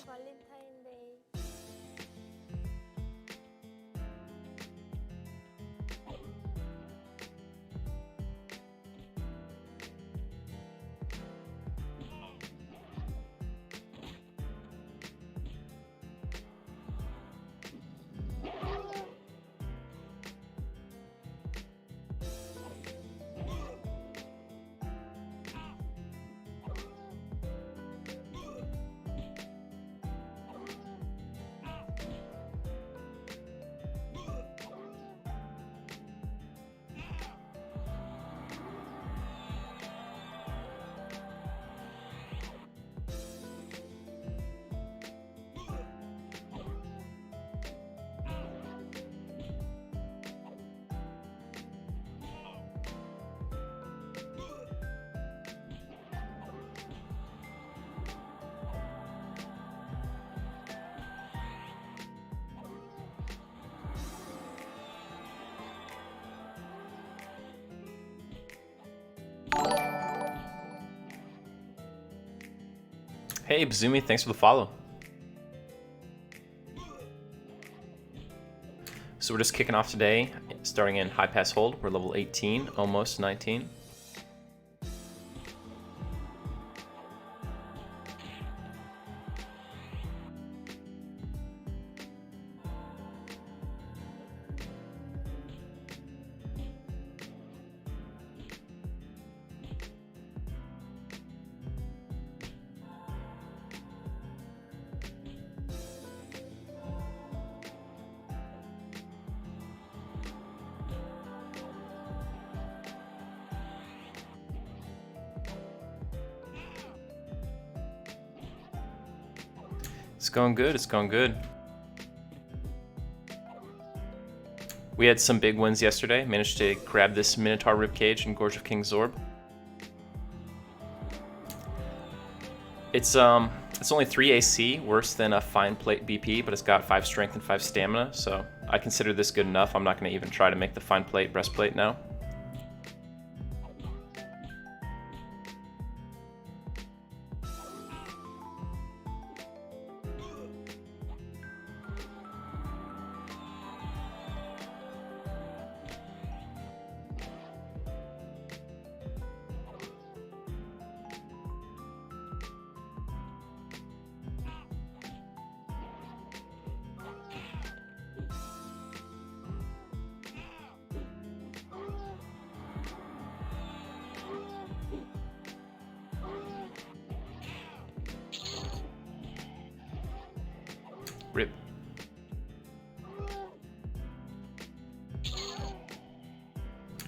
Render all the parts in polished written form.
발렌타인데이. Hey, Bazumi, thanks for the follow. So we're just kicking off today, starting in high pass hold. We're level 18, almost 19. It's going good, it's going good. We had some big wins yesterday. Managed to grab this Minotaur Ribcage and Gorge of King Zorb. It's only 3 AC, worse than a Fine Plate BP, but it's got 5 strength and 5 stamina, so I consider this good enough. I'm not going to even try to make the Fine Plate breastplate now. Rip.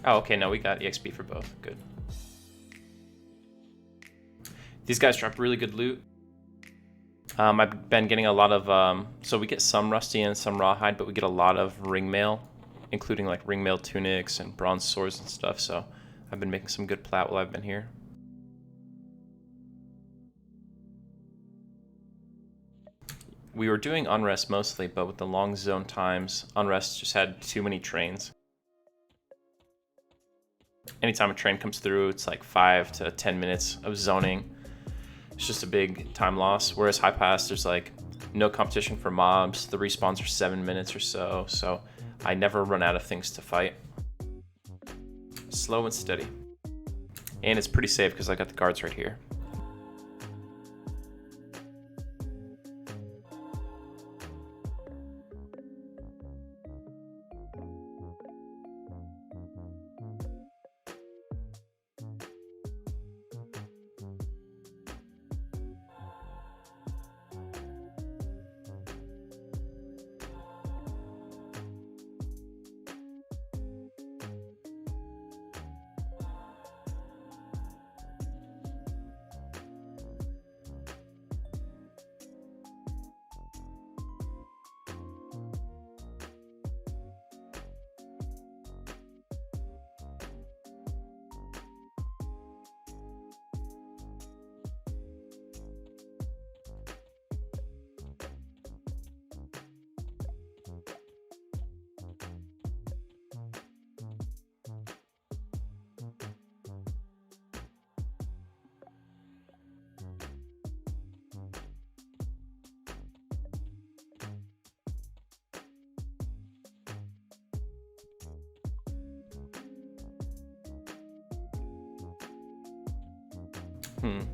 Oh, okay, no, we got EXP for both. Good. These guys drop really good loot. I've been getting a lot of, so we get some Rusty and some Rawhide, but we get a lot of ring mail, including like ring mail tunics and bronze swords and stuff, so I've been making some good plat while I've been here. We were doing Unrest mostly, but with the long zone times, Unrest just had too many trains. Anytime a train comes through, it's like 5 to 10 minutes of zoning. It's just a big time loss. Whereas High Pass, there's like no competition for mobs. The respawns are 7 minutes or so, so I never run out of things to fight. Slow and steady. And it's pretty safe because I got the guards right here.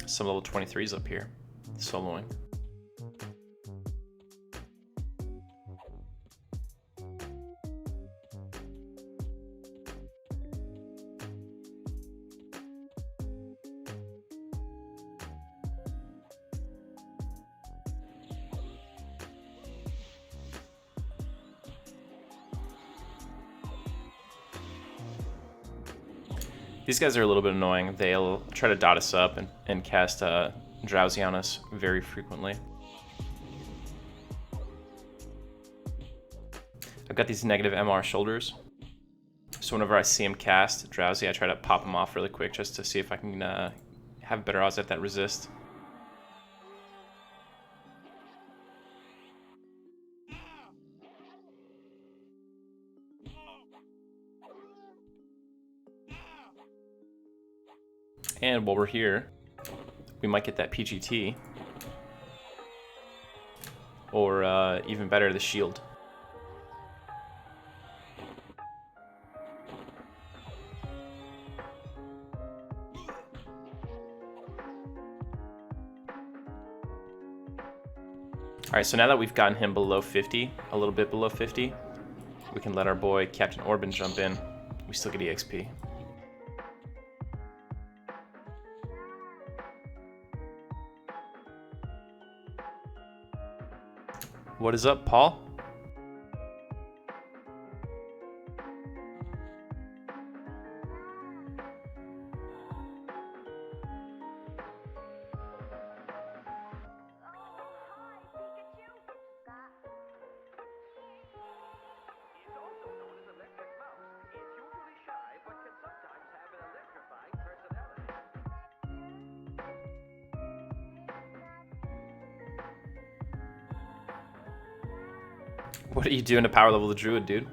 Some level 23s up here, soloing. These guys are a little bit annoying. They'll try to dot us up and cast Drowsy on us very frequently. I've got these negative MR shoulders. So whenever I see him cast Drowsy, I try to pop him off really quick just to see if I can have better odds at that resist. And while we're here, we might get that PGT. Or even better, the shield. Alright, so now that we've gotten him below 50, a little bit below 50, we can let our boy Captain Orban jump in. We still get EXP. What is up, Paul? What are you doing to power level the druid, dude?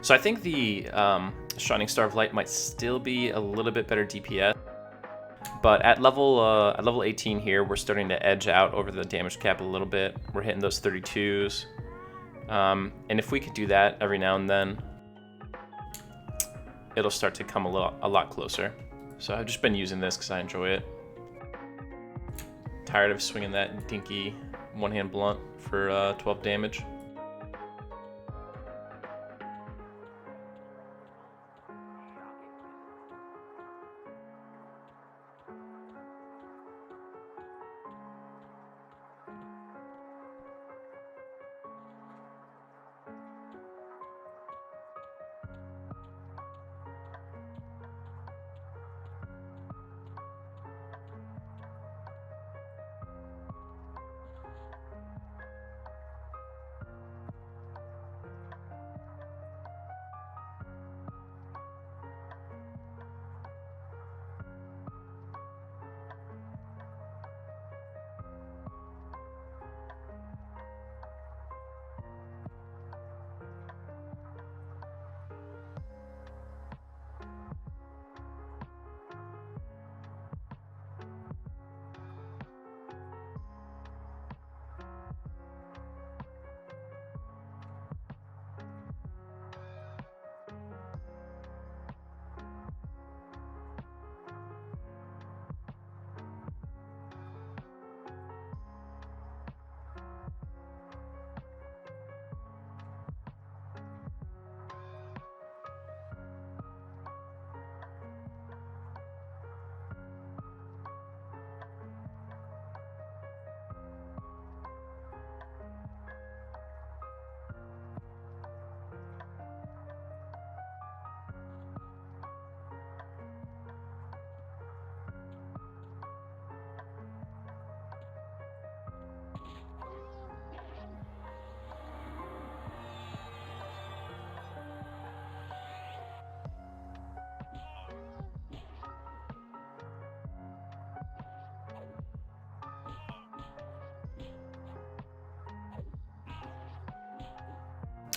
So I think the Shining Star of Light might still be a little bit better DPS, but at level 18 here, we're starting to edge out over the damage cap a little bit. We're hitting those 32s, and if we could do that every now and then, it'll start to come a lot closer. So I've just been using this because I enjoy it. Tired of swinging that dinky one-hand blunt for 12 damage.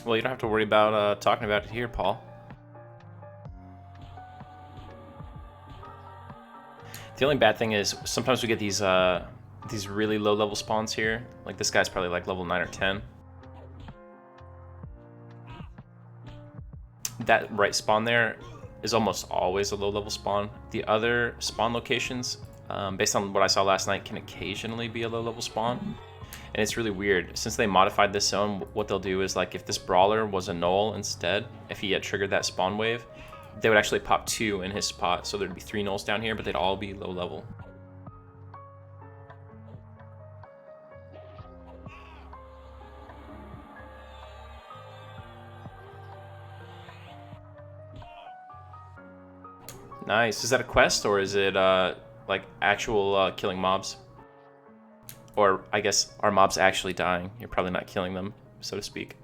Well, you don't have to worry about talking about it here, Paul. The only bad thing is sometimes we get these really low level spawns here. Like this guy's probably like level 9 or 10. that right spawn there is almost always a low level spawn. The other spawn locations, based on what I saw last night, can occasionally be a low level spawn. And it's really weird. Since they modified this zone, what they'll do is, like, if this brawler was a null instead, if he had triggered that spawn wave, they would actually pop 2 in his spot. So there'd be 3 nulls down here, but they'd all be low level. Nice. Is that a quest, or is it like actual killing mobs? Or I guess, are mobs actually dying? You're probably not killing them, so to speak.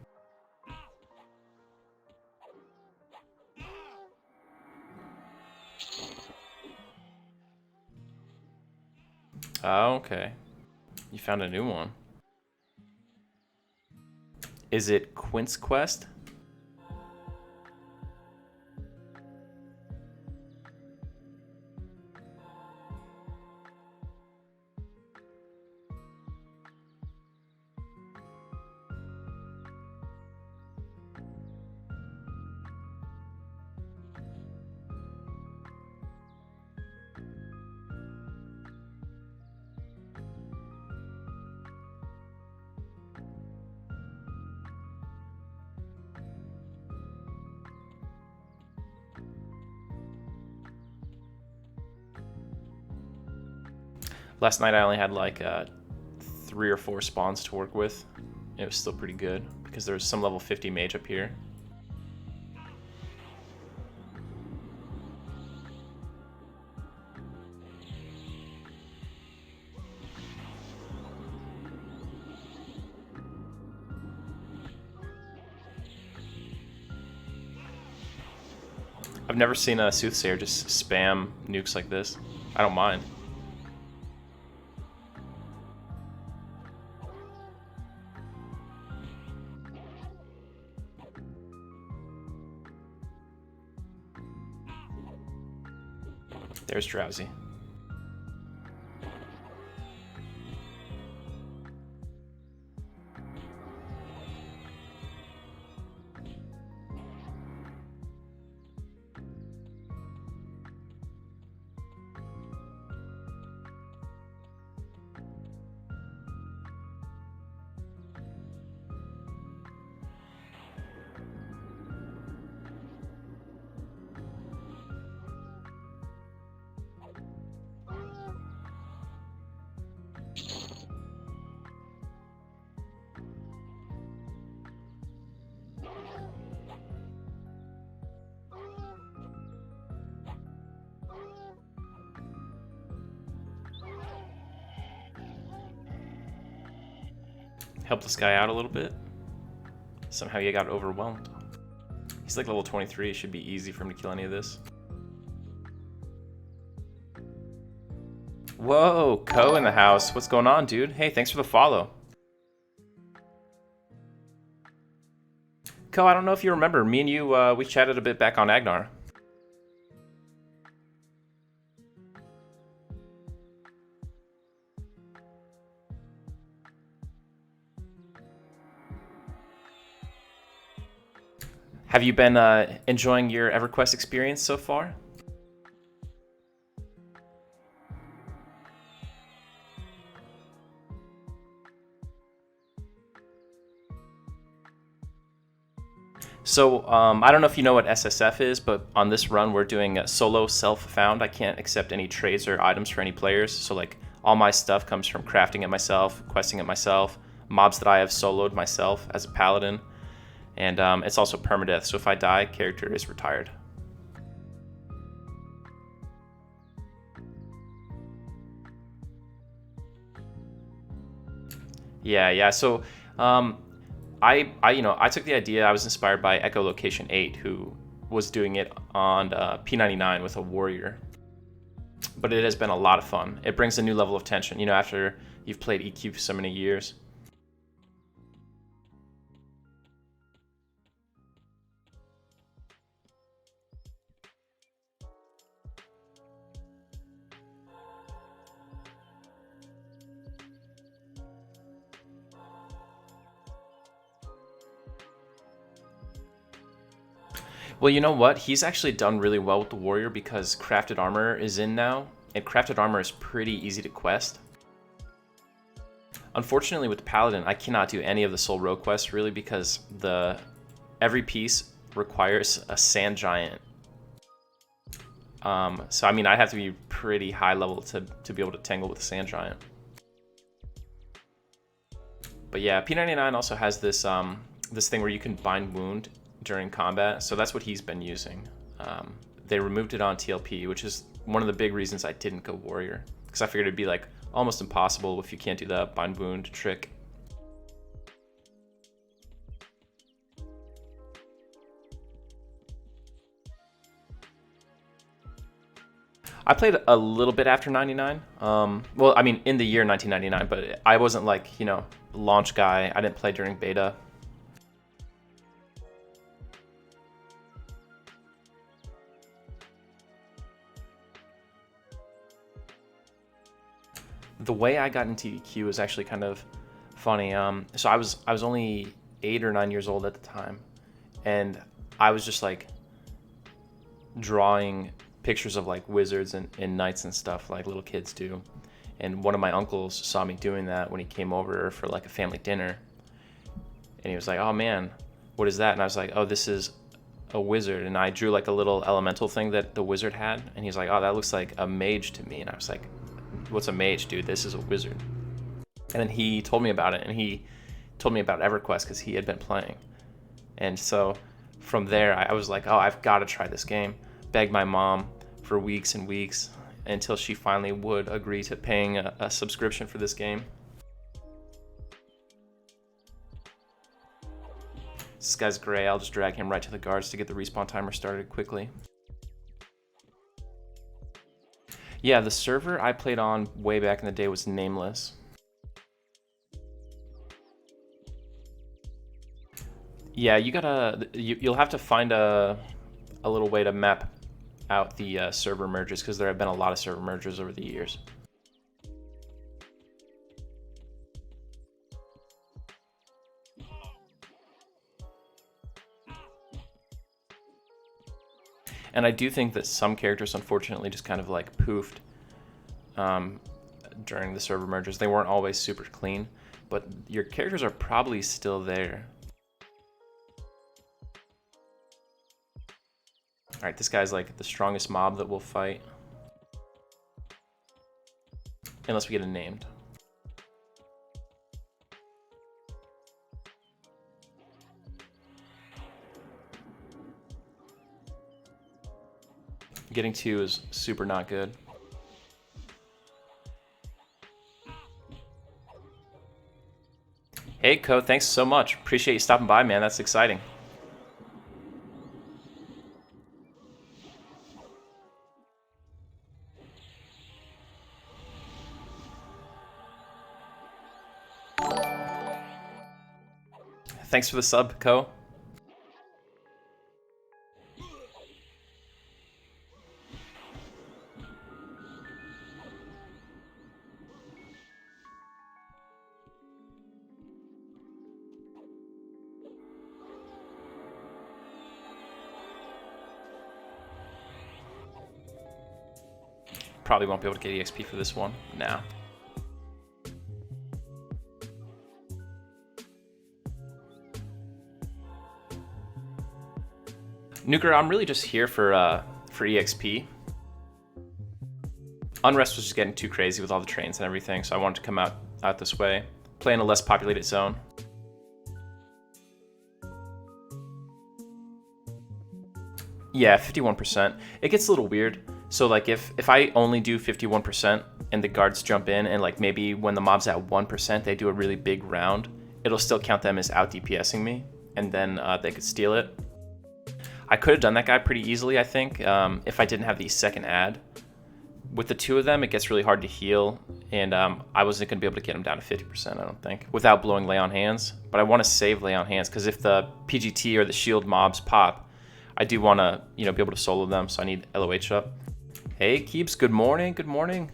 Oh, okay. You found a new one. Is it Quint's Quest? Last night I only had like 3 or 4 spawns to work with. It was still pretty good because there was some level 50 mage up here. I've never seen a Soothsayer just spam nukes like this. I don't mind. There's Drowsy. Help this guy out a little bit. Somehow you got overwhelmed. He's like level 23. It should be easy for him to kill any of this. Whoa, Ko in the house. What's going on, dude? Hey, thanks for the follow. Ko, I don't know if you remember. Me and you, we chatted a bit back on Agnar. Have you been enjoying your EverQuest experience so far? So I don't know if you know what SSF is, but on this run we're doing solo self-found. I can't accept any trades or items for any players. So like all my stuff comes from crafting it myself, questing it myself, mobs that I have soloed myself as a paladin. And it's also permadeath, so if I die, character is retired. Yeah. So I took the idea. I was inspired by Echolocation 8, who was doing it on P99 with a warrior. But it has been a lot of fun. It brings a new level of tension, after you've played EQ for so many years. Well, you know what? He's actually done really well with the warrior because crafted armor is in now, and crafted armor is pretty easy to quest. Unfortunately, with the Paladin, I cannot do any of the Soul Rogue quests really because every piece requires a sand giant. So I mean, I have to be pretty high level to be able to tangle with a sand giant. But yeah, P99 also has this this thing where you can bind wound during combat, so that's what he's been using. They removed it on TLP, which is one of the big reasons I didn't go warrior, because I figured it'd be like almost impossible if you can't do the bind wound trick. I played a little bit after 99. Well, I mean, in the year 1999, but I wasn't like, you know, launch guy. I didn't play during beta. The way I got into EQ is actually kind of funny. So I was only 8 or 9 years old at the time, and I was just like drawing pictures of like wizards and knights and stuff like little kids do. And one of my uncles saw me doing that when he came over for like a family dinner, and he was like, "Oh man, what is that?" And I was like, "Oh, this is a wizard." And I drew like a little elemental thing that the wizard had, and he's like, "Oh, that looks like a mage to me." And I was like, "What's a mage, dude? This is a wizard." And then he told me about it, and he told me about Everquest because he had been playing. And so from there, I was like, "Oh, I've got to try this game." Begged my mom for weeks and weeks until she finally would agree to paying a subscription for this game. This guy's gray. I'll just drag him right to the guards to get the respawn timer started quickly. Yeah, the server I played on way back in the day was nameless. Yeah, you'll have to find a little way to map out the server merges, because there have been a lot of server mergers over the years. And I do think that some characters unfortunately just kind of like poofed during the server mergers. They weren't always super clean, but your characters are probably still there. Alright, this guy's like the strongest mob that we'll fight. Unless we get it named. Getting 2 is super not good. Hey, Co, thanks so much. Appreciate you stopping by, man. That's exciting. Thanks for the sub, Co. Probably won't be able to get EXP for this one. Nah. Nuker, I'm really just here for EXP. Unrest was just getting too crazy with all the trains and everything, so I wanted to come out this way, play in a less populated zone. Yeah, 51%. It gets a little weird. So like if I only do 51% and the guards jump in, and like maybe when the mob's at 1%, they do a really big round, it'll still count them as out DPSing me, and then they could steal it. I could have done that guy pretty easily, I think, if I didn't have the second ad. With the 2 of them, it gets really hard to heal, and I wasn't going to be able to get him down to 50%, I don't think, without blowing Lay on Hands. But I want to save Lay on Hands, because if the PGT or the shield mobs pop, I do want to, be able to solo them, so I need LOH up. Hey, Keeps, good morning, good morning.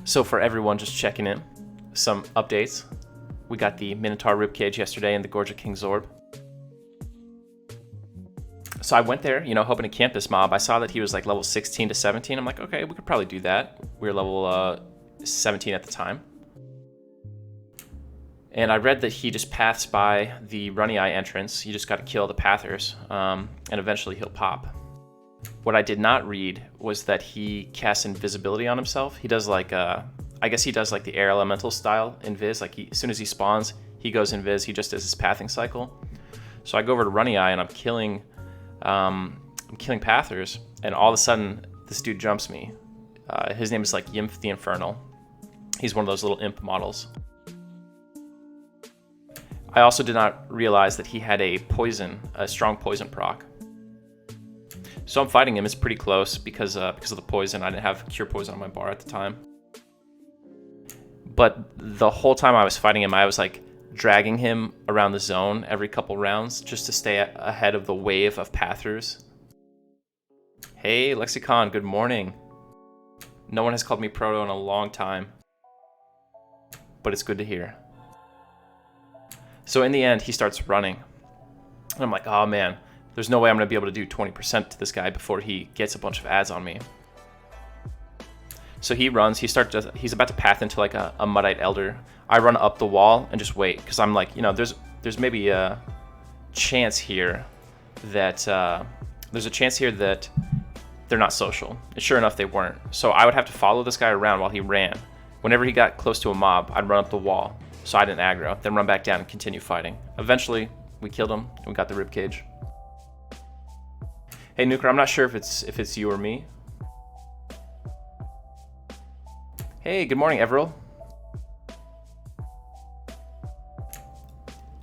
So for everyone just checking in, some updates. We got the Minotaur Ribcage yesterday and the Gorge of King's Orb. So I went there, you know, hoping to camp this mob. I saw that he was like level 16 to 17. I'm like, okay, we could probably do that. We were level 17 at the time. And I read that he just paths by the Runny Eye entrance. You just got to kill the pathers, and eventually he'll pop. What I did not read was that he casts invisibility on himself. He does like, I guess he does like the air elemental style invis. Like as soon as he spawns, he goes invis. He just does his pathing cycle. So I go over to Runny Eye and I'm killing pathers, and all of a sudden this dude jumps me. His name is like Yimp the Infernal. He's one of those little imp models. I also did not realize that he had a strong poison proc. So I'm fighting him. It's pretty close because of the poison. I didn't have cure poison on my bar at the time. But the whole time I was fighting him, I was like dragging him around the zone every couple rounds just to stay ahead of the wave of pathers. Hey, Lexicon, good morning. No one has called me Proto in a long time, but it's good to hear. So in the end, he starts running. And I'm like, oh man, there's no way I'm going to be able to do 20% to this guy before he gets a bunch of ads on me. So he runs, he's about to path into like a Muddite Elder. I run up the wall and just wait, because I'm like, you know, there's maybe a chance here that they're not social. And sure enough, they weren't. So I would have to follow this guy around while he ran. Whenever he got close to a mob, I'd run up the wall, so I didn't aggro, then run back down and continue fighting. Eventually, we killed him, and we got the ribcage. Hey, Nuker, I'm not sure if it's you or me. Hey, good morning, Everil.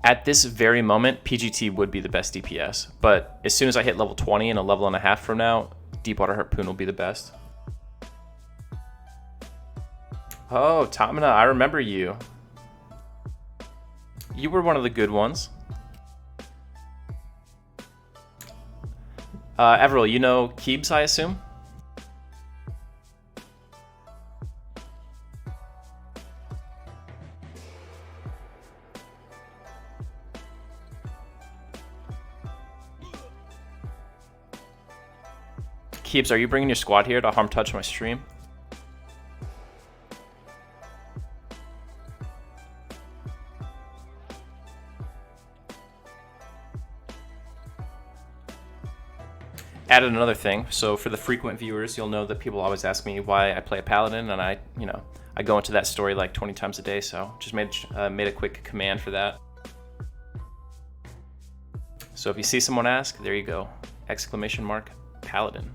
At this very moment, PGT would be the best DPS, but as soon as I hit level 20 and a level and a half from now, Deepwater Harpoon will be the best. Oh, Tamina, I remember you. You were one of the good ones. Everil, you know Keebs, I assume? Keebs, are you bringing your squad here to harm touch my stream? Added another thing. So for the frequent viewers, you'll know that people always ask me why I play a Paladin, and I go into that story like 20 times a day. So just made a quick command for that. So if you see someone ask, there you go! ! Paladin.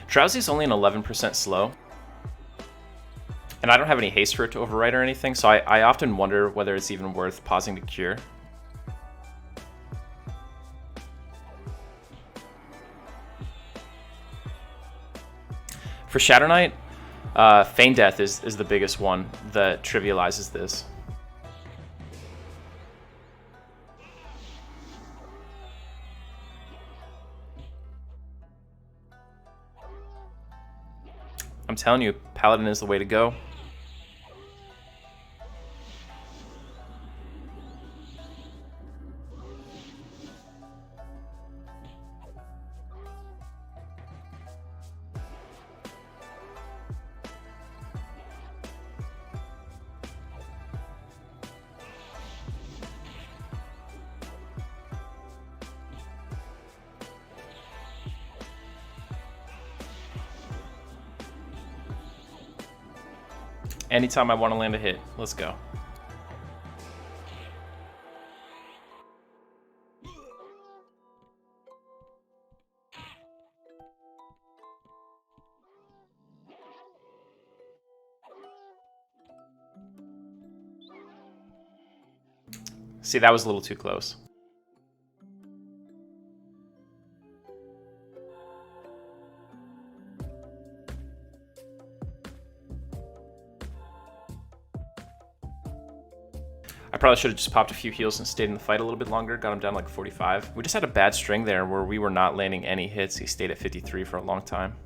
Drowsy's only an 11% slow, and I don't have any haste for it to overwrite or anything, so I often wonder whether it's even worth pausing to cure. For Shadow Knight, Feign Death is the biggest one that trivializes this. I'm telling you, Paladin is the way to go. Anytime I want to land a hit, let's go. See, that was a little too close. I probably should have just popped a few heals and stayed in the fight a little bit longer. Got him down like 45. We just had a bad string there where we were not landing any hits. He stayed at 53 for a long time.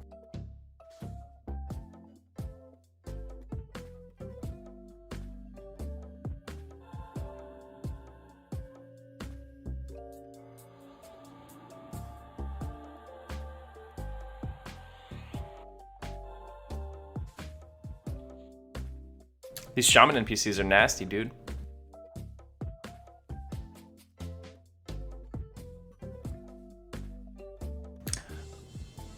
These shaman NPCs are nasty, dude.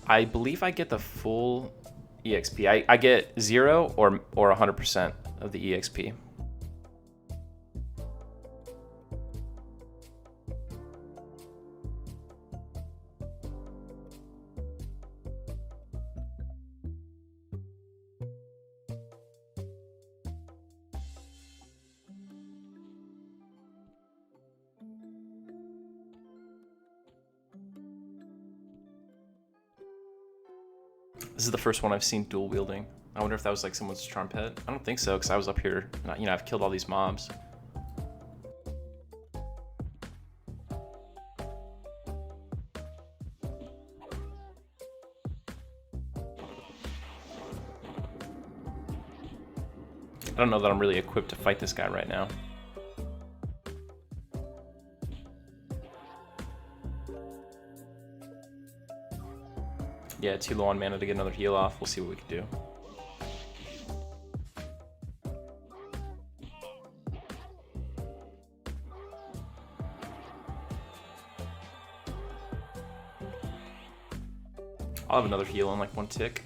I believe I get the full EXP. I get 0 or 100% of the EXP. This is the first one I've seen dual wielding. I wonder if that was like someone's charm pet. I don't think so, because I was up here, and, you know, I've killed all these mobs. I don't know that I'm really equipped to fight this guy right now. Yeah, too low on mana to get another heal off. We'll see what we can do. I'll have another heal in like 1 tick.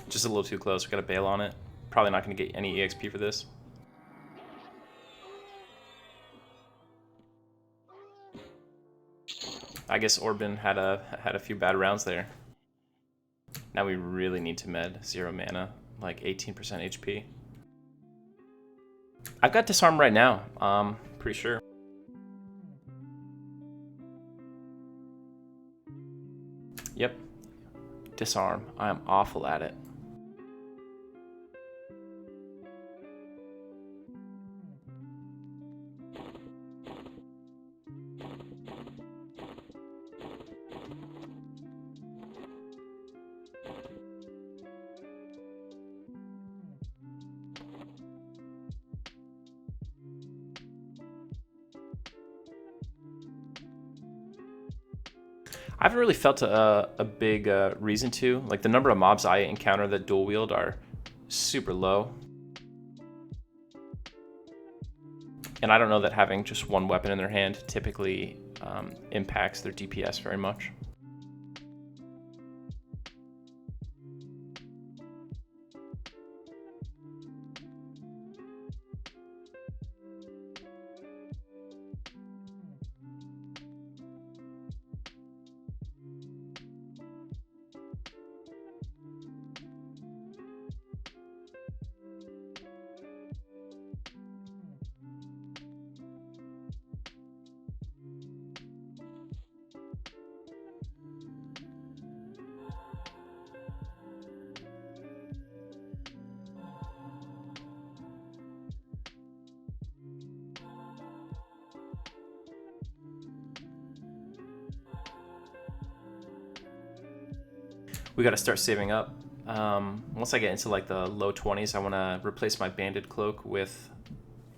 Just a little too close. We gotta bail on it. Probably not gonna get any EXP for this. I guess Orban had a few bad rounds there. Now we really need to med. 0 mana, like 18% HP. I've got disarm right now. Pretty sure. Yep. Disarm. I am awful at it. I haven't really felt a big reason to. Like, the number of mobs I encounter that dual wield are super low. And I don't know that having just one weapon in their hand typically impacts their DPS very much. We got to start saving up. Once I get into like the low 20s, I want to replace my banded cloak with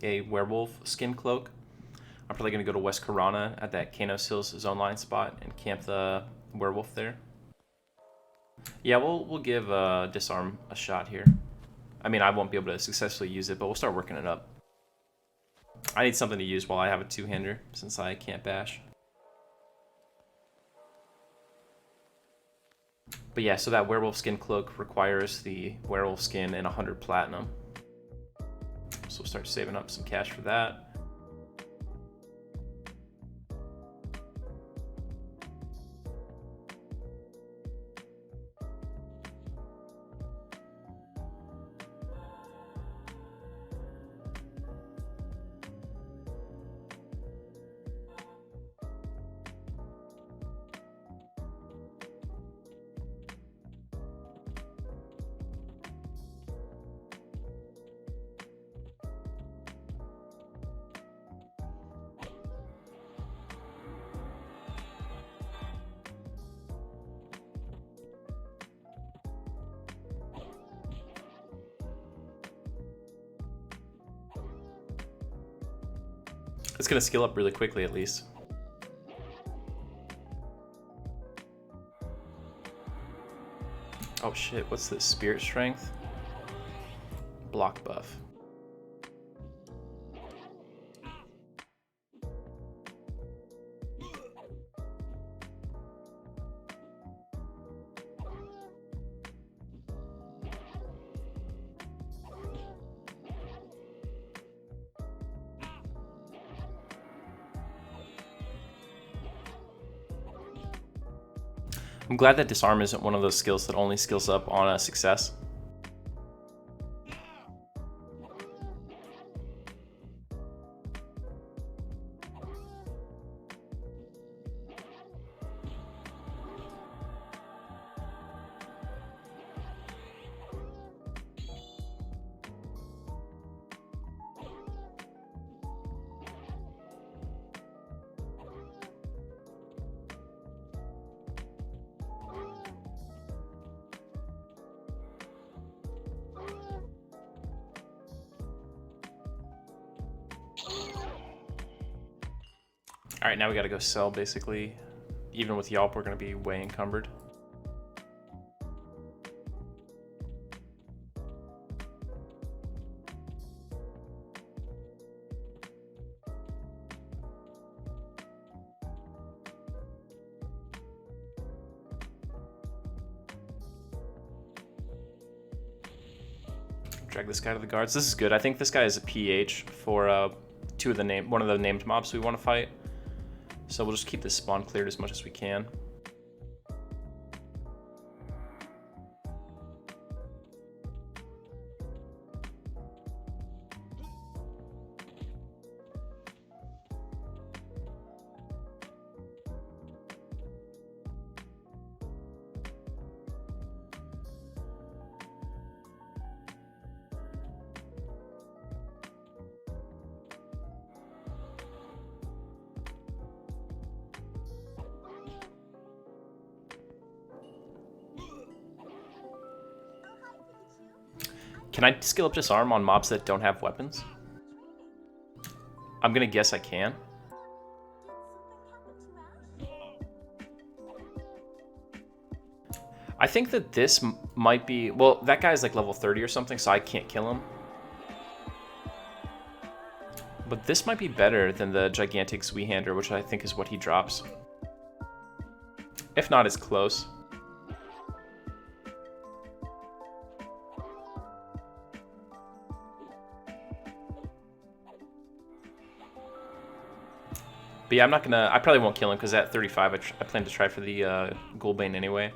a werewolf skin cloak. I'm probably going to go to West Corona at that Kanos Hills zone line spot and camp the werewolf there. Yeah, we'll give disarm a shot here. I mean, I won't be able to successfully use it, but we'll start working it up. I need something to use while I have a two-hander since I can't bash. But yeah, so that werewolf skin cloak requires the werewolf skin and 100 platinum. So we'll start saving up some cash for that. It's gonna skill up really quickly at least. Oh shit, what's this? Spirit strength? Block buff. I'm glad that disarm isn't one of those skills that only skills up on a success. Alright, now we gotta go sell, basically. Even with Yelp, we're gonna be way encumbered. Drag this guy to the guards. This is good. I think this guy is a PH for one of the named mobs we want to fight. So we'll just keep this spawn cleared as much as we can. Can I skill up disarm on mobs that don't have weapons? I'm gonna guess I can. I think that this might be... Well, that guy's like level 30 or something, so I can't kill him. But this might be better than the gigantic Zweehander, which I think is what he drops. If not, it's close. But yeah, I'm not gonna... I probably won't kill him because at 35 I plan to try for the Ghoulbane anyway.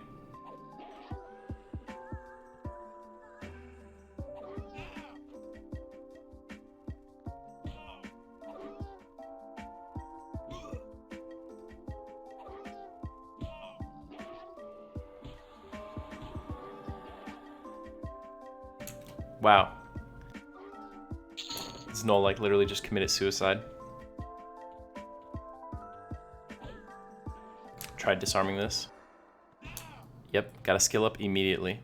Wow. This Null like literally just committed suicide. Tried disarming this. Yep, gotta skill up immediately.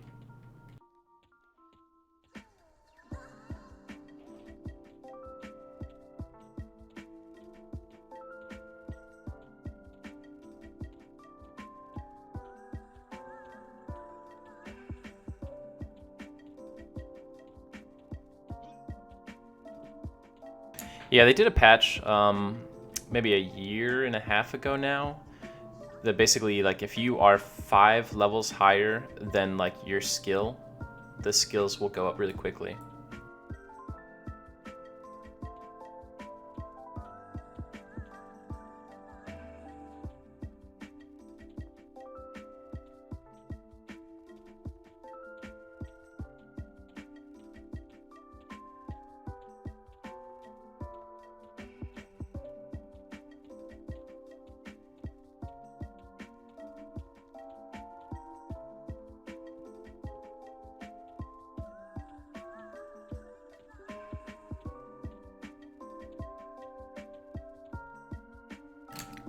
Yeah, they did a patch maybe a year and a half ago now, that basically, like, if you are 5 levels higher than, like, your skill, the skills will go up really quickly.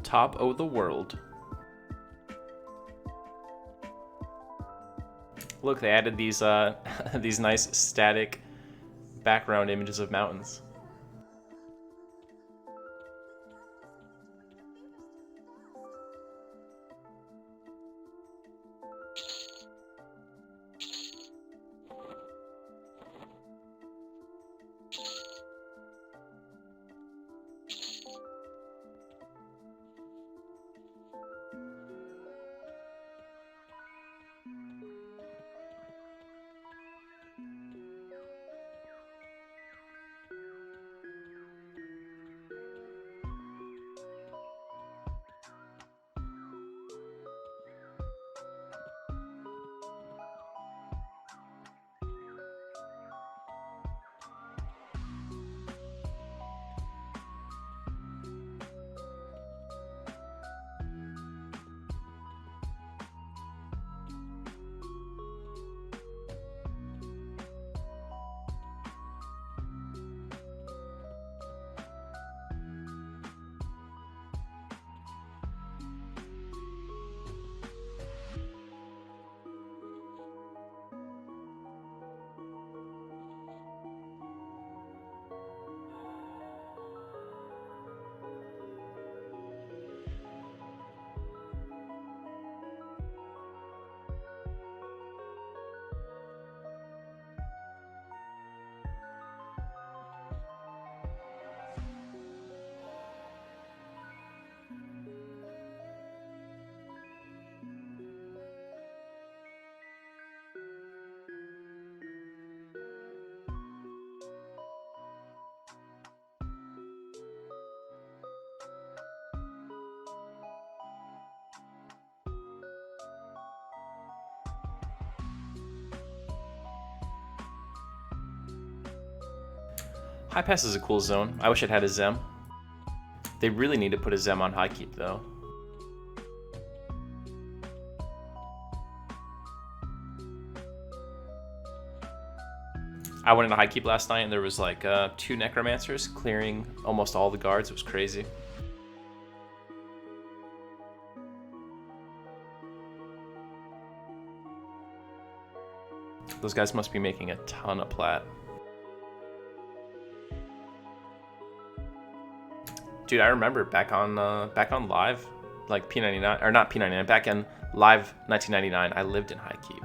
Top of the world. Look, they added these these nice static background images of mountains. High Pass is a cool zone. I wish it had a Zem. They really need to put a Zem on High Keep though. I went into High Keep last night and there was like 2 Necromancers clearing almost all the guards. It was crazy. Those guys must be making a ton of plat. Dude, I remember back on live, like P99 or not P99, back in live 1999, I lived in High Keep.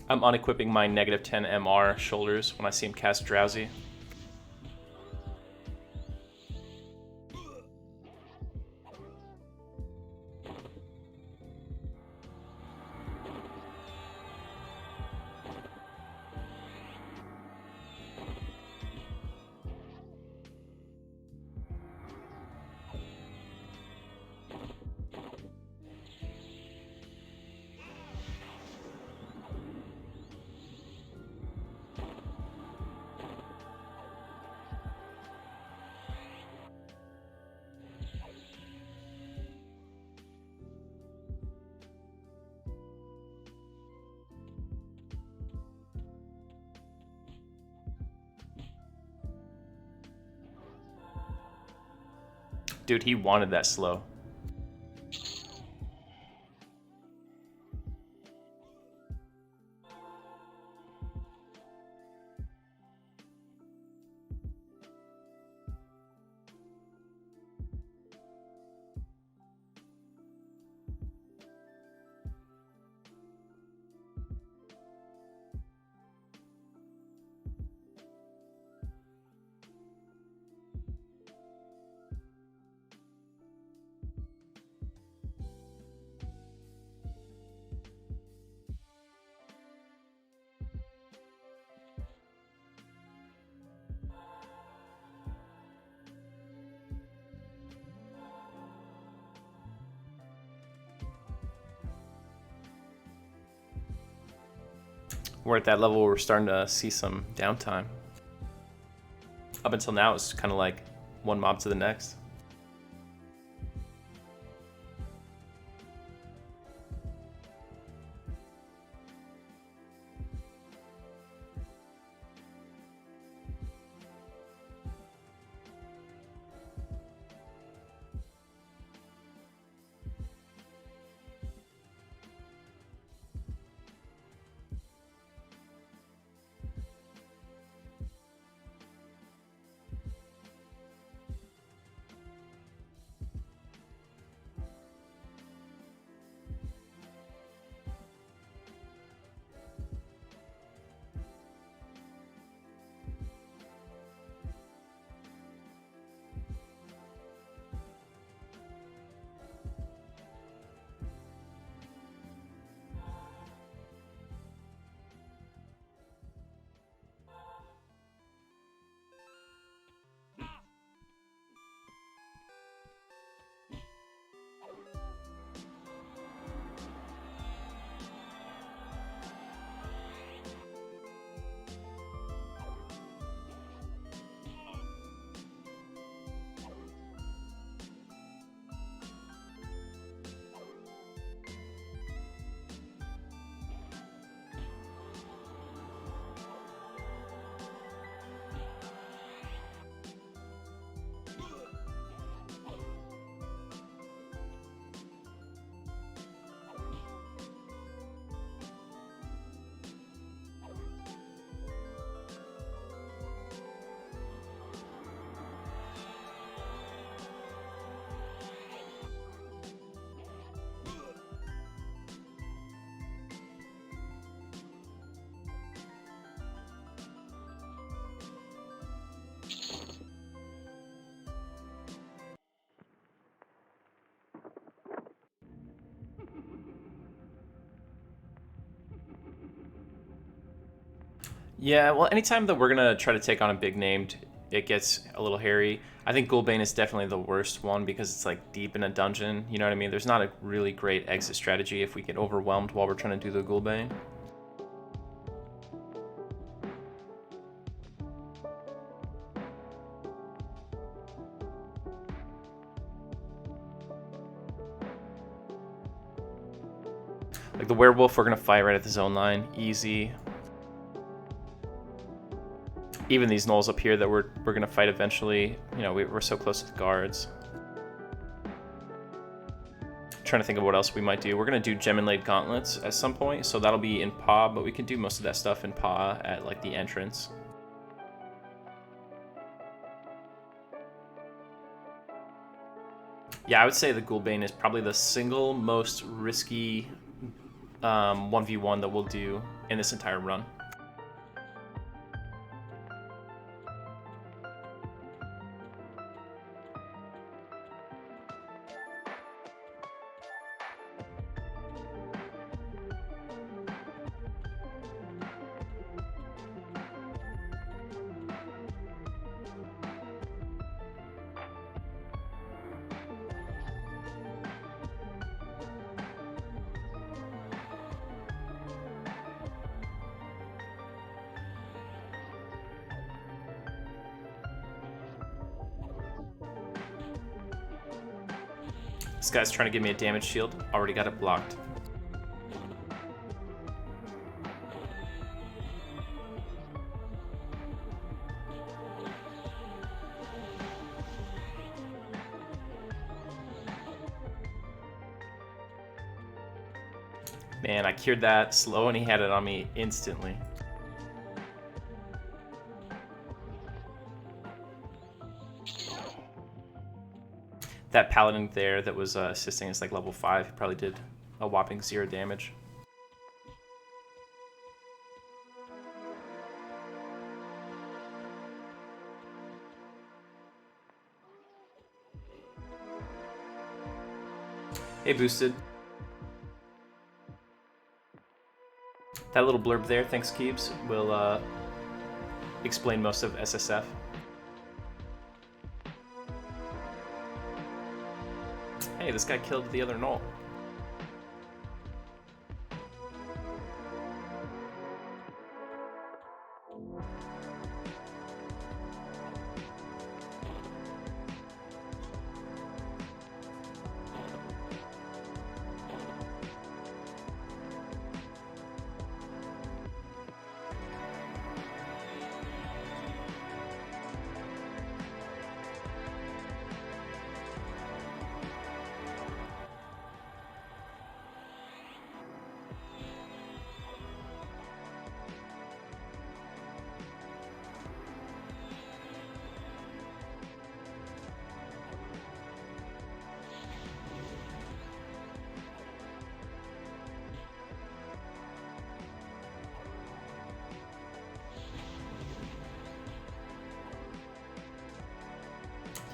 I'm unequipping my -10 MR shoulders when I see him cast Drowsy. Dude, he wanted that slow. We're at that level where we're starting to see some downtime. Up until now, it's kind of like one mob to the next. Yeah, well, anytime that we're gonna try to take on a big named, it gets a little hairy. I think Ghoulbane is definitely the worst one because it's like deep in a dungeon. You know what I mean? There's not a really great exit strategy if we get overwhelmed while we're trying to do the Ghoulbane. Like the werewolf, we're gonna fight right at the zone line, easy. Even these gnolls up here that we're gonna fight eventually, you know, we're so close to the guards. Trying to think of what else we might do. We're gonna do gem inlaid gauntlets at some point, so that'll be in PA, but we can do most of that stuff in PA at like the entrance. Yeah, I would say the Ghoulbane is probably the single most risky 1v1 that we'll do in this entire run. This guy's trying to give me a damage shield. Already got it blocked. Man, I cured that slow and he had it on me instantly. That Paladin there that was assisting is like level 5. He probably did a whopping 0 damage. Hey, Boosted. That little blurb there, thanks Keebs, will explain most of SSF. Hey, this guy killed the other Null.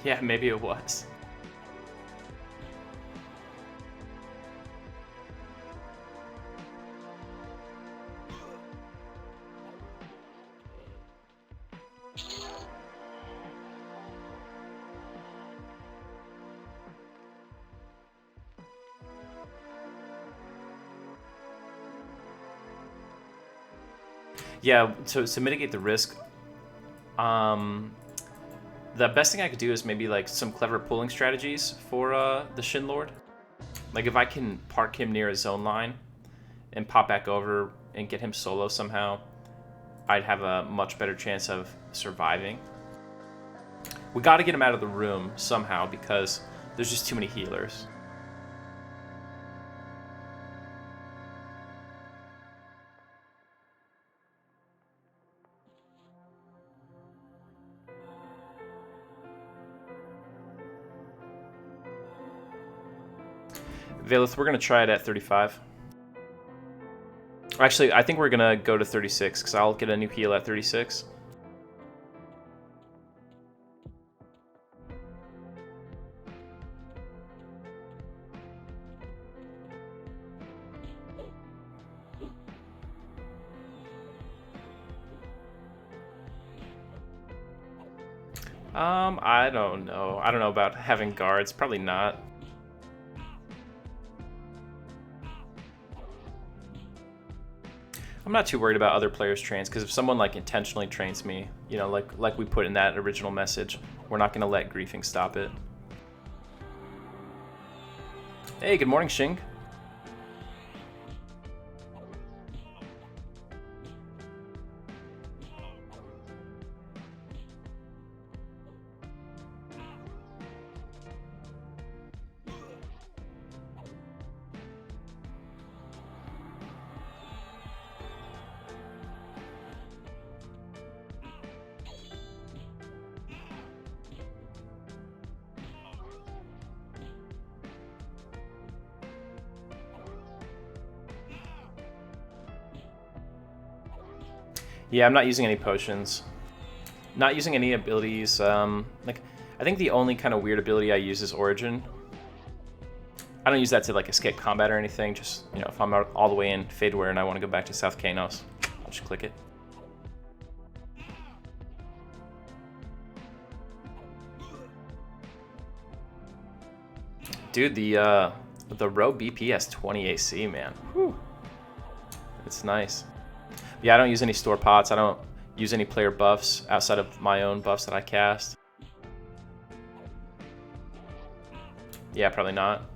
Yeah, maybe it was. Yeah, to mitigate the risk, the best thing I could do is maybe like some clever pulling strategies for the Shin Lord. Like if I can park him near a zone line and pop back over and get him solo somehow, I'd have a much better chance of surviving. We got to get him out of the room somehow because there's just too many healers. Valeth, we're going to try it at 35. Actually, I think we're going to go to 36 because I'll get a new heal at 36. I don't know. I don't know about having guards. Probably not. I'm not too worried about other players' trains because if someone like intentionally trains me, you know, like we put in that original message, we're not going to let griefing stop it. Hey, good morning, Shing. Yeah, I'm not using any potions. Not using any abilities. Like, I think the only kind of weird ability I use is Origin. I don't use that to like escape combat or anything. Just, you know, if I'm out all the way in Fadeware and I want to go back to South Kanos, I'll just click it. Dude, the row BP has 20 AC, man. Whew. It's nice. Yeah, I don't use any store pots. I don't use any player buffs outside of my own buffs that I cast. Yeah, probably not.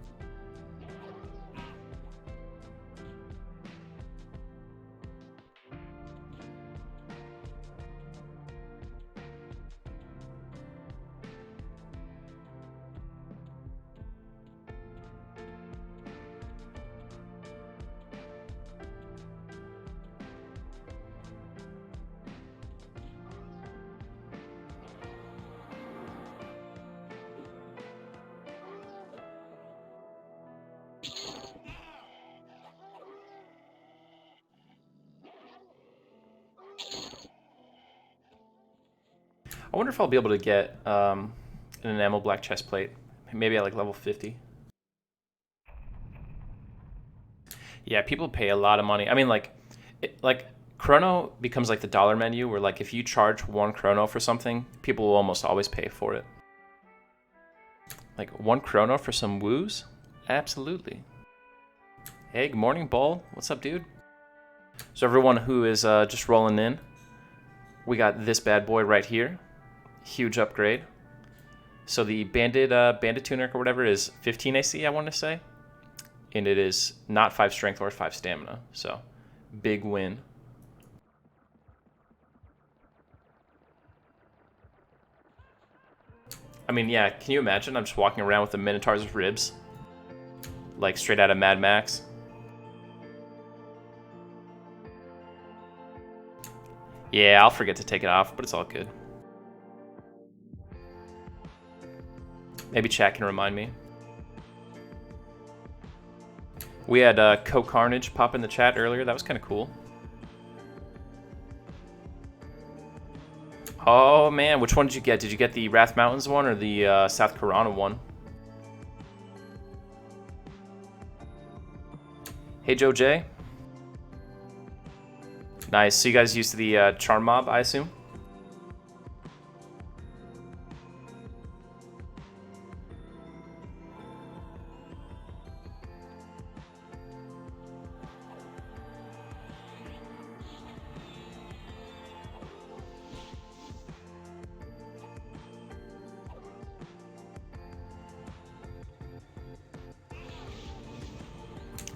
wonder if I'll be able to get an enamel black chest plate. Maybe at like level 50. Yeah, people pay a lot of money. I mean, like, chrono becomes like the dollar menu, where like if you charge 1 chrono for something, people will almost always pay for it. Like 1 chrono for some woos? Absolutely. Hey, good morning, Bull. What's up, dude? So everyone who is just rolling in, we got this bad boy right here. Huge upgrade. So the bandit tunic or whatever is 15 AC, I want to say. And it is not 5 strength or 5 stamina. So big win. I mean, yeah, can you imagine? I'm just walking around with the Minotaur's ribs. Like straight out of Mad Max. Yeah, I'll forget to take it off, but it's all good. Maybe chat can remind me. We had Co-Carnage pop in the chat earlier. That was kind of cool. Oh, man. Which one did you get? Did you get the Wrath Mountains one or the South Karana one? Hey, Joe J. Nice. So you guys used the Charm Mob, I assume?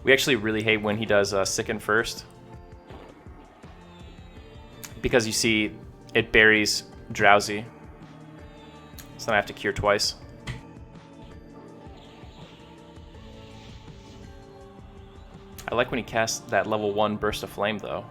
We actually really hate when he does Sicken first. Because you see, it buries Drowsy. So then I have to cure twice. I like when he casts that level 1 Burst of Flame, though.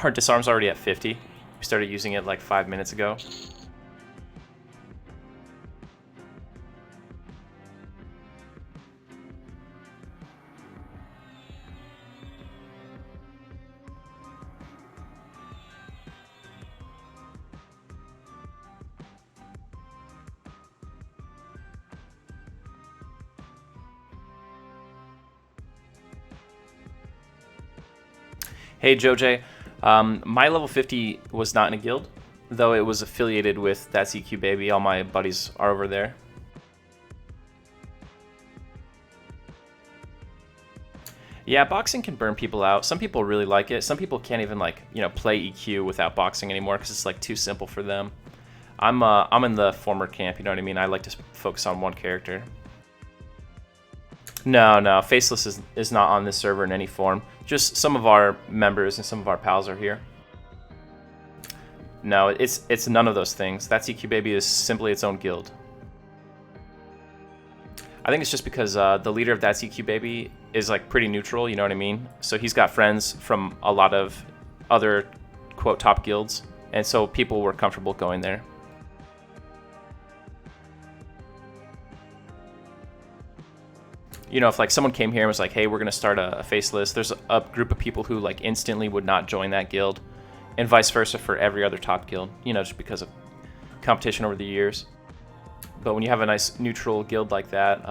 Our disarm's already at 50. We started using it like 5 minutes ago. Hey, Joj. My level 50 was not in a guild, though it was affiliated with That's EQ Baby. All my buddies are over there. Yeah, boxing can burn people out. Some people really like it. Some people can't even like, you know, play EQ without boxing anymore because it's like too simple for them. I'm in the former camp, you know what I mean? I like to focus on one character. No, Faceless is not on this server in any form. Just some of our members and some of our pals are here. No, it's none of those things. That's EQ Baby is simply its own guild. I think it's just because the leader of That's EQ Baby is like pretty neutral, you know what I mean? So he's got friends from a lot of other, quote, top guilds, and so people were comfortable going there. You know, if like someone came here and was like, hey, we're going to start a Faceless, there's a group of people who like instantly would not join that guild, and vice versa for every other top guild, you know, just because of competition over the years. But when you have a nice neutral guild like that,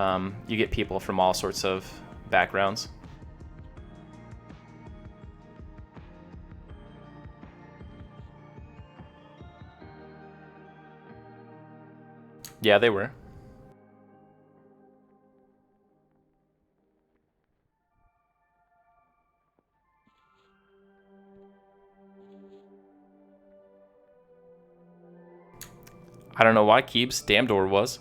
you get people from all sorts of backgrounds. Yeah, they were. I don't know why Keeb's Damdor was.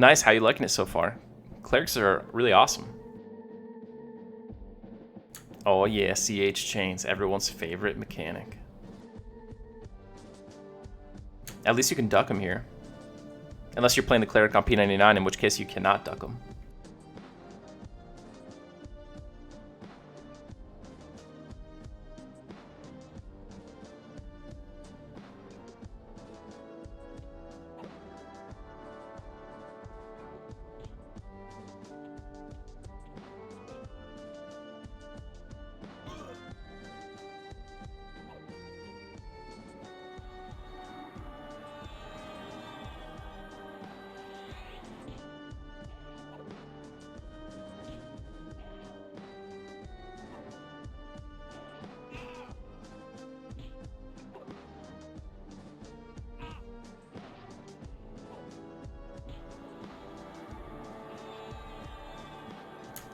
Nice. How you liking it so far? Clerics are really awesome. Oh yeah, CH chains, everyone's favorite mechanic. At least you can duck them here. Unless you're playing the cleric on P99, in which case you cannot duck them.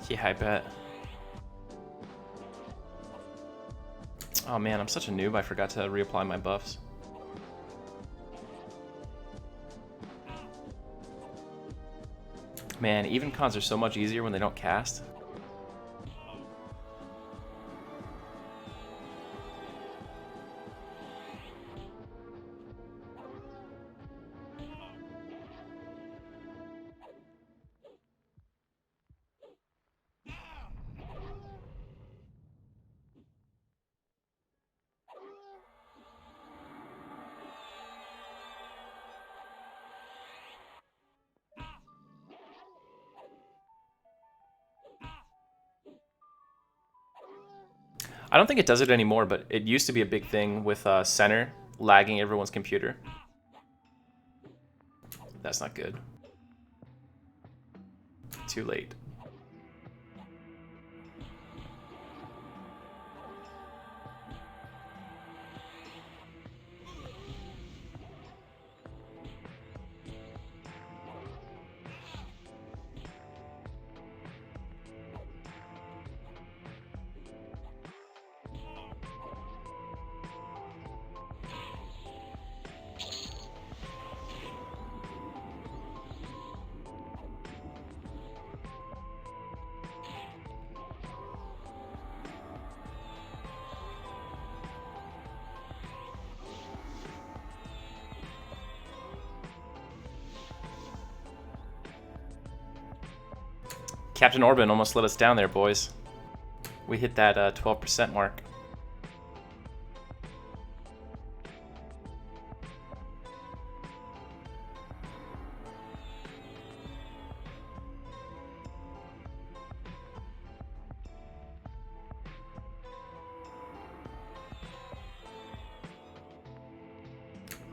Yeah, I bet. Oh man, I'm such a noob, I forgot to reapply my buffs. Man, even cons are so much easier when they don't cast. I don't think it does it anymore, but it used to be a big thing with center lagging everyone's computer. That's not good. Too late. Captain Orban almost let us down there, boys. We hit that 12% mark.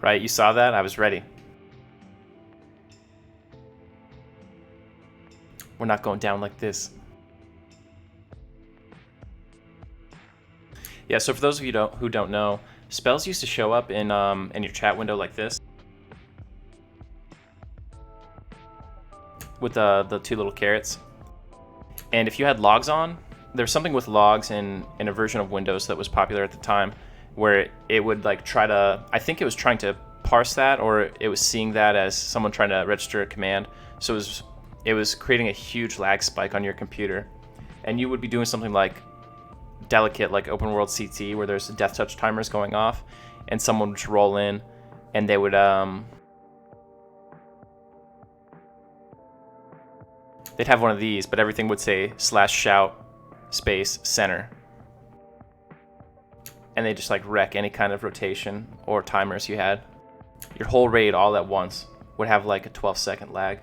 Right, you saw that? I was ready. We're not going down like this. Yeah, so for those of you who don't know, spells used to show up in your chat window like this, with the two little carrots. And if you had logs on, there's something with logs in a version of Windows that was popular at the time, where it would like try to, I think it was trying to parse that, or it was seeing that as someone trying to register a command. So it was creating a huge lag spike on your computer, and you would be doing something like delicate, like open world CT, where there's death touch timers going off, and someone would just roll in, and they would they'd have one of these, but everything would say /shout space center, and they just like wreck any kind of rotation or timers you had. Your whole raid all at once would have like a 12-second lag.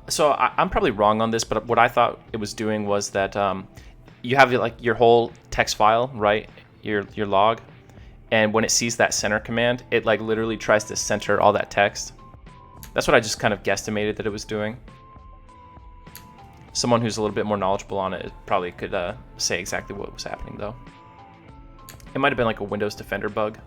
So I'm probably wrong on this, but what I thought it was doing was that you have like your whole text file, right? Your log, and when it sees that center command, it like literally tries to center all that text. That's what I just kind of guesstimated that it was doing. Someone who's a little bit more knowledgeable on it probably could say exactly what was happening, though. It might have been like a Windows Defender bug.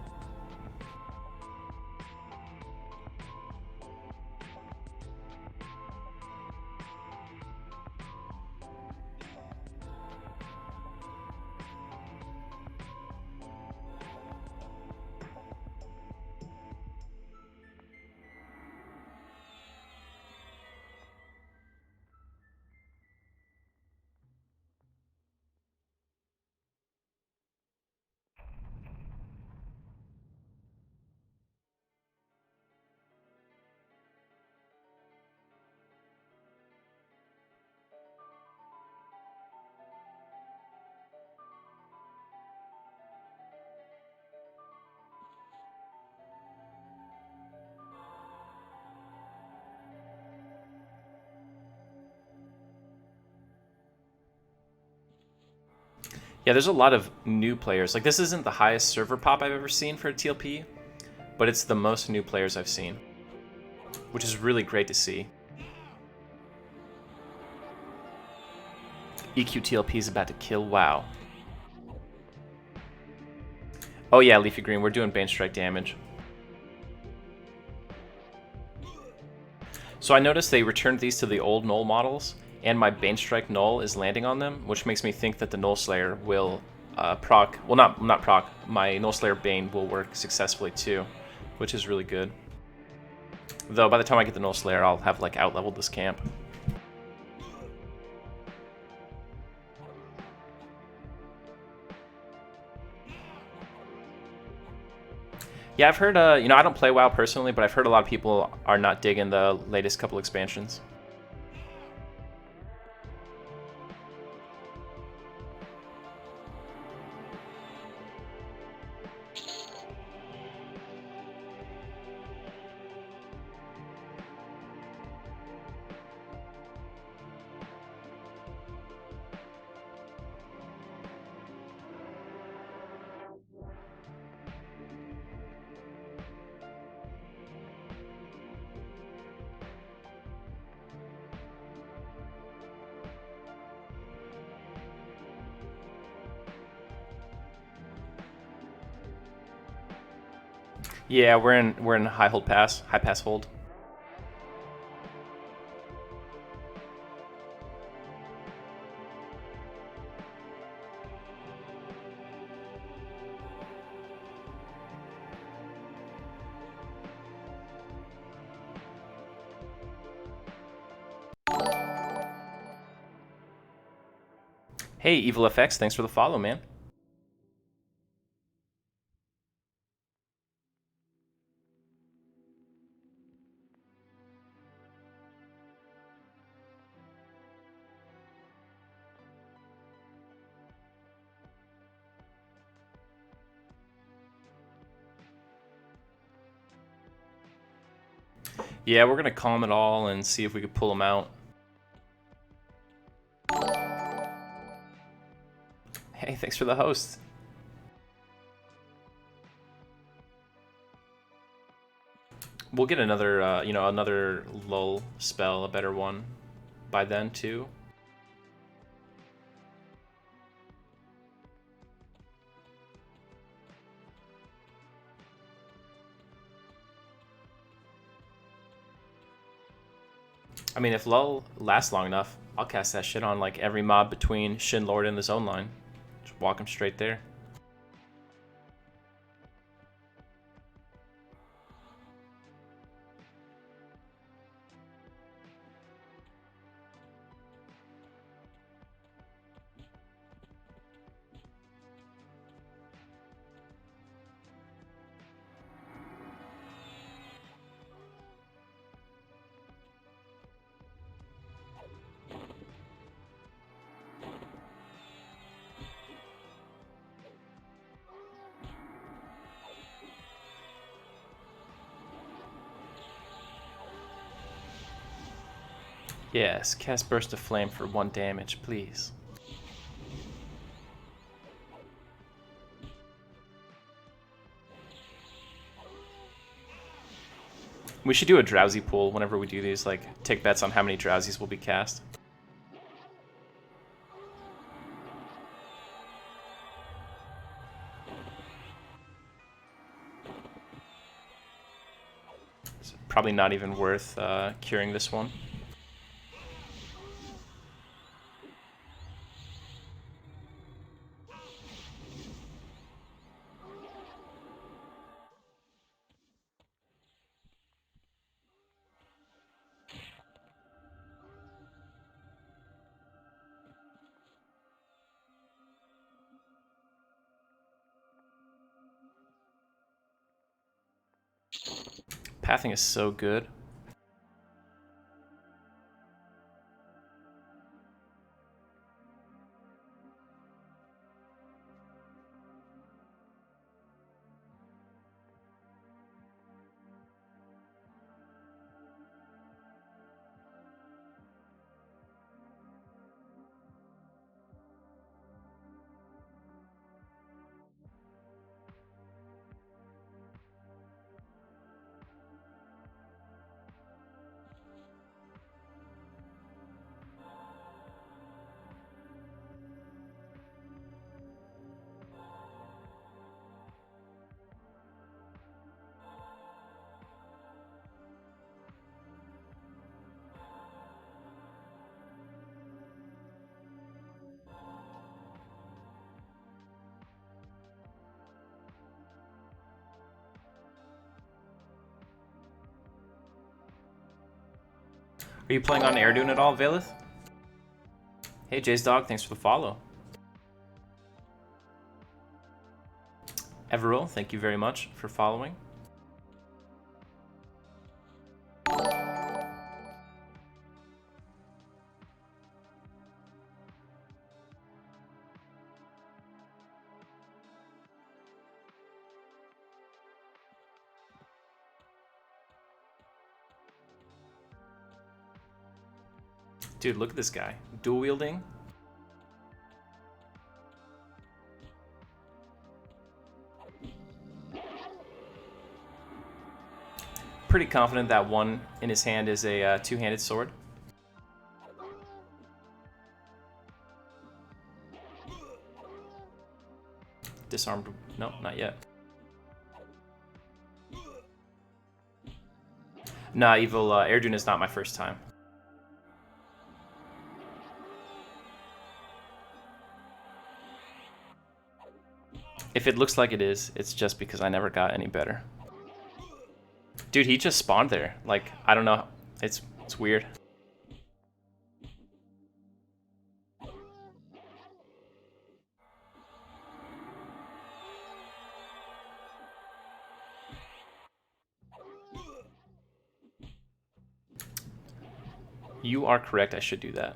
Yeah, there's a lot of new players. Like, this isn't the highest server pop I've ever seen for a TLP, but it's the most new players I've seen, which is really great to see. EQ TLP is about to kill WoW. Oh yeah, Leafy Green, we're doing Bane Strike damage. So I noticed they returned these to the old Null models, and my Bane Strike Null is landing on them, which makes me think that the Null Slayer will proc, well not proc, my Null Slayer Bane will work successfully too, which is really good. Though by the time I get the Null Slayer, I'll have like out-leveled this camp. Yeah, I've heard, you know, I don't play WoW personally, but I've heard a lot of people are not digging the latest couple expansions. Yeah, we're in high pass hold. Hey, Evil FX, thanks for the follow, man. Yeah, we're gonna calm it all and see if we could pull them out. Hey, thanks for the host. We'll get another, you know, another lull spell, a better one, by then too. I mean, if lull lasts long enough, I'll cast that shit on like every mob between Shin Lord and the zone line. Just walk him straight there. Yes, cast Burst of Flame for 1 damage, please. We should do a drowsy pool whenever we do these, like take bets on how many drowsies will be cast. It's probably not even worth curing this one. Pathing is so good. Are you playing on Air Dune at all, Valeth? Hey, Jay's Dog, thanks for the follow. Everil, thank you very much for following. Dude, look at this guy. Dual wielding. Pretty confident that one in his hand is a two-handed sword. Disarmed. No, not yet. Nah, Evil, Air Dune is not my first time. If it looks like it is, it's just because I never got any better. Dude, he just spawned there. Like, I don't know. It's weird. You are correct, I should do that.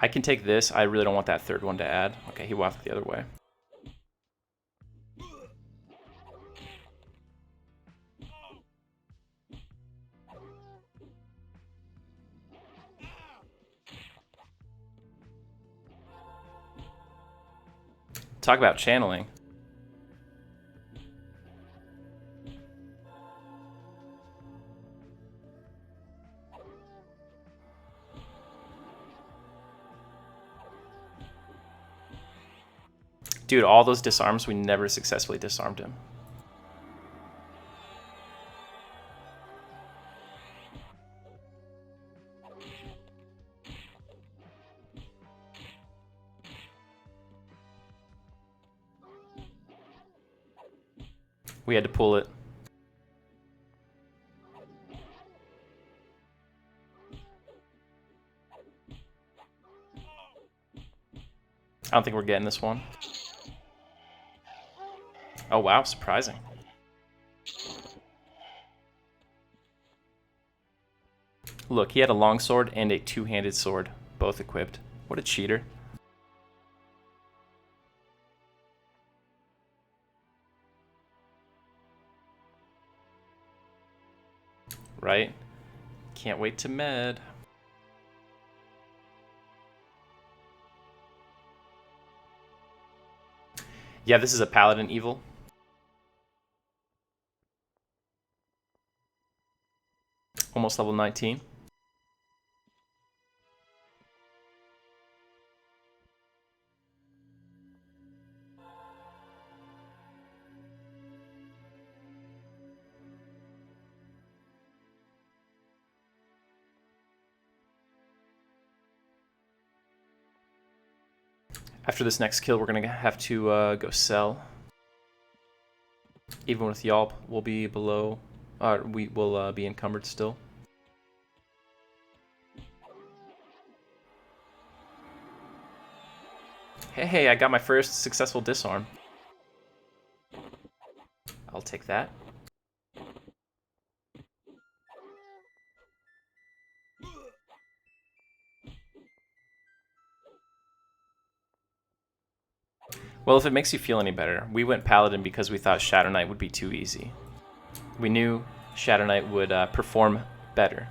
I can take this. I really don't want that third one to add. Okay, he walked the other way. Talk about channeling. Dude, all those disarms, we never successfully disarmed him. We had to pull it. I don't think we're getting this one. Oh wow, surprising. Look, he had a longsword and a two-handed sword, both equipped. What a cheater. Right? Can't wait to med. Yeah, this is a Paladin evil. Almost level 19. After this next kill, we're gonna have to go sell. Even with Yalp, we'll be below. We will be encumbered still. Hey, I got my first successful disarm. I'll take that. Well, if it makes you feel any better, we went Paladin because we thought Shadow Knight would be too easy. We knew Shadow Knight would perform better.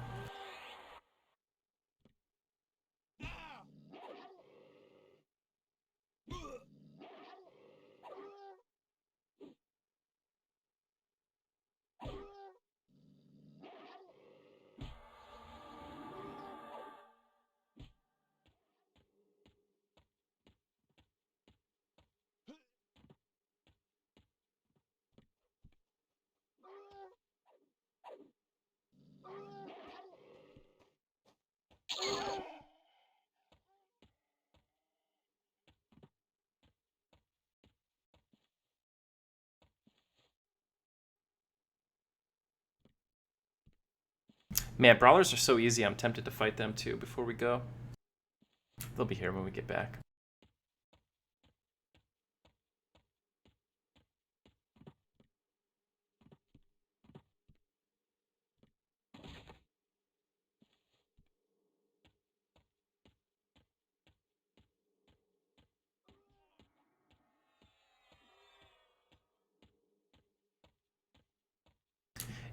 Man, brawlers are so easy. I'm tempted to fight them too before we go. They'll be here when we get back.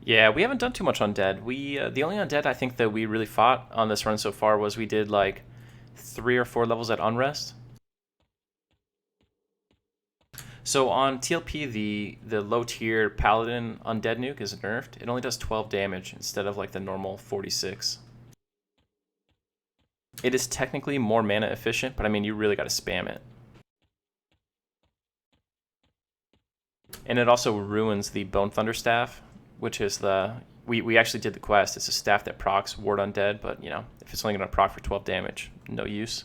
Yeah, we haven't done too much undead. We the only undead I think that we really fought on this run so far was we did like 3 or 4 levels at Unrest. So on TLP, the low tier Paladin undead nuke is nerfed. It only does 12 damage instead of like the normal 46. It is technically more mana efficient, but I mean you really got to spam it. And it also ruins the Bone Thunder Staff, which is the... We actually did the quest. It's a staff that procs Ward Undead, but, you know, if it's only going to proc for 12 damage, no use.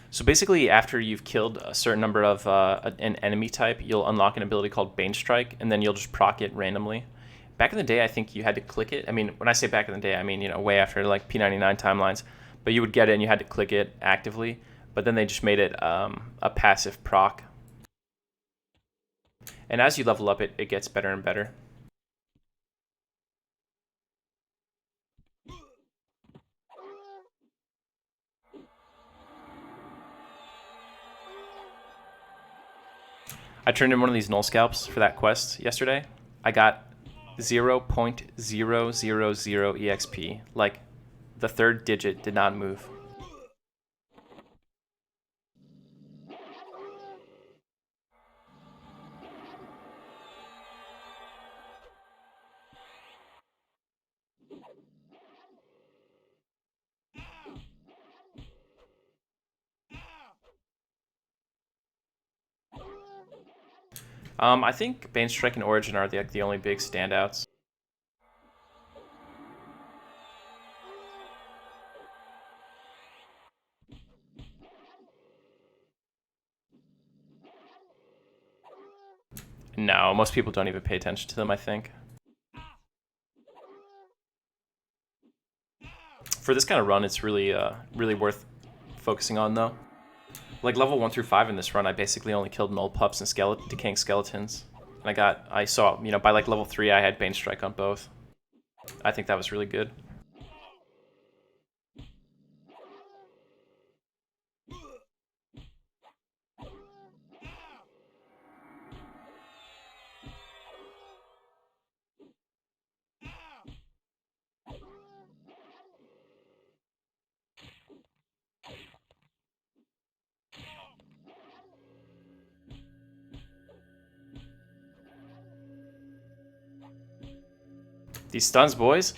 So basically, after you've killed a certain number of an enemy type, you'll unlock an ability called Bane Strike, and then you'll just proc it randomly. Back in the day, I think you had to click it. I mean, when I say back in the day, I mean, you know, way after like P99 timelines. But you would get it and you had to click it actively. But then they just made it a passive proc. And as you level up, it gets better and better. I turned in one of these null scalps for that quest yesterday. I got 0.000 EXP. Like, the third digit did not move. I think Bane Strike and Origin are the only big standouts. No, most people don't even pay attention to them, I think. For this kind of run, it's really really worth focusing on, though. Like level 1 through 5 in this run, I basically only killed null pups and decaying skeletons. And I saw, you know, by like level 3, I had Bane Strike on both. I think that was really good. These stuns, boys.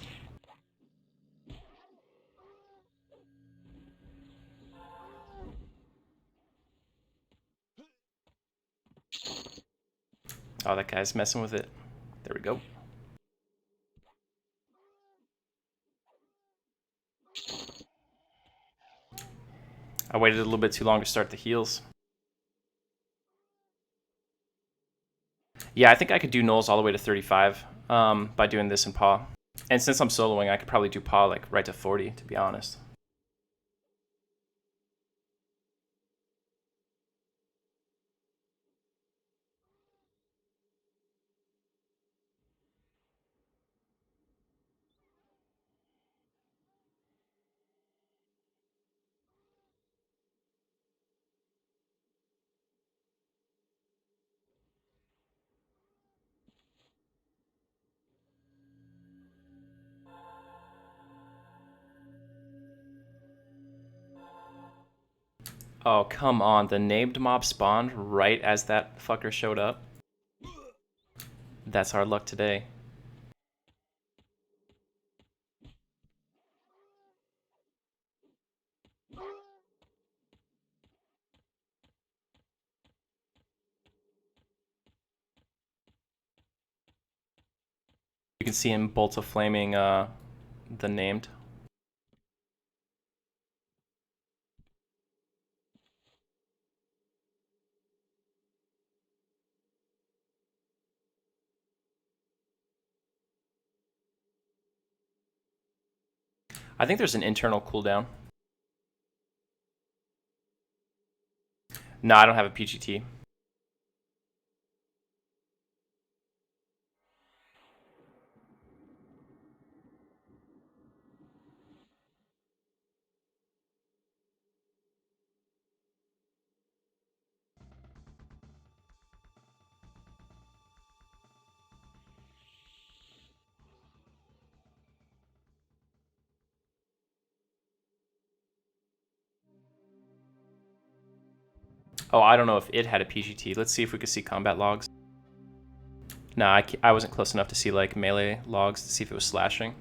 Oh, that guy's messing with it. There we go. I waited a little bit too long to start the heals. Yeah, I think I could do nulls all the way to 35 by doing this in Paw. And since I'm soloing, I could probably do Paw like right to 40, to be honest. Oh, come on. The named mob spawned right as that fucker showed up. That's our luck today. You can see him bolts of flaming the named. I think there's an internal cooldown. No, I don't have a PGT. Oh, I don't know if it had a PGT. Let's see if we could see combat logs. No, I wasn't close enough to see like melee logs to see if it was slashing.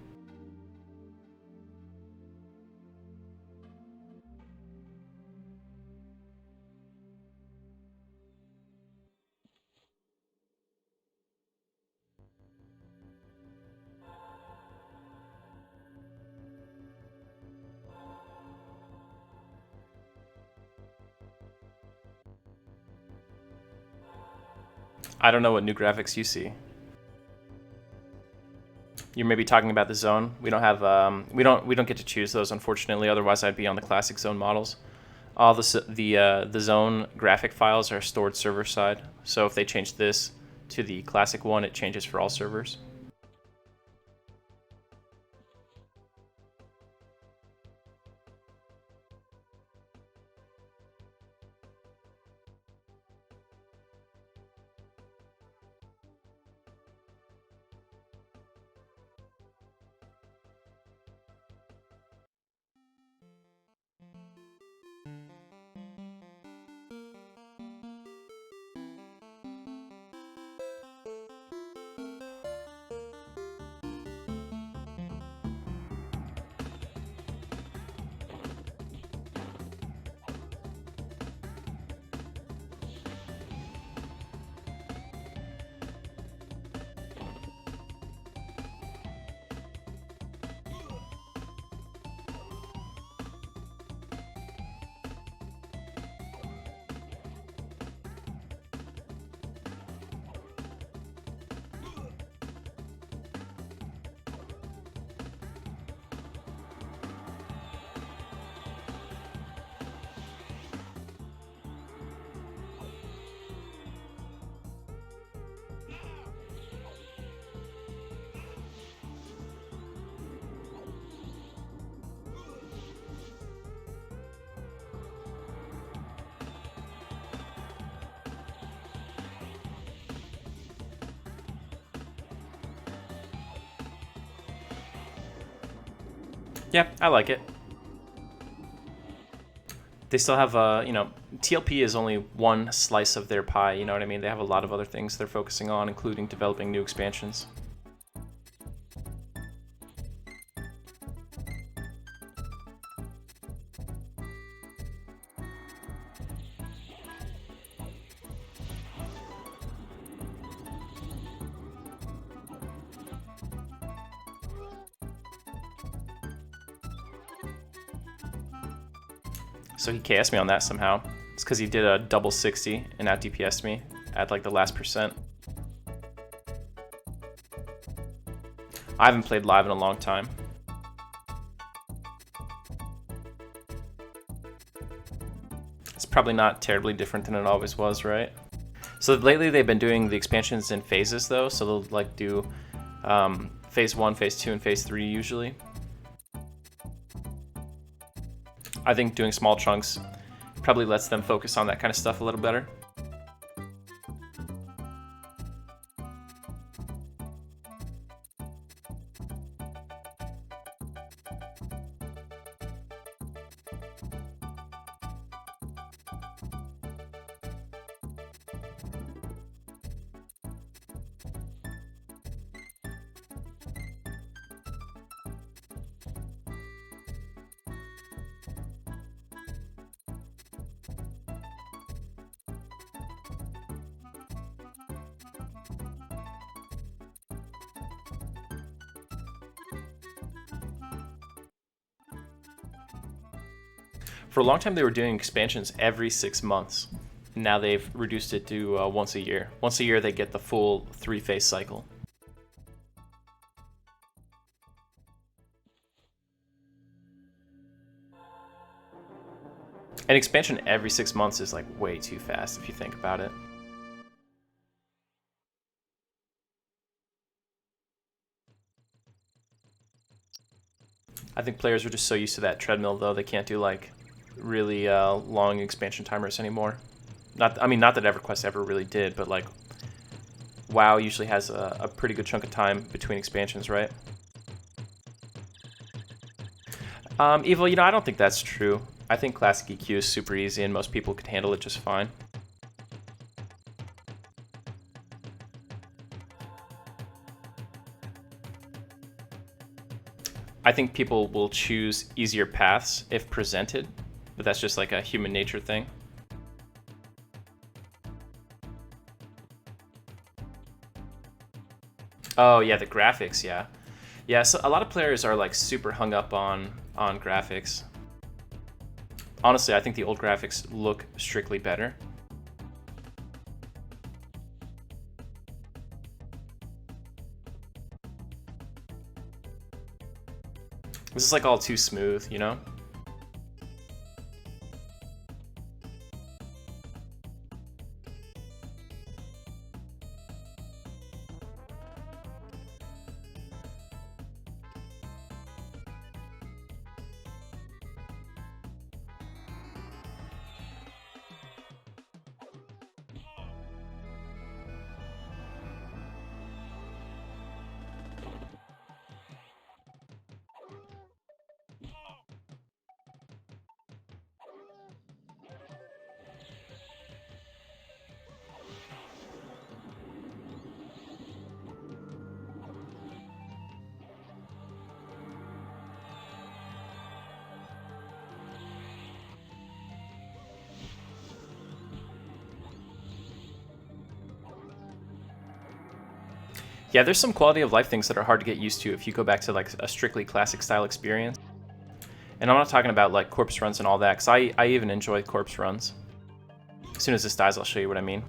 I don't know what new graphics you see. You're maybe talking about the zone. We don't have we don't get to choose those, unfortunately. Otherwise, I'd be on the classic zone models. All the zone graphic files are stored server side. So if they change this to the classic one, it changes for all servers. Yeah, I like it. They still have, you know, TLP is only one slice of their pie, you know what I mean? They have a lot of other things they're focusing on, including developing new expansions. So he KS'd me on that somehow. It's because he did a double 60 and out DPS'd me at like the last percent. I haven't played live in a long time. It's probably not terribly different than it always was, right? So lately they've been doing the expansions in phases though, so they'll like do phase 1, phase 2, and phase 3 usually. I think doing small chunks probably lets them focus on that kind of stuff a little better. For a long time, they were doing expansions every 6 months. Now they've reduced it to once a year. Once a year, they get the full 3-phase cycle. An expansion every 6 months is like way too fast if you think about it. I think players are just so used to that treadmill, though, they can't do like really long expansion timers anymore. Not that EverQuest ever really did, but like WoW usually has a pretty good chunk of time between expansions, right? Evil, I don't think that's true. I think Classic EQ is super easy and most people could handle it just fine. I think people will choose easier paths if presented, but that's just like a human nature thing. Oh yeah, the graphics, yeah. Yeah, so a lot of players are like super hung up on graphics. Honestly, I think the old graphics look strictly better. This is like all too smooth, you know? Yeah, there's some quality of life things that are hard to get used to if you go back to like a strictly classic style experience. And I'm not talking about like corpse runs and all that, because I even enjoy corpse runs. As soon as this dies, I'll show you what I mean.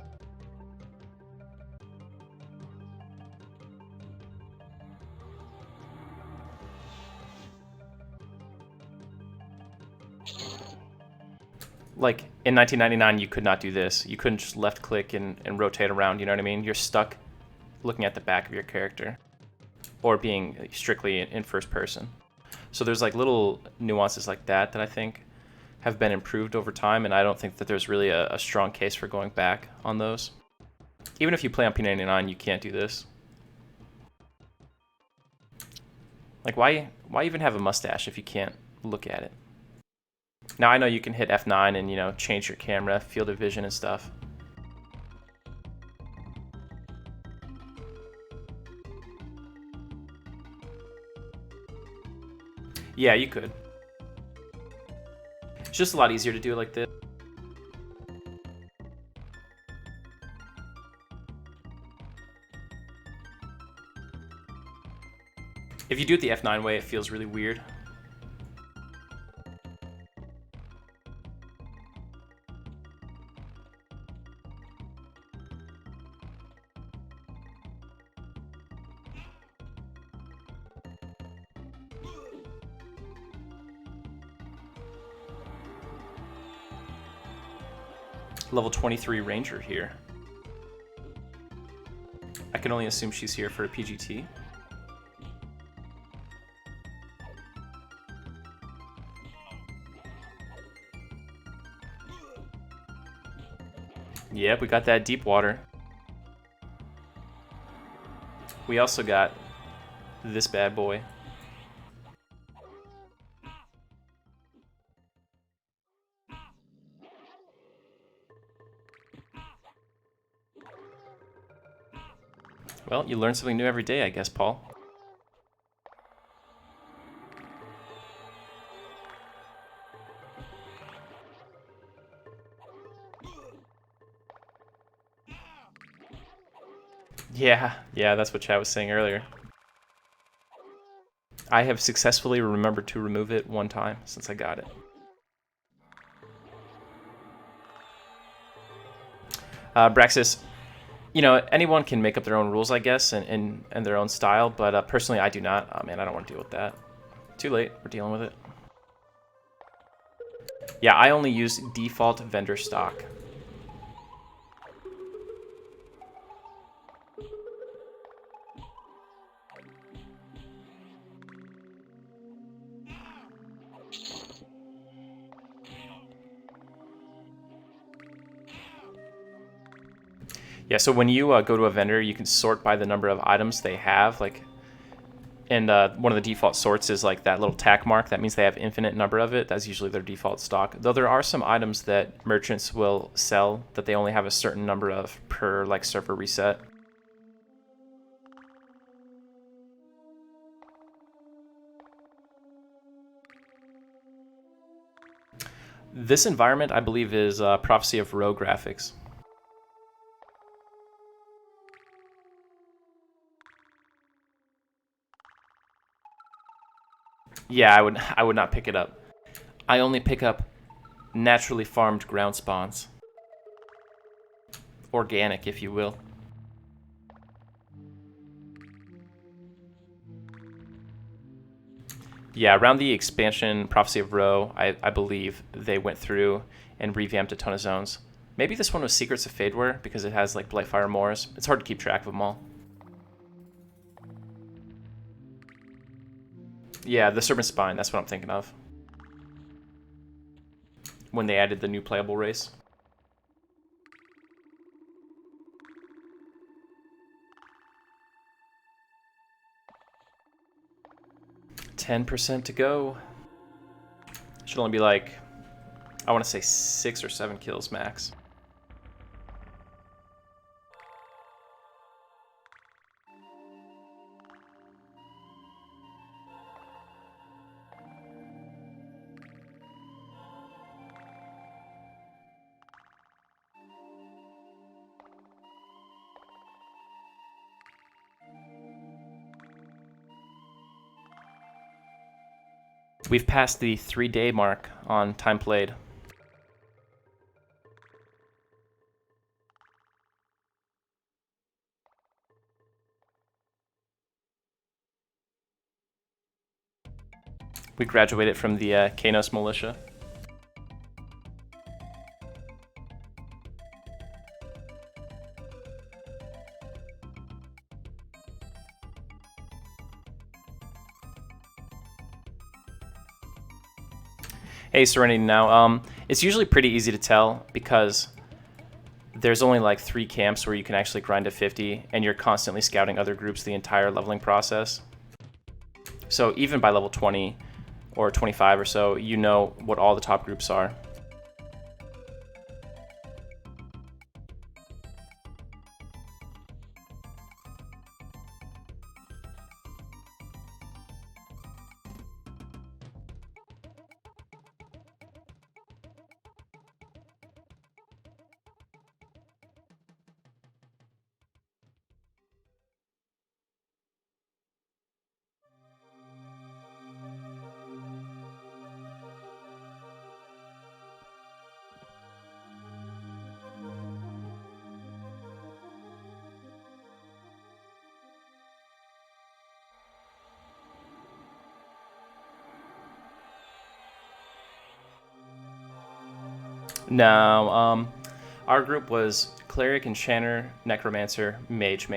Like, in 1999, you could not do this. You couldn't just left click and rotate around, you know what I mean? You're stuck looking at the back of your character, or being strictly in first person. So there's like little nuances like that that I think have been improved over time, and I don't think that there's really a strong case for going back on those. Even if you play on P99, you can't do this. Like, why even have a mustache if you can't look at it? Now I know you can hit F9 and, change your camera, field of vision and stuff. Yeah, you could. It's just a lot easier to do it like this. If you do it the F9 way, it feels really weird. Level 23 Ranger here. I can only assume she's here for a PGT. Yep, we got that deep water. We also got this bad boy. Well, you learn something new every day, I guess, Paul. Yeah, that's what Chad was saying earlier. I have successfully remembered to remove it one time since I got it. Braxis, you know, anyone can make up their own rules, I guess, and their own style, but personally, I do not. Oh, man, I don't want to deal with that. Too late. We're dealing with it. Yeah, I only use default vendor stock. Yeah, so when you go to a vendor, you can sort by the number of items they have, like, and one of the default sorts is like that little tack mark. That means they have infinite number of it. That's usually their default stock. Though there are some items that merchants will sell that they only have a certain number of per like server reset. This environment, I believe, is Prophecy of Row graphics. Yeah, I would not pick it up. I only pick up naturally farmed ground spawns. Organic, if you will. Yeah, around the expansion Prophecy of Row, I believe they went through and revamped a ton of zones. Maybe this one was Secrets of Fadeware because it has like Blightfire Moors. It's hard to keep track of them all. Yeah, the Serpent Spine, that's what I'm thinking of. When they added the new playable race. %10 to go. Should only be like, I want to say 6 or 7 kills max. We've passed the 3-day mark on time played. We graduated from the Kanos militia. Hey, Serenity now. It's usually pretty easy to tell because there's only like 3 camps where you can actually grind to 50 and you're constantly scouting other groups the entire leveling process. So even by level 20 or 25 or so, you know what all the top groups are. No, our group was Cleric, Enchanter, Necromancer, Mage.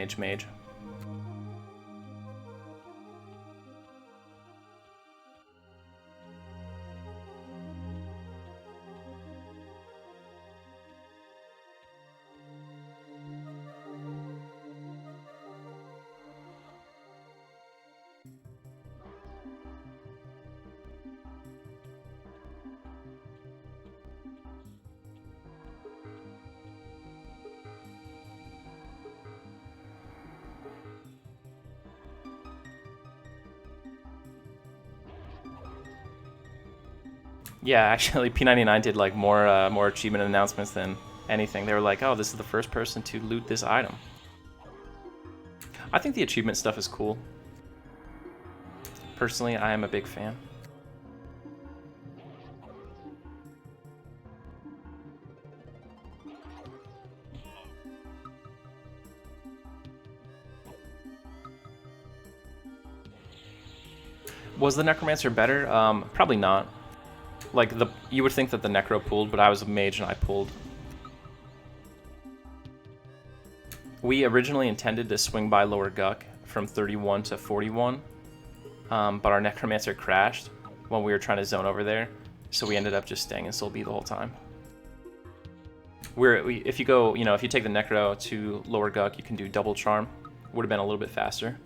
Yeah, actually, P99 did like more achievement announcements than anything. They were like, "Oh, this is the first person to loot this item." I think the achievement stuff is cool. Personally, I am a big fan. Was the Necromancer better? Probably not. Like, you would think that the Necro pulled, but I was a mage and I pulled. We originally intended to swing by Lower Guck from 31 to 41, but our Necromancer crashed when we were trying to zone over there, so we ended up just staying in Soul B the whole time. If you go, if you take the Necro to Lower Guck, you can do double charm. Would have been a little bit faster.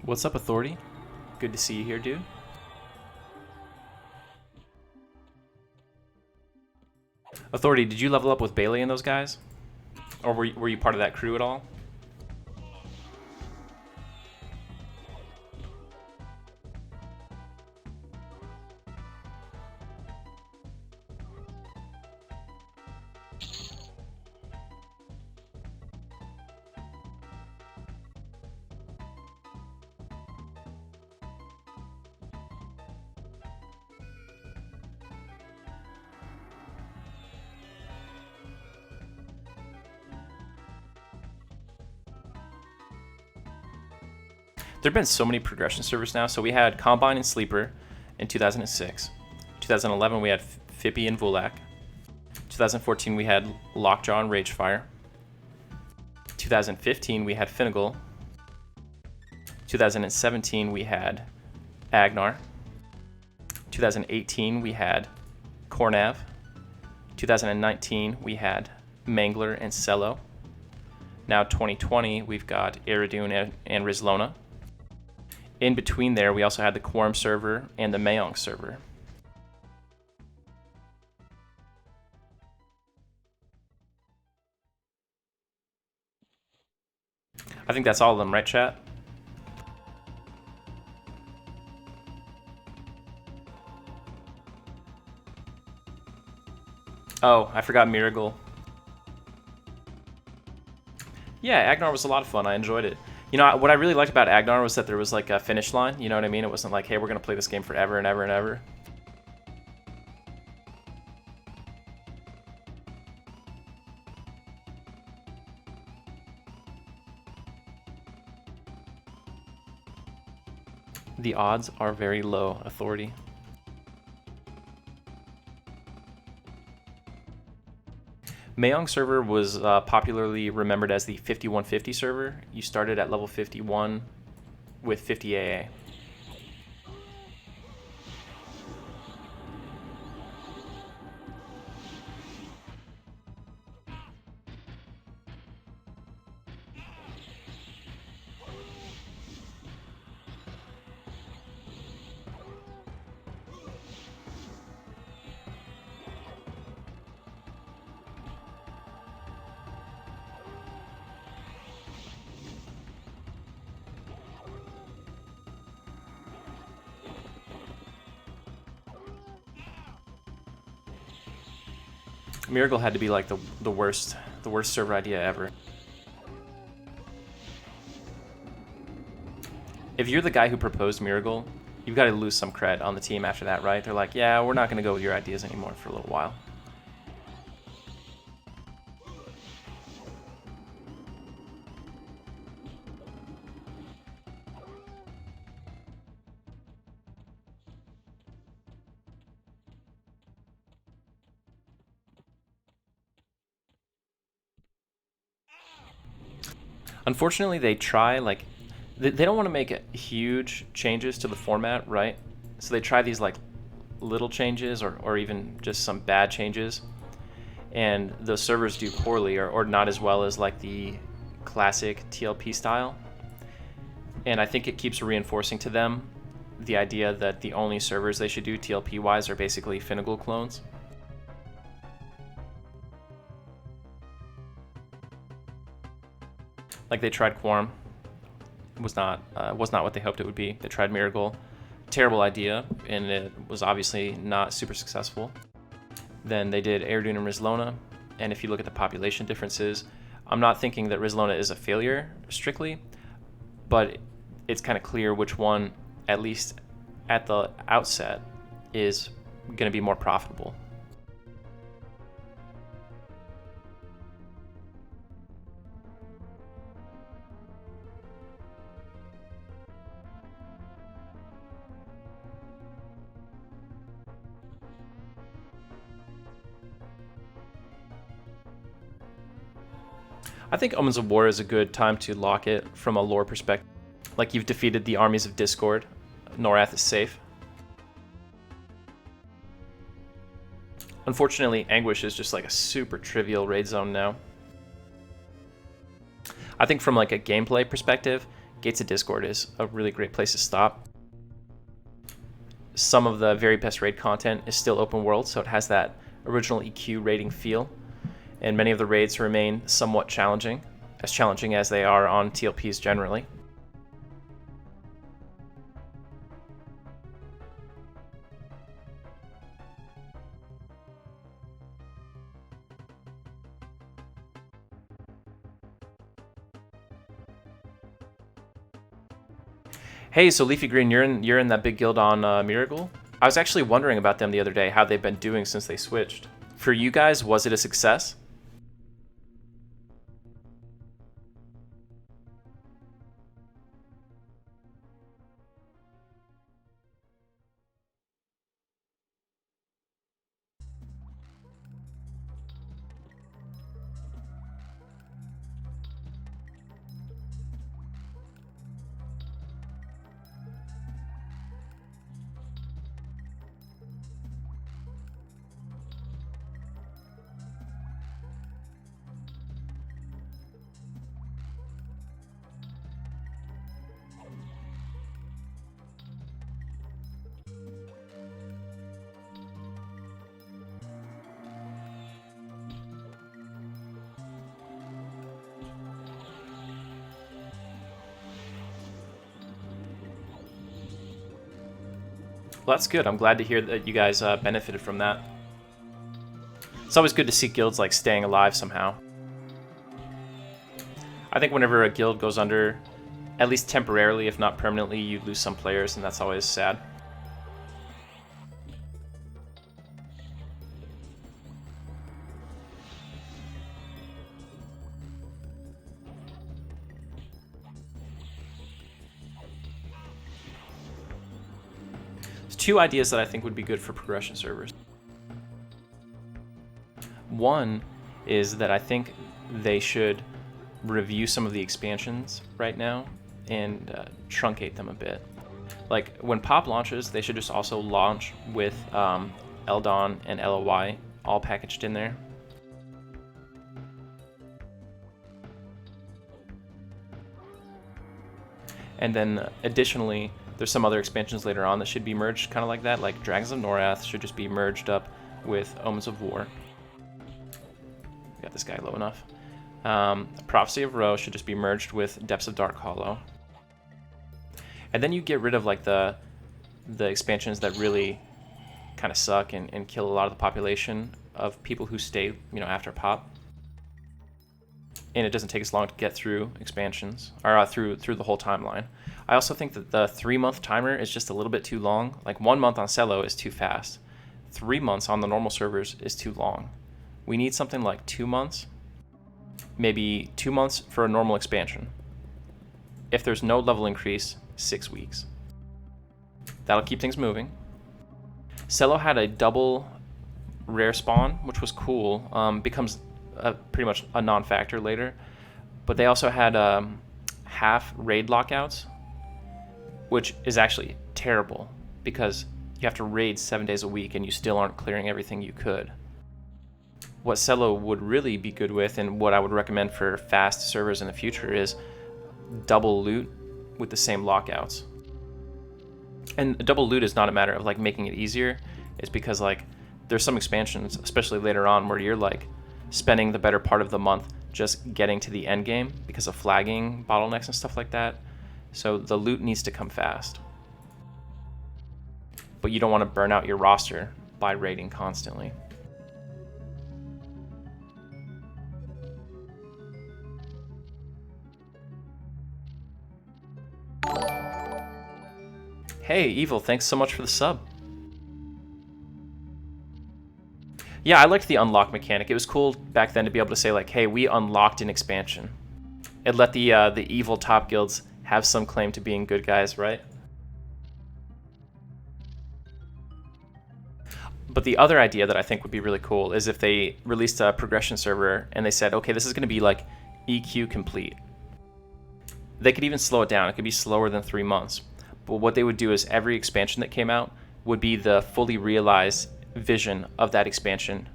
What's up, Authority? Good to see you here, dude. Authority, did you level up with Bailey and those guys? Or were you part of that crew at all? There have been so many progression servers now. So we had Combine and Sleeper in 2006. 2011 we had Fippy and Vulak. 2014 we had Lockjaw and Ragefire. 2015 we had Finnegal. 2017 we had Agnar. 2018 we had Cornav. 2019 we had Mangler and Cello. Now 2020 we've got Iridoon and Rizlona. In between there, we also had the Quorum server and the Mayong server. I think that's all of them, right, chat? Oh, I forgot Miracle. Yeah, Agnar was a lot of fun. I enjoyed it. You know, what I really liked about Agnar was that there was like a finish line. You know what I mean? It wasn't like, hey, we're going to play this game forever and ever and ever. The odds are very low, Authority. Mayong server was popularly remembered as the 5150 server. You started at level 51 with 50 AA. Miracle had to be like the worst server idea ever. If you're the guy who proposed Miracle, you've got to lose some cred on the team after that, right? They're like, yeah, we're not going to go with your ideas anymore for a little while. Unfortunately, they try, like, they don't want to make huge changes to the format, right? So they try these, like, little changes or even just some bad changes. And the servers do poorly or not as well as, like, the classic TLP style. And I think it keeps reinforcing to them the idea that the only servers they should do TLP-wise are basically Finnegal clones. Like, they tried Quorum, was not what they hoped it would be. They tried Miracle, terrible idea, and it was obviously not super successful. Then they did Aerdun and Rizlona, and if you look at the population differences, I'm not thinking that Rizlona is a failure strictly, but it's kind of clear which one, at least at the outset, is going to be more profitable. I think Omens of War is a good time to lock it from a lore perspective. Like, you've defeated the armies of Discord, Norath is safe. Unfortunately, Anguish is just like a super trivial raid zone now. I think from like a gameplay perspective, Gates of Discord is a really great place to stop. Some of the very best raid content is still open world, so it has that original EQ raiding feel. And many of the raids remain somewhat challenging as they are on TLPs generally. Hey, so Leafy Green, you're in that big guild on Miracle? I was actually wondering about them the other day, how they've been doing since they switched. For you guys, was it a success? Well, that's good. I'm glad to hear that you guys benefited from that. It's always good to see guilds like staying alive somehow. I think whenever a guild goes under, at least temporarily, if not permanently, you lose some players, and that's always sad. There's two ideas that I think would be good for progression servers. One is that I think they should review some of the expansions right now and truncate them a bit. Like, when Pop launches, they should just also launch with Eldon and LOY all packaged in there. And then additionally, there's some other expansions later on that should be merged kind of like that, like Dragons of Norath should just be merged up with Omens of War. Got this guy low enough. Prophecy of Ro should just be merged with Depths of Dark Hollow. And then you get rid of like the expansions that really kind of suck and kill a lot of the population of people who stay, after Pop. And it doesn't take as long to get through expansions, or through the whole timeline. I also think that the 3-month timer is just a little bit too long. Like, 1 month on Cello is too fast. 3 months on the normal servers is too long. We need something like 2 months, maybe 2 months for a normal expansion. If there's no level increase, 6 weeks. That'll keep things moving. Cello had a double rare spawn, which was cool. Becomes pretty much a non-factor later. But they also had half raid lockouts, which is actually terrible because you have to raid 7 days a week and you still aren't clearing everything you could. What Cello would really be good with, and what I would recommend for fast servers in the future, is double loot with the same lockouts. And double loot is not a matter of like making it easier. It's because like there's some expansions, especially later on, where you're like spending the better part of the month just getting to the end game because of flagging bottlenecks and stuff like that. So the loot needs to come fast. But you don't want to burn out your roster by raiding constantly. Hey, Evil, thanks so much for the sub. Yeah, I liked the unlock mechanic. It was cool back then to be able to say like, hey, we unlocked an expansion. It let the evil top guilds have some claim to being good guys, right? But the other idea that I think would be really cool is if they released a progression server and they said, okay, this is going to be like EQ complete. They could even slow it down. It could be slower than 3 months. But what they would do is every expansion that came out would be the fully realized vision of that expansion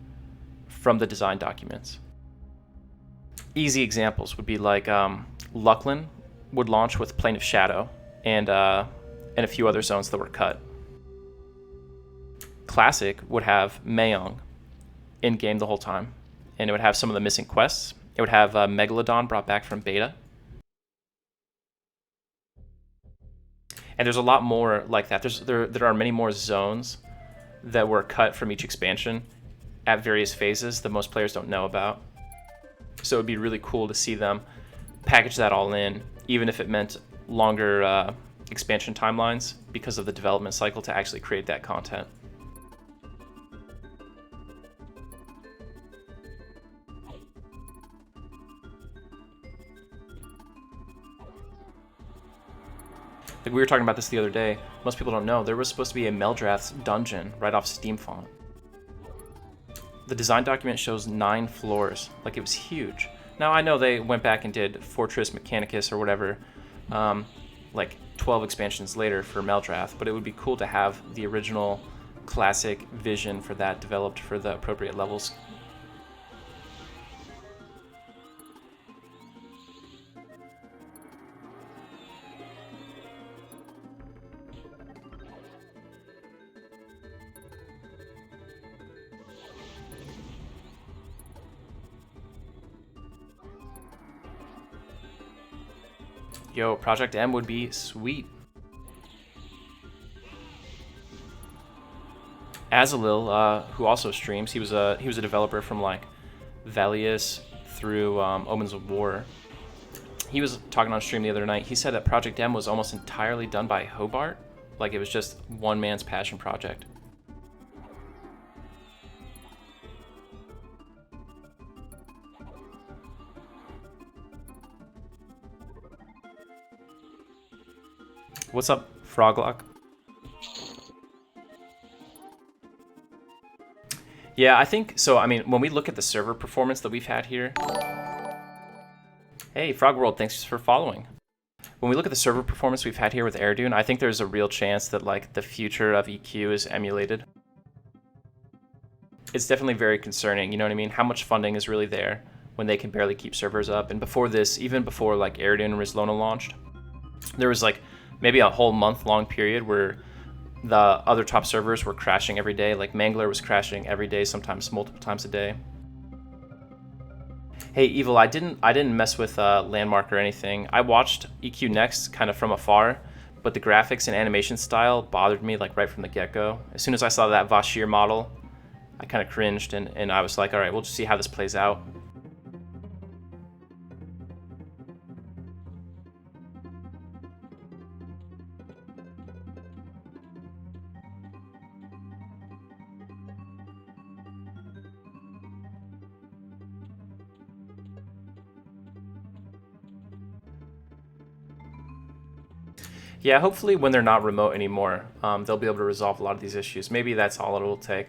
from the design documents. Easy examples would be like Lucklin would launch with Plane of Shadow and a few other zones that were cut. Classic would have Mayong in game the whole time, and it would have some of the missing quests. It would have Megalodon brought back from beta. And there's a lot more like that. There are many more zones that were cut from each expansion at various phases that most players don't know about. So it would be really cool to see them package that all in, even if it meant longer expansion timelines because of the development cycle to actually create that content. Like we were talking about this the other day, most people don't know, there was supposed to be a Meldrath's dungeon right off Steam Font. The design document shows 9 floors, like it was huge. Now I know they went back and did Fortress Mechanicus or whatever, like 12 expansions later for Meldrath, but it would be cool to have the original classic vision for that developed for the appropriate levels. Yo, Project M would be sweet. Azalil, who also streams, he was a developer from like Valius through Omens of War. He was talking on stream the other night. He said that Project M was almost entirely done by Hobart, like it was just one man's passion project. What's up, Froglock? Yeah, I think so. I mean, when we look at the server performance that we've had here. Hey, Frogworld, thanks for following. When we look at the server performance we've had here with Airdoon, I think there's a real chance that like the future of EQ is emulated. It's definitely very concerning, you know what I mean? How much funding is really there when they can barely keep servers up? And before this, even before like Airdoon and Rizlona launched, there was like maybe a whole month-long period where the other top servers were crashing every day. Like Mangler was crashing every day, sometimes multiple times a day. Hey, Evil, I didn't mess with Landmark or anything. I watched EQ Next kind of from afar, but the graphics and animation style bothered me like right from the get-go. As soon as I saw that Vashir model, I kind of cringed and I was like, all right, we'll just see how this plays out. Yeah, hopefully when they're not remote anymore, they'll be able to resolve a lot of these issues. Maybe that's all it'll take.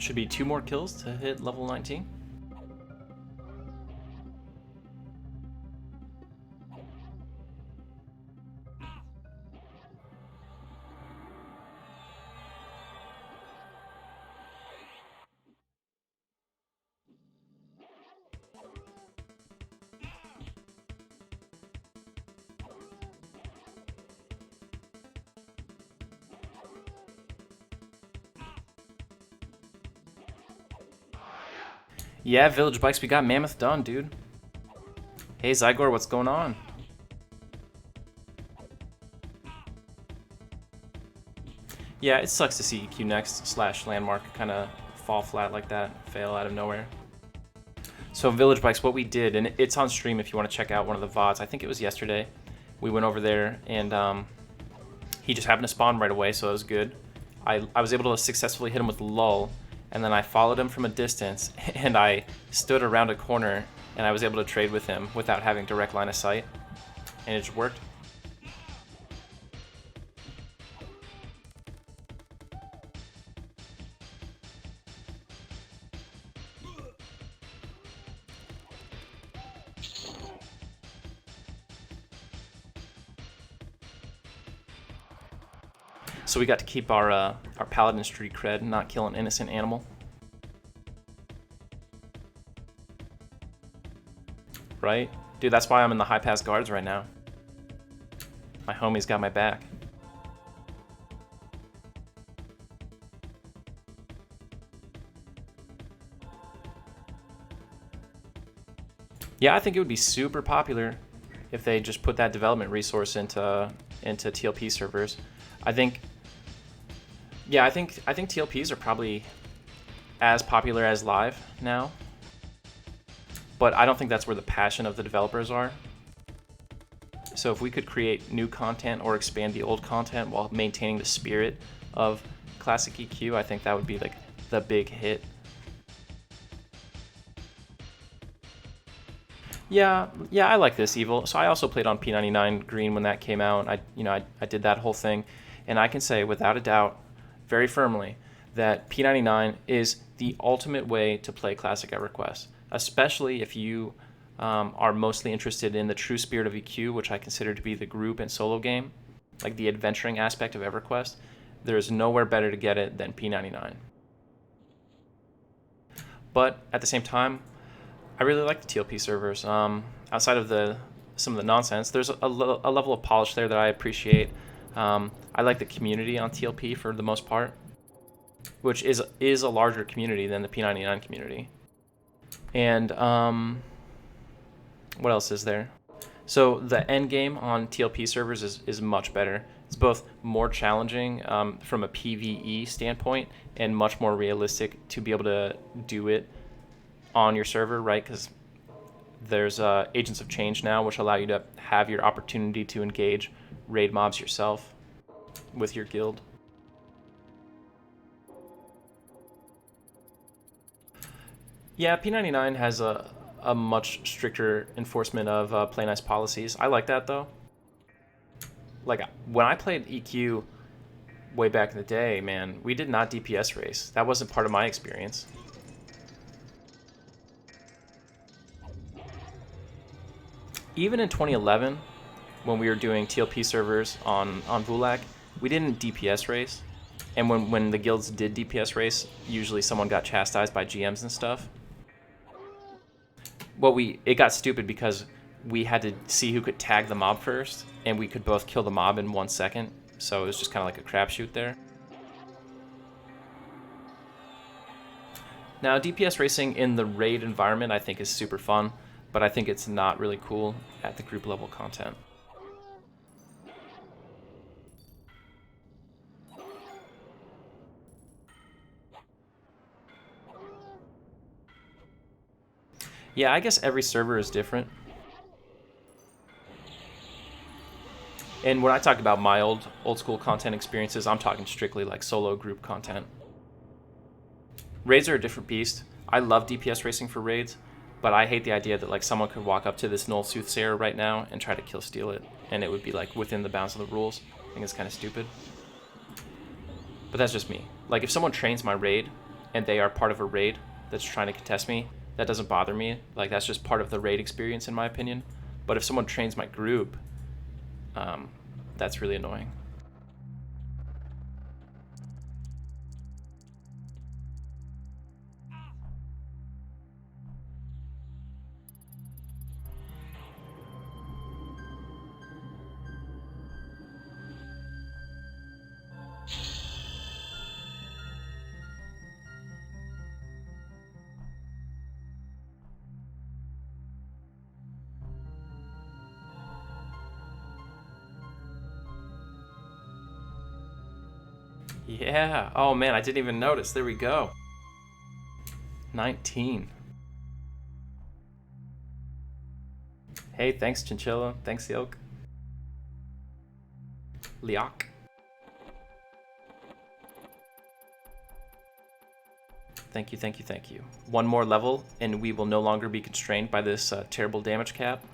Should be 2 more kills to hit level 19. Yeah, Village Bikes, we got Mammoth done, dude. Hey, Zygor, what's going on? Yeah, it sucks to see EQ Next / Landmark kind of fall flat like that, fail out of nowhere. So Village Bikes, what we did, and it's on stream if you want to check out one of the VODs. I think it was yesterday. We went over there, and he just happened to spawn right away, so it was good. I was able to successfully hit him with Lull, and then I followed him from a distance, and I stood around a corner, and I was able to trade with him without having direct line of sight, and it just worked. So we got to keep our Paladin street cred and not kill an innocent animal. Right? Dude, that's why I'm in the high pass guards right now. My homie's got my back. Yeah, I think it would be super popular if they just put that development resource into TLP servers. I think TLPs are probably as popular as live now, but I don't think that's where the passion of the developers are. So if we could create new content or expand the old content while maintaining the spirit of classic EQ, I think that would be like the big hit. Yeah, I like this Evil. So I also played on P99 Green when that came out. I did that whole thing, and I can say without a doubt, very firmly, that P99 is the ultimate way to play classic Everquest, especially if you are mostly interested in the true spirit of EQ, which I consider to be the group and solo game, like the adventuring aspect of Everquest. There is nowhere better to get it than P99. But at the same time, I really like the TLP servers. Outside of some of the nonsense, there's a level of polish there that I appreciate. I like the community on TLP for the most part, which is a larger community than the P99 community. And what else is there? So the end game on TLP servers is much better. It's both more challenging from a PvE standpoint and much more realistic to be able to do it on your server, right? Because there's Agents of Change now, which allow you to have your opportunity to engage raid mobs yourself with your guild. Yeah, P99 has a much stricter enforcement of play nice policies. I like that though. Like when I played EQ way back in the day, man, we did not DPS race. That wasn't part of my experience. Even in 2011, when we were doing TLP servers on Vulak, we didn't DPS race. And when the guilds did DPS race, usually someone got chastised by GMs and stuff. Well, it got stupid because we had to see who could tag the mob first, and we could both kill the mob in 1 second. So it was just kind of like a crapshoot there. Now, DPS racing in the raid environment I think is super fun, but I think it's not really cool at the group level content. Yeah, I guess every server is different. And when I talk about my old school content experiences, I'm talking strictly like solo group content. Raids are a different beast. I love DPS racing for raids, but I hate the idea that like someone could walk up to this Null Soothsayer right now and try to kill steal it, and it would be like within the bounds of the rules. I think it's kind of stupid. But that's just me. Like if someone trains my raid and they are part of a raid that's trying to contest me, that doesn't bother me. Like, that's just part of the raid experience, in my opinion. But if someone trains my group, that's really annoying. Yeah. Oh man, I didn't even notice. There we go. 19. Hey, thanks Chinchilla. Thanks Yoke. Liak. Thank you, thank you, thank you. One more level, and we will no longer be constrained by this terrible damage cap.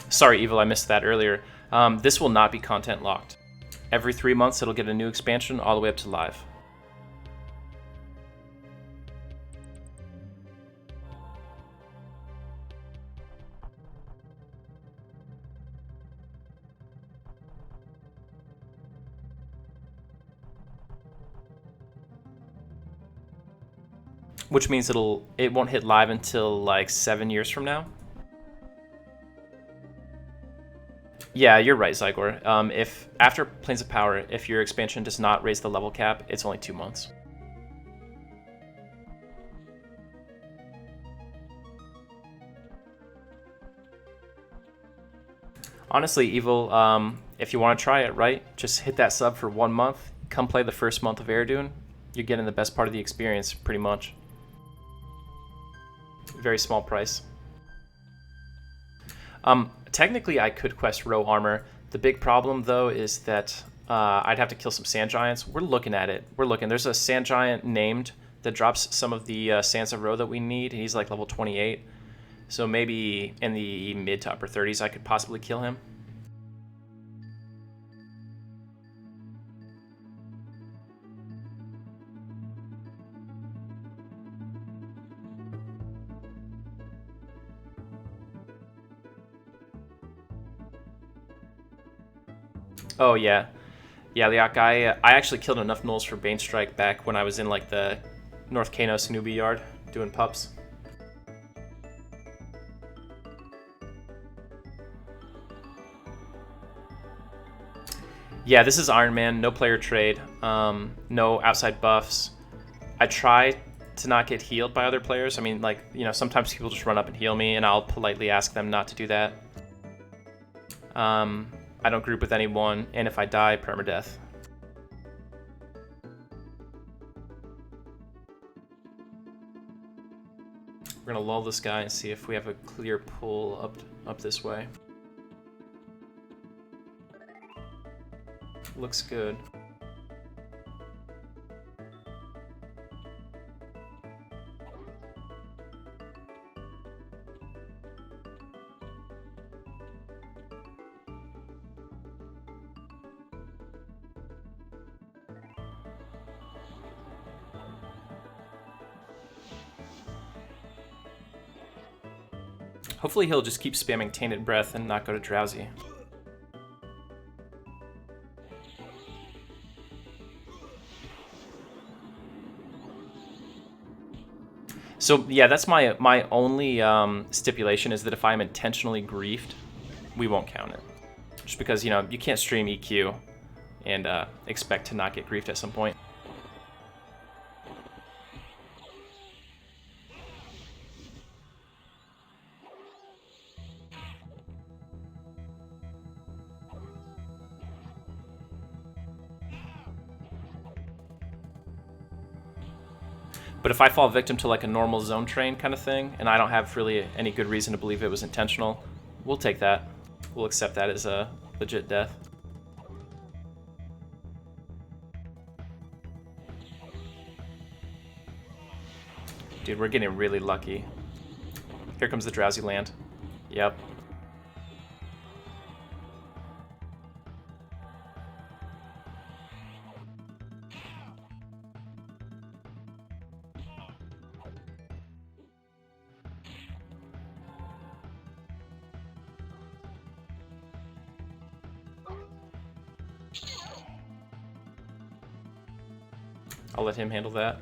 Sorry, Evil, I missed that earlier. This will not be content locked. Every 3 months, it'll get a new expansion all the way up to live. Which means it won't hit live until like 7 years from now. Yeah, you're right, Zygor. If after Planes of Power, if your expansion does not raise the level cap, it's only 2 months. Honestly, Evil, if you want to try it, right, just hit that sub for 1 month. Come play the first month of Airdoon. You're getting the best part of the experience, pretty much. Very small price. Technically, I could quest row armor. The big problem, though, is that I'd have to kill some sand giants. We're looking at it. We're looking. There's a sand giant named that drops some of the sands of row that we need. He's like level 28. So maybe in the mid to upper 30s, I could possibly kill him. Oh yeah, yeah, Liak. I actually killed enough gnolls for Bane Strike back when I was in like the North Kano Snoopy yard doing pups. Yeah, this is Iron Man. No player trade. No outside buffs. I try to not get healed by other players. I mean, like, you know, sometimes people just run up and heal me, and I'll politely ask them not to do that. I don't group with anyone, and if I die, permadeath. We're gonna lull this guy and see if we have a clear pull up this way. Looks good. Hopefully he'll just keep spamming Tainted Breath and not go to Drowsy. So yeah, that's my only stipulation, is that if I'm intentionally griefed, we won't count it. Just because, you know, you can't stream EQ and expect to not get griefed at some point. But if I fall victim to like a normal zone train kind of thing, and I don't have really any good reason to believe it was intentional, we'll take that. We'll accept that as a legit death. Dude, we're getting really lucky. Here comes the drowsy land. Yep. I'll let him handle that.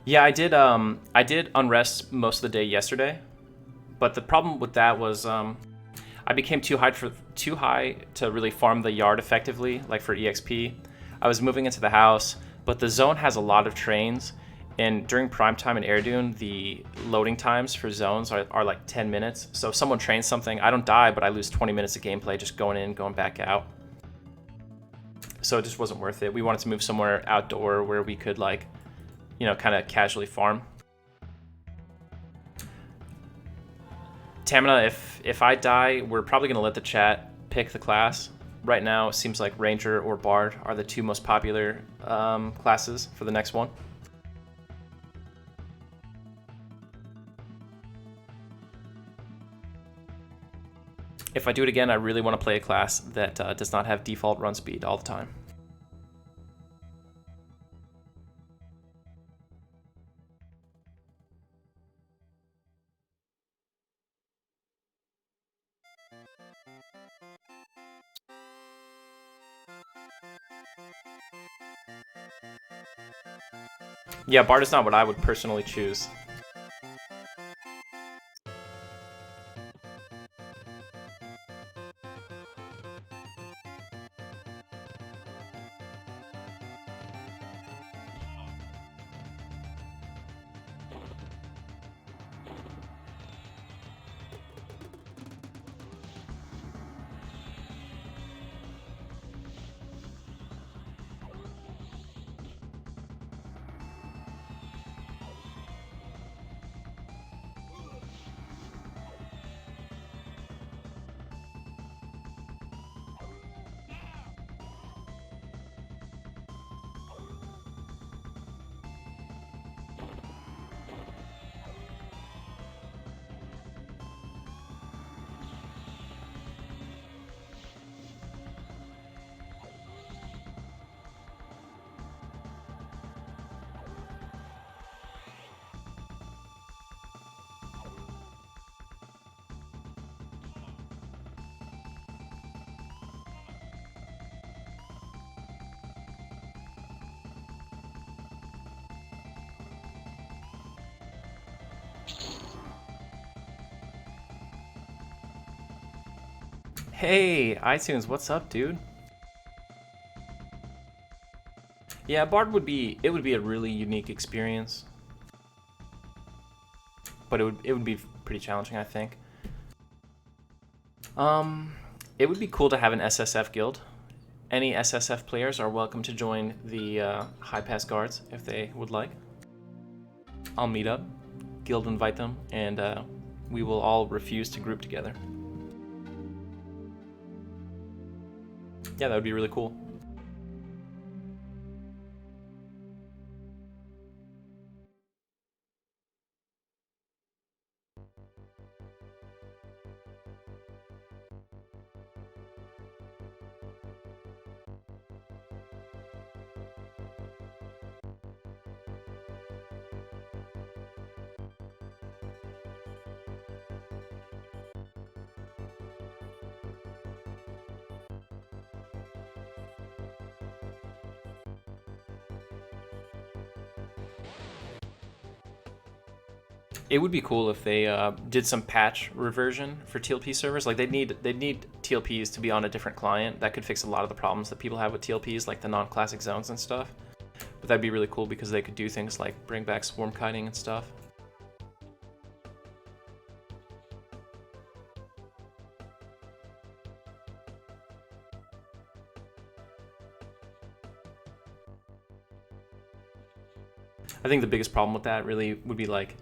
Yeah, I did unrest most of the day yesterday, but the problem with that was I became too high to really farm the yard effectively, like for EXP. I was moving into the house, but the zone has a lot of trains, and during prime time in Air the loading times for zones are like 10 minutes. So if someone trains something, I don't die, but I lose 20 minutes of gameplay just going in, going back out. So it just wasn't worth it. We wanted to move somewhere outdoor where we could, like, you know, kind of casually farm. Tamina, if I die, we're probably going to let the chat pick the class. Right now, it seems like Ranger or Bard are the two most popular classes for the next one. If I do it again, I really want to play a class that does not have default run speed all the time. Yeah, Bard is not what I would personally choose. Hey, iTunes, what's up, dude? Yeah, Bard would be a really unique experience. But it would be pretty challenging, I think. It would be cool to have an SSF guild. Any SSF players are welcome to join the High Pass Guards if they would like. I'll meet up, guild invite them, and we will all refuse to group together. Yeah, that would be really cool. It would be cool if they did some patch reversion for TLP servers. Like they'd need TLPs to be on a different client. That could fix a lot of the problems that people have with TLPs, like the non-classic zones and stuff. But that'd be really cool because they could do things like bring back swarm kiting and stuff. I think the biggest problem with that really would be, like,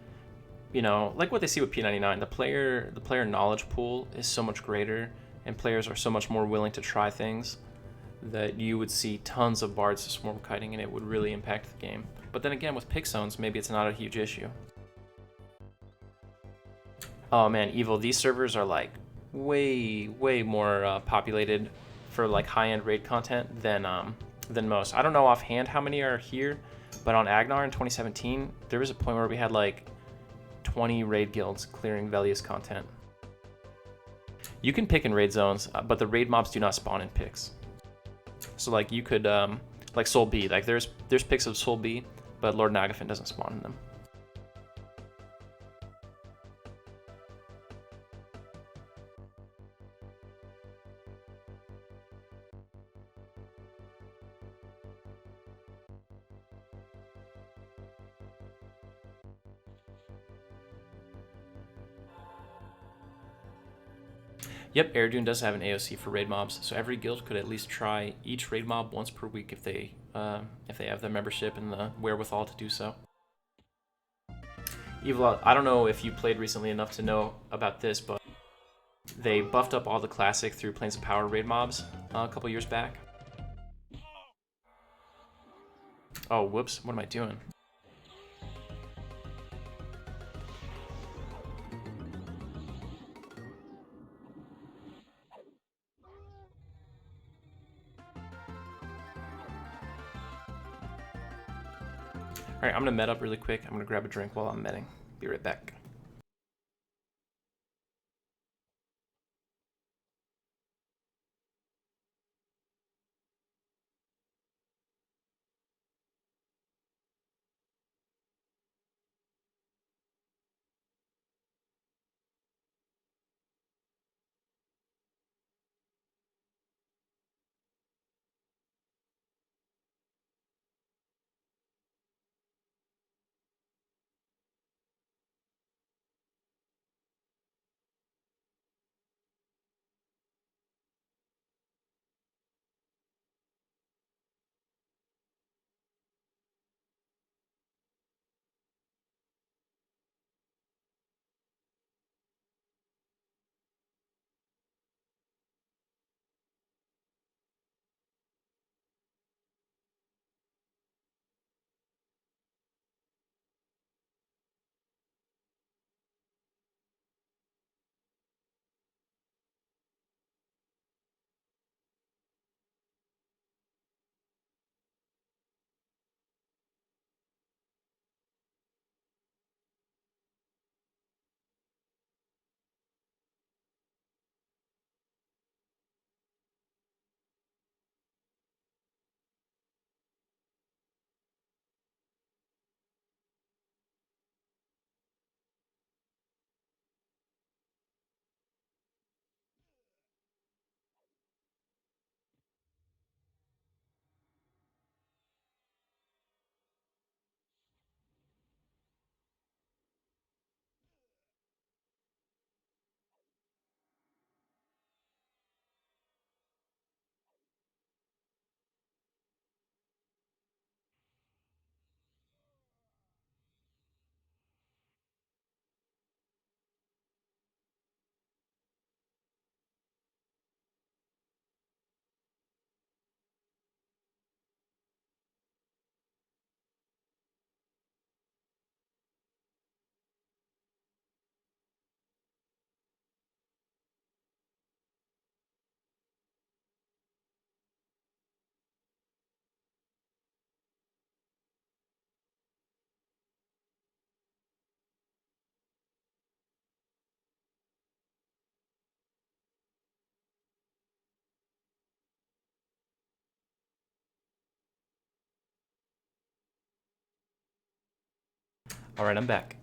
you know, like what they see with P99, the player knowledge pool is so much greater, and players are so much more willing to try things. that you would see tons of bards swarm kiting and it would really impact the game. But then again, with pick zones, maybe it's not a huge issue. Oh man, Evil, these servers are like way more populated for like high-end raid content than most. I don't know offhand how many are here, but on Agnar in 2017, there was a point where we had like 20 raid guilds clearing Velius content. You can pick in raid zones, but the raid mobs do not spawn in picks. So like you could, like Soul B, like there's picks of Soul B, but Lord Nagafin doesn't spawn in them. Yep, Air does have an AOC for raid mobs, so every guild could at least try each raid mob once per week if they have the membership and the wherewithal to do so. Evil, I don't know if you played recently enough to know about this, but they buffed up all the classic through Planes of Power raid mobs a couple years back. Oh, whoops, what am I doing? Alright, I'm gonna med up really quick. I'm gonna grab a drink while I'm medding. Be right back. Alright, I'm back.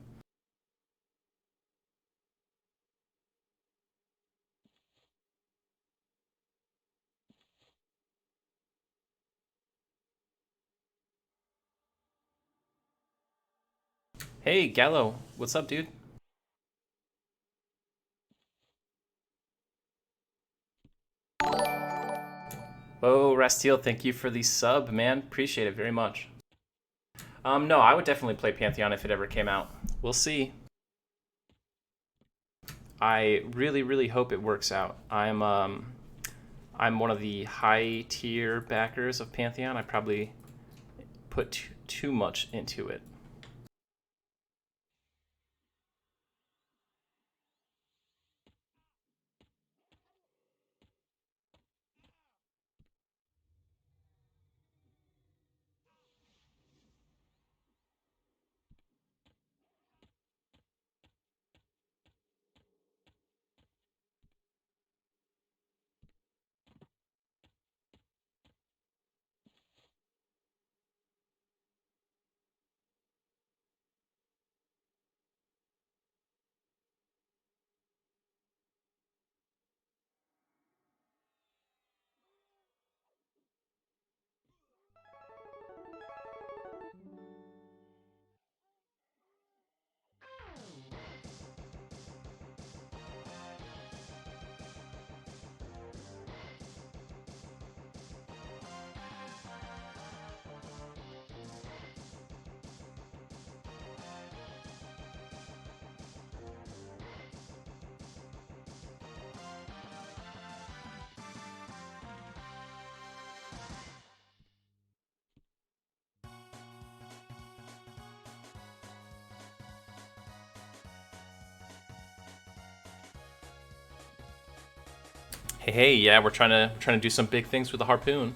Hey, Gallo, what's up, dude? Oh, Rastiel, thank you for the sub, man. Appreciate it very much. No, I would definitely play Pantheon if it ever came out. We'll see. I really hope it works out. I'm one of the high tier backers of Pantheon. I probably put too much into it. Hey, yeah, we're trying to do some big things with the harpoon.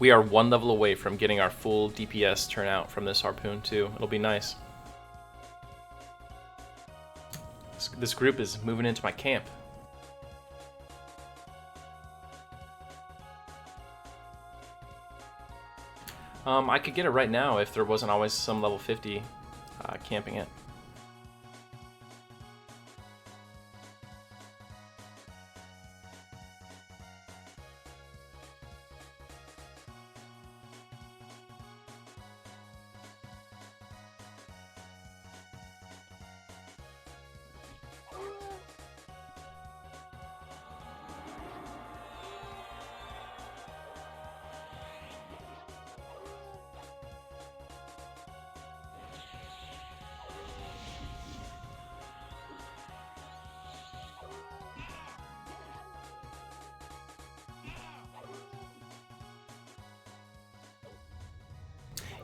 We are 1 level away from getting our full DPS turnout from this harpoon too. It'll be nice. This group is moving into my camp. I could get it right now if there wasn't always some level 50 camping it.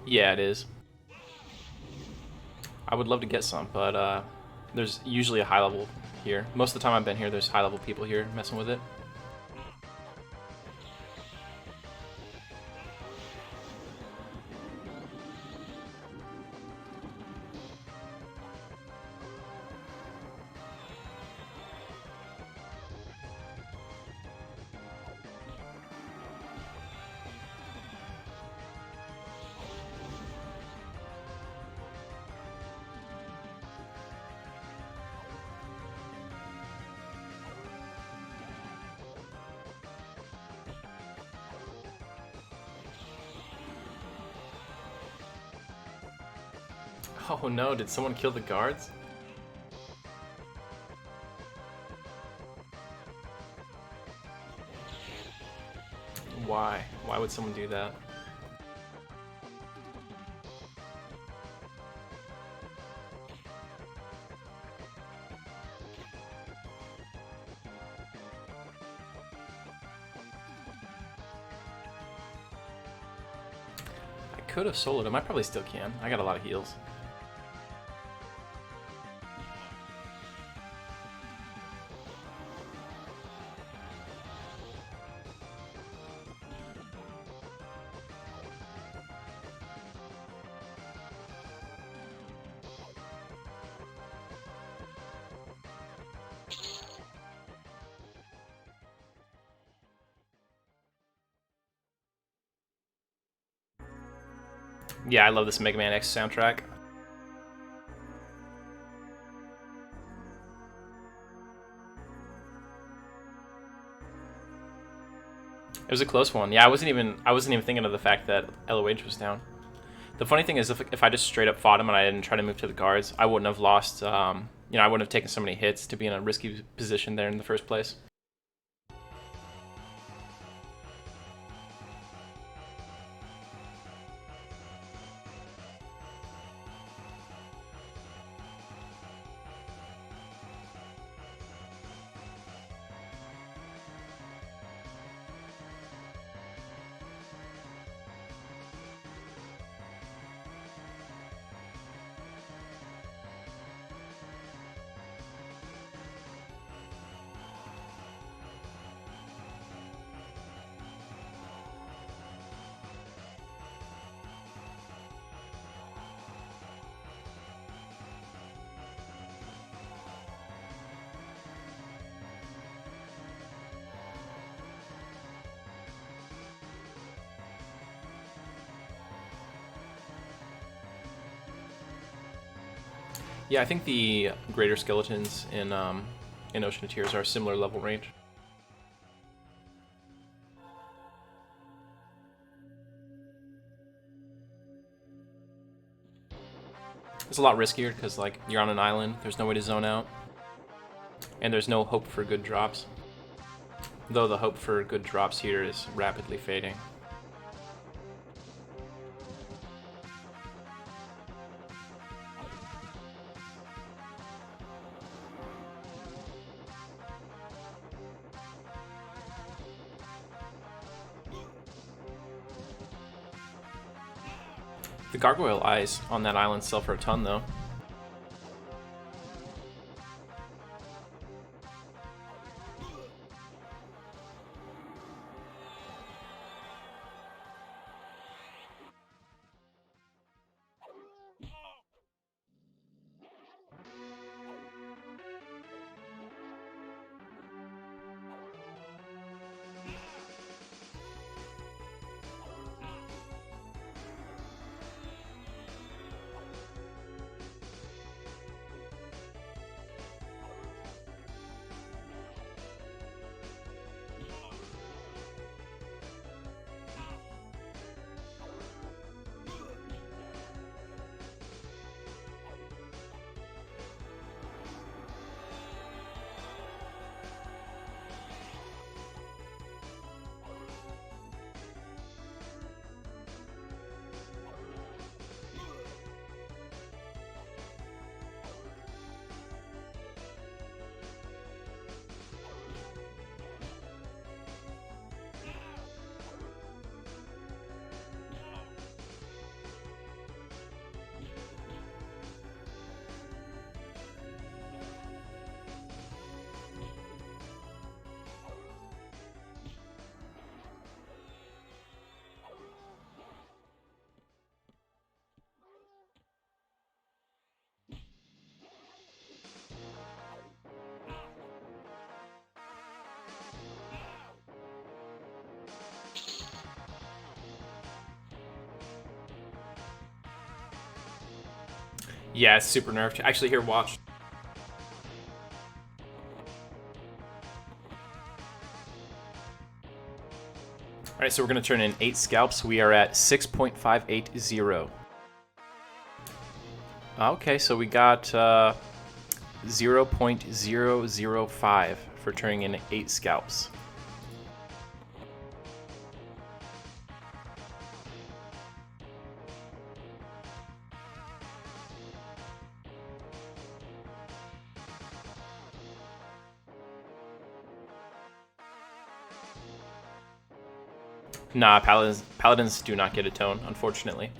Yeah, it is. I would love to get some, but there's usually a high level here. Most of the time I've been here, there's high level people here messing with it. Oh no, did someone kill the guards? Why? Why would someone do that? I could have soloed him. I probably still can. I got a lot of heals. Yeah, I love this Mega Man X soundtrack. It was a close one. Yeah, I wasn't even thinking of the fact that LOH was down. The funny thing is, if I just straight up fought him and I didn't try to move to the guards, I wouldn't have lost. You know, I wouldn't have taken so many hits to be in a risky position there in the first place. Yeah, I think the greater skeletons in Ocean of Tears are a similar level range. It's a lot riskier because like you're on an island, there's no way to zone out, and there's no hope for good drops. Though the hope for good drops here is rapidly fading. The gargoyle eyes on that island sell for a ton, though. Yeah, it's super nerfed. Actually, here, watch. Alright, so we're going to turn in 8 scalps. We are at 6.580. Okay, so we got 0.005 for turning in 8 scalps. Nah, paladins do not get a tone, unfortunately.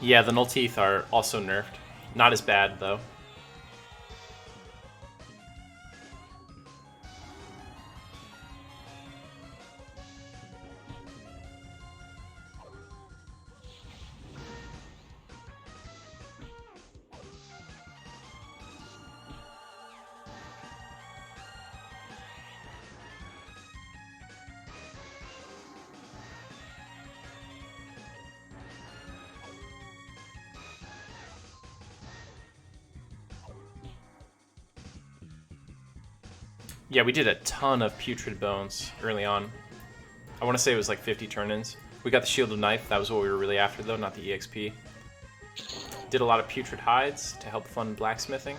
Yeah, the null teeth are also nerfed. Not as bad, though. Yeah, we did a ton of putrid bones early on. I want to say it was like 50 turn-ins. We got the Shield of Knife. That was what we were really after, though, not the EXP. Did a lot of putrid hides to help fund blacksmithing.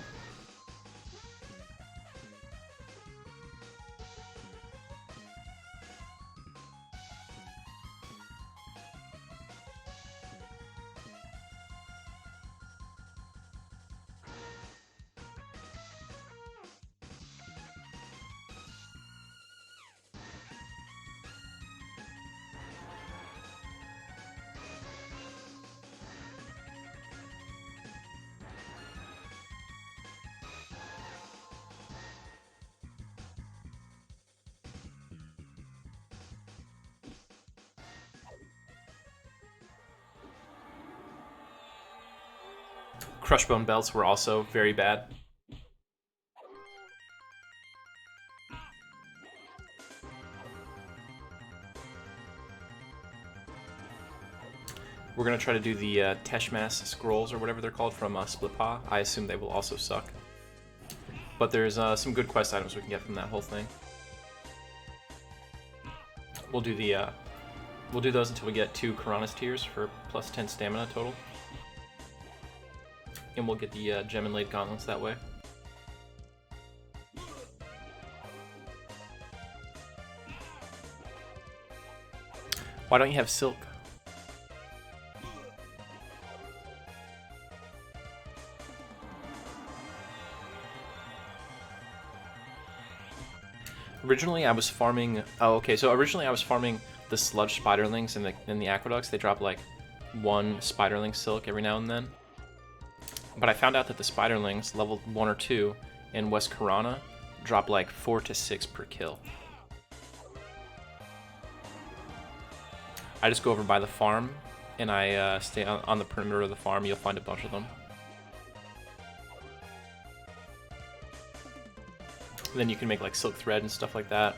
Crush bone belts were also very bad. We're gonna try to do the Teshmas scrolls or whatever they're called from Split Paw. I assume they will also suck. But there's some good quest items we can get from that whole thing. We'll do the we'll do those until we get 2 Karanas tiers for plus 10 stamina total. And we'll get the gem inlaid gauntlets that way. Why don't you have silk? Originally I was farming, so originally I was farming the sludge spiderlings in the aqueducts. They drop like 1 spiderling silk every now and then. But I found out that the spiderlings, level 1 or 2 in West Karana, drop like 4 to 6 per kill. I just go over by the farm and I stay on the perimeter of the farm. You'll find a bunch of them. Then you can make like silk thread and stuff like that.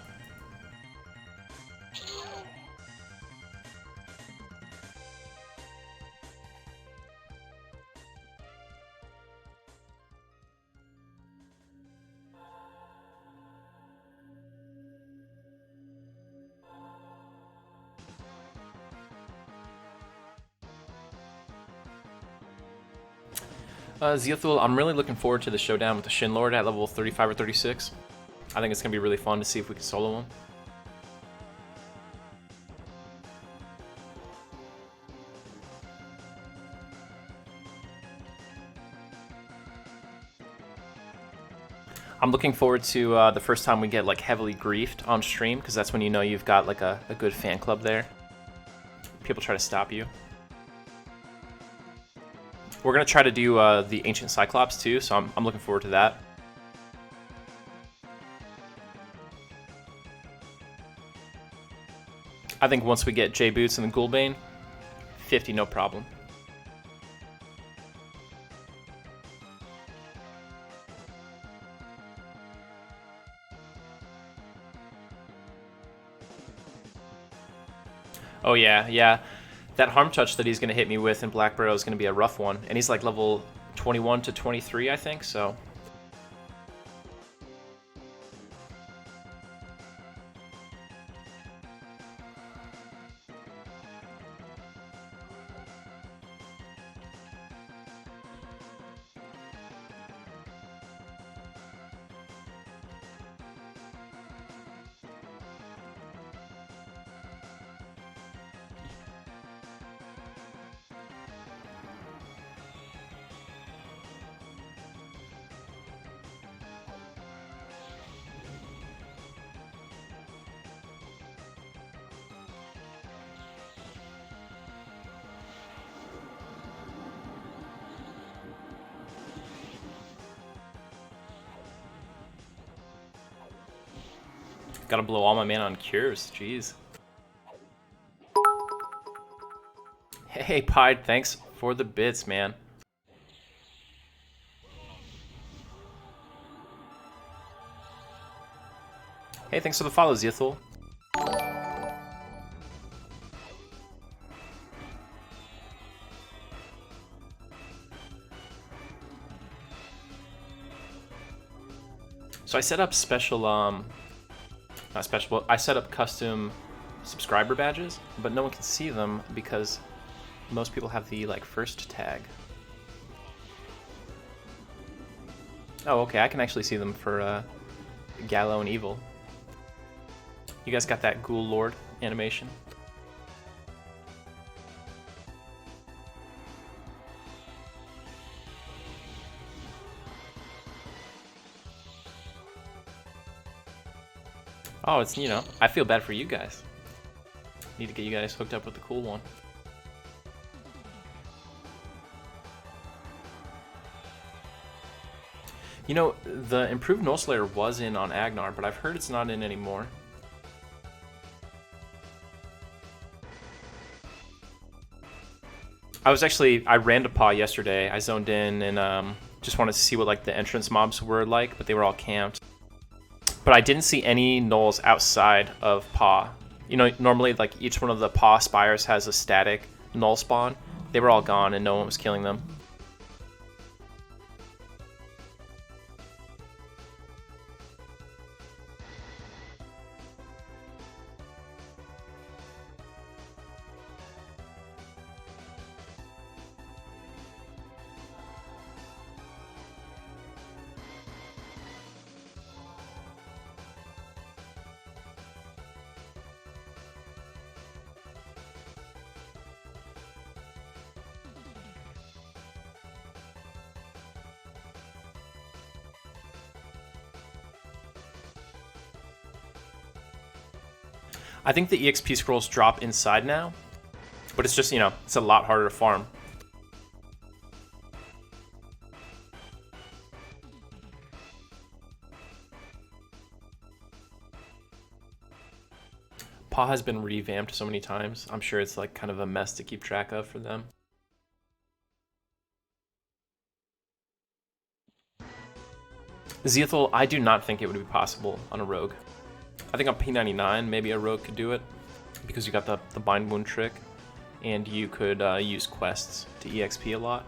Zeothul, I'm really looking forward to the showdown with the Shin Lord at level 35 or 36. I think it's going to be really fun to see if we can solo him. I'm looking forward to the first time we get like heavily griefed on stream, because that's when you know you've got like a good fan club there. People try to stop you. We're going to try to do the Ancient Cyclops too, so I'm looking forward to that. I think once we get J-Boots and the Ghoulbane, 50 no problem. Oh yeah. That harm touch that he's going to hit me with in Black Burrow is going to be a rough one. And he's like level 21 to 23, I think, so... Gotta blow all my mana on cures, jeez. Hey, Pied, thanks for the bits, man. Hey, thanks for the follow, Zeothul. So I set up special, not special, I set up custom subscriber badges, but no one can see them because most people have the like first tag. Oh, okay, I can actually see them for Gallo and Evil. You guys got that Ghoul Lord animation? Oh, it's, you know, I feel bad for you guys. Need to get you guys hooked up with the cool one. You know, the improved Null Slayer was in on Agnar, but I've heard it's not in anymore. I ran to Paw yesterday. I zoned in and just wanted to see what like the entrance mobs were like, but they were all camped. But I didn't see any gnolls outside of Paw. You know, normally like each one of the Paw spires has a static gnoll spawn. They were all gone and no one was killing them. I think the EXP scrolls drop inside now, but it's just, you know, it's a lot harder to farm. Paw has been revamped so many times. I'm sure it's like kind of a mess to keep track of for them. Zeethel, I do not think it would be possible on a rogue. I think on P99, maybe a rogue could do it, because you got the bind wound trick, and you could use quests to EXP a lot.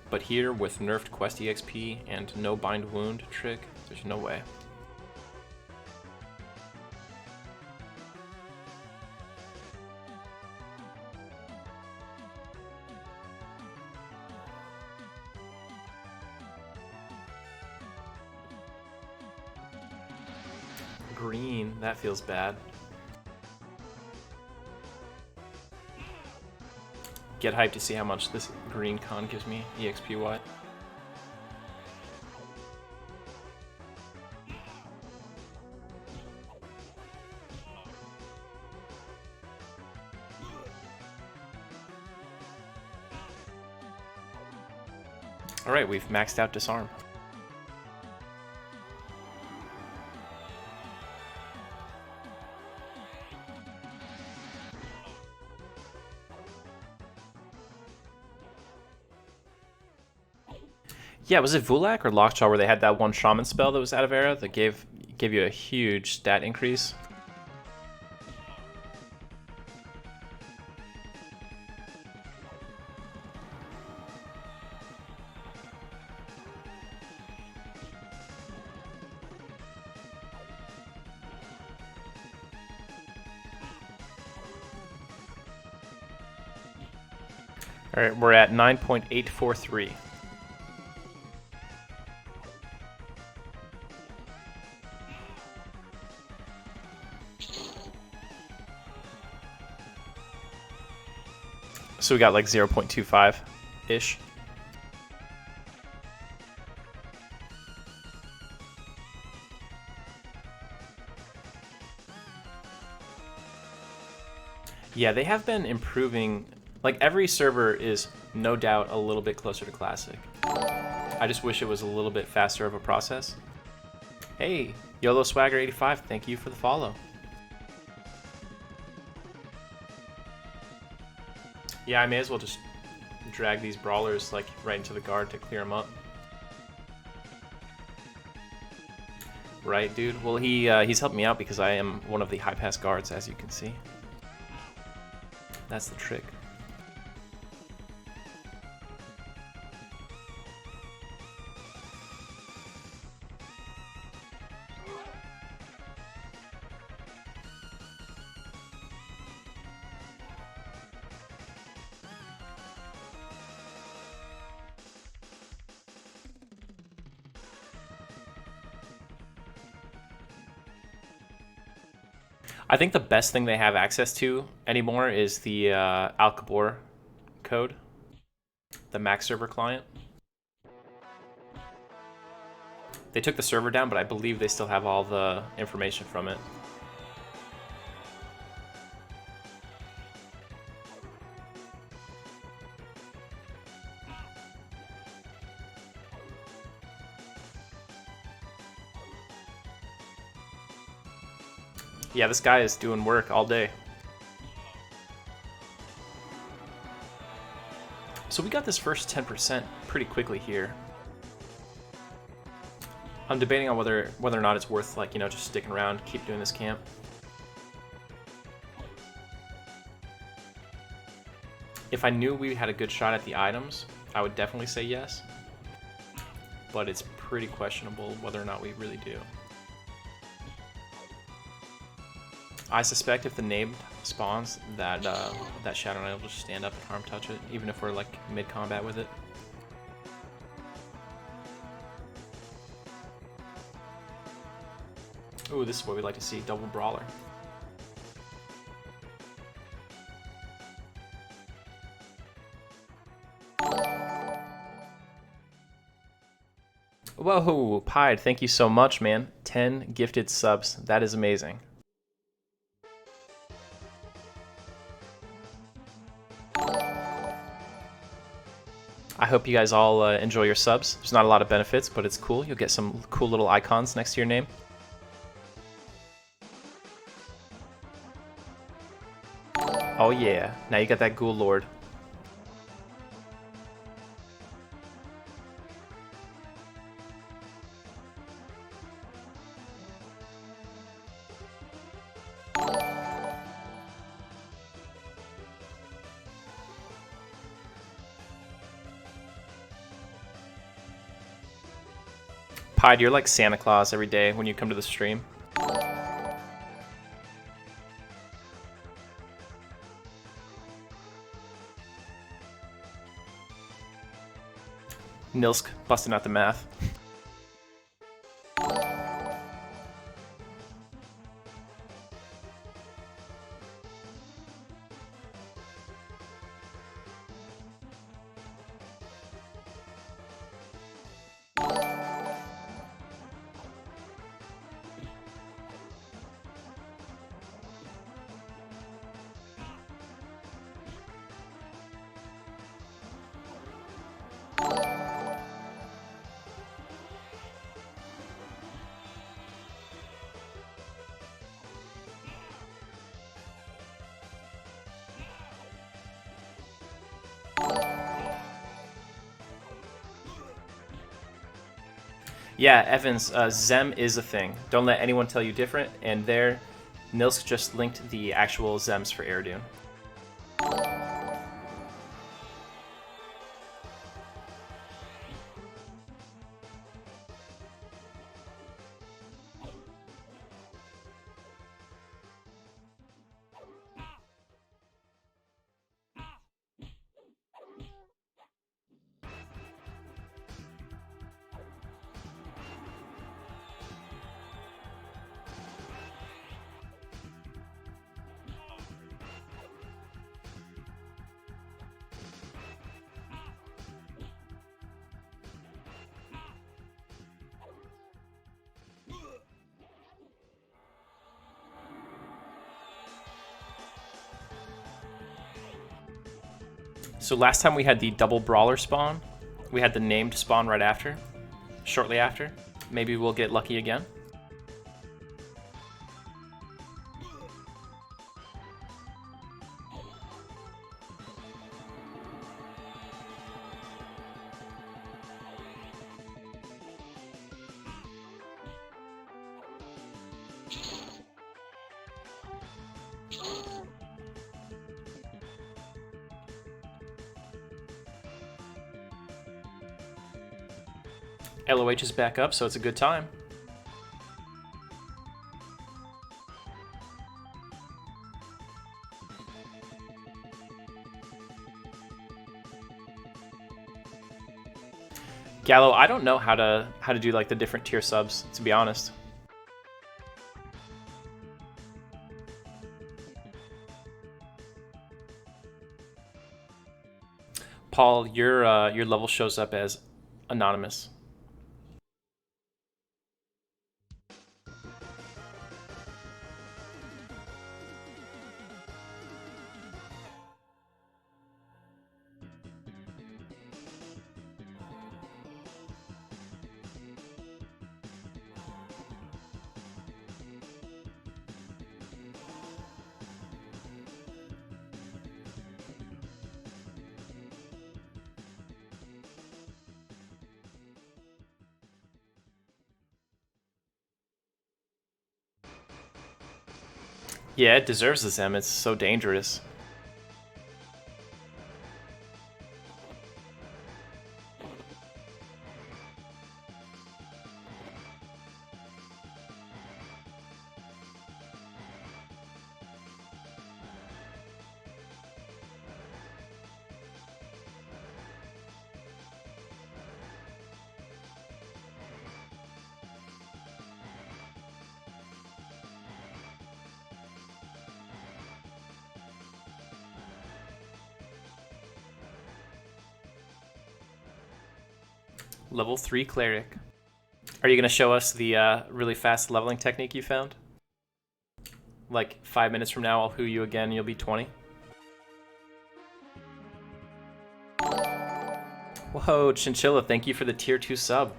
But here, with nerfed quest EXP and no bind wound trick, there's no way. Green, that feels bad. Get hyped to see how much this green con gives me, EXP-wise. Alright, we've maxed out disarm. Yeah, was it Vulak or Lockjaw where they had that one shaman spell that was out of era that gave you a huge stat increase? All right, we're at 9.843. So we got like 0.25-ish. Yeah, they have been improving. Like, every server is no doubt a little bit closer to Classic. I just wish it was a little bit faster of a process. Hey, YOLO Swagger 85, thank you for the follow. Yeah, I may as well just drag these brawlers like right into the guard to clear them up. Right, dude? Well, he's helped me out because I am one of the high pass guards, as you can see. That's the trick. I think the best thing they have access to anymore is the Alcabor code, the Mac server client. They took the server down, but I believe they still have all the information from it. Yeah, this guy is doing work all day. So we got this first 10% pretty quickly here. I'm debating on whether or not it's worth, like, you know, just sticking around, keep doing this camp. If I knew we had a good shot at the items, I would definitely say yes. But it's pretty questionable whether or not we really do. I suspect if the named spawns, that that Shadow Knight will just stand up and harm touch it, even if we're like mid-combat with it. Ooh, this is what we like to see, double brawler. Whoa, Pied, thank you so much, man. 10 gifted subs. That is amazing. I hope you guys all enjoy your subs. There's not a lot of benefits, but it's cool. You'll get some cool little icons next to your name. Oh yeah, now you got that Ghoul Lord. Pied, you're like Santa Claus every day when you come to the stream. Nilsk busting out the math. Yeah, Evans, Zem is a thing. Don't let anyone tell you different. And there, Nilsk just linked the actual Zems for Aerodune. So last time we had the double brawler spawn. We had the named spawn right after, shortly after. Maybe we'll get lucky again. LOH is back up, so it's a good time. Gallo, I don't know how to do like the different tier subs, to be honest. Paul, your level shows up as anonymous. Yeah, it deserves the Zem. It's so dangerous. Level 3 Cleric. Are you going to show us the really fast leveling technique you found? Like 5 minutes from now, I'll who you again and you'll be 20? Whoa, Chinchilla, thank you for the tier 2 sub.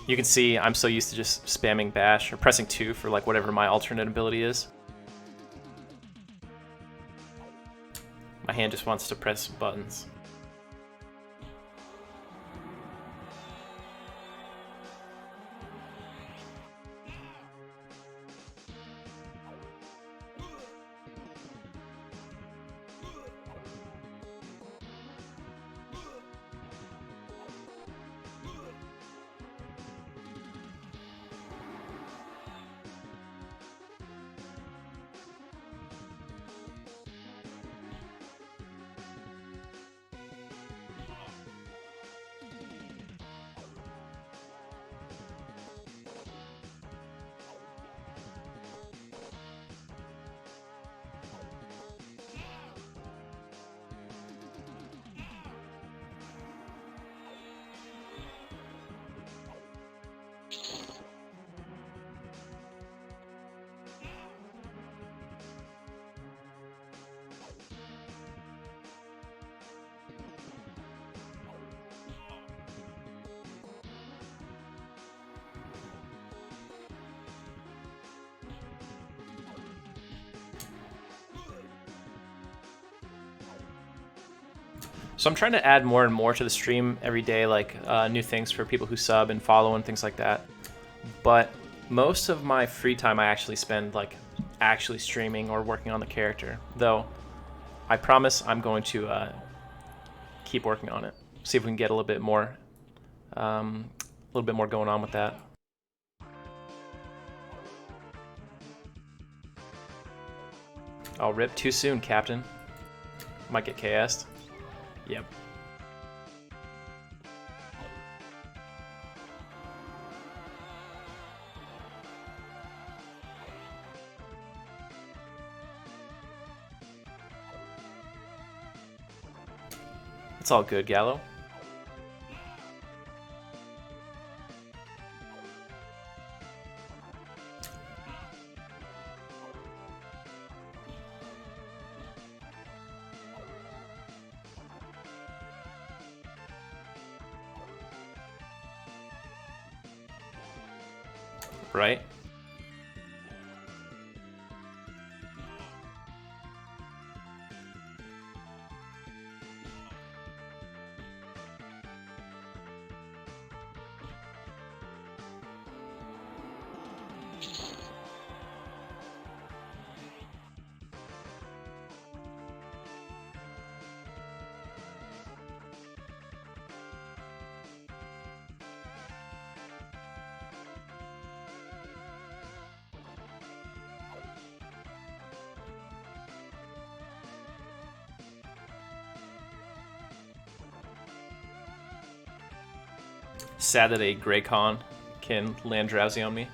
You can see I'm so used to just spamming bash or pressing 2 for like whatever my alternate ability is. My hand just wants to press buttons. So I'm trying to add more and more to the stream every day, like new things for people who sub and follow and things like that. But most of my free time I actually spend like actually streaming or working on the character. Though I promise I'm going to keep working on it. See if we can get a little bit more going on with that. I'll rip too soon, Captain. Might get KS'd. Yep. It's all good, Gallo. Right? Sad that a Greycon can land drowsy on me.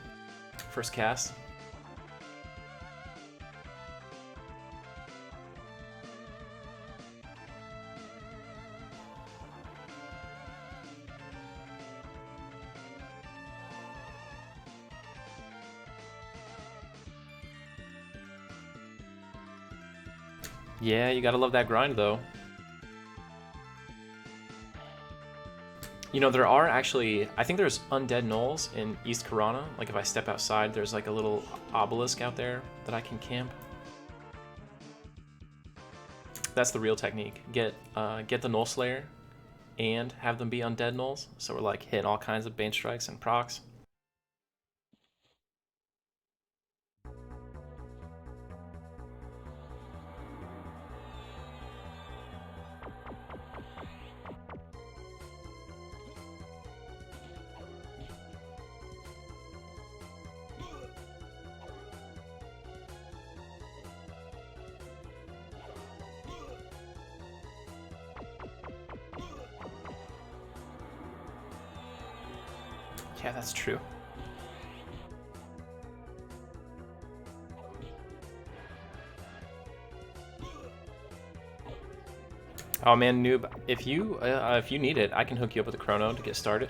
First cast. Yeah, you gotta love that grind though. You know, there are actually, I think there's undead gnolls in East Karana. Like if I step outside, there's like a little obelisk out there that I can camp. That's the real technique. Get the Gnoll Slayer, and have them be undead gnolls. So we're like hitting all kinds of bane strikes and procs. Yeah, that's true. Oh man, noob, if you need it, I can hook you up with a chrono to get started.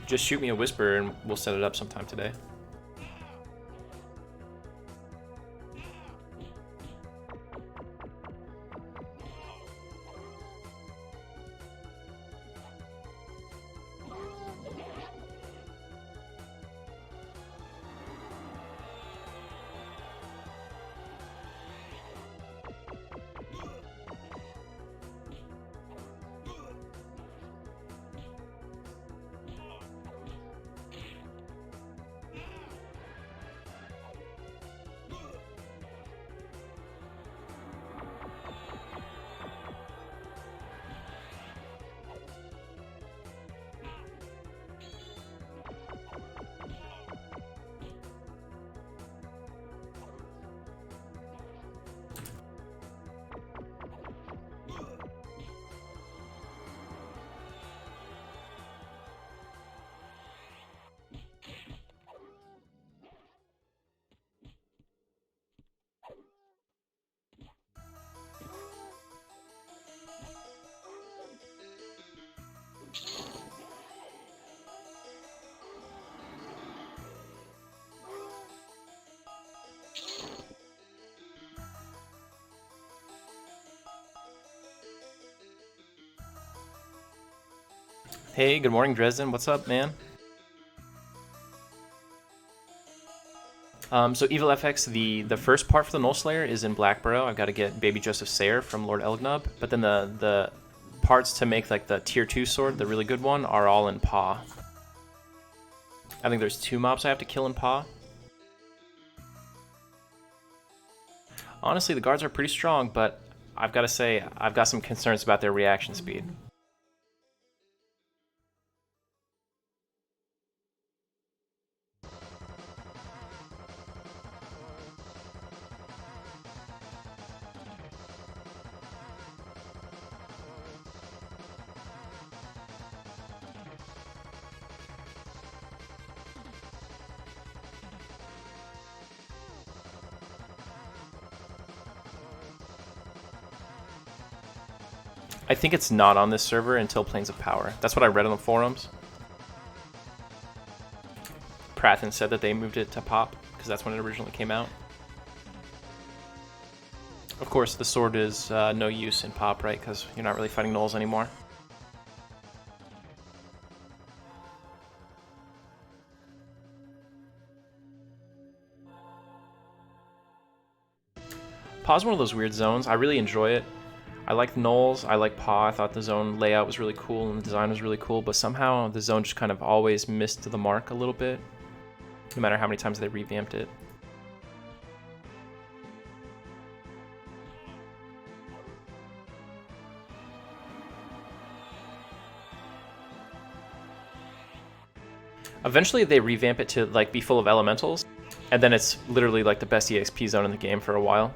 Just shoot me a whisper and we'll set it up sometime today. Hey, good morning, Dresden. What's up, man? So Evil FX, the first part for the Null Slayer is in Blackborough. I've got to get Baby Joseph Sayer from Lord Elgnub, but then the parts to make like the tier 2 sword, the really good one, are all in Paw. I think there's 2 mobs I have to kill in Paw. Honestly, the guards are pretty strong, but I've got to say, I've got some concerns about their reaction speed. I think it's not on this server until Planes of Power. That's what I read on the forums. Prathin said that they moved it to Pop, because that's when it originally came out. Of course, the sword is no use in Pop, right? Because you're not really fighting gnolls anymore. Paw's one of those weird zones. I really enjoy it. I like gnolls, I like Paw. I thought the zone layout was really cool and the design was really cool, but somehow the zone just kind of always missed the mark a little bit, no matter how many times they revamped it. Eventually they revamp it to like be full of elementals, and then it's literally like the best EXP zone in the game for a while.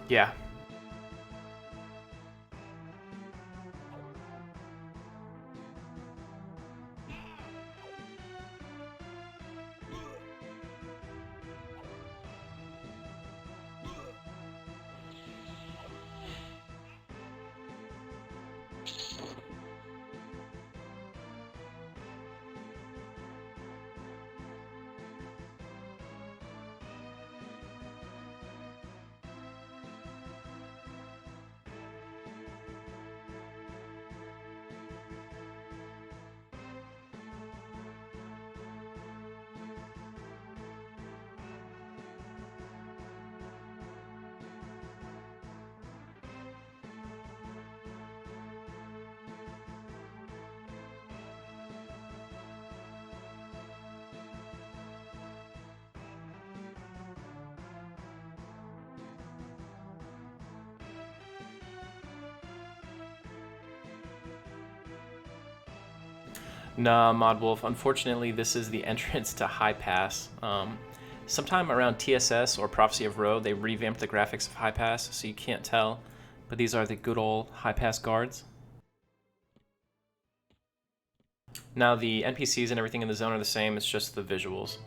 Yeah. Nah, Mod Wolf. Unfortunately, this is the entrance to High Pass. Sometime around TSS or Prophecy of Ro, they revamped the graphics of High Pass, so you can't tell. But these are the good old High Pass guards. Now, the NPCs and everything in the zone are the same, it's just the visuals.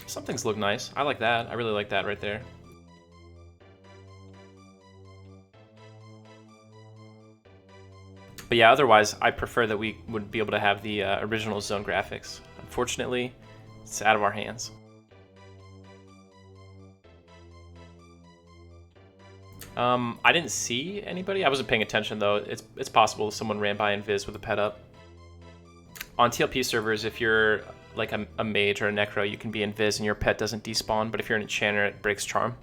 Some things look nice. I like that. I really like that right there. But yeah, otherwise, I prefer that we would be able to have the original zone graphics. Unfortunately, it's out of our hands. I didn't see anybody. I wasn't paying attention, though. It's possible someone ran by and Viz with a pet up. On TLP servers, if you're like a mage or a necro, you can be in Viz and your pet doesn't despawn, but if you're an enchanter, it breaks charm.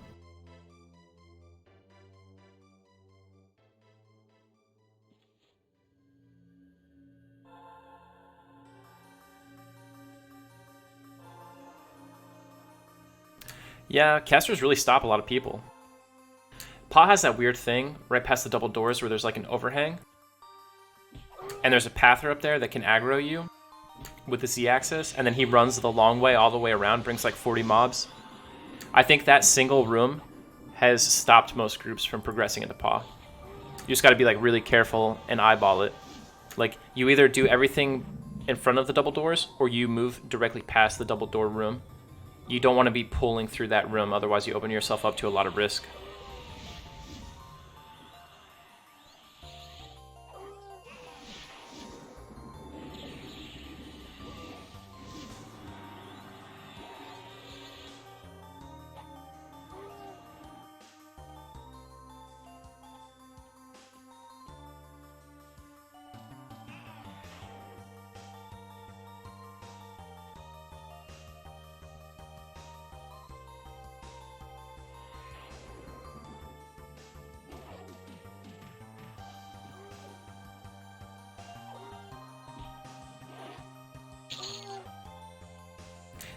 Yeah, casters really stop a lot of people. Pa has that weird thing right past the double doors where there's like an overhang. And there's a pather up there that can aggro you with the Z-axis, and then he runs the long way all the way around, brings like 40 mobs. I think that single room has stopped most groups from progressing into Pa. You just gotta be like really careful and eyeball it. Like, you either do everything in front of the double doors, or you move directly past the double door room. You don't want to be pulling through that room, otherwise you open yourself up to a lot of risk.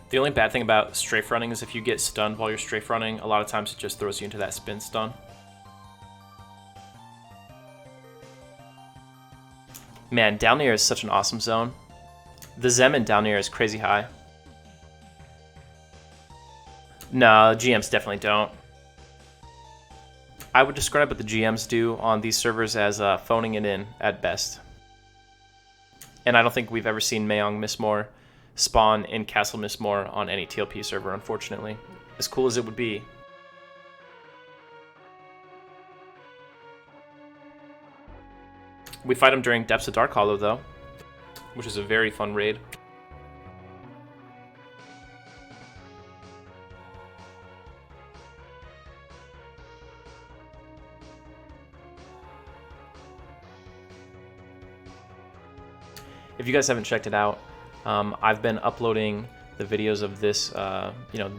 The only bad thing about strafe running is if you get stunned while you're strafe running, a lot of times it just throws you into that spin stun. Man, down here is such an awesome zone. The Zemin down here is crazy high. No, GMs definitely don't. I would describe what the GMs do on these servers as phoning it in at best. And I don't think we've ever seen Mayong Mistmore spawn in Castle Mistmore on any TLP server, unfortunately. As cool as it would be. We fight him during Depths of Dark Hollow, though, which is a very fun raid. If you guys haven't checked it out, I've been uploading the videos of this,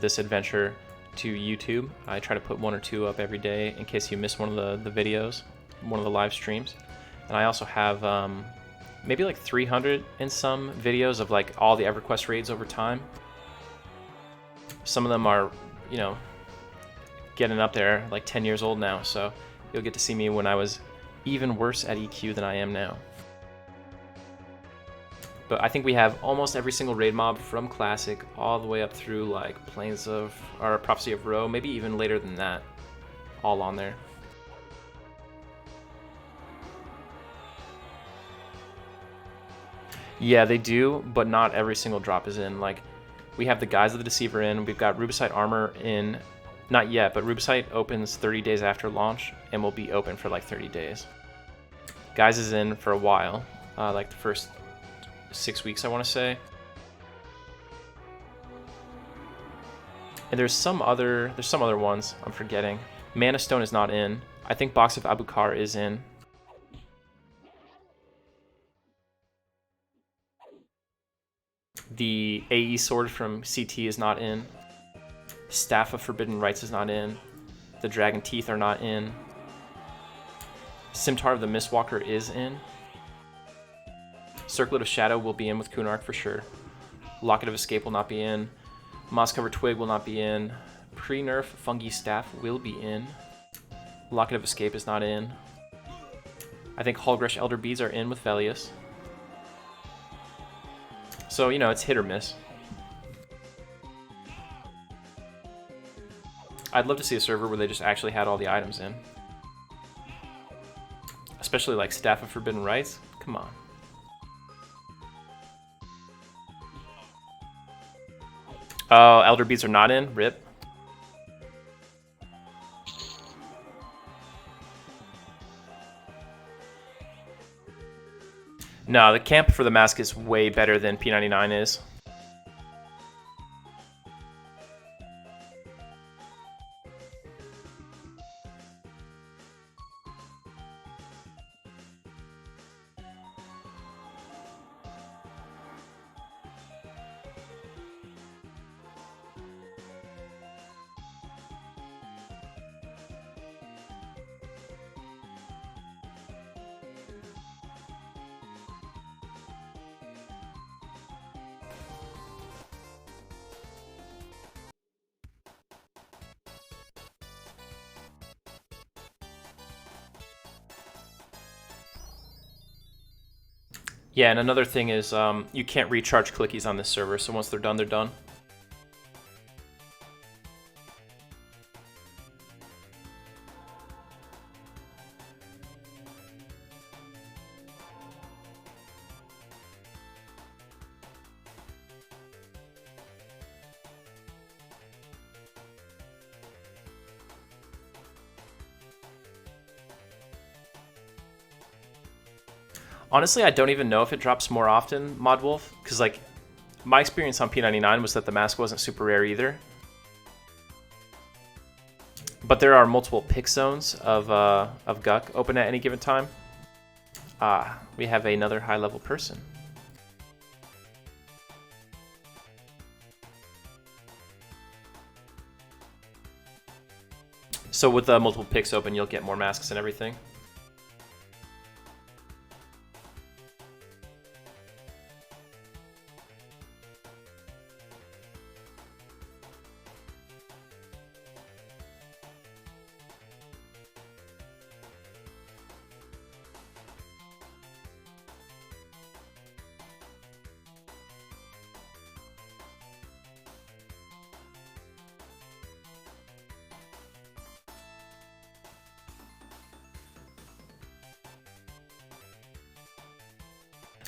this adventure to YouTube. I try to put 1 or 2 up every day in case you miss one of the videos, one of the live streams. And I also have maybe like 300 and some videos of like all the Everquest raids over time. Some of them are, getting up there, like 10 years old now. So you'll get to see me when I was even worse at EQ than I am now. But I think we have almost every single raid mob from Classic all the way up through like Prophecy of Ro, maybe even later than that, all on there. Yeah, they do, but not every single drop is in. Like, we have the Guise of the Deceiver in, we've got Rubicite Armor in, not yet, but Rubicite opens 30 days after launch and will be open for like 30 days. Guise is in for a while, like the first 6 weeks, I want to say. And there's some other ones I'm forgetting. Mana Stone is not in. I think Box of Abukar is in. The AE Sword from CT is not in. Staff of Forbidden Rites is not in. The Dragon Teeth are not in. Scimitar of the Mistwalker is in. Circlet of Shadow will be in with Kunark for sure. Locket of Escape will not be in. Moss Covered Twig will not be in. Pre-nerf Fungi Staff will be in. Locket of Escape is not in. I think Hallgresh Elder Beads are in with Velius. So, you know, it's hit or miss. I'd love to see a server where they just actually had all the items in. Especially like Staff of Forbidden Rites. Come on. Oh, Elder Beads are not in? RIP. No, the camp for the mask is way better than P99 is. Yeah, and another thing is you can't recharge clickies on this server, so once they're done, they're done. Honestly, I don't even know if it drops more often, ModWolf, because like my experience on P99 was that the mask wasn't super rare either. But there are multiple pick zones of Guck open at any given time. Ah, we have another high-level person. So with the multiple picks open, you'll get more masks and everything.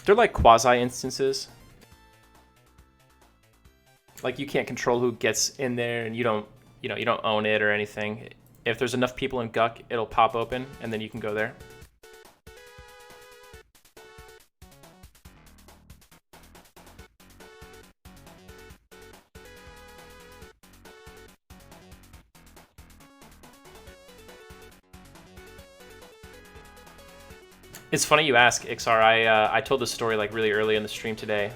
They're like quasi instances. Like you can't control who gets in there, and you don't own it or anything. If there's enough people in Guck, it'll pop open, and then you can go there. It's funny you ask, Ixar. I told this story like really early in the stream today.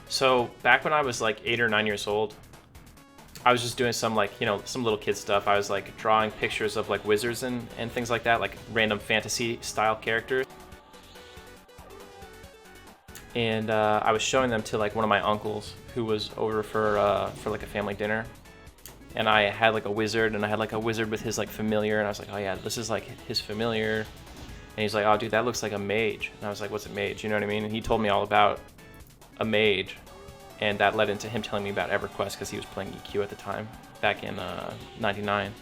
So back when I was like 8 or 9 years old, I was just doing some like, some little kid stuff. I was like drawing pictures of like wizards and things like that, like random fantasy style characters. And I was showing them to like one of my uncles who was over for like a family dinner. And I had like a wizard, and I had like a wizard with his like familiar, and I was like, oh yeah, this is like his familiar. And he's like, oh dude, that looks like a mage. And I was like, what's a mage? You know what I mean? And he told me all about a mage, and that led into him telling me about Everquest because he was playing EQ at the time, back in '99.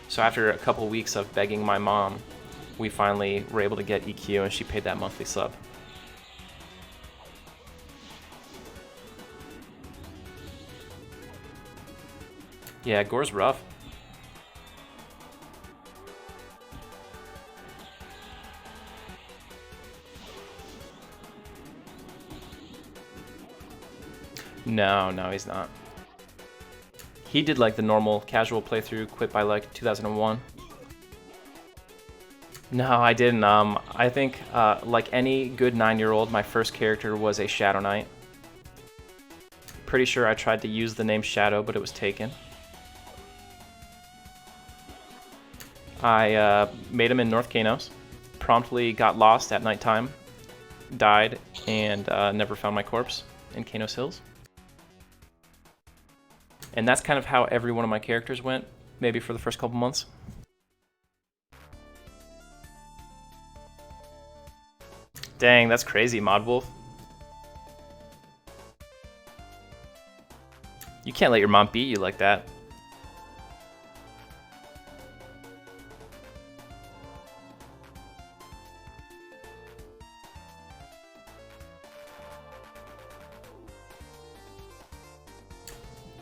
So after a couple weeks of begging my mom, we finally were able to get EQ, and she paid that monthly sub. Yeah, Gore's rough. No, he's not. He did like the normal casual playthrough, quit by like 2001. No, I didn't. I think like any good 9-year-old, my first character was a Shadow Knight. Pretty sure I tried to use the name Shadow, but it was taken. I made him in North Kanos, promptly got lost at nighttime, died, and never found my corpse in Kanos Hills. And that's kind of how every one of my characters went, maybe for the first couple months. Dang, that's crazy, ModWolf. You can't let your mom beat you like that.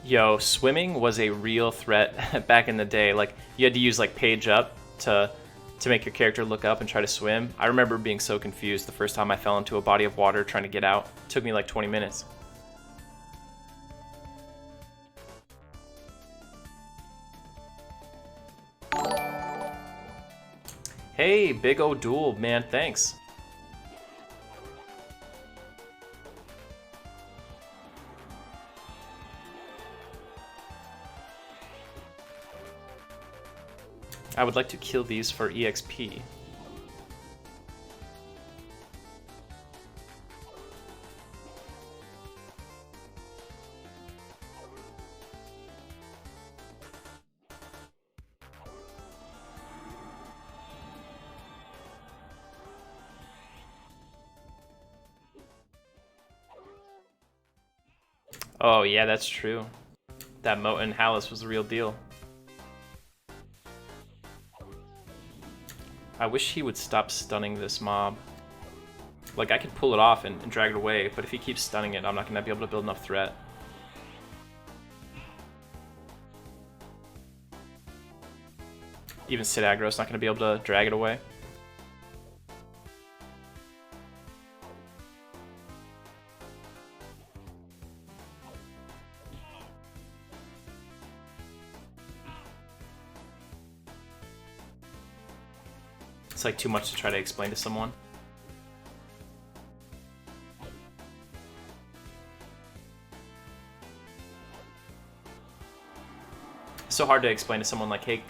Yo, swimming was a real threat back in the day. Like, you had to use like page up to make your character look up and try to swim. I remember being so confused the first time I fell into a body of water trying to get out. It took me like 20 minutes. Hey, Big O Duel, man, thanks. I would like to kill these for EXP. Oh yeah, that's true. That moat in Hallis was the real deal. I wish he would stop stunning this mob. Like, I could pull it off and drag it away, but if he keeps stunning it, I'm not going to be able to build enough threat. Even Sid Aggro's not going to be able to drag it away. It's like too much to try to explain to someone. It's so hard to explain to someone like, hey,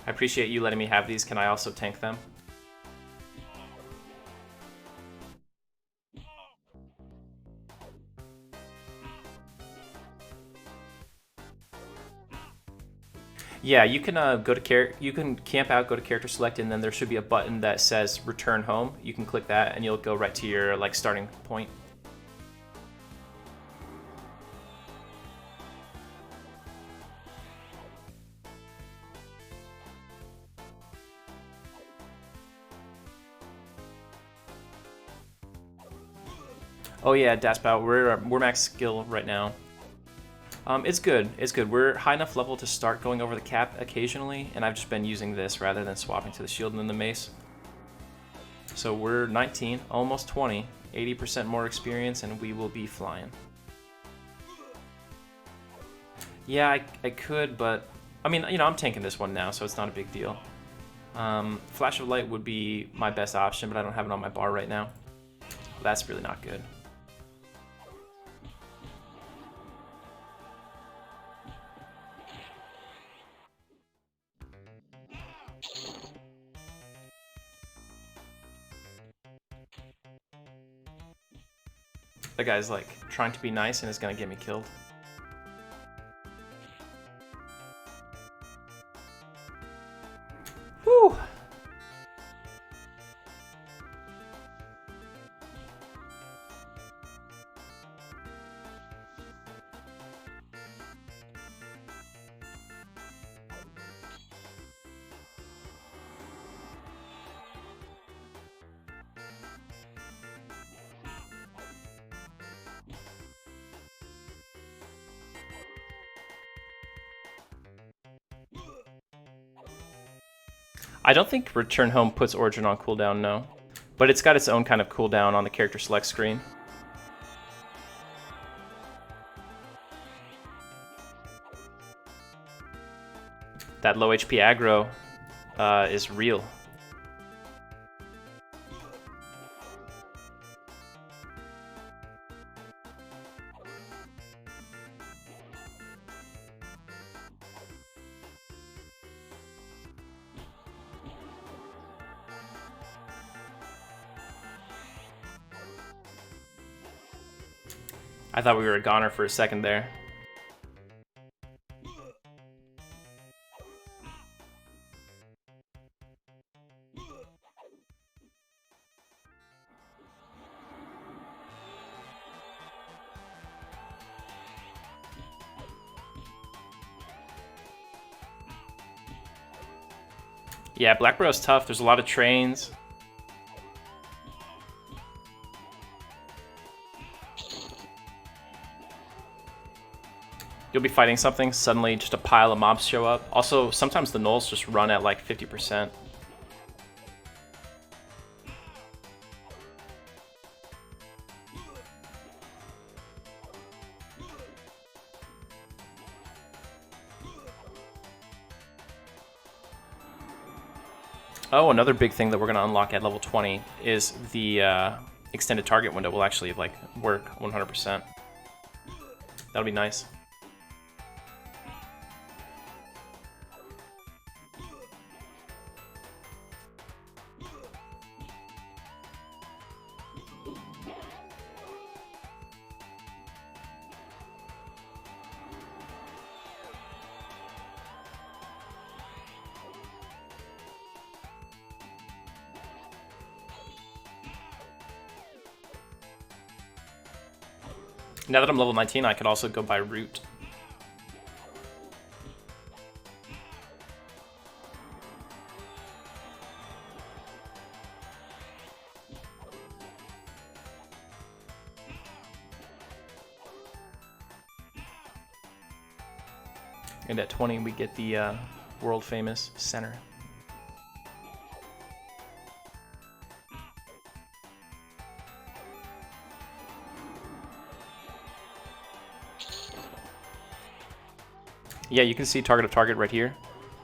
I appreciate you letting me have these, can I also tank them? Yeah, you can you can camp out, go to character select, and then there should be a button that says return home. You can click that and you'll go right to your like starting point. Oh yeah, Daspout, we're max skill right now. It's good. It's good. We're high enough level to start going over the cap occasionally, and I've just been using this rather than swapping to the shield and then the mace. So we're 19, almost 20, 80% more experience, and we will be flying. Yeah, I could, but I mean, you know, I'm tanking this one now, so it's not a big deal. Flash of Light would be my best option, but I don't have it on my bar right now. That's really not good. The guy's like trying to be nice and is gonna get me killed. Whew. I don't think Return Home puts Origin on cooldown, no. But it's got its own kind of cooldown on the character select screen. That low HP aggro is real. I thought we were a goner for a second there. Yeah, Blackborough's tough. There's a lot of trains. You'll be fighting something, suddenly just a pile of mobs show up. Also, sometimes the gnolls just run at like 50%. Oh, another big thing that we're going to unlock at level 20 is the extended target window will actually like work 100%. That'll be nice. Now that I'm level 19, I could also go by route. And at 20, we get the world famous center. Yeah, you can see target of target right here.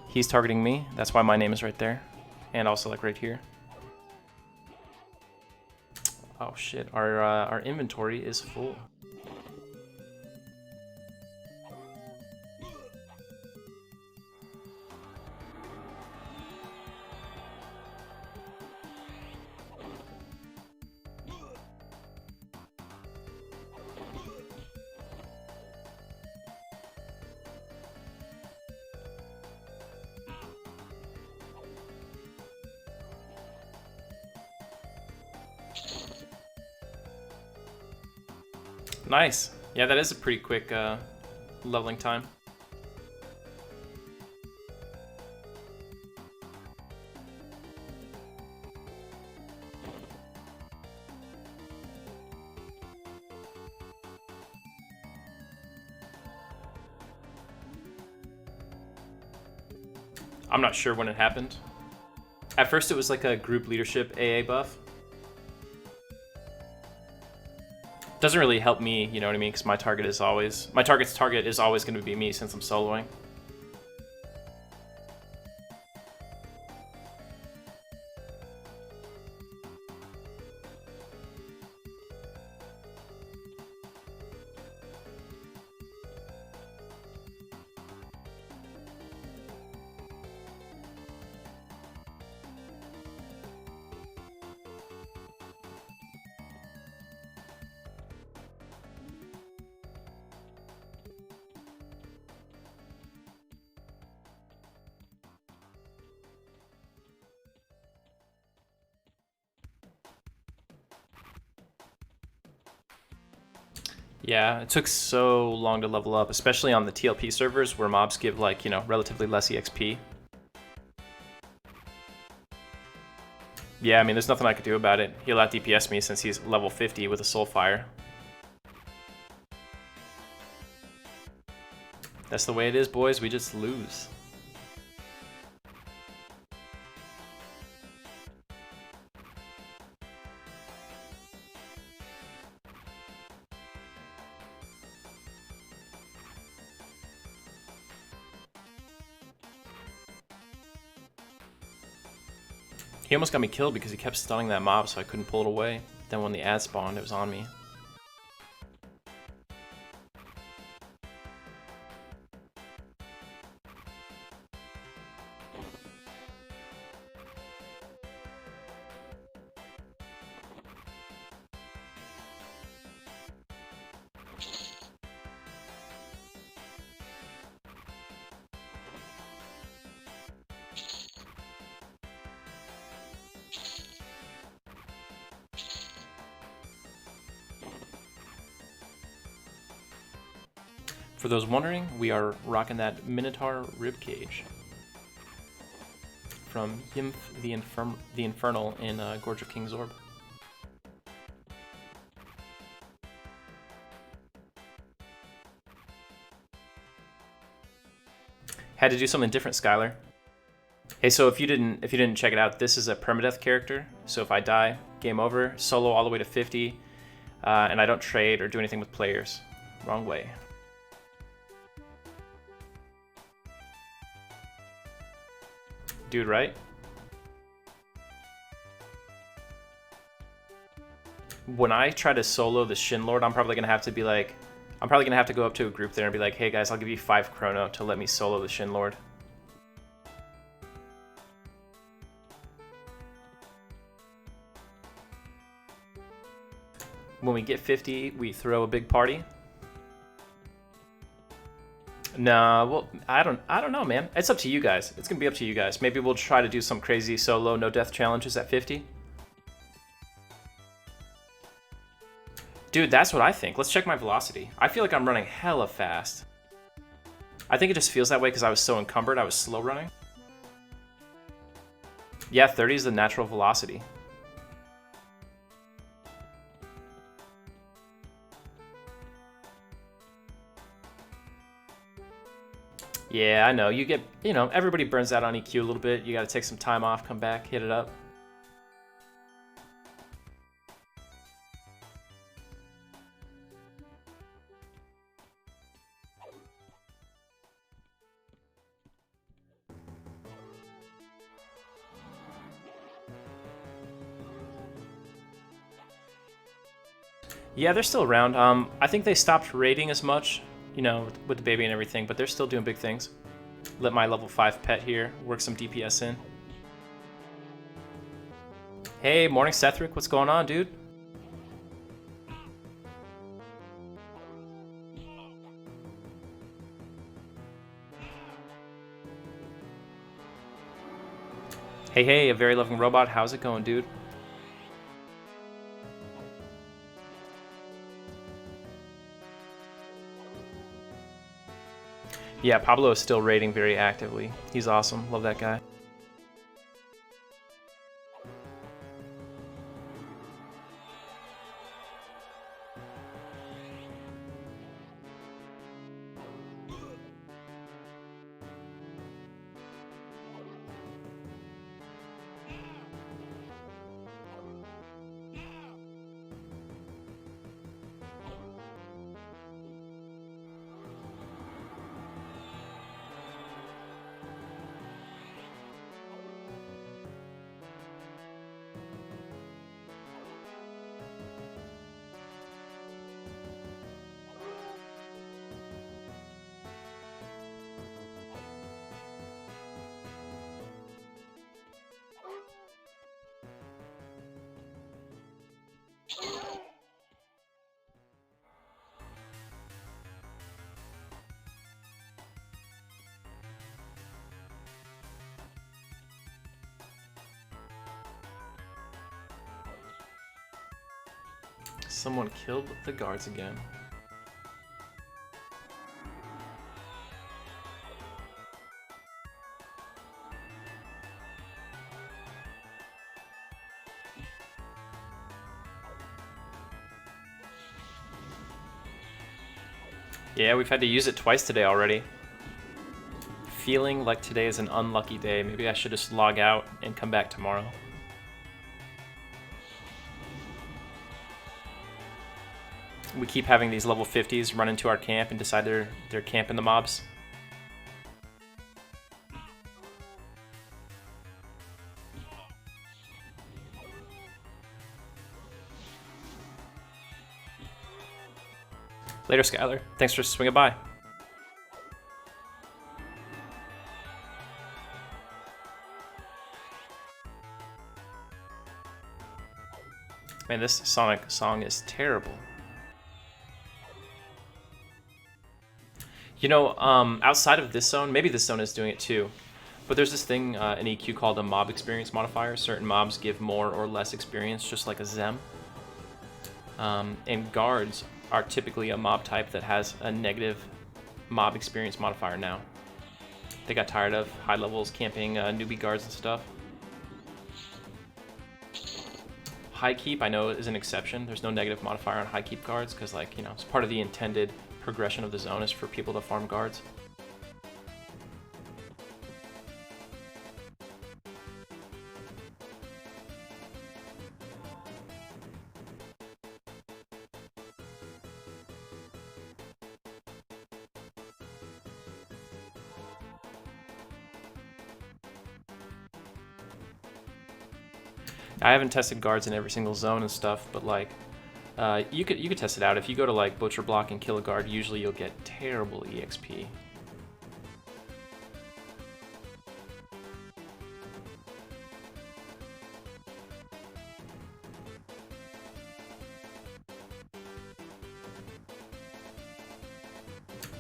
He's targeting me. That's why my name is right there. And also like right here. Oh shit, our inventory is full. Nice. Yeah, that is a pretty quick leveling time. I'm not sure when it happened. At first it was like a group leadership AA buff. Doesn't really help me, you know what I mean? Because my target's target is always going to be me since I'm soloing. Yeah, it took so long to level up, especially on the TLP servers where mobs give like, you know, relatively less EXP. Yeah, I mean, there's nothing I could do about it. He'll out DPS me since he's level 50 with a Soulfire. That's the way it is, boys. We just lose. He almost got me killed because he kept stunning that mob, so I couldn't pull it away. Then when the ad spawned, it was on me. For those wondering, we are rocking that Minotaur ribcage. from the Infernal in Gorge of King's Orb. Had to do something different, Skylar. Hey, so if you didn't check it out, this is a Permadeath character. So if I die, game over. Solo all the way to 50, and I don't trade or do anything with players. Wrong way. Dude, right? When I try to solo the Shin Lord, I'm probably gonna have to be like, I'm probably gonna have to go up to a group there and be like, hey guys, I'll give you 5 chrono to let me solo the Shin Lord. When we get 50, we throw a big party. Nah, well, I don't know, man. It's up to you guys. It's gonna be up to you guys. Maybe we'll try to do some crazy solo no death challenges at 50. Dude, that's what I think. Let's check my velocity. I feel like I'm running hella fast. I think it just feels that way because I was so encumbered. I was slow running. Yeah, 30 is the natural velocity. Yeah, I know. You get, everybody burns out on EQ a little bit. You got to take some time off, come back, hit it up. Yeah, they're still around. I think they stopped raiding as much, with the baby and everything, but they're still doing big things. Let my level 5 pet here work some DPS in. Hey, morning Sethric, what's going on, dude? Hey, a very loving robot, how's it going, dude? Yeah, Pablo is still raiding very actively. He's awesome. Love that guy. Someone killed the guards again. Yeah, we've had to use it twice today already. Feeling like today is an unlucky day. Maybe I should just log out and come back tomorrow. We keep having these level 50s run into our camp and decide they're camping the mobs. Later, Skylar. Thanks for swinging by. Man, this Sonic song is terrible. Outside of this zone, maybe this zone is doing it too, but there's this thing in EQ called a mob experience modifier. Certain mobs give more or less experience, just like a Zem. And guards are typically a mob type that has a negative mob experience modifier now. They got tired of high levels camping newbie guards and stuff. High keep, I know, is an exception. There's no negative modifier on high keep guards because, like, you know, it's part of the intended progression of the zone is for people to farm guards. I haven't tested guards in every single zone and stuff, but like, you could test it out. If you go to like Butcher Block and kill a guard, usually you'll get terrible EXP.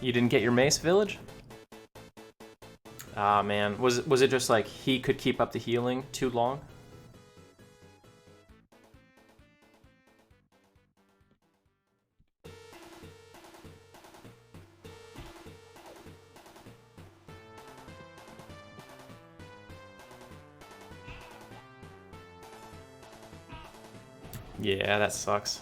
You didn't get your mace, Village? Ah, man. Was it just like he could keep up the healing too long? Yeah, that sucks.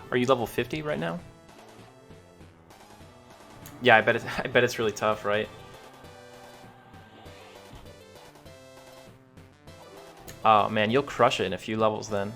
Are you level 50 right now? Yeah, I bet it's really tough, right? Oh man, you'll crush it in a few levels then.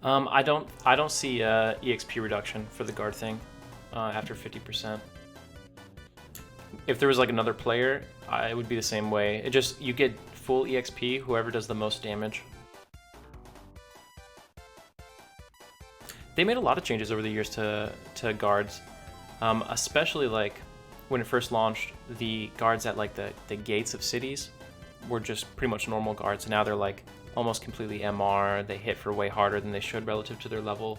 I don't see EXP reduction for the guard thing after 50%. If there was like another player, it would be the same way. It just, you get full EXP whoever does the most damage. They made a lot of changes over the years to guards, especially like when it first launched. The guards at like the gates of cities were just pretty much normal guards, and now they're like almost completely MR. They hit for way harder than they should relative to their level.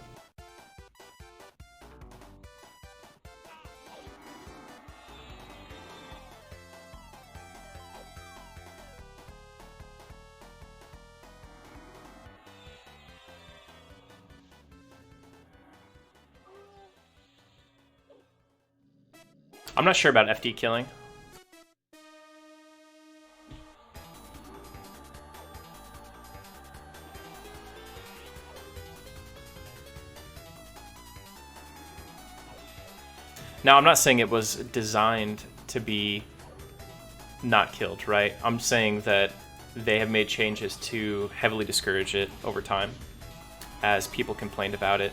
I'm not sure about FD killing. Now, I'm not saying it was designed to be not killed, right? I'm saying that they have made changes to heavily discourage it over time as people complained about it.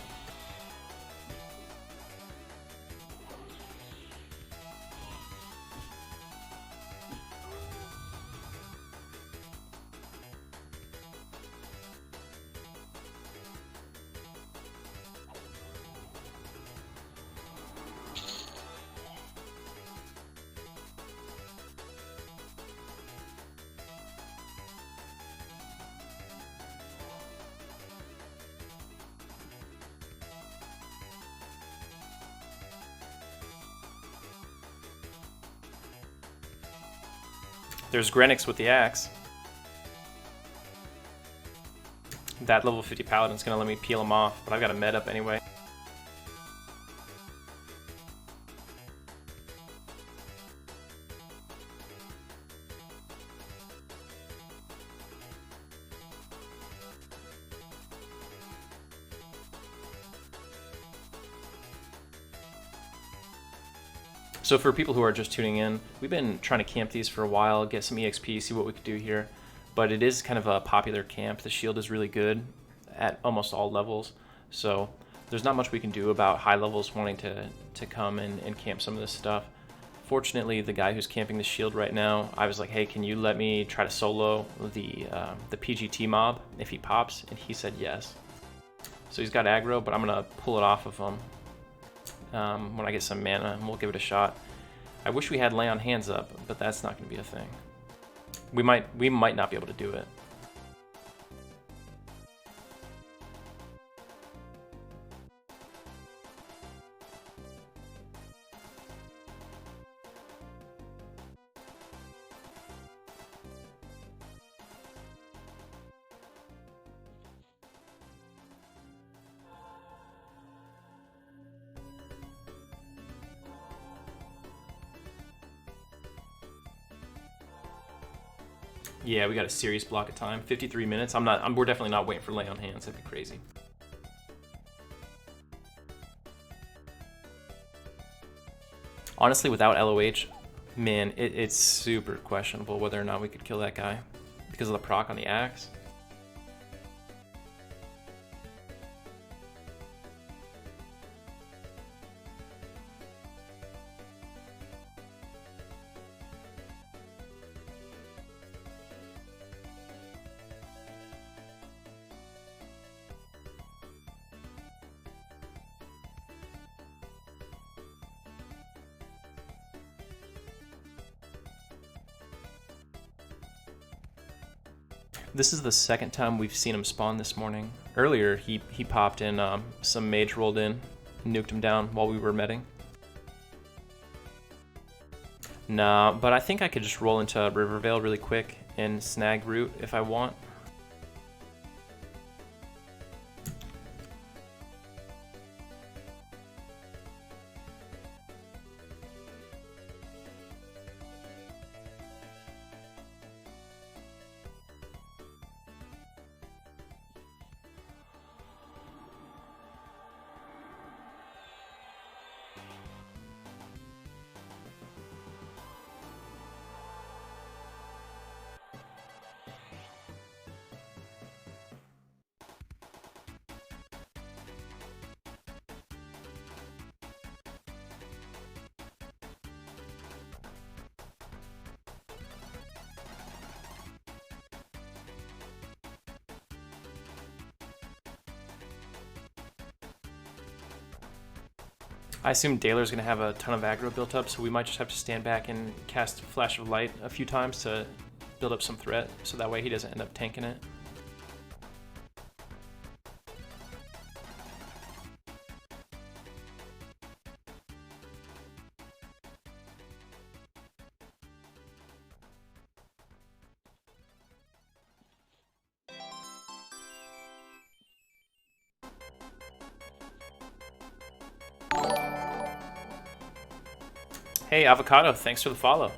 There's Grenix with the axe. That level 50 Paladin's gonna let me peel him off, but I've got a med up anyway. So for people who are just tuning in, we've been trying to camp these for a while, get some EXP, see what we could do here. But it is kind of a popular camp. The shield is really good at almost all levels. So there's not much we can do about high levels wanting to come and camp some of this stuff. Fortunately, the guy who's camping the shield right now, I was like, hey, can you let me try to solo the PGT mob if he pops? And he said yes. So he's got aggro, but I'm gonna pull it off of him. When I get some mana, and we'll give it a shot. I wish we had lay on hands up, but that's not going to be a thing. We might not be able to do it. Yeah, we got a serious block of time. 53 minutes. We're definitely not waiting for lay on hands. That'd be crazy. Honestly, without LOH, man, it's super questionable whether or not we could kill that guy because of the proc on the axe. This is the second time we've seen him spawn this morning. Earlier, he popped in, some mage rolled in, nuked him down while we were medding. Nah, but I think I could just roll into Rivervale really quick and snag root if I want. I assume Daler's going to have a ton of aggro built up, so we might just have to stand back and cast Flash of Light a few times to build up some threat, so that way he doesn't end up tanking it. Hey, Avocado, thanks for the follow.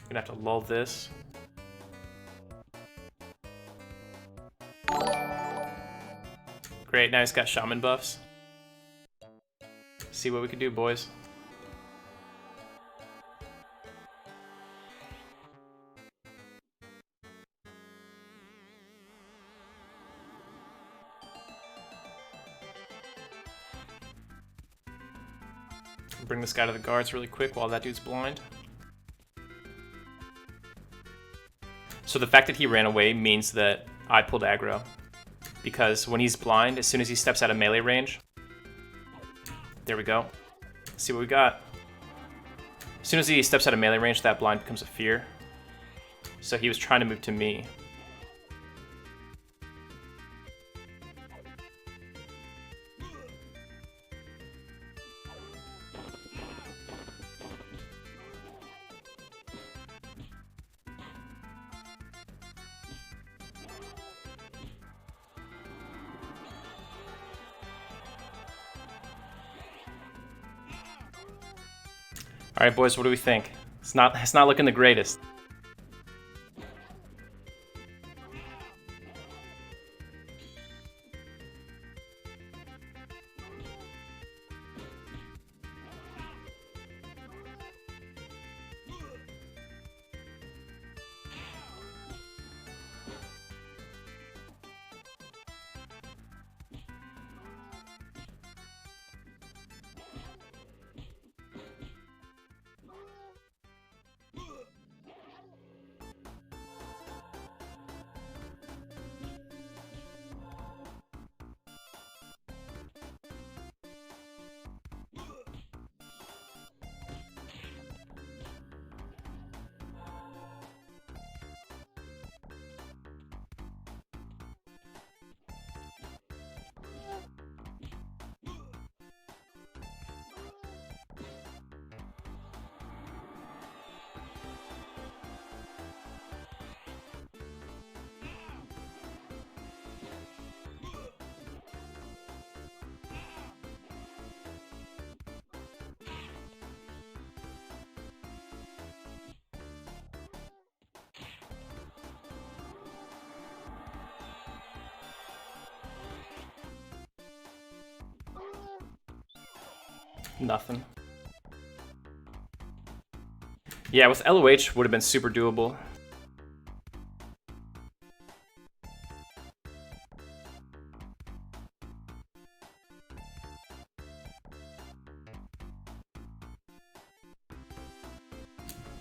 Gonna have to lull this. Great, now he's got shaman buffs. See what we can do, boys. Bring this guy to the guards really quick while that dude's blind. So the fact that he ran away means that I pulled aggro. Because when he's blind, as soon as he steps out of melee range... There we go. Let's see what we got. As soon as he steps out of melee range, that blind becomes a fear. So he was trying to move to me. right, boys, what do we think? It's not looking the greatest. Nothing. Yeah, with LOH would have been super doable.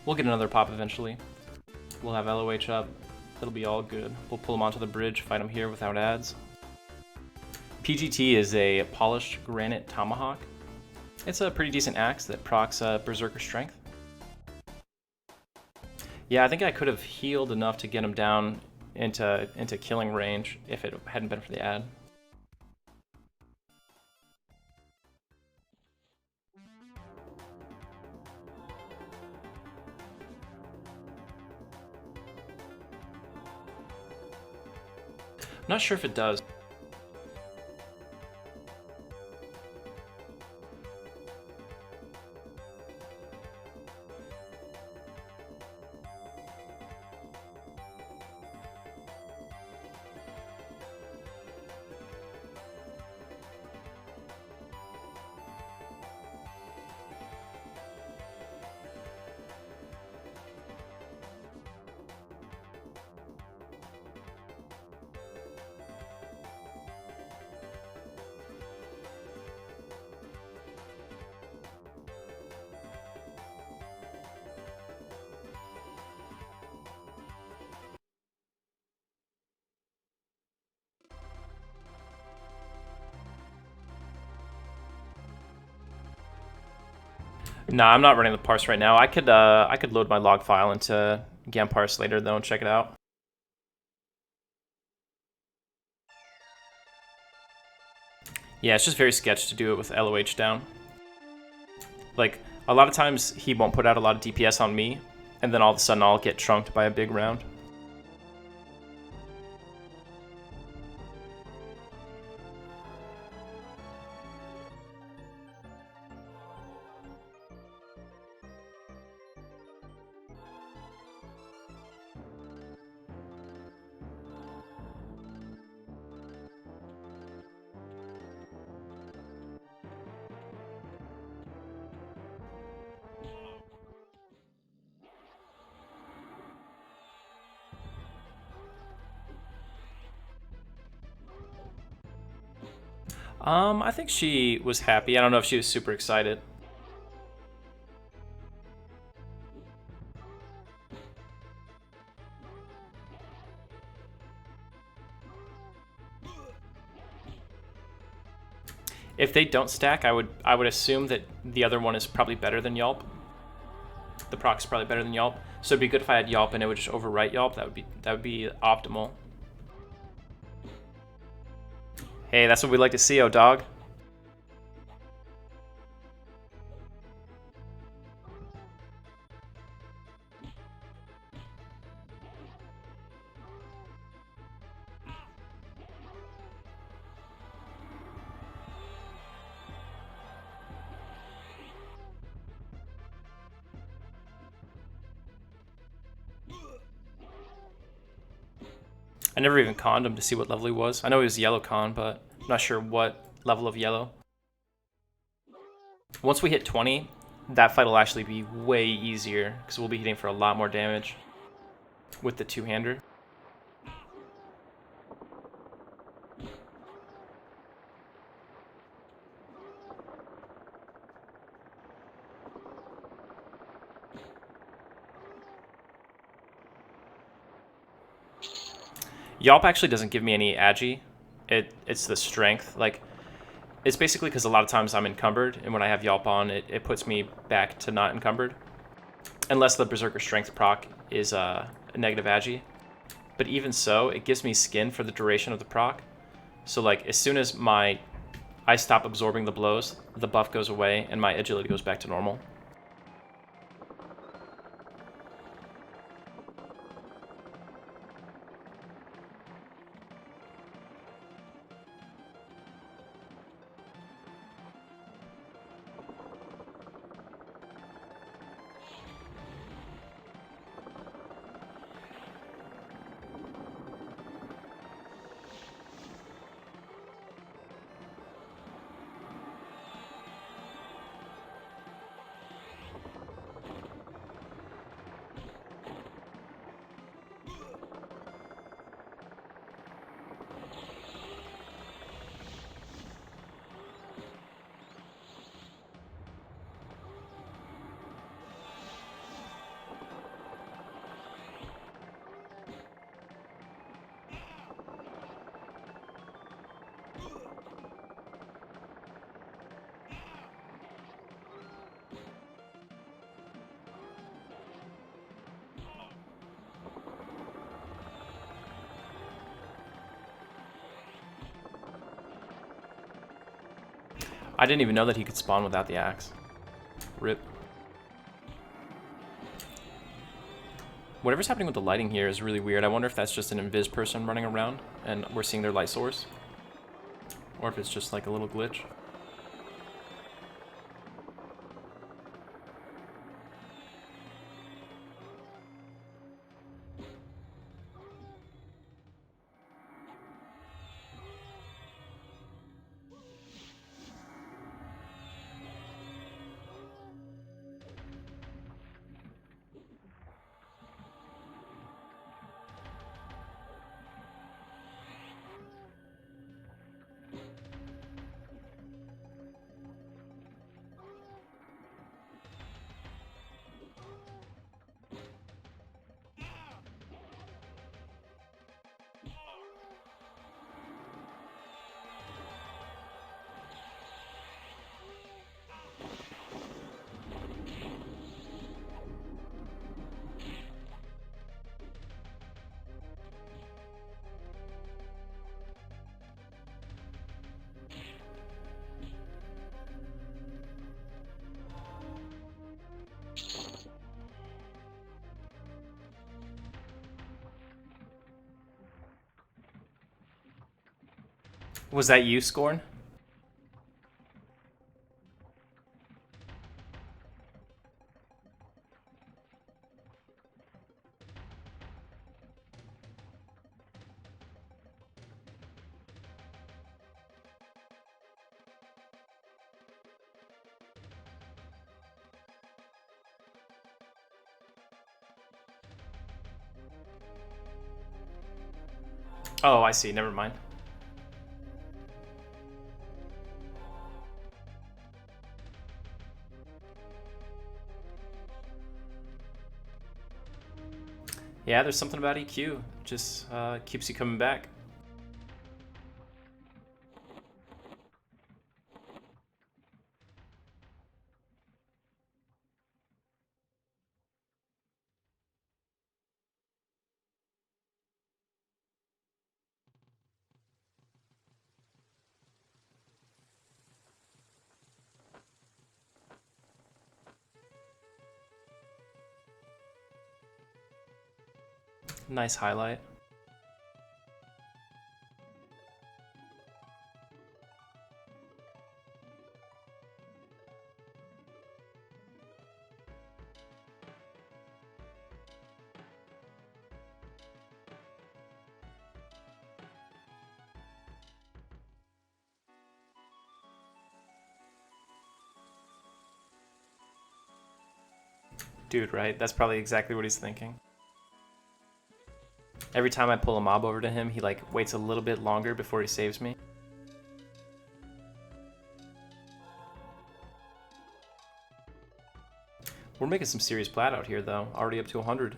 We'll get another pop eventually. We'll have LOH up. It'll be all good. We'll pull him onto the bridge, fight him here without ads. PGT is a polished granite tomahawk. It's a pretty decent axe that procs Berserker Strength. Yeah, I think I could have healed enough to get him down into killing range if it hadn't been for the ad. I'm not sure if it does. Nah, I'm not running the parse right now. I could load my log file into GAN parse later though and check it out. Yeah, it's just very sketch to do it with LOH down. Like, a lot of times he won't put out a lot of DPS on me, and then all of a sudden I'll get trunked by a big round. I think she was happy. I don't know if she was super excited. If they don't stack, I would assume that the other one is probably better than Yelp. The proc's probably better than Yelp. So it'd be good if I had Yelp and it would just overwrite Yelp. That would be optimal. Hey, that's what we like to see, oh dog. I never even conned him to see what level he was. I know he was yellow con, but I'm not sure what level of yellow. Once we hit 20, that fight will actually be way easier because we'll be hitting for a lot more damage with the two-hander. Yelp actually doesn't give me any agi. It's the strength. Like, it's basically because a lot of times I'm encumbered, and when I have Yelp on, it puts me back to not encumbered. Unless the Berserker Strength proc is a negative agi. But even so, it gives me skin for the duration of the proc. So like, as soon as I stop absorbing the blows, the buff goes away, and my agility goes back to normal. I didn't even know that he could spawn without the axe. Rip. Whatever's happening with the lighting here is really weird. I wonder if that's just an invis person running around and we're seeing their light source. Or if it's just like a little glitch. Was that you, Scorn? Oh, I see. Never mind. Yeah, there's something about EQ. Just keeps you coming back. Nice highlight. Dude, right? That's probably exactly what he's thinking. Every time I pull a mob over to him, he like waits a little bit longer before he saves me. We're making some serious plat out here though, already up to 100.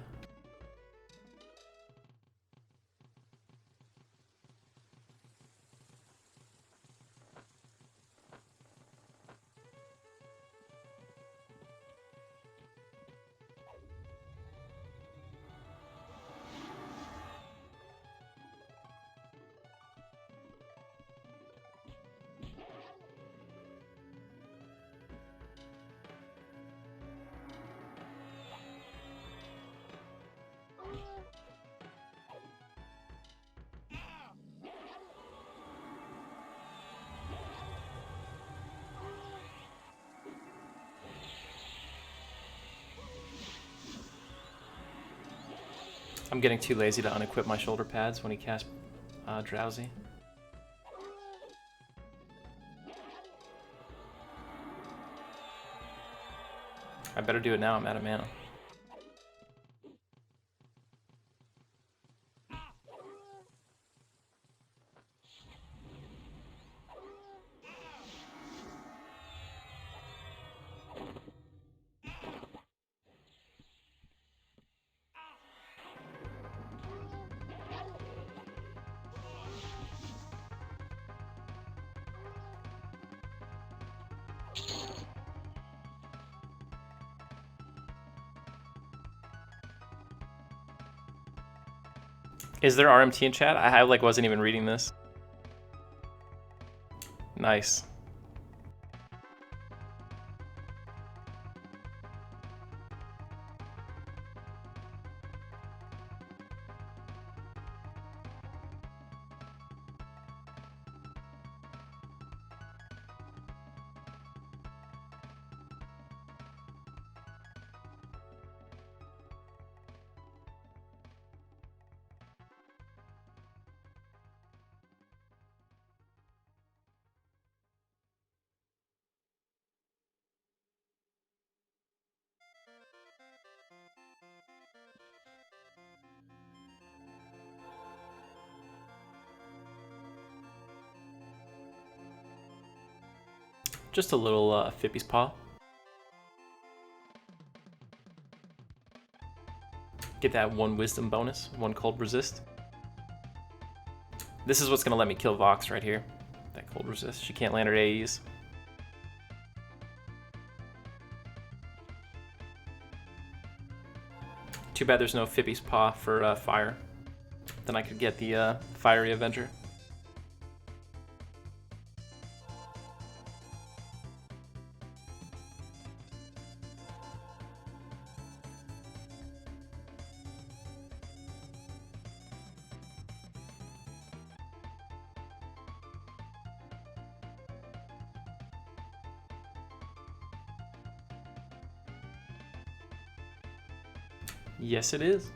I'm getting too lazy to unequip my shoulder pads when he casts Drowsy. I better do it now, I'm out of mana. Is there RMT in chat? I like wasn't even reading this. Nice. Just a little Fippy's Paw. Get that 1 wisdom bonus, 1 cold resist. This is what's gonna let me kill Vox right here. That cold resist. She can't land her AEs. Too bad there's no Fippy's Paw for fire. Then I could get the Fiery Avenger. Yes, it is.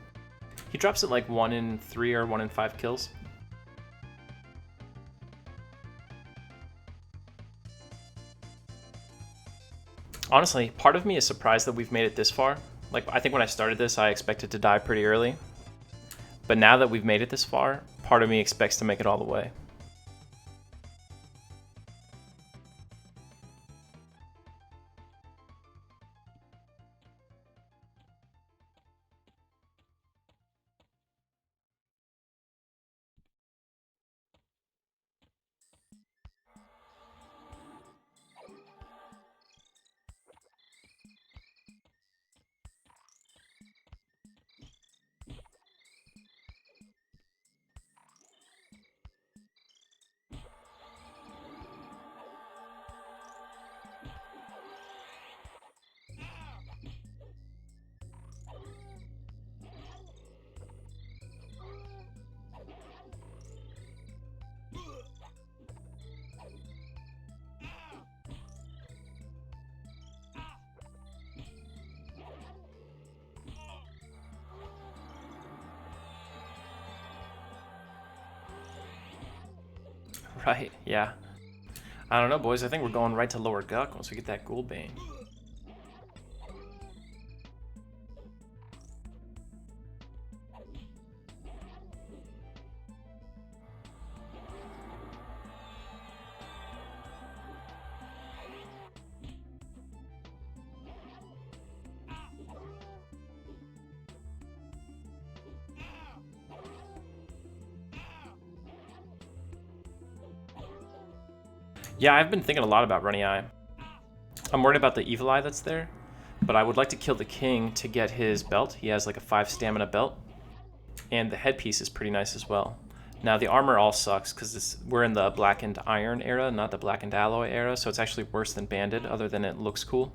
He drops it like 1 in 3 or 1 in 5 kills. Honestly, part of me is surprised that we've made it this far. Like, I think when I started this, I expected to die pretty early. But now that we've made it this far, part of me expects to make it all the way. Right, yeah. I don't know, boys. I think we're going right to lower Guck once we get that Ghoulbane. Yeah, I've been thinking a lot about running eye. I'm worried about the evil eye that's there, but I would like to kill the king to get his belt. He has like a 5 stamina belt, and the headpiece is pretty nice as well. Now the armor all sucks because we're in the blackened iron era, not the blackened alloy era, so it's actually worse than banded other than it looks cool.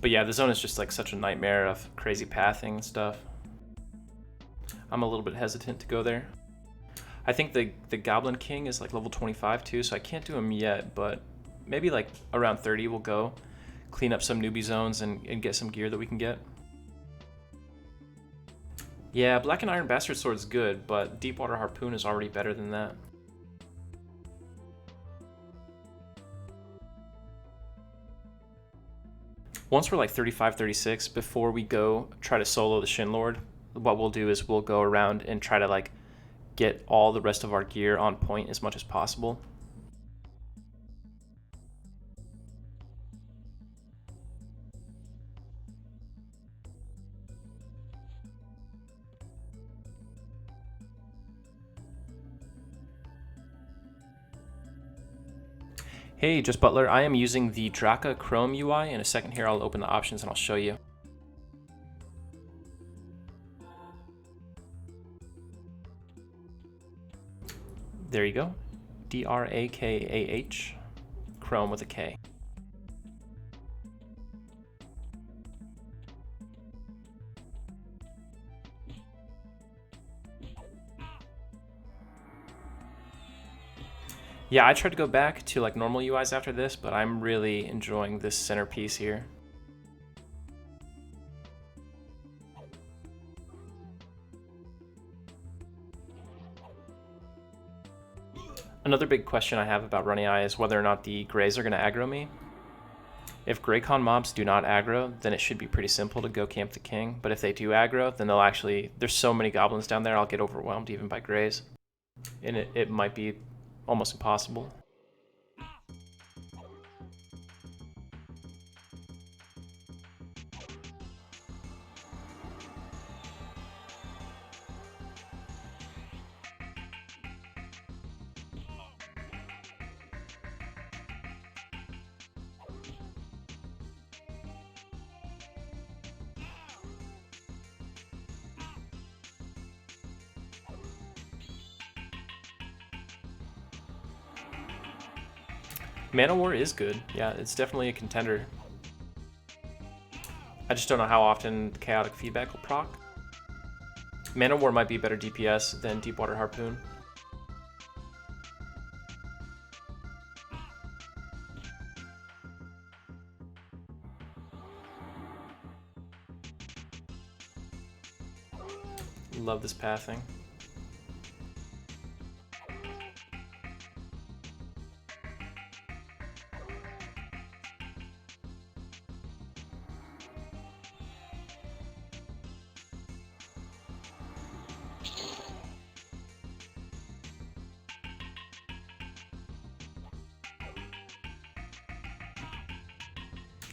But yeah, the zone is just like such a nightmare of crazy pathing and stuff. I'm a little bit hesitant to go there. I think the Goblin King is like level 25 too, so I can't do him yet, but maybe like around 30 we'll go. Clean up some newbie zones and get some gear that we can get. Yeah, Black and Iron Bastard Sword's good, but Deepwater Harpoon is already better than that. Once we're like 35, 36, before we go try to solo the Shin Lord, what we'll do is we'll go around and try to like get all the rest of our gear on point as much as possible. Hey, Just Butler, I am using the Draka Chrome UI. In a second here, I'll open the options and I'll show you. There you go. D-R-A-K-A-H, Chrome with a K. Yeah, I tried to go back to like normal UIs after this, but I'm really enjoying this centerpiece here. Another big question I have about running eye is whether or not the Greys are going to aggro me. If Greycon mobs do not aggro, then it should be pretty simple to go camp the king, but if they do aggro, then they'll actually, there's so many goblins down there, I'll get overwhelmed even by Greys. And it might be almost impossible. Mana War is good. Yeah, it's definitely a contender. I just don't know how often Chaotic Feedback will proc. Mana War might be better DPS than Deepwater Harpoon. Love this pathing.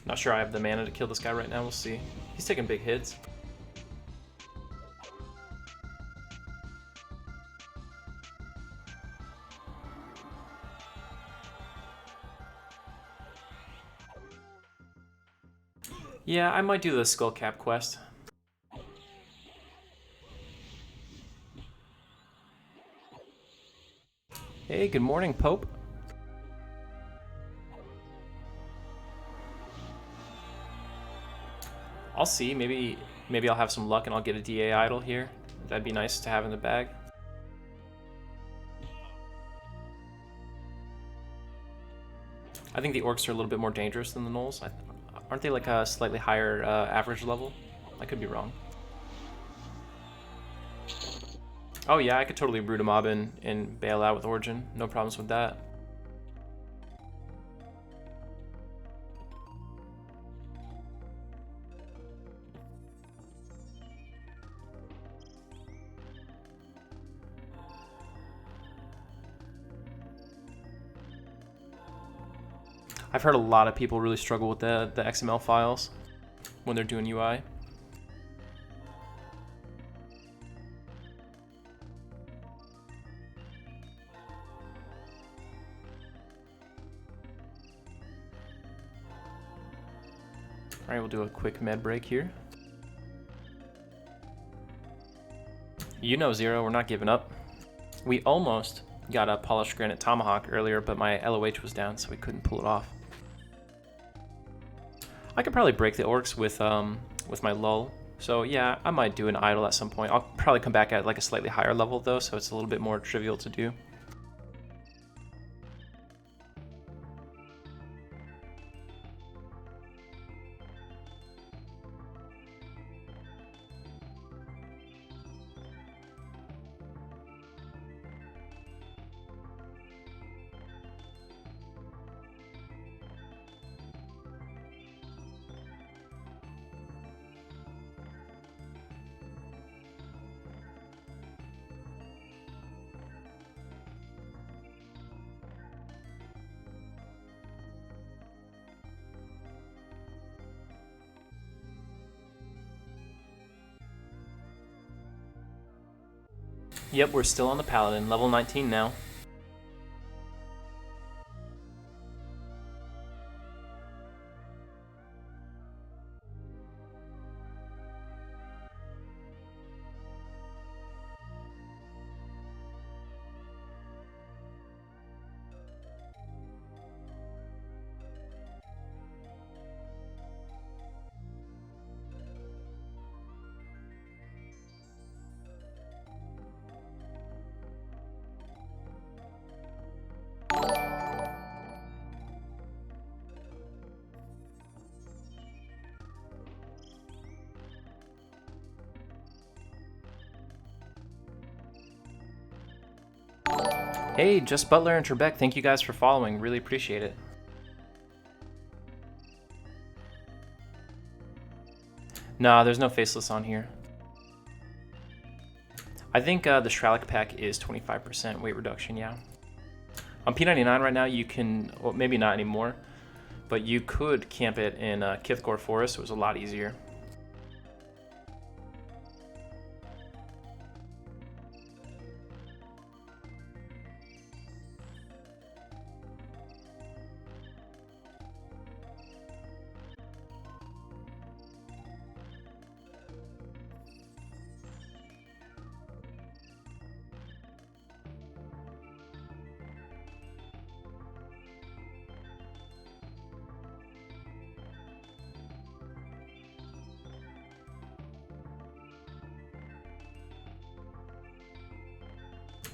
Not sure I have the mana to kill this guy right now, we'll see. He's taking big hits. Yeah, I might do the Skull Cap quest. Hey, good morning, Pope. I'll see, maybe I'll have some luck and I'll get a DA idol here. That'd be nice to have in the bag. I think the orcs are a little bit more dangerous than the gnolls. Aren't they like a slightly higher average level? I could be wrong. Oh yeah, I could totally root a mob in and bail out with Origin. No problems with that. I've heard a lot of people really struggle with the XML files when they're doing UI. All right, we'll do a quick med break here. You know, Zero, we're not giving up. We almost got a polished granite tomahawk earlier, but my LOH was down, so we couldn't pull it off. I could probably break the orcs with my lull. So yeah, I might do an idol at some point. I'll probably come back at like a slightly higher level though, so it's a little bit more trivial to do. Yep, we're still on the Paladin, level 19 now. Hey, Just Butler and Trebek, thank you guys for following. Really appreciate it. Nah, there's no faceless on here. I think the Shralik pack is 25% weight reduction, yeah. On P99 right now, you can, well, maybe not anymore, but you could camp it in Kithgore Forest. It was a lot easier.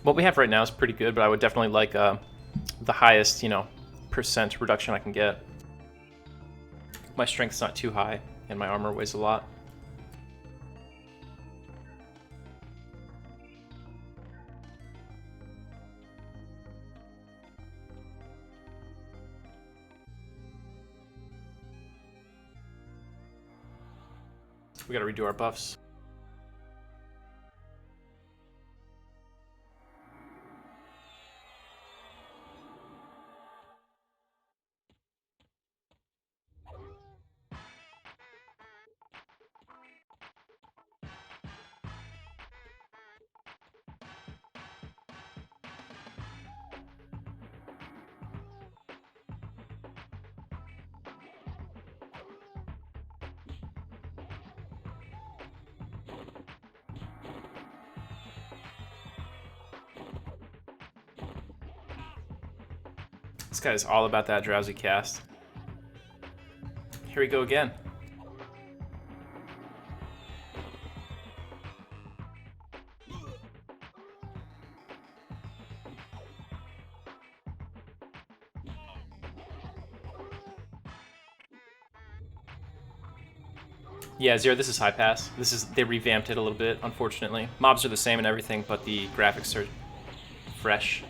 What we have right now is pretty good, but I would definitely like the highest, percent reduction I can get. My strength's not too high, and my armor weighs a lot. We gotta redo our buffs. This guy's all about that drowsy cast. Here we go again. Yeah, Zero, this is high pass. They revamped it a little bit, unfortunately. Mobs are the same and everything, but the graphics are fresh.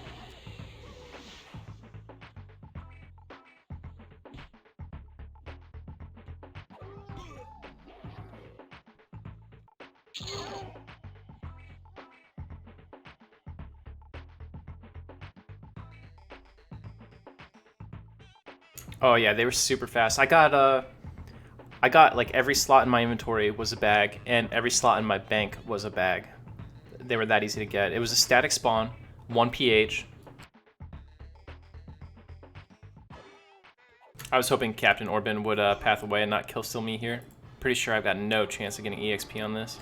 Oh yeah, they were super fast. I got like every slot in my inventory was a bag, and every slot in my bank was a bag. They were that easy to get. It was a static spawn, 1 PH. I was hoping Captain Orban would path away and not kill still me here. Pretty sure I've got no chance of getting EXP on this.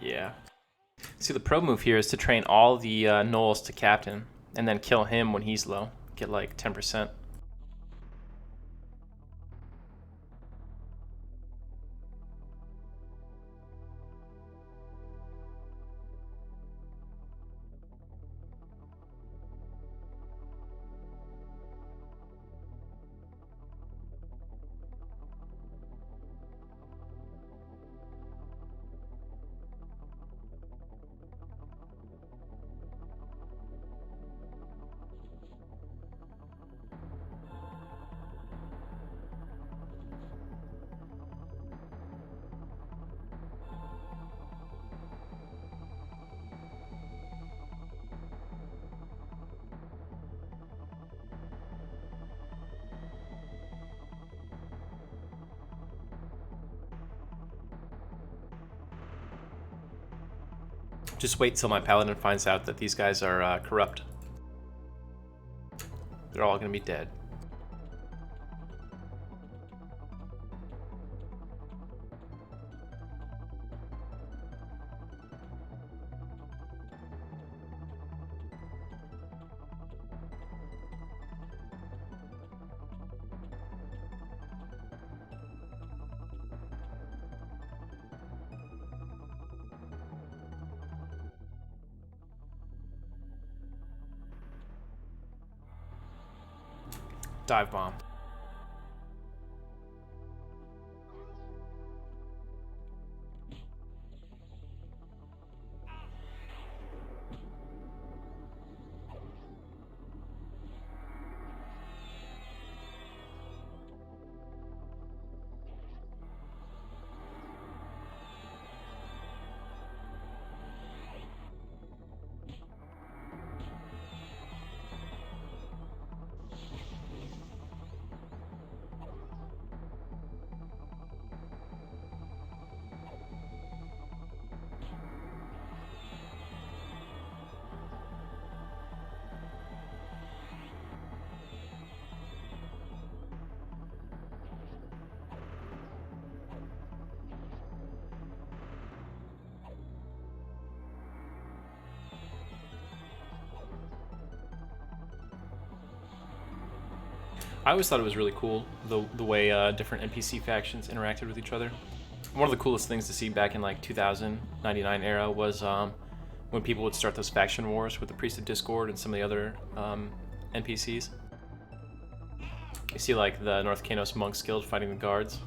Yeah. See, the pro move here is to train all the gnolls to Captain, and then kill him when he's low. Get like 10%. Just wait till my Paladin finds out that these guys are corrupt. They're all gonna be dead. Dive bomb. I always thought it was really cool the way different NPC factions interacted with each other. One of the coolest things to see back in like 2099 era was when people would start those faction wars with the Priest of Discord and some of the other NPCs. You see like the North Kanos Monks Guild fighting the guards.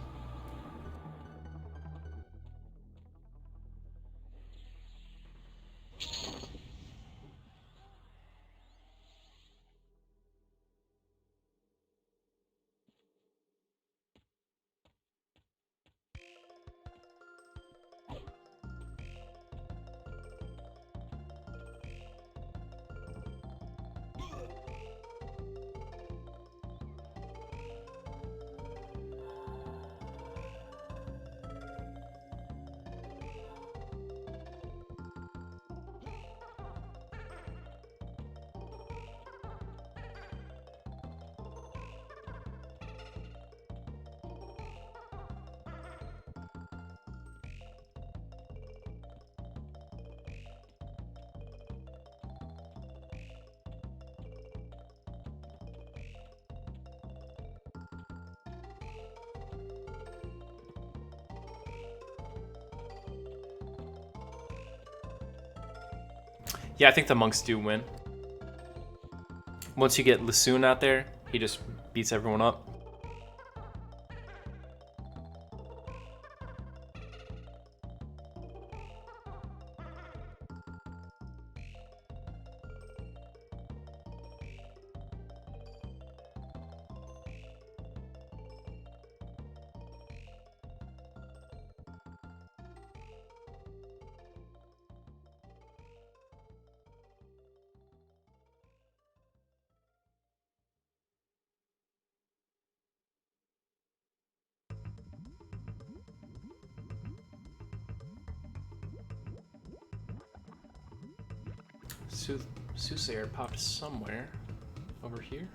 Yeah, I think the monks do win. Once you get Lassoon out there, he just beats everyone up. Soothsayer popped somewhere over here.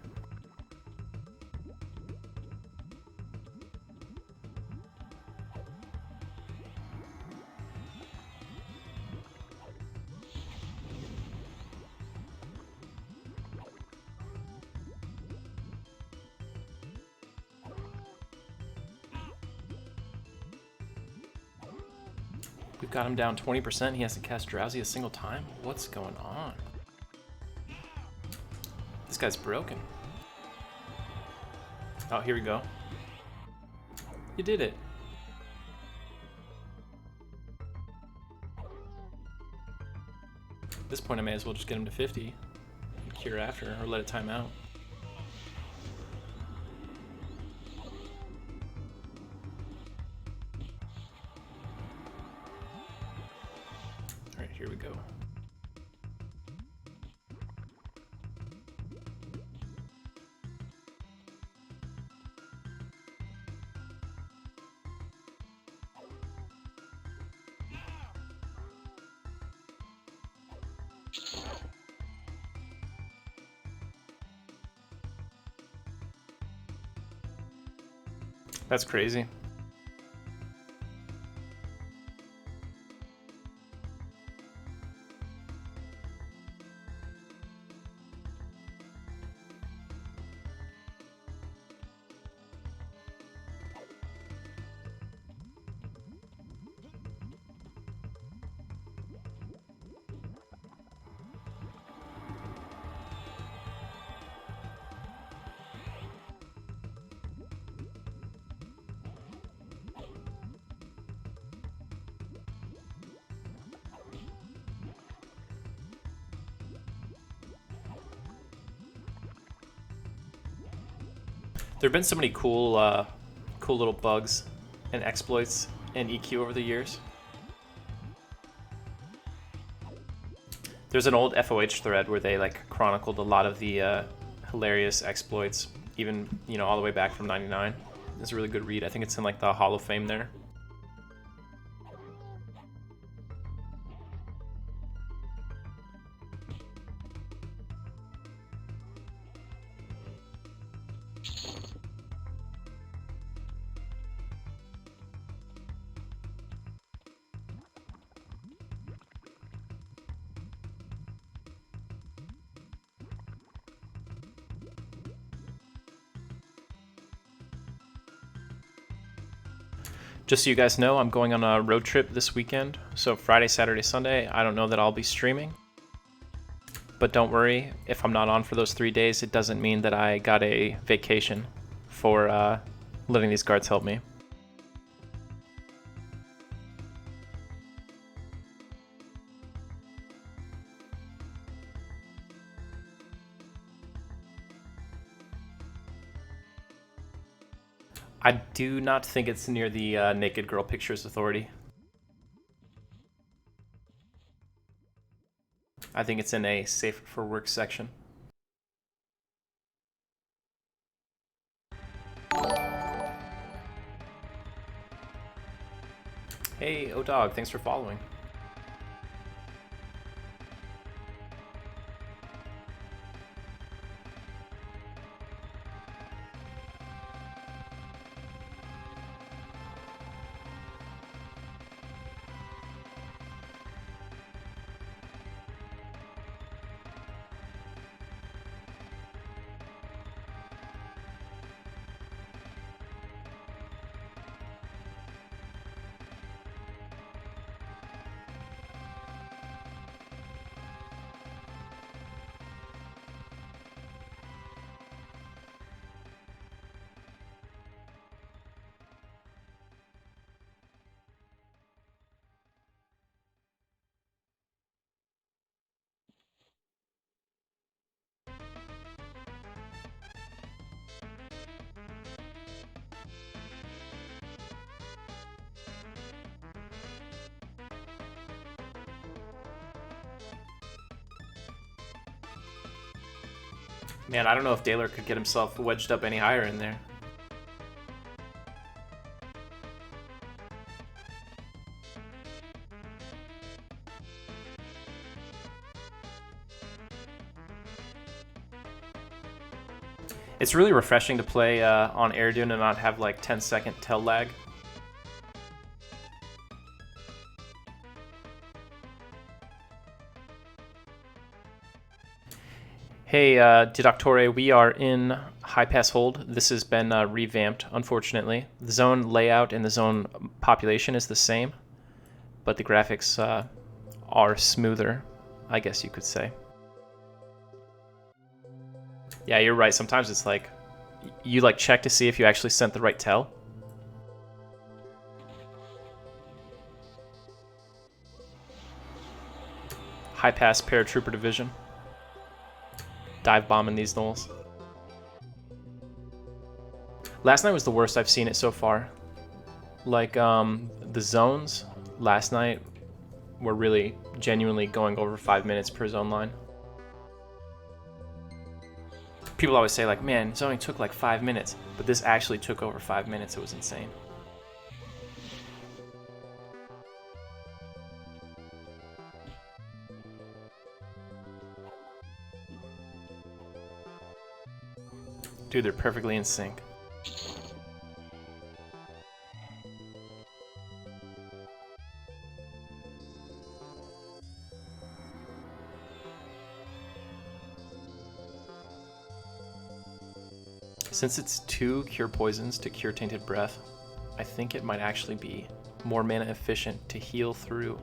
We've got him down 20%. He hasn't cast Drowsy a single time. What's going on? This guy's broken. Oh, here we go. You did it. At this point, I may as well just get him to 50 and cure after, or let it time out. Alright, here we go. That's crazy. There have been so many cool, cool little bugs and exploits in EQ over the years. There's an old FOH thread where they like chronicled a lot of the hilarious exploits, even all the way back from '99. It's a really good read. I think it's in like the Hall of Fame there. Just so you guys know, I'm going on a road trip this weekend. So Friday, Saturday, Sunday, I don't know that I'll be streaming. But don't worry, if I'm not on for those 3 days, it doesn't mean that I got a vacation for letting these guards help me. I do not think it's near the Naked Girl Pictures Authority. I think it's in a safe for work section. Hey, O-Dog, thanks for following. Man, I don't know if Daler could get himself wedged up any higher in there. It's really refreshing to play on Air Dune and not have like 10-second tel lag. Hey, Didoctore, we are in High Pass Hold. This has been revamped, unfortunately. The zone layout and the zone population is the same, but the graphics are smoother, I guess you could say. Yeah, you're right. Sometimes it's like, you like check to see if you actually sent the right tel. High Pass Paratrooper Division. Dive bombing these knolls. Last night was the worst I've seen it so far. Like, the zones last night were really genuinely going over 5 minutes per zone line. People always say like, man, it only took like 5 minutes, but this actually took over 5 minutes. It was insane. Dude, they're perfectly in sync. Since it's 2 Cure Poisons to Cure Tainted Breath, I think it might actually be more mana efficient to heal through.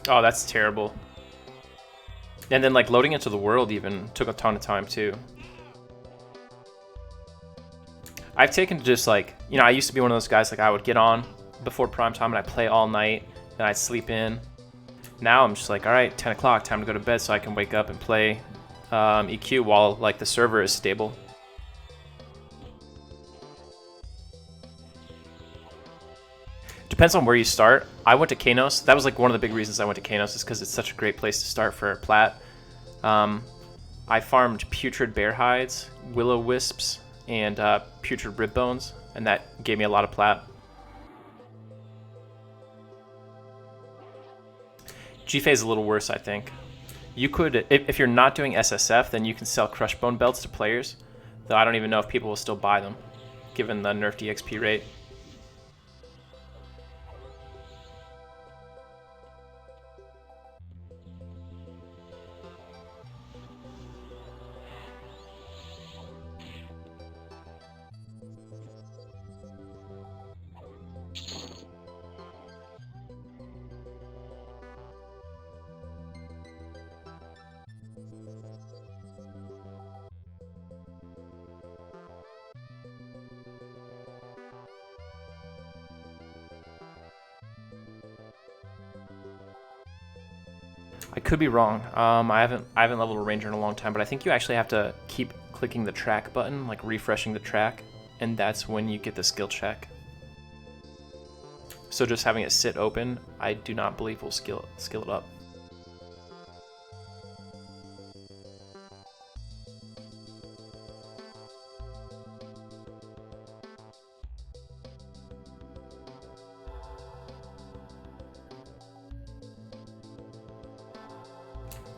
Oh, that's terrible. And then like loading into the world even took a ton of time too. I've taken to just like, you know, I used to be one of those guys like I would get on before prime time and I'd play all night, then I'd sleep in. Now I'm just like, all right, 10 o'clock, time to go to bed so I can wake up and play EQ while like the server is stable. Depends on where you start. I went to Kanos. That was like one of the big reasons I went to Kanos is because it's such a great place to start for Plat. I farmed putrid bear hides, willow wisps, and putrid rib bones, and that gave me a lot of Plat. G-Phase is a little worse, I think. You could, if you're not doing SSF, then you can sell crush bone belts to players, though I don't even know if people will still buy them, given the nerfed EXP rate. I could be wrong. I haven't leveled a ranger in a long time, but I think you actually have to keep clicking the track button, like refreshing the track, and that's when you get the skill check. So just having it sit open, I do not believe will skill it up.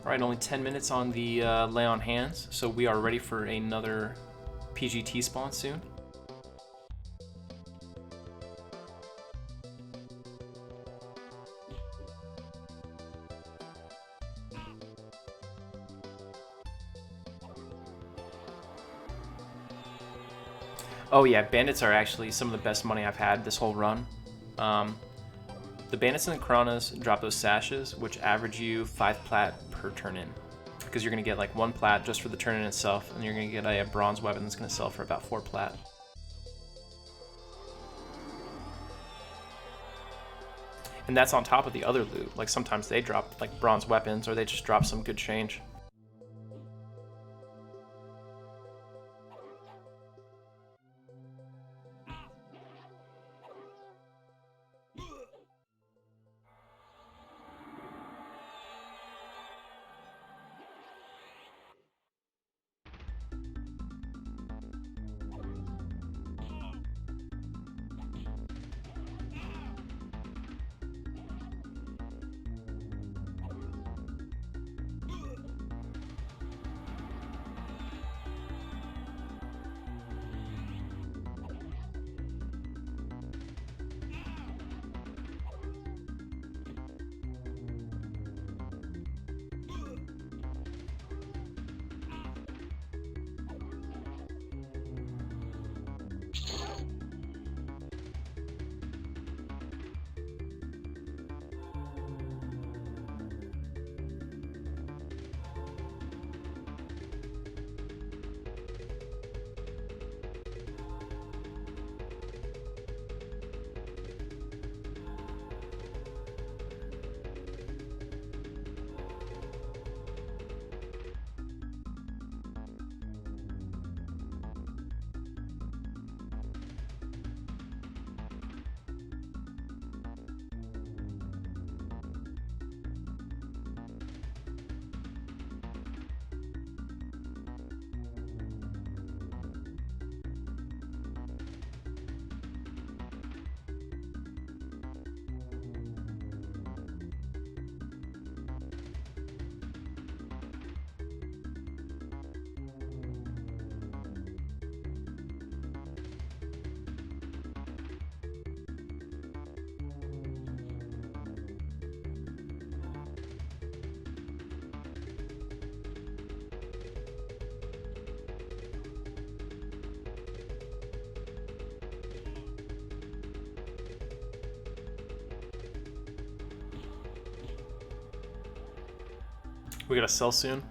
Alright, only 10 minutes on the lay on hands, so we are ready for another PGT spawn soon. Oh yeah, bandits are actually some of the best money I've had this whole run. The bandits and the Karanas drop those sashes, which average you 5 plat per turn in. Because you're going to get like 1 plat just for the turn in itself, and you're going to get a bronze weapon that's going to sell for about 4 plat. And that's on top of the other loot. Like sometimes they drop like bronze weapons, or they just drop some good change. We gotta sell soon.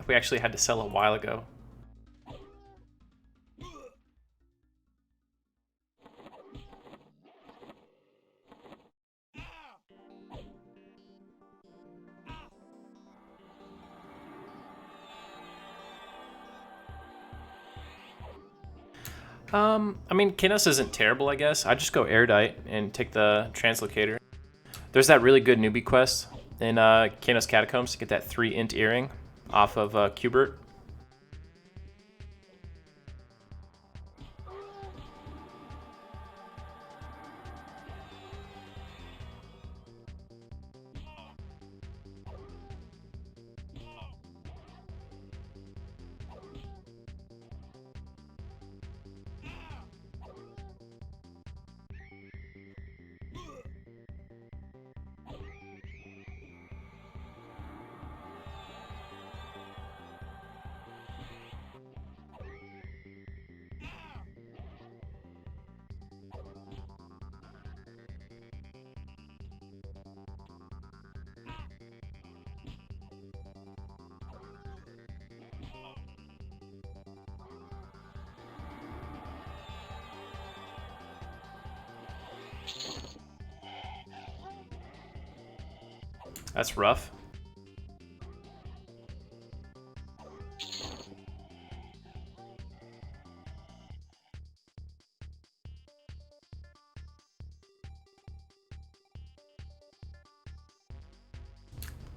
We actually had to sell a while ago. I mean, Kanos isn't terrible, I guess. I just go Erudite and take the Translocator. There's that really good newbie quest in Kanos Catacombs to get that 3 int earring off of Cubert. That's rough.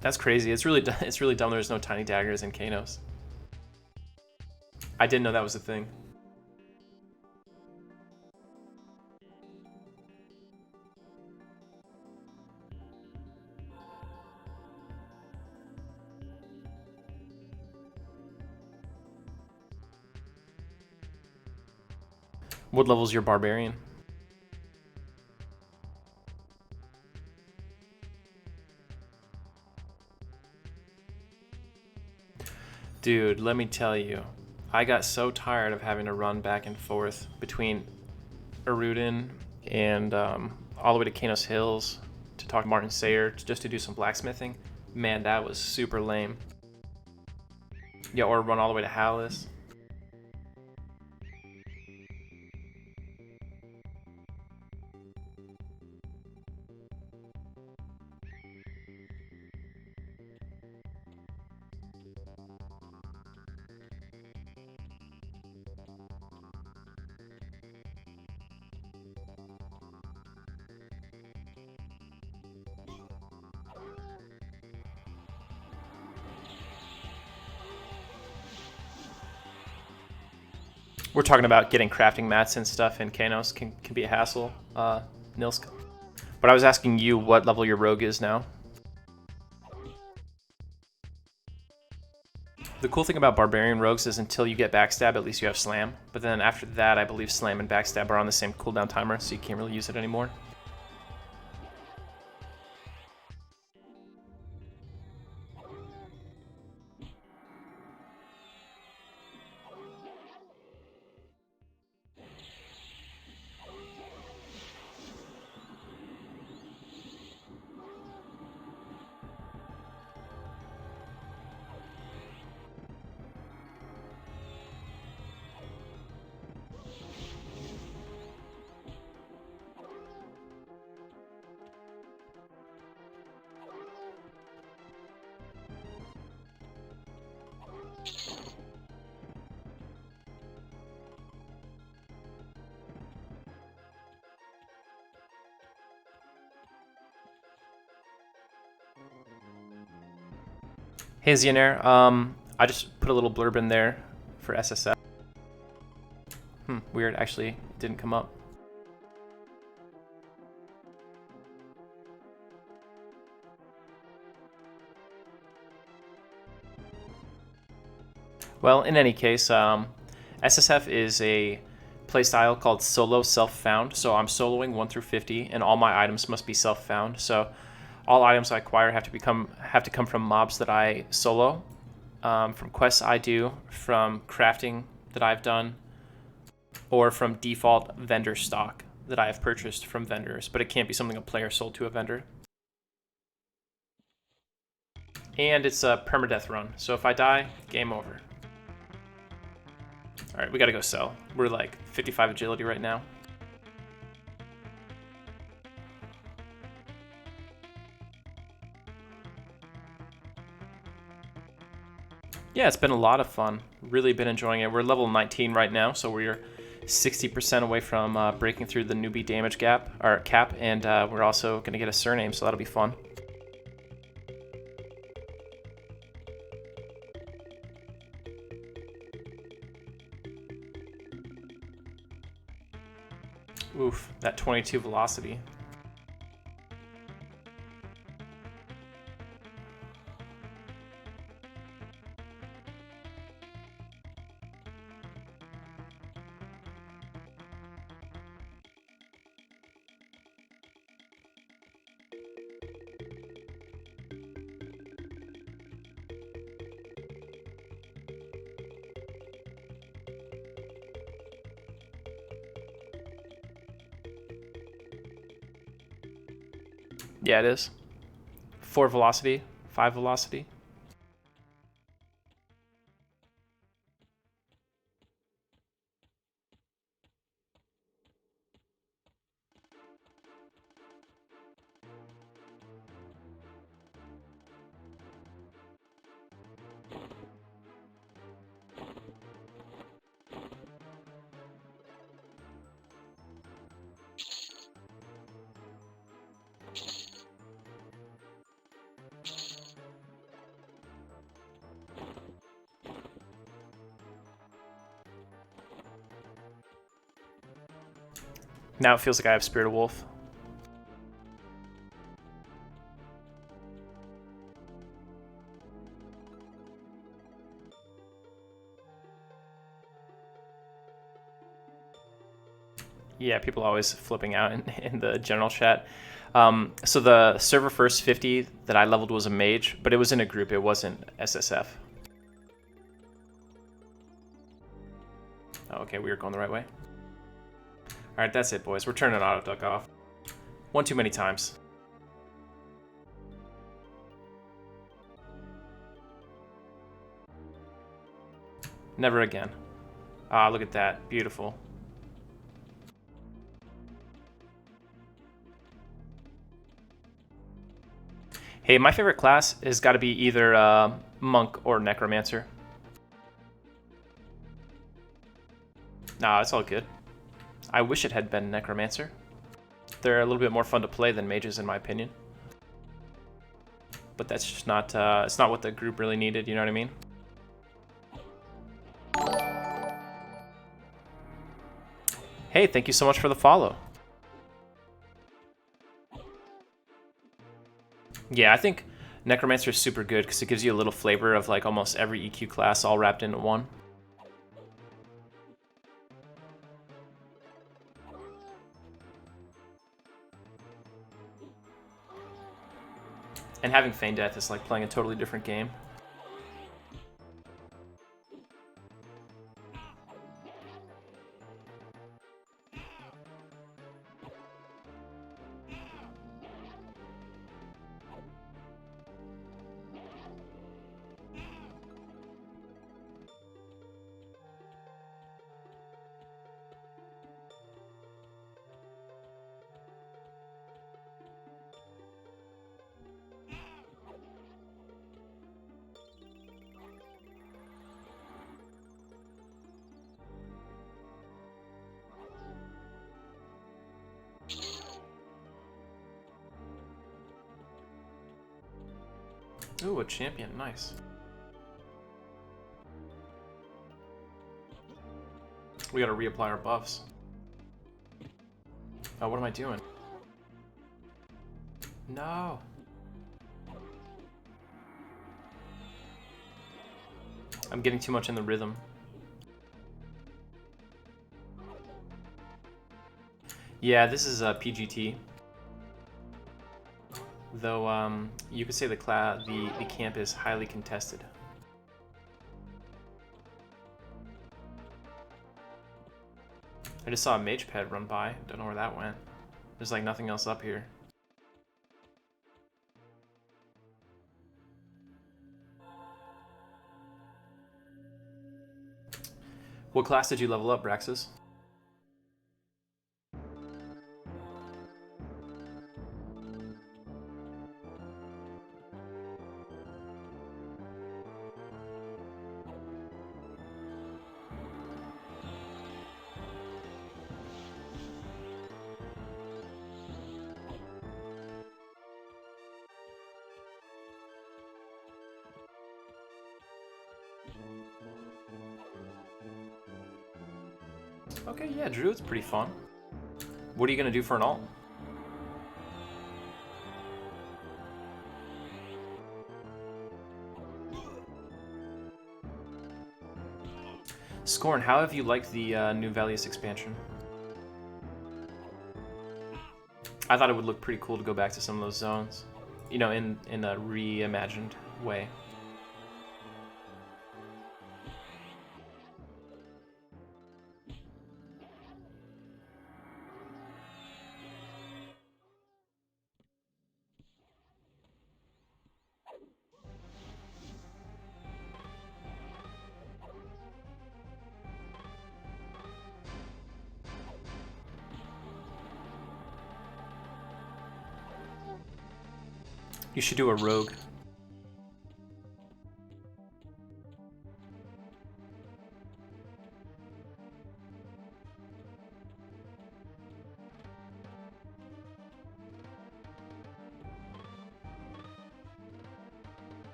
That's crazy. It's really dumb there's no tiny daggers in Kanos. I didn't know that was a thing. What level's your barbarian? Dude, let me tell you, I got so tired of having to run back and forth between Erudin and all the way to Kanos Hills to talk to Martin Sayer just to do some blacksmithing. Man, that was super lame. Yeah, or run all the way to Hallis. We're talking about getting crafting mats and stuff in Kanos can be a hassle, Nilsk. But I was asking you what level your rogue is now. The cool thing about barbarian rogues is until you get backstab, at least you have slam. But then after that, I believe slam and backstab are on the same cooldown timer, so you can't really use it anymore. Hey Zionair, I just put a little blurb in there for SSF. Weird, actually, it didn't come up. Well, in any case, SSF is a playstyle called solo self-found. So I'm soloing 1 through 50, and all my items must be self-found. So all items I acquire have to come from mobs that I solo, from quests I do, from crafting that I've done, or from default vendor stock that I have purchased from vendors. But it can't be something a player sold to a vendor. And it's a permadeath run, so if I die, game over. Alright, we gotta go sell. We're like 55 agility right now. Yeah, it's been a lot of fun. Really been enjoying it. We're level 19 right now, so we're 60% away from breaking through the newbie damage cap, and we're also gonna get a surname, so that'll be fun. Oof, that 22 velocity. Yeah, it is. 4 velocity, 5 velocity. Now it feels like I have Spirit of Wolf. Yeah, people always flipping out in the general chat. So the server first 50 that I leveled was a mage, but it was in a group. It wasn't SSF. Oh, okay, we were going the right way. All right, that's it, boys. We're turning auto duck off. One too many times. Never again. Ah, look at that. Beautiful. Hey, my favorite class has got to be either Monk or Necromancer. Nah, it's all good. I wish it had been Necromancer. They're a little bit more fun to play than mages, in my opinion. But that's just not, it's not what the group really needed, you know what I mean? Hey, thank you so much for the follow. Yeah, I think Necromancer is super good because it gives you a little flavor of like almost every EQ class all wrapped into one. And having Feign Death is like playing a totally different game. Ooh, a champion, nice. We gotta reapply our buffs. Oh, what am I doing? No. I'm getting too much in the rhythm. Yeah, this is a PGT. Though, you could say the camp is highly contested. I just saw a mage ped run by. Don't know where that went. There's like nothing else up here. What class did you level up, Braxis? Okay, yeah, Druid's pretty fun. What are you gonna do for an alt? Scorn, how have you liked the new Valius expansion? I thought it would look pretty cool to go back to some of those zones, you know, in a reimagined way. You should do a rogue.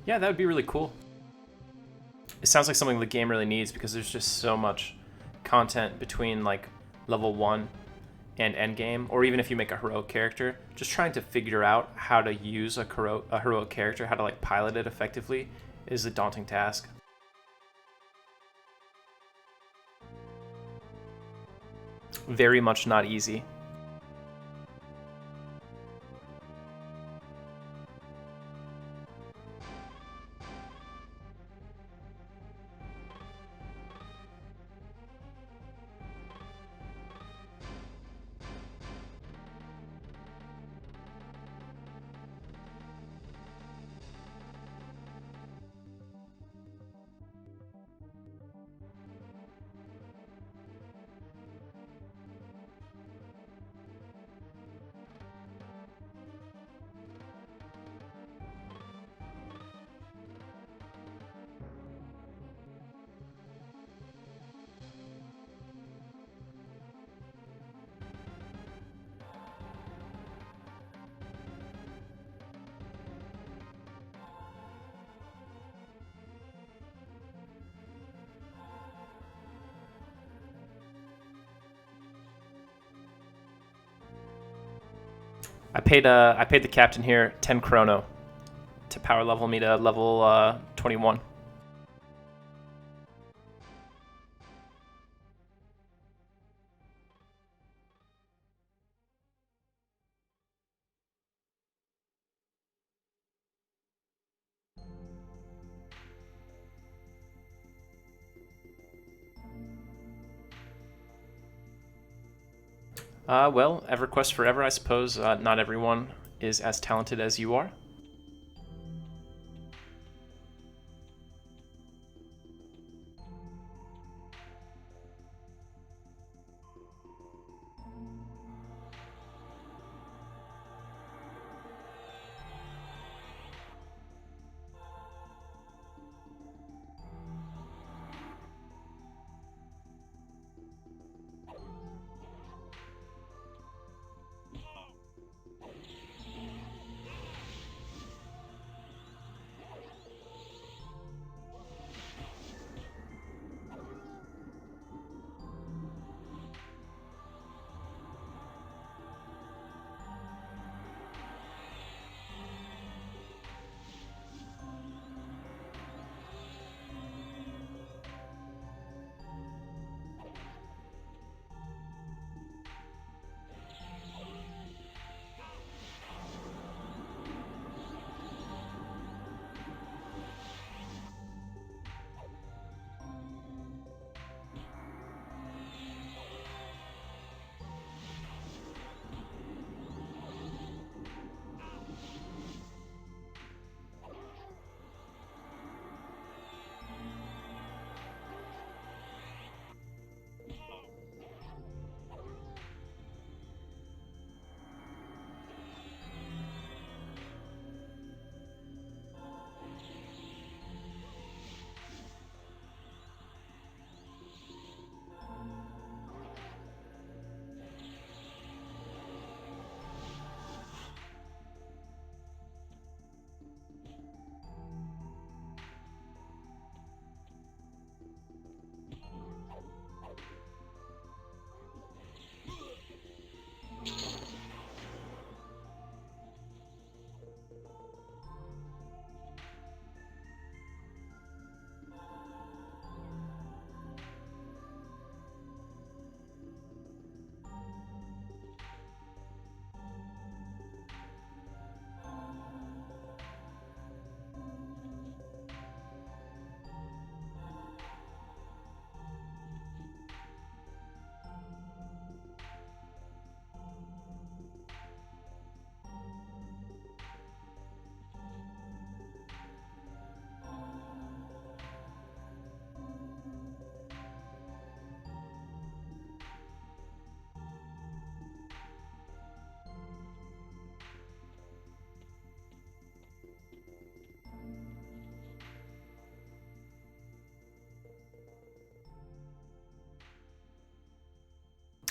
Yeah, that would be really cool. It sounds like something the game really needs because there's just so much content between like level 1 and endgame, or even if you make a heroic character, just trying to figure out how to use a heroic character, how to like pilot it effectively, is a daunting task. Very much not easy. I paid the captain here 10 chrono to power level me to level 21. Well, EverQuest forever, I suppose. Not everyone is as talented as you are.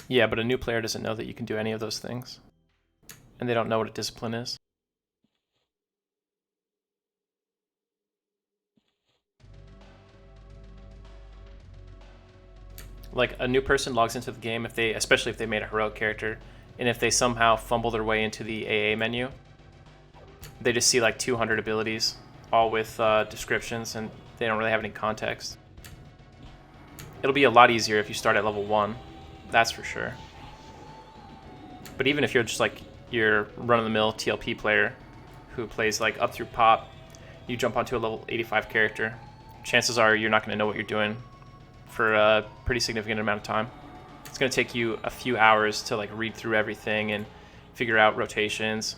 Yeah, but a new player doesn't know that you can do any of those things. And they don't know what a discipline is. Like, a new person logs into the game, especially if they made a heroic character, and if they somehow fumble their way into the AA menu, they just see like 200 abilities, all with descriptions, and they don't really have any context. It'll be a lot easier if you start at level 1, that's for sure. But even if you're just like your run-of-the-mill TLP player who plays like up through pop, you jump onto a level 85 character, chances are you're not going to know what you're doing for a pretty significant amount of time. It's going to take you a few hours to like read through everything and figure out rotations,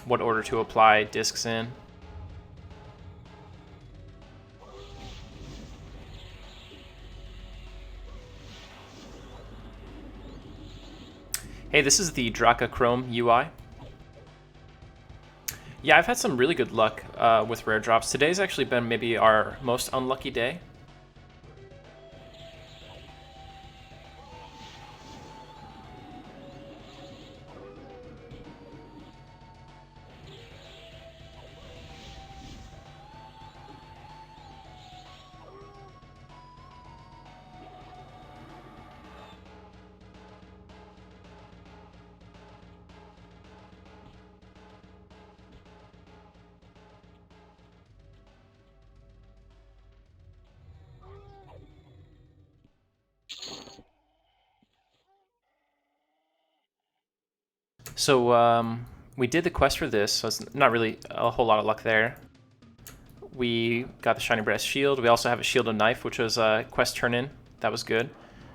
what order to apply discs in. Hey, this is the Draka Chrome UI. Yeah, I've had some really good luck with rare drops. Today's actually been maybe our most unlucky day. So we did the quest for this, so it's not really a whole lot of luck there. We got the Shining Brass Shield. We also have a Shield and Knife, which was a quest turn-in. That was good.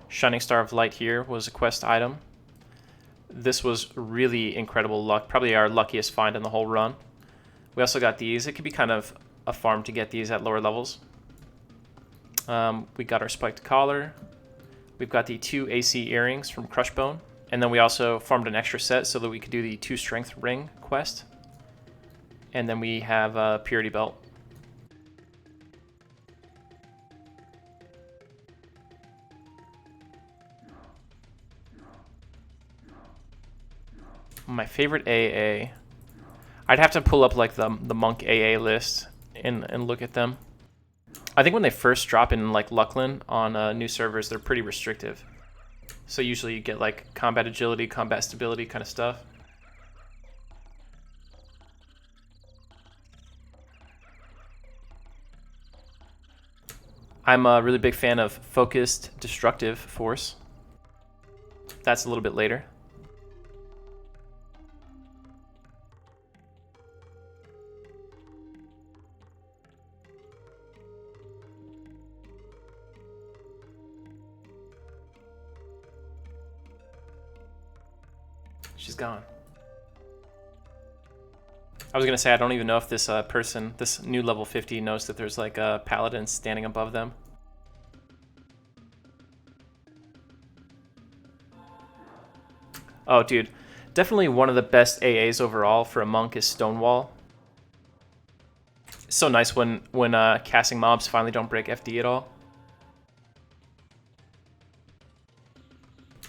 Shining Star of Light here was a quest item. This was really incredible luck, probably our luckiest find in the whole run. We also got these. It could be kind of a farm to get these at lower levels. We got our Spiked Collar. We've got the 2 AC earrings from Crushbone. And then we also farmed an extra set so that we could do the 2 Strength Ring quest. And then we have a Purity Belt. My favorite AA. I'd have to pull up like the Monk AA list and look at them. I think when they first drop in like Luckland on new servers, they're pretty restrictive. So usually you get like combat agility, combat stability kind of stuff. I'm a really big fan of Focused Destructive Force. That's a little bit later. She's gone. I was gonna say, I don't even know if this person, this new level 50, knows that there's like a paladin standing above them. Oh, dude. Definitely one of the best AAs overall for a monk is Stonewall. It's so nice when casting mobs finally don't break FD at all.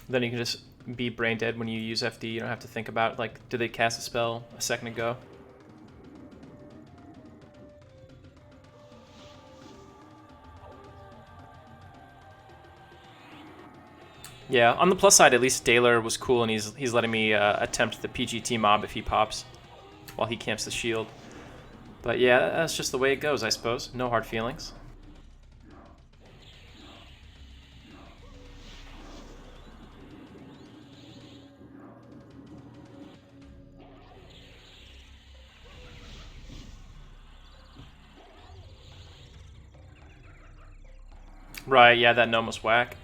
Then you can just be brain dead when you use FD. You don't have to think about, like, did they cast a spell a second ago? Yeah, on the plus side, at least Daler was cool, and he's letting me attempt the PGT mob if he pops while he camps the shield. But yeah, that's just the way it goes, I suppose. No hard feelings. Right, yeah, that gnome was whack.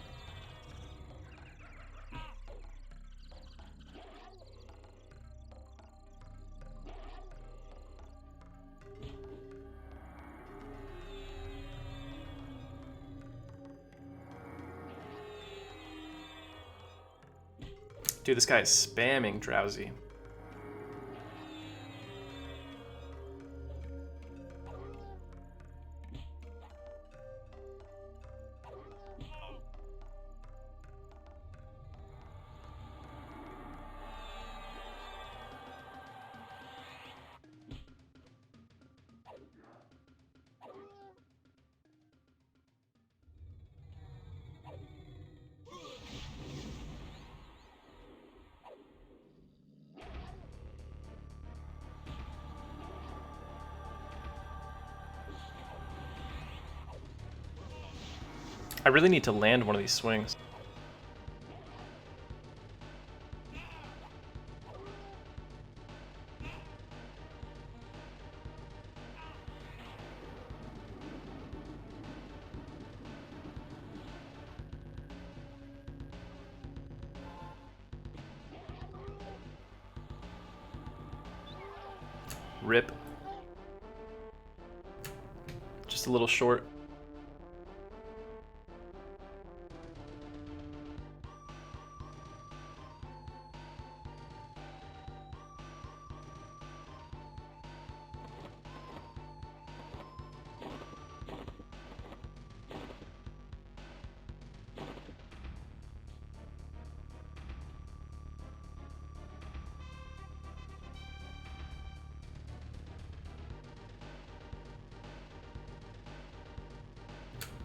Dude, this guy is spamming Drowsy. I really need to land one of these swings. Rip. Just a little short.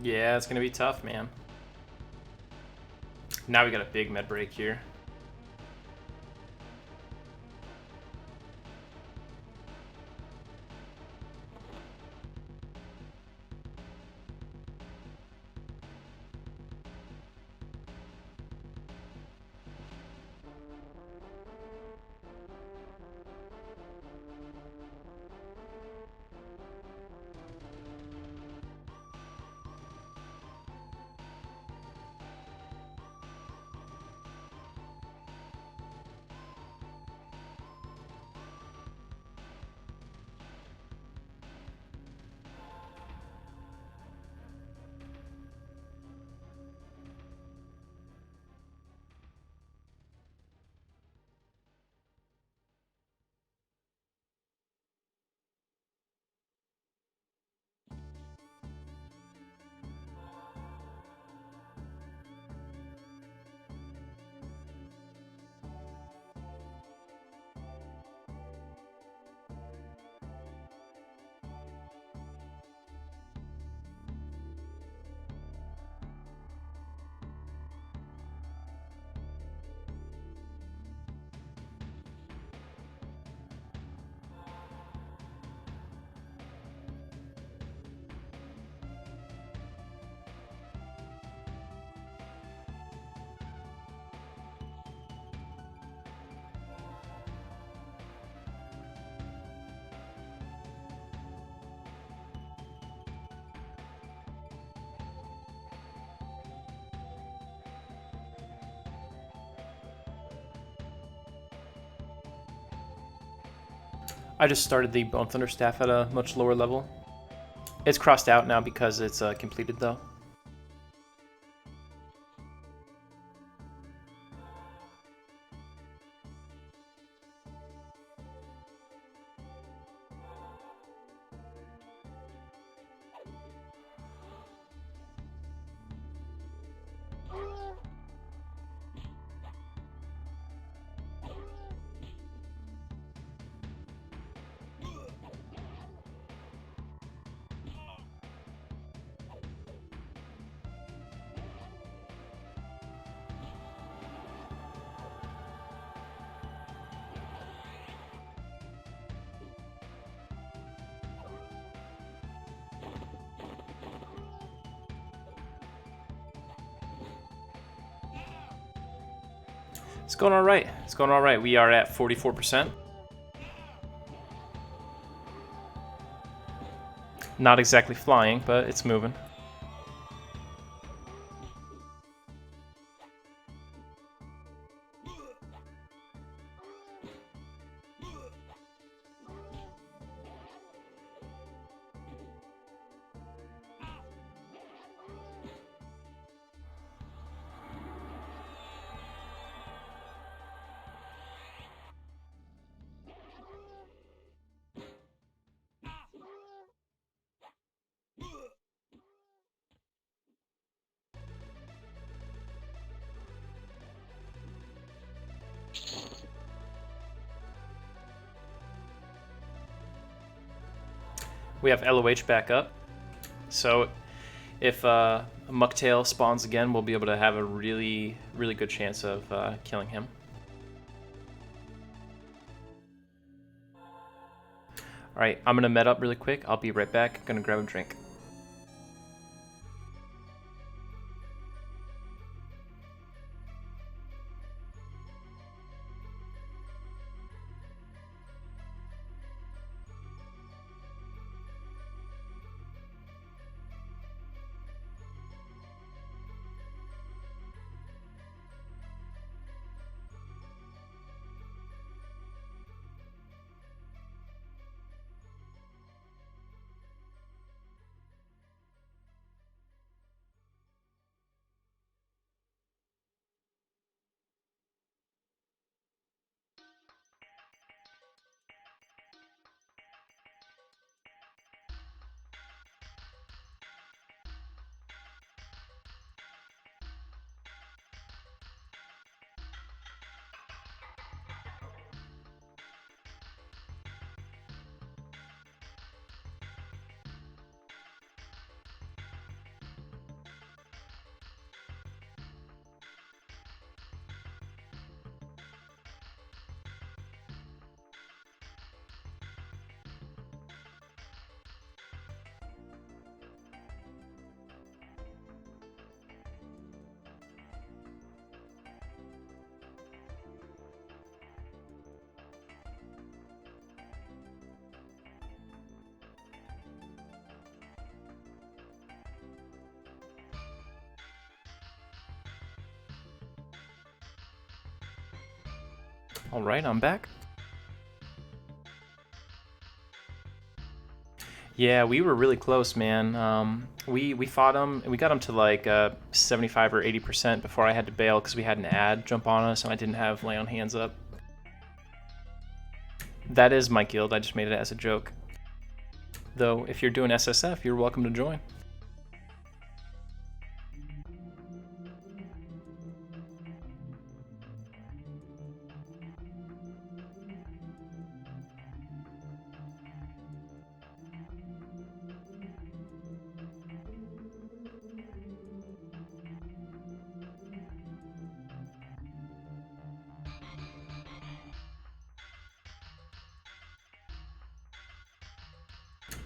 Yeah, it's gonna be tough, man. Now we got a big med break here. I just started the Bone Thunder Staff at a much lower level. It's crossed out now because it's completed though. It's going all right. It's going all right. We are at 44%. Not exactly flying, but it's moving. We have LOH back up, so if Mucktail spawns again, we'll be able to have a really good chance of killing him. Alright, I'm gonna med up really quick. I'll be right back. Gonna grab a drink. Alright, I'm back. Yeah, we were really close, man. We fought him, and we got him to like 75 or 80% before I had to bail because we had an ad jump on us and I didn't have lay on hands up. That is my guild, I just made it as a joke. Though, if you're doing SSF, you're welcome to join.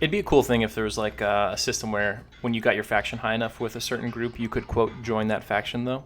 It'd be a cool thing if there was like a system where when you got your faction high enough with a certain group, you could, quote, join that faction, though.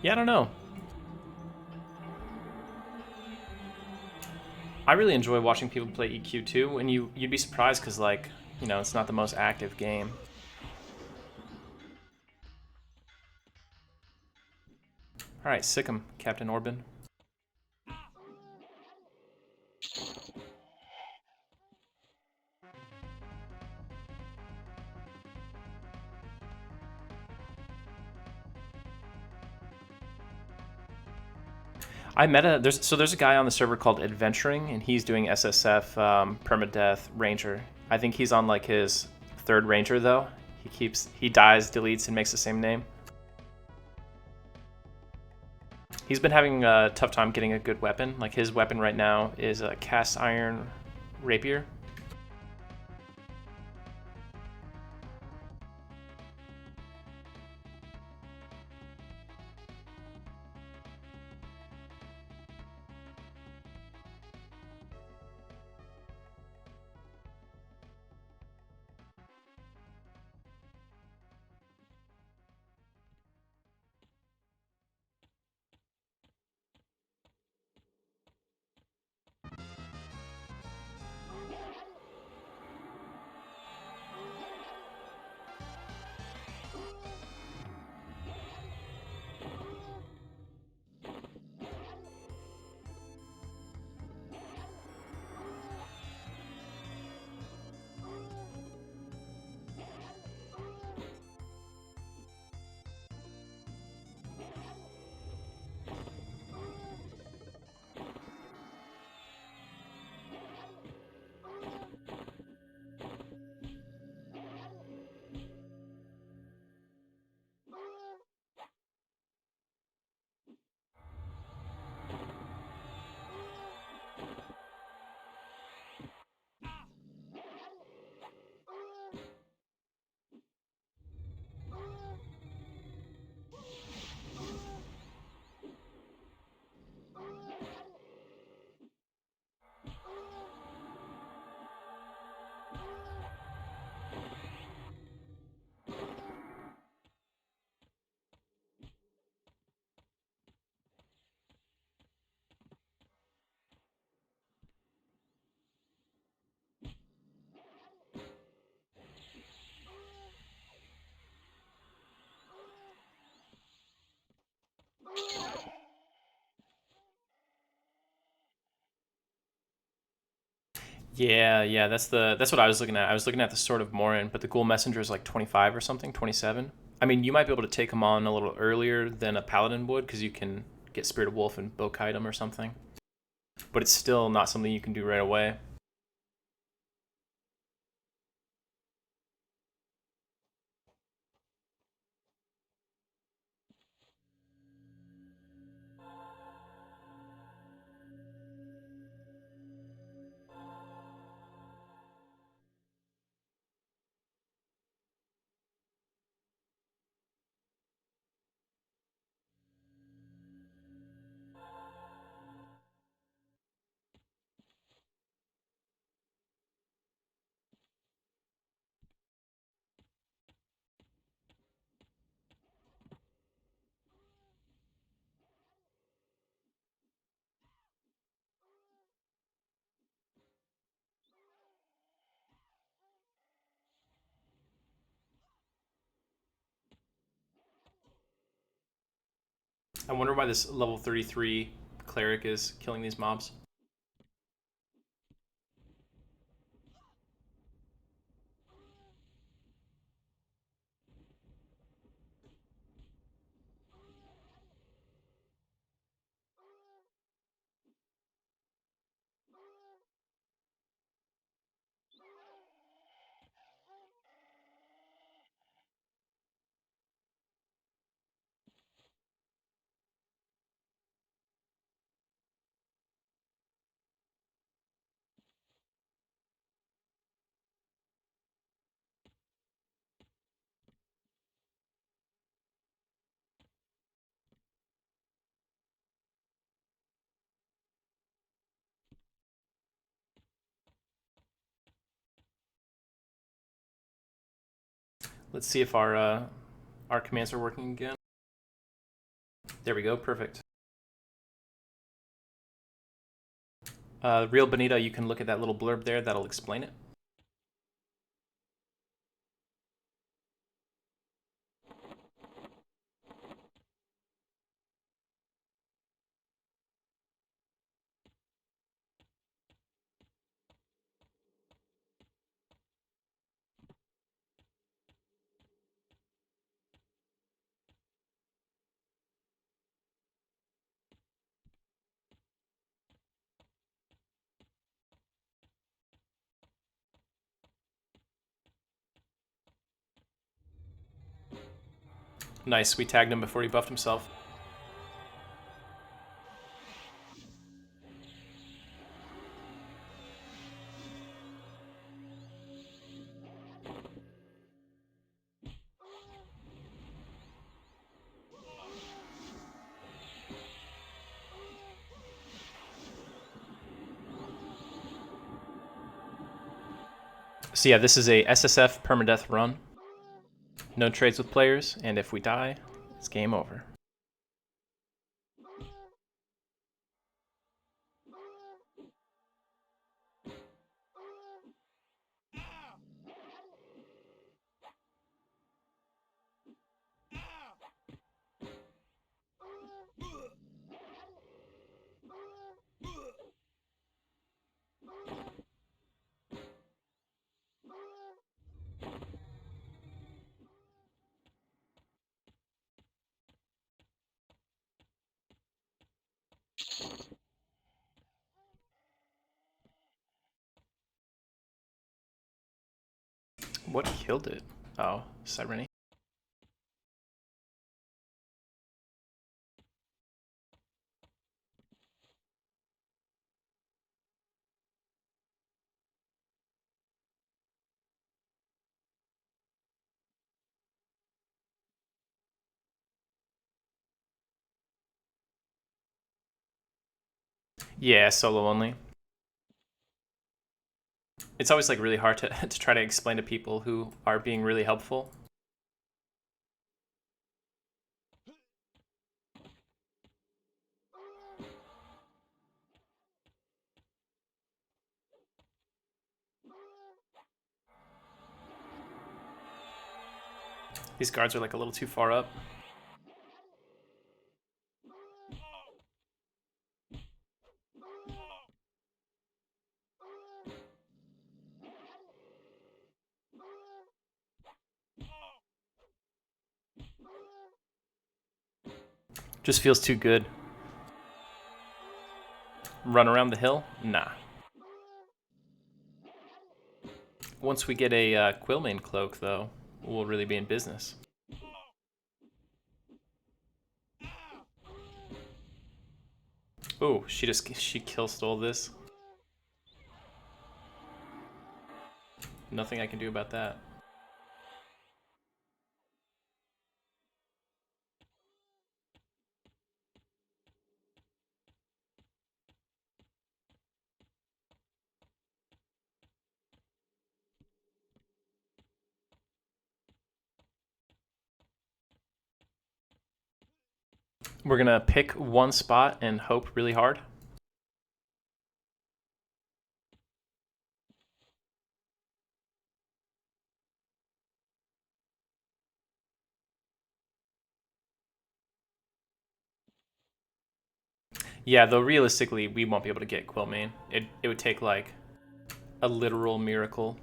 Yeah, I don't know. I really enjoy watching people play EQ too, and you'd be surprised because, like, you know, it's not the most active game. All right, sick 'em, Captain Orban. I met there's a guy on the server called Adventuring, and he's doing SSF Permadeath Ranger. I think he's on like his third Ranger though. He dies, deletes, and makes the same name. He's been having a tough time getting a good weapon. Like his weapon right now is a cast iron rapier. Yeah, that's what I was looking at. I was looking at the Sword of Morin, but the Ghoul Messenger is like 25 or something, 27. I mean, you might be able to take him on a little earlier than a Paladin would because you can get Spirit of Wolf and Bokite him or something. But it's still not something you can do right away. I wonder why this level 33 cleric is killing these mobs. Let's see if our commands are working again. There we go, perfect. Real Bonita, you can look at that little blurb there. That'll explain it. Nice, we tagged him before he buffed himself. So yeah, this is a SSF permadeath run. No trades with players, and if we die, it's game over. What killed it? Oh, Cyrene. Yeah, solo only. It's always like really hard to, to try to explain to people who are being really helpful. These guards are like a little too far up. Just feels too good. Run around the hill? Nah. Once we get a Quillmane cloak, though, we'll really be in business. Oh, she kill stole this. Nothing I can do about that. We're gonna pick one spot and hope really hard. Yeah, though realistically, we won't be able to get Quillmane. It would take like a literal miracle.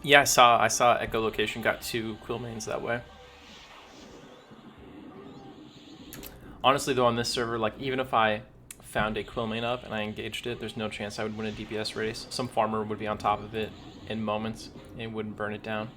Yeah, I saw echolocation got 2 Quillmanes that way. Honestly, though, on this server, like even if I found a Quillmane up and I engaged it, there's no chance I would win a DPS race. Some farmer would be on top of it in moments and wouldn't burn it down.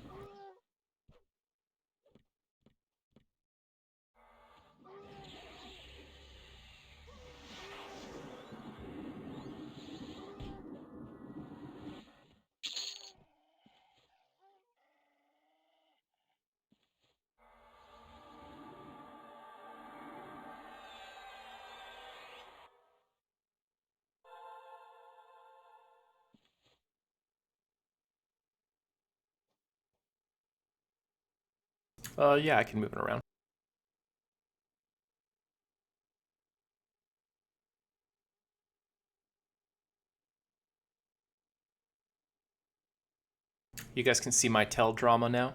Yeah, I can move it around. You guys can see my tell drama now.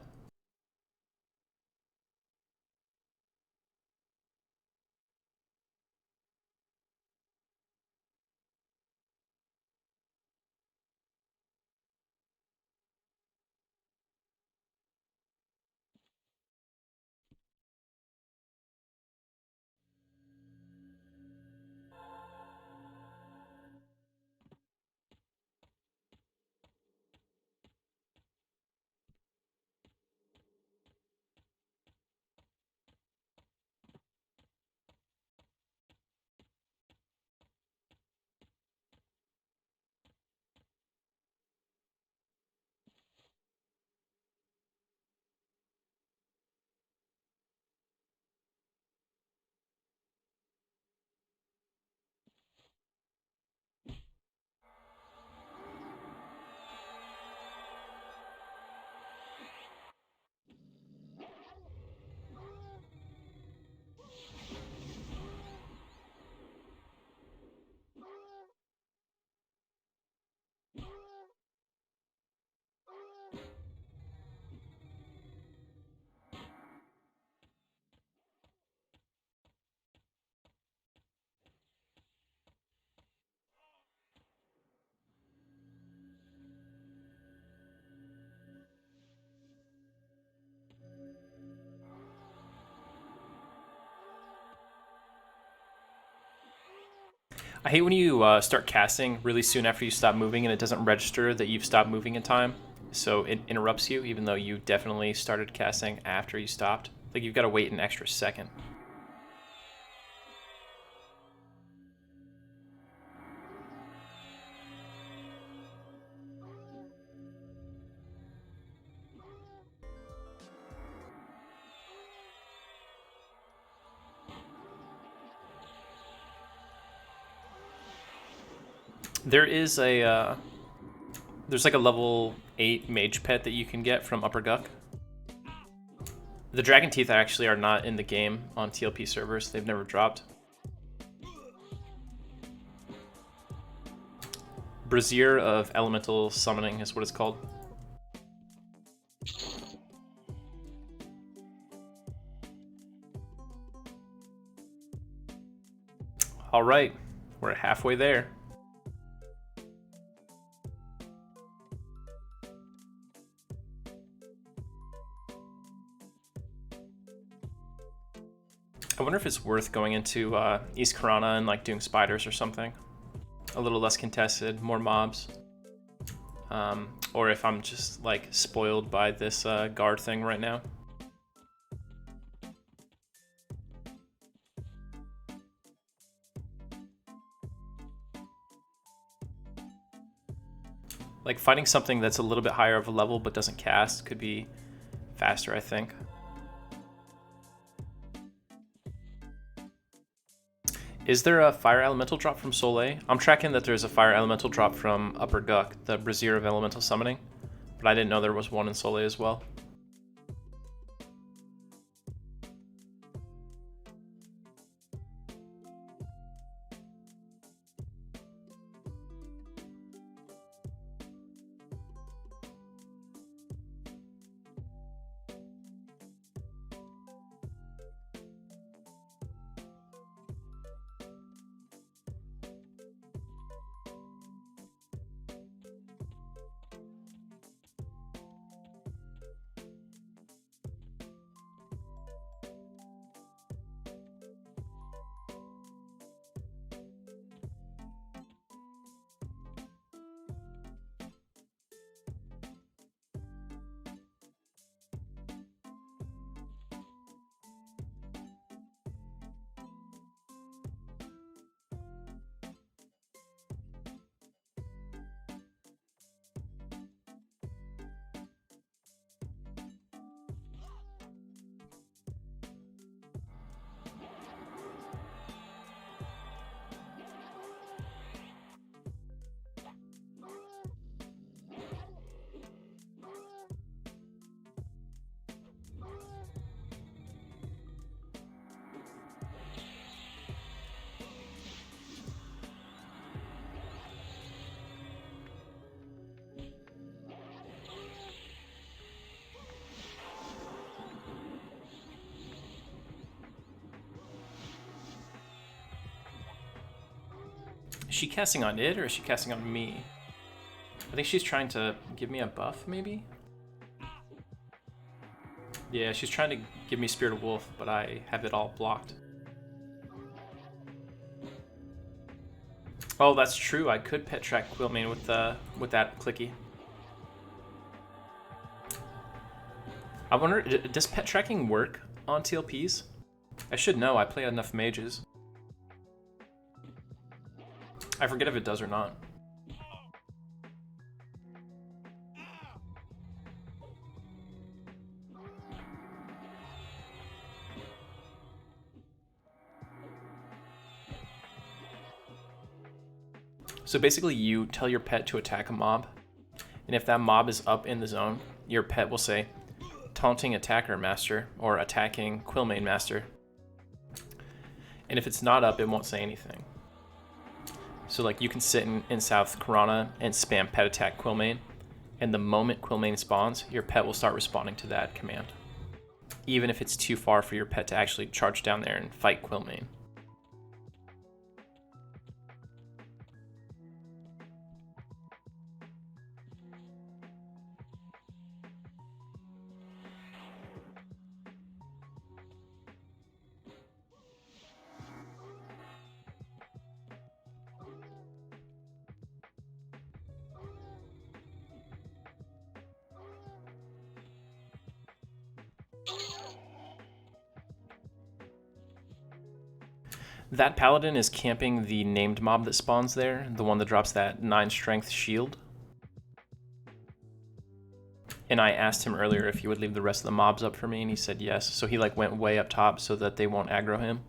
I hate when you start casting really soon after you stop moving and it doesn't register that you've stopped moving in time. So it interrupts you even though you definitely started casting after you stopped. Like you've got to wait an extra second. There is a there's like a level 8 mage pet that you can get from Upper Guck. The dragon teeth actually are not in the game on TLP servers. They've never dropped. Brazier of Elemental Summoning is what it's called. All right, we're halfway there. I wonder if it's worth going into East Karana and like doing spiders or something. A little less contested, more mobs. Or if I'm just like spoiled by this guard thing right now. Like fighting something that's a little bit higher of a level but doesn't cast could be faster, I think. Is there a fire elemental drop from Soleil? I'm tracking that there's a fire elemental drop from Upper Guck, the Brazier of Elemental Summoning, but I didn't know there was one in Soleil as well. Is she casting on it or is she casting on me? I think she's trying to give me a buff, maybe? Yeah, she's trying to give me Spirit of Wolf, but I have it all blocked. Oh, that's true. I could pet track Quiltmane with that clicky. I wonder, does pet tracking work on TLPs? I should know. I play enough mages. I forget if it does or not. So basically you tell your pet to attack a mob, and if that mob is up in the zone, your pet will say, taunting attacker master, or attacking Quiltmane master. And if it's not up, it won't say anything. So like you can sit in South Karana and spam pet attack Quiltmane, and the moment Quiltmane spawns, your pet will start responding to that command. Even if it's too far for your pet to actually charge down there and fight Quiltmane. That Paladin is camping the named mob that spawns there, the one that drops that 9 strength shield. And I asked him earlier if he would leave the rest of the mobs up for me, and he said yes. So he like went way up top so that they won't aggro him.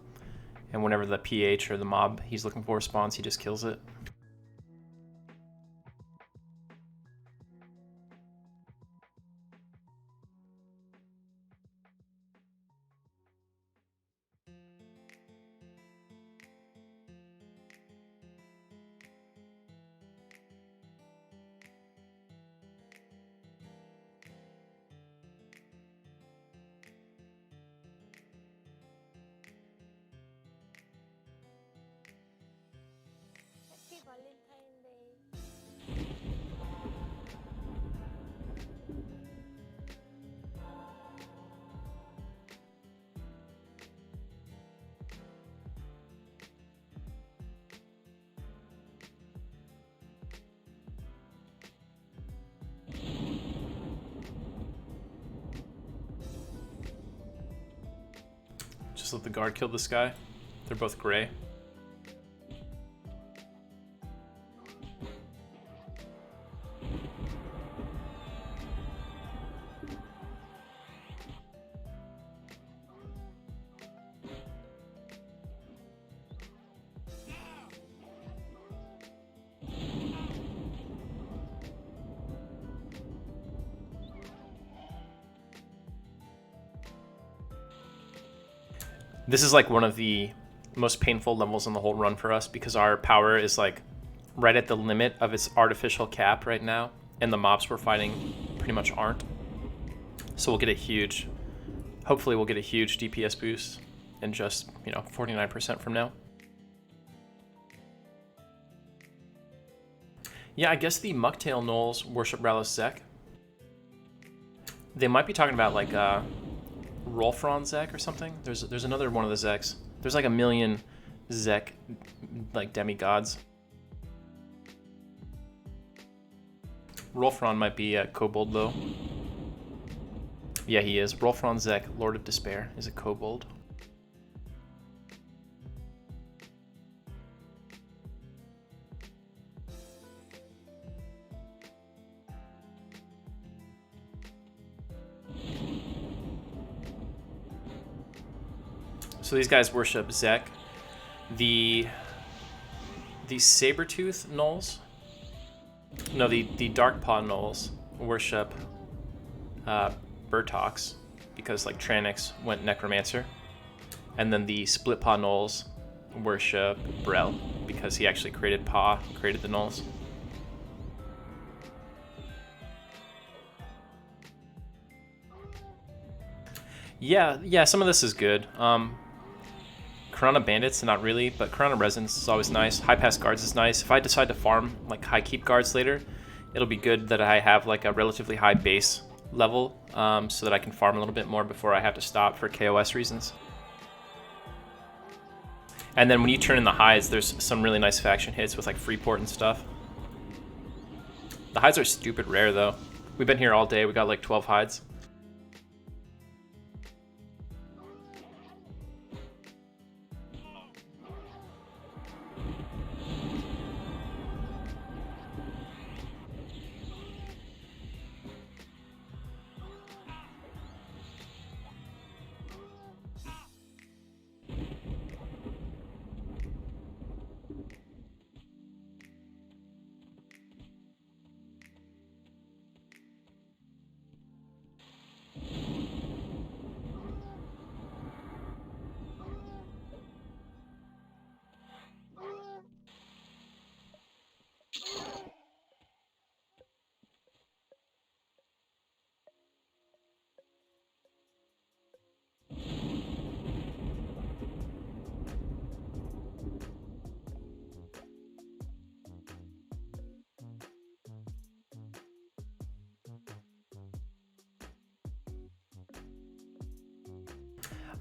And whenever the PH or the mob he's looking for spawns, he just kills it. Happy Valentine's Day. Just let the guard kill this guy. They're both gray. This is like one of the most painful levels in the whole run for us because our power is like right at the limit of its artificial cap right now, and the mobs we're fighting pretty much aren't. So we'll get a huge, hopefully we'll get a huge DPS boost in just, 49% from now. Yeah, I guess the Mucktail Gnolls worship Rallis Zek. They might be talking about like Rolfron Zek or something. There's another one of the Zeks. There's like a million Zek like demigods. Rolfron might be a kobold though. Yeah, he is. Rolfron Zek, Lord of Despair, is a kobold. So these guys worship Zek. The Sabertooth Gnolls, no, the Darkpaw Gnolls worship Burtox because like Tranix went Necromancer, and then the Splitpaw Gnolls worship Brel because he actually created Paw, created the Gnolls. Yeah, some of this is good. Karana Bandits, not really, but Karana Resonance is always nice. High Pass Guards is nice. If I decide to farm like High Keep Guards later, it'll be good that I have like a relatively high base level so that I can farm a little bit more before I have to stop for KOS reasons. And then when you turn in the hides, there's some really nice faction hits with like Freeport and stuff. The hides are stupid rare though. We've been here all day, we got like 12 hides.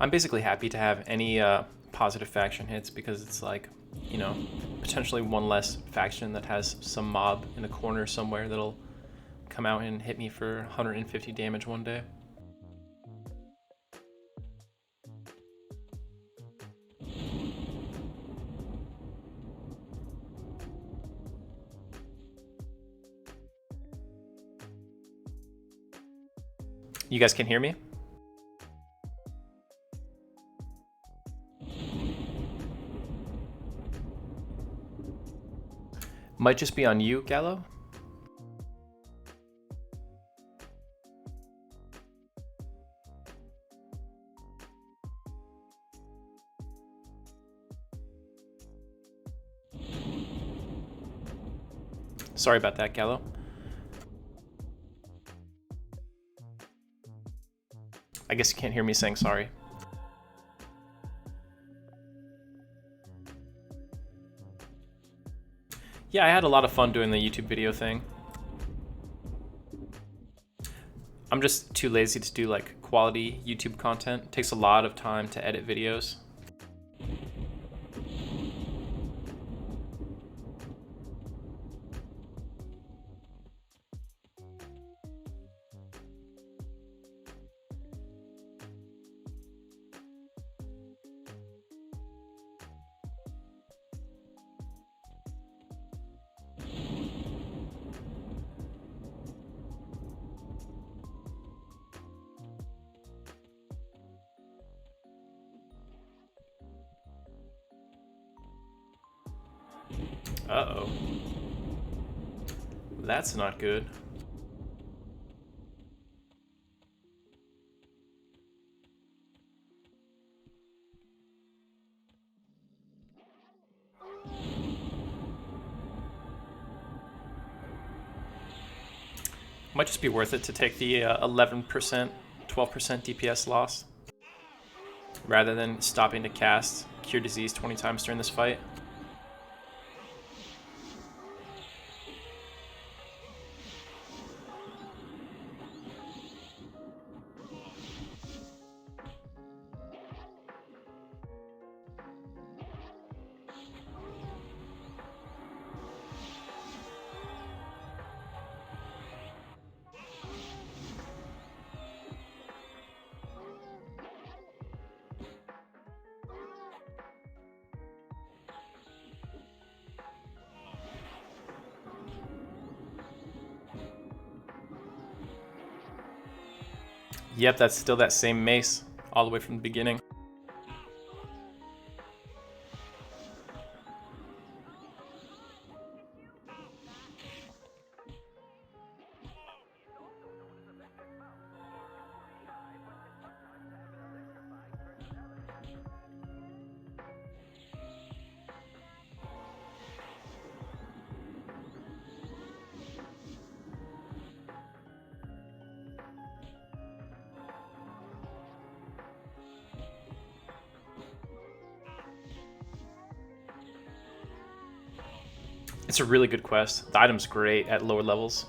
I'm basically happy to have any positive faction hits because it's like, potentially one less faction that has some mob in a corner somewhere that'll come out and hit me for 150 damage one day. You guys can hear me? Might just be on you, Gallo. Sorry about that, Gallo. I guess you can't hear me saying sorry. Yeah, I had a lot of fun doing the YouTube video thing. I'm just too lazy to do like quality YouTube content. It takes a lot of time to edit videos. Uh-oh. That's not good. Might just be worth it to take the 11%, 12% DPS loss, rather than stopping to cast Cure Disease 20 times during this fight. Yep, that's still that same mace all the way from the beginning. It's a really good quest. The item's great at lower levels.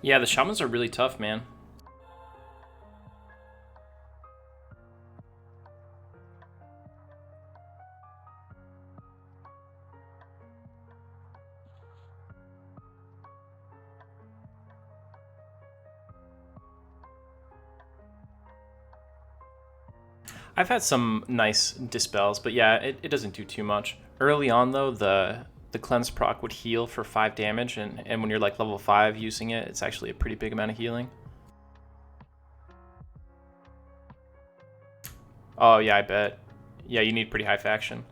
Yeah, the shamans are really tough, man. I've had some nice dispels, but yeah, it doesn't do too much. Early on though, the cleanse proc would heal for 5 damage, and when you're like level 5 using it, it's actually a pretty big amount of healing. Oh yeah, I bet. Yeah, you need pretty high faction.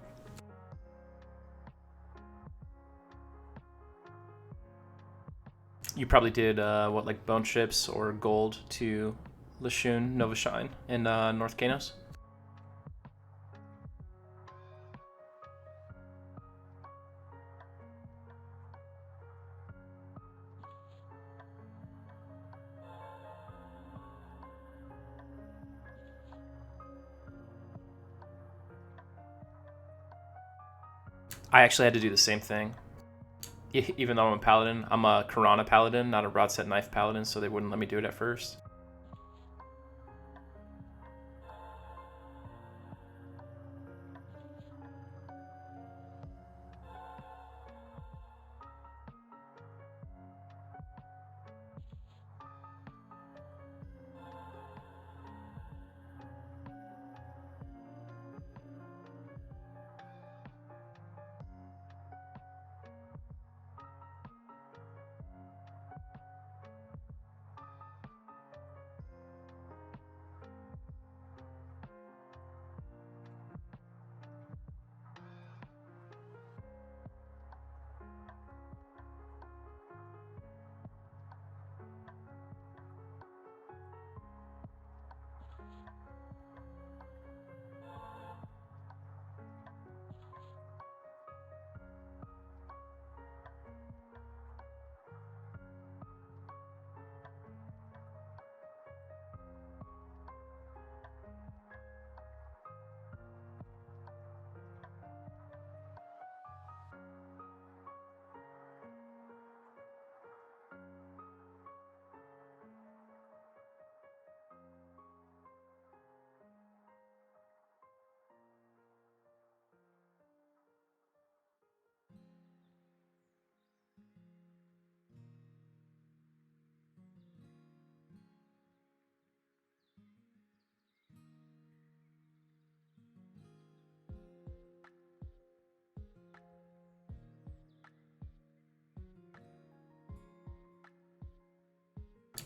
You probably did what, like bone chips or gold to Lashun, Nova Shine in North Kanos? I actually had to do the same thing. Even though I'm a paladin, I'm a Karana paladin, not a broadset knife paladin, so they wouldn't let me do it at first.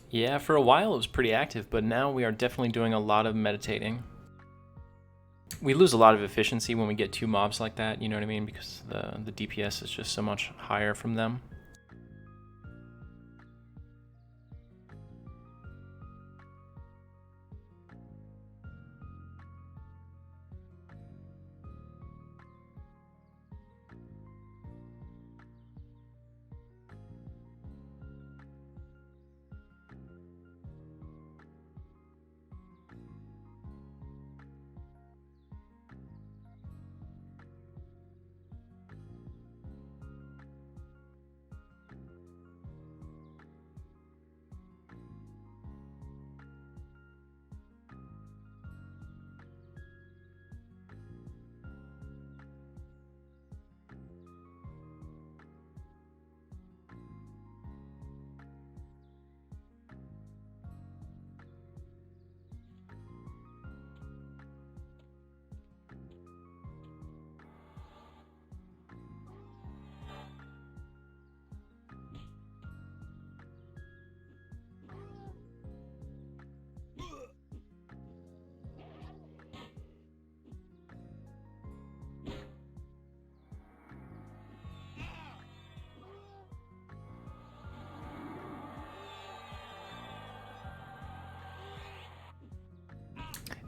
Yeah, for a while it was pretty active, but now we are definitely doing a lot of meditating. We lose a lot of efficiency when we get 2 mobs like that, you know what I mean? Because the DPS is just so much higher from them.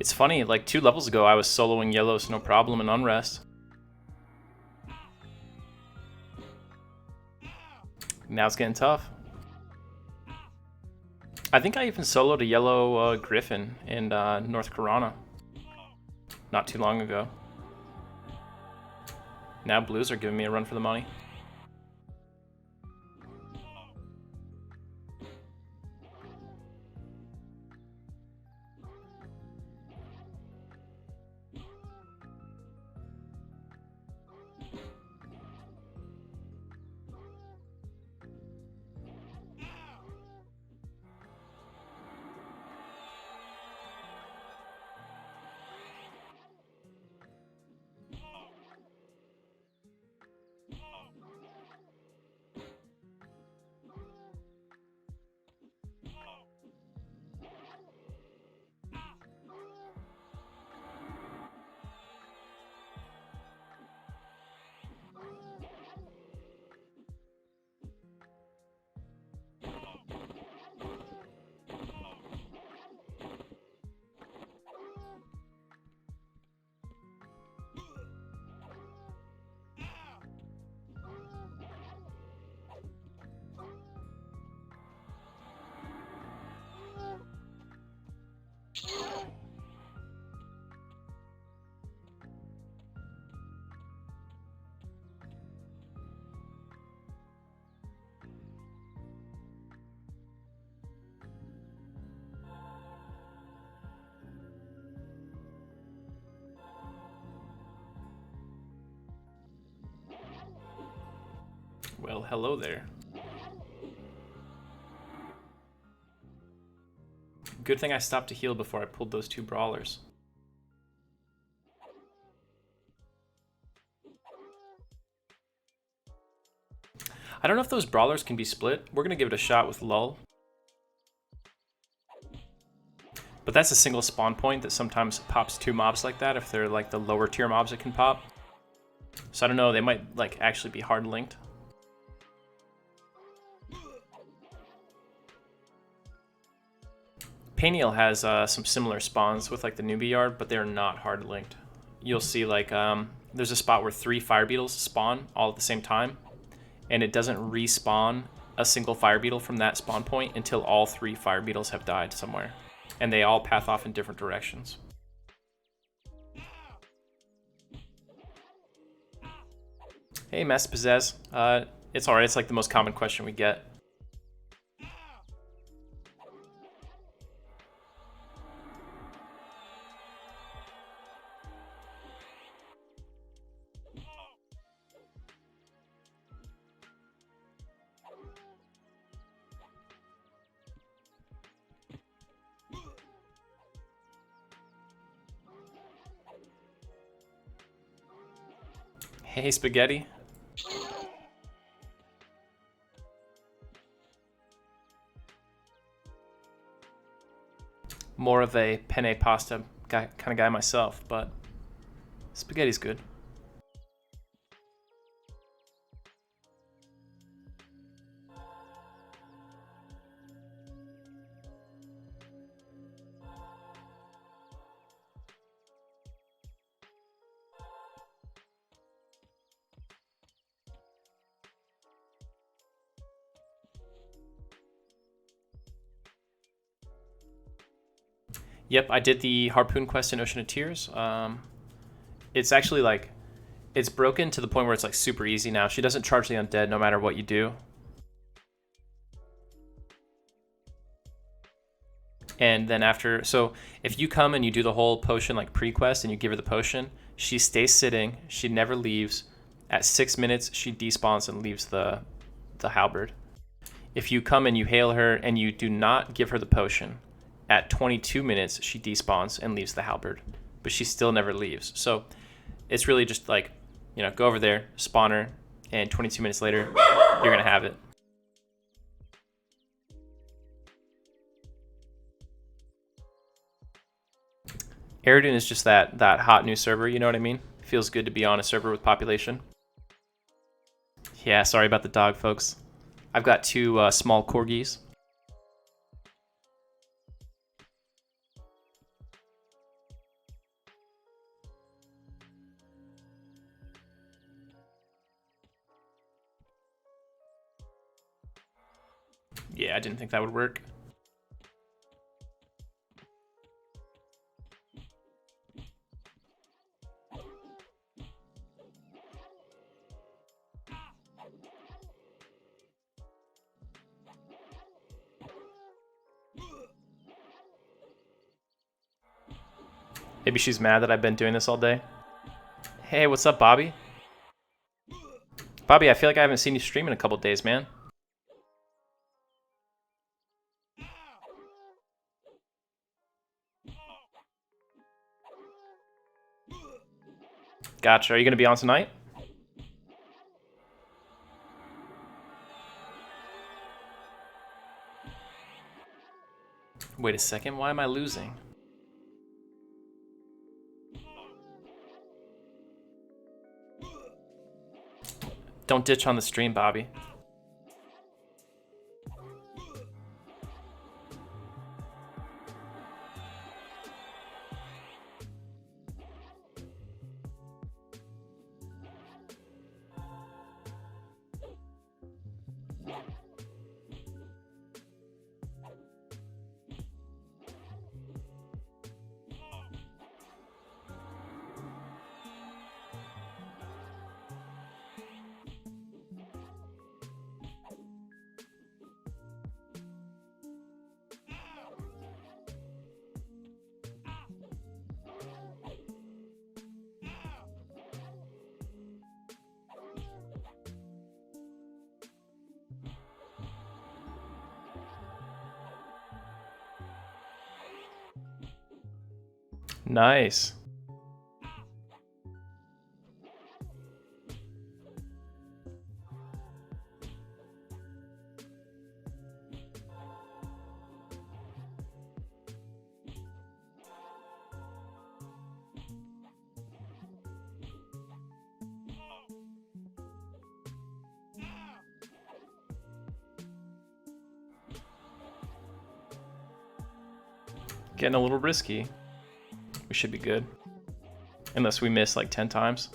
It's funny, like 2 levels ago I was soloing yellows no problem in Unrest. Now it's getting tough. I think I even soloed a yellow Griffin in North Karana not too long ago. Now blues are giving me a run for the money. Well, hello there. Good thing I stopped to heal before I pulled those 2 brawlers. I don't know if those brawlers can be split. We're gonna give it a shot with Lull. But that's a single spawn point that sometimes pops 2 mobs like that if they're like the lower tier mobs that can pop. So I don't know, they might like actually be hard linked. Paniel has some similar spawns with like the newbie yard, but they're not hard linked. You'll see like there's a spot where 3 fire beetles spawn all at the same time, and it doesn't respawn a single fire beetle from that spawn point until all 3 fire beetles have died somewhere, and they all path off in different directions. Hey, Master Pizzazz. It's alright, it's like the most common question we get. Hey, Spaghetti. More of a penne pasta kind of guy myself, but spaghetti's good. Yep, I did the Harpoon quest in Ocean of Tears. It's actually like, it's broken to the point where it's like super easy now. She doesn't charge the undead no matter what you do. And then after, so if you come and you do the whole potion like pre-quest and you give her the potion, she stays sitting, she never leaves. At 6 minutes, she despawns and leaves the halberd. If you come and you hail her and you do not give her the potion, at 22 minutes, she despawns and leaves the halberd, but she still never leaves. So it's really just like, you know, go over there, spawn her, and 22 minutes later, you're gonna have it. Eridan is just that hot new server, you know what I mean? Feels good to be on a server with population. Yeah, sorry about the dog, folks. I've got 2 small corgis. Yeah, I didn't think that would work. Maybe she's mad that I've been doing this all day. Hey, what's up, Bobby? Bobby, I feel like I haven't seen you stream in a couple days, man. Gotcha. Are you going to be on tonight? Wait a second. Why am I losing? Don't ditch on the stream, Bobby. Nice. Getting a little risky. We should be good. Unless we miss like 10 times.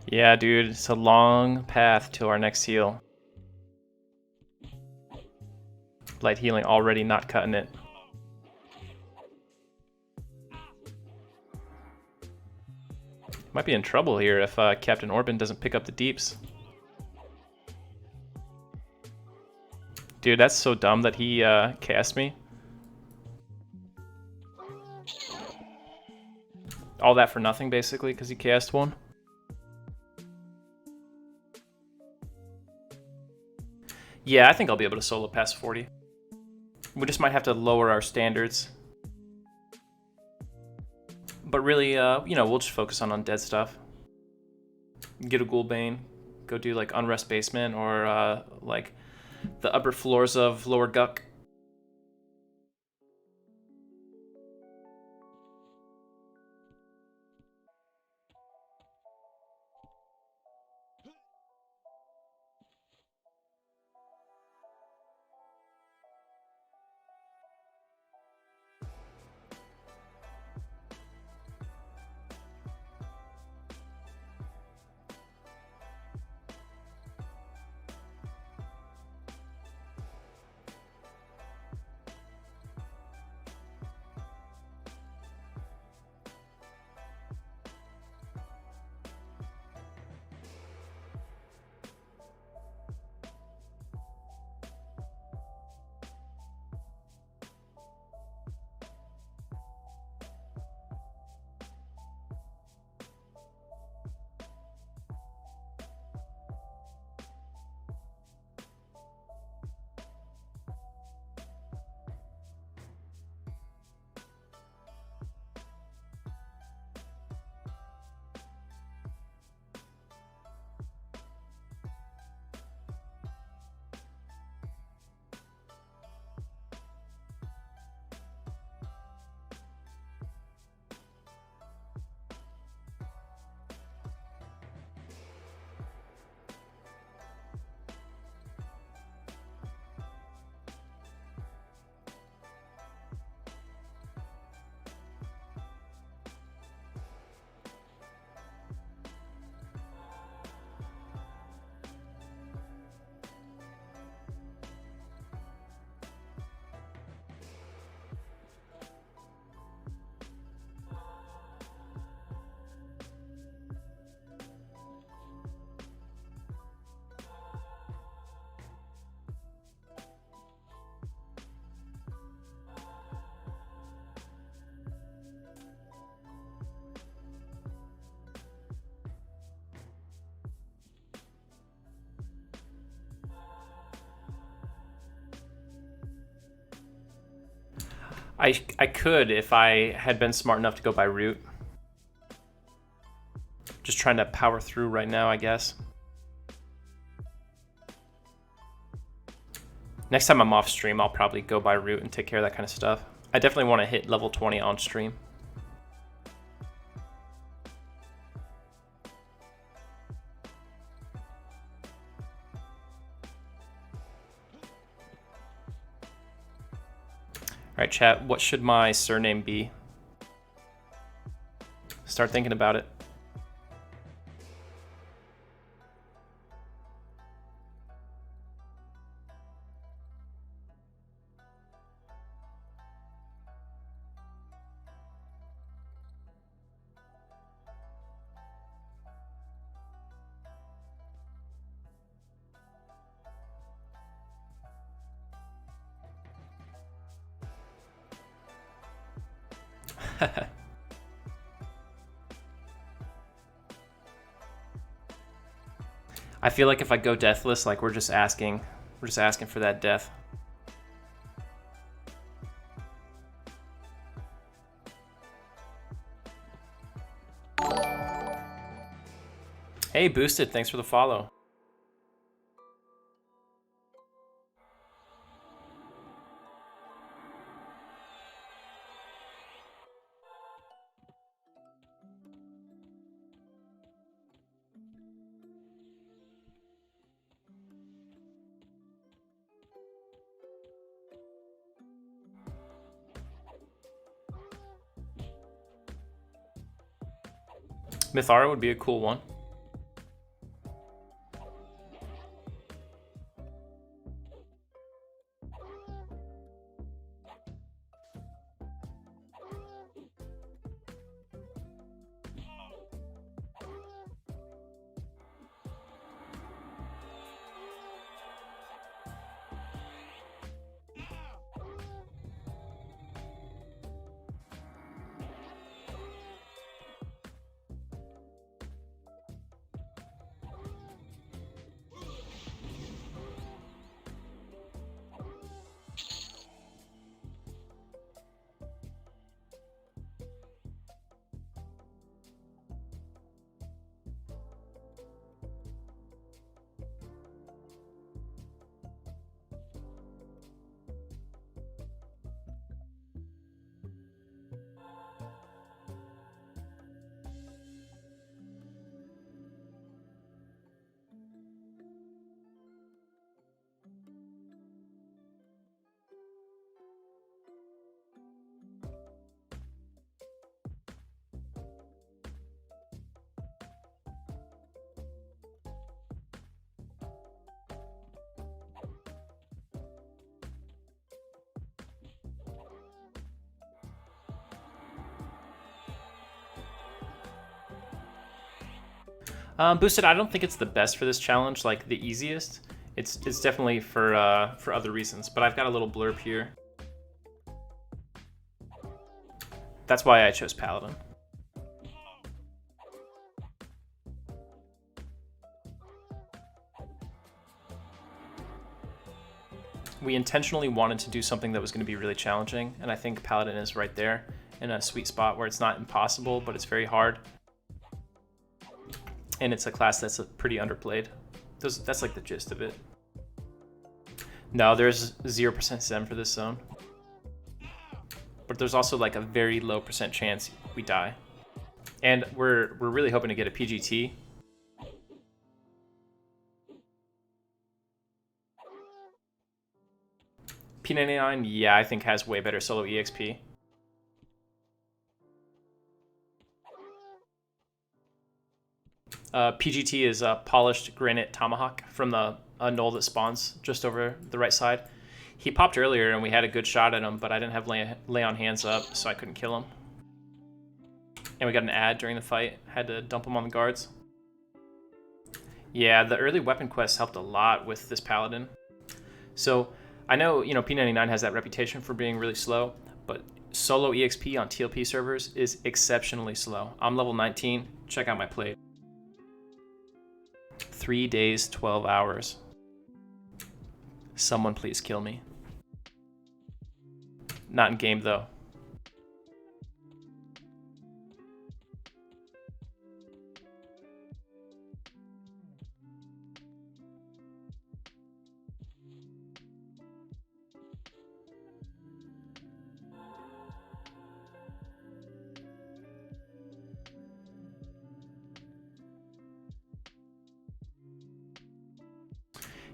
Yeah, dude, it's a long path to our next heal. Light healing already not cutting it. Might be in trouble here if Captain Orban doesn't pick up the deeps. Dude, that's so dumb that he cast me. All that for nothing, basically, because he cast one. Yeah, I think I'll be able to solo past 40. We just might have to lower our standards. But really, you know, we'll just focus on undead stuff. Get a Ghoulbane. Go do, like, Unrest Basement or, like, the upper floors of Lower Guck. I could if I had been smart enough to go by route. Just trying to power through right now, I guess. Next time I'm off stream, I'll probably go by route and take care of that kind of stuff. I definitely want to hit level 20 on stream. Alright, chat, what should my surname be? Start thinking about it. I feel like if I go deathless, like we're just asking for that death. Hey, Boosted, thanks for the follow. Mythara would be a cool one. Boosted, I don't think it's the best for this challenge, like the easiest. It's definitely for other reasons, but I've got a little blurb here. That's why I chose Paladin. We intentionally wanted to do something that was going to be really challenging, and I think Paladin is right there in a sweet spot where it's not impossible, but it's very hard. And it's a class that's pretty underplayed. That's like the gist of it. No, there's 0% SEM for this zone. But there's also like a very low percent chance we die. And we're really hoping to get a PGT. P99, yeah, I think has way better solo EXP. PGT is a polished granite tomahawk from the knoll that spawns just over the right side. He popped earlier and we had a good shot at him, but I didn't have lay on hands up, so I couldn't kill him. And we got an ad during the fight. Had to dump him on the guards. Yeah, the early weapon quests helped a lot with this Paladin. So I know, P99 has that reputation for being really slow, but solo EXP on TLP servers is exceptionally slow. I'm level 19. Check out my plate. 3 days, 12 hours. Someone please kill me. Not in game though.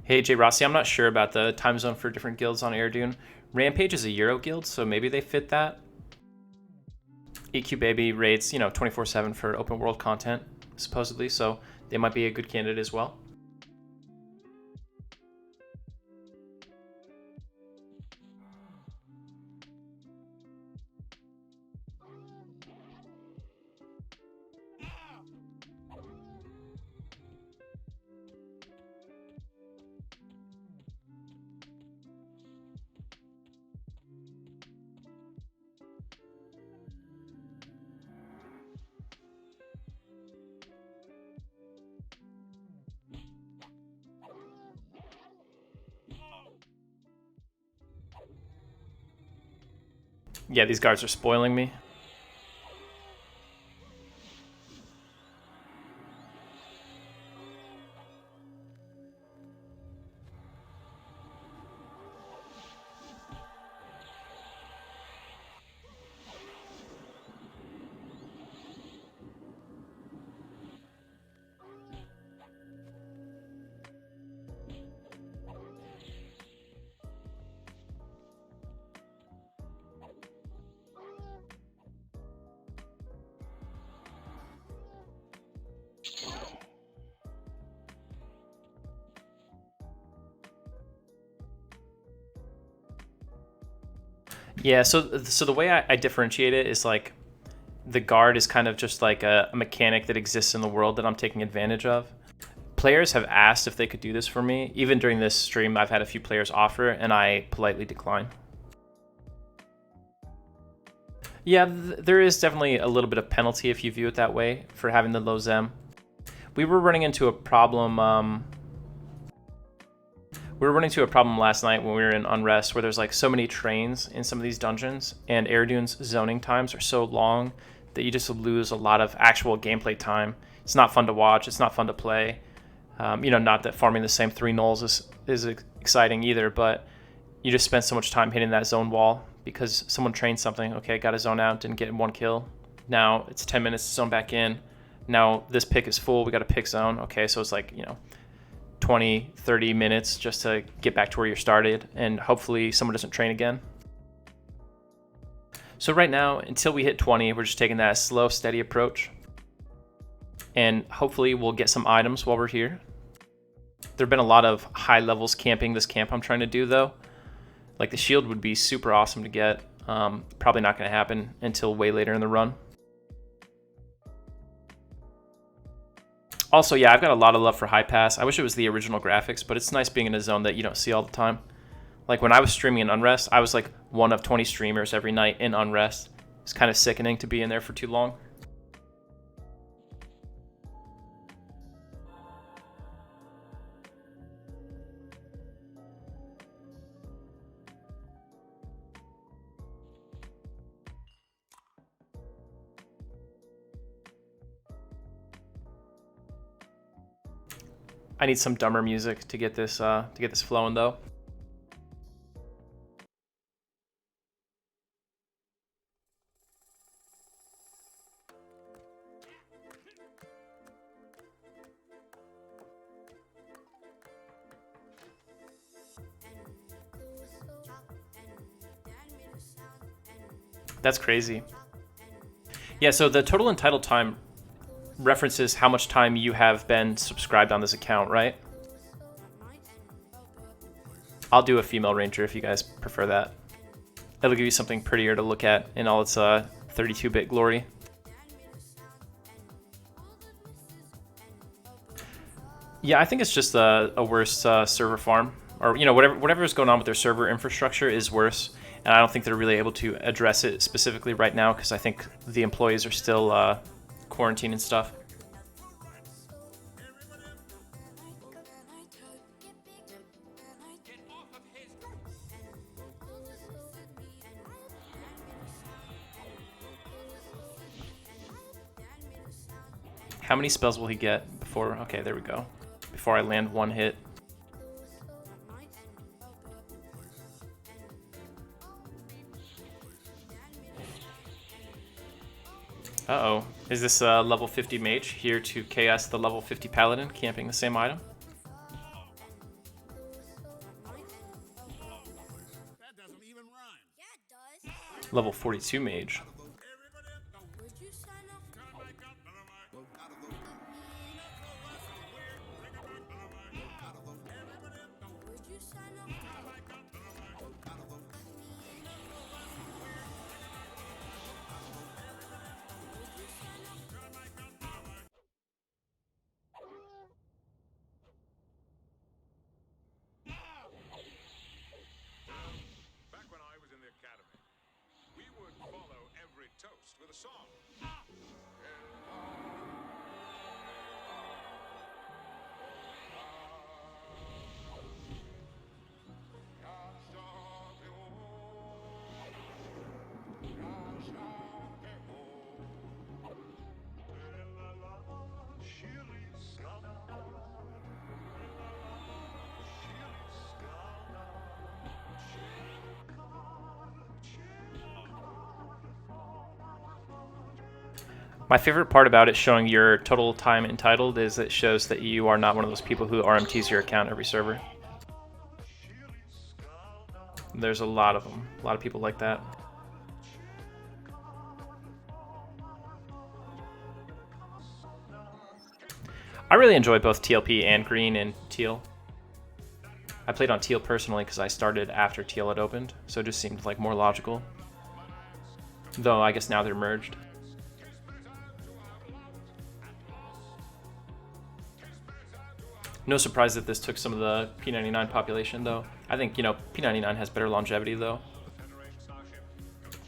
Hey, Jay Rossi, I'm not sure about the time zone for different guilds on Air Rampage is a Euro guild, so maybe they fit that. EQ Baby rates, 24/7 for open world content, supposedly, so they might be a good candidate as well. Yeah, these guards are spoiling me. Yeah, so the way I differentiate it is like the guard is kind of just like a mechanic that exists in the world that I'm taking advantage of. Players have asked if they could do this for me. Even during this stream, I've had a few players offer, and I politely decline. Yeah, there is definitely a little bit of penalty if you view it that way for having the low Zem. We were running into a problem. We were running into a problem last night when we were in Unrest, where there's like so many trains in some of these dungeons, and Airdune's zoning times are so long that you just lose a lot of actual gameplay time. It's not fun to watch. It's not fun to play. You know, not that farming the same 3 nulls is exciting either, but you just spend so much time hitting that zone wall because someone trained something. Okay, got a zone out, didn't get 1 kill. Now it's 10 minutes to zone back in. Now this pick is full. We got to pick zone. Okay, so it's like, you know, 20, 30 minutes just to get back to where you started, and hopefully someone doesn't train again. So right now, until we hit 20, we're just taking that slow, steady approach. And hopefully we'll get some items while we're here. There have been a lot of high levels camping this camp I'm trying to do though. Like the shield would be super awesome to get. Probably not going to happen until way later in the run. Also, yeah, I've got a lot of love for High Pass. I wish it was the original graphics, but it's nice being in a zone that you don't see all the time. Like when I was streaming in Unrest, I was like one of 20 streamers every night in Unrest. It's kind of sickening to be in there for too long. I need some dumber music to get this flowing though. That's crazy. Yeah, so the total entitled time references how much time you have been subscribed on this account, right? I'll do a female ranger if you guys prefer that. It'll give you something prettier to look at in all its 32-bit glory. Yeah, I think it's just a worse server farm, or you know, whatever is going on with their server infrastructure is worse, and I don't think they're really able to address it specifically right now because I think the employees are still quarantine and stuff. How many spells will he get before? Okay, there we go. Before I land 1 hit. Uh-oh. Is this a level 50 mage here to chaos the level 50 paladin camping the same item? Level 42 mage. With a song. My favorite part about it showing your total time entitled is it shows that you are not one of those people who RMTs your account every server. There's a lot of them. A lot of people like that. I really enjoy both TLP and green and teal. I played on teal personally because I started after teal had opened, so it just seemed like more logical. Though I guess now they're merged. No surprise that this took some of the P99 population though. I think, you know, P99 has better longevity though.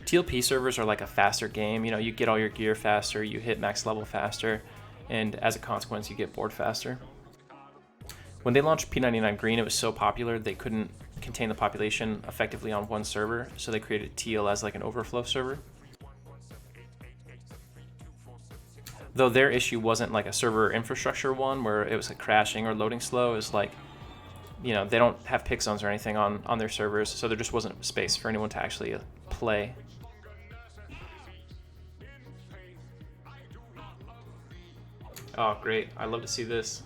TLP servers are like a faster game, you know, you get all your gear faster, you hit max level faster, and as a consequence you get bored faster. When they launched P99 Green, it was so popular they couldn't contain the population effectively on one server, so they created Teal as like an overflow server. Though their issue wasn't like a server infrastructure one where it was like crashing or loading slow. It was like, you know, they don't have pick zones or anything on their servers, so there just wasn't space for anyone to actually play. Oh, great. I love to see this.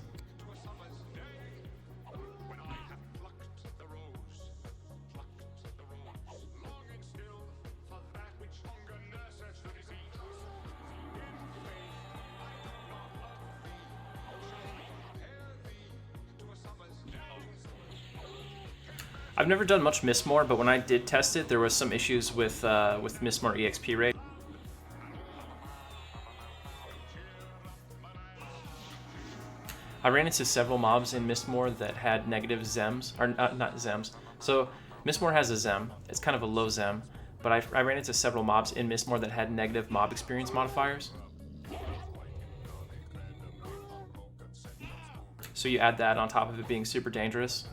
I've never done much Mistmore, but when I did test it, there was some issues with Mistmore EXP rate. I ran into several mobs in Mistmore that had negative Zems, or not Zems. So Mistmore has a Zem. It's kind of a low Zem, but I ran into several mobs in Mistmore that had negative mob experience modifiers. So you add that on top of it being super dangerous.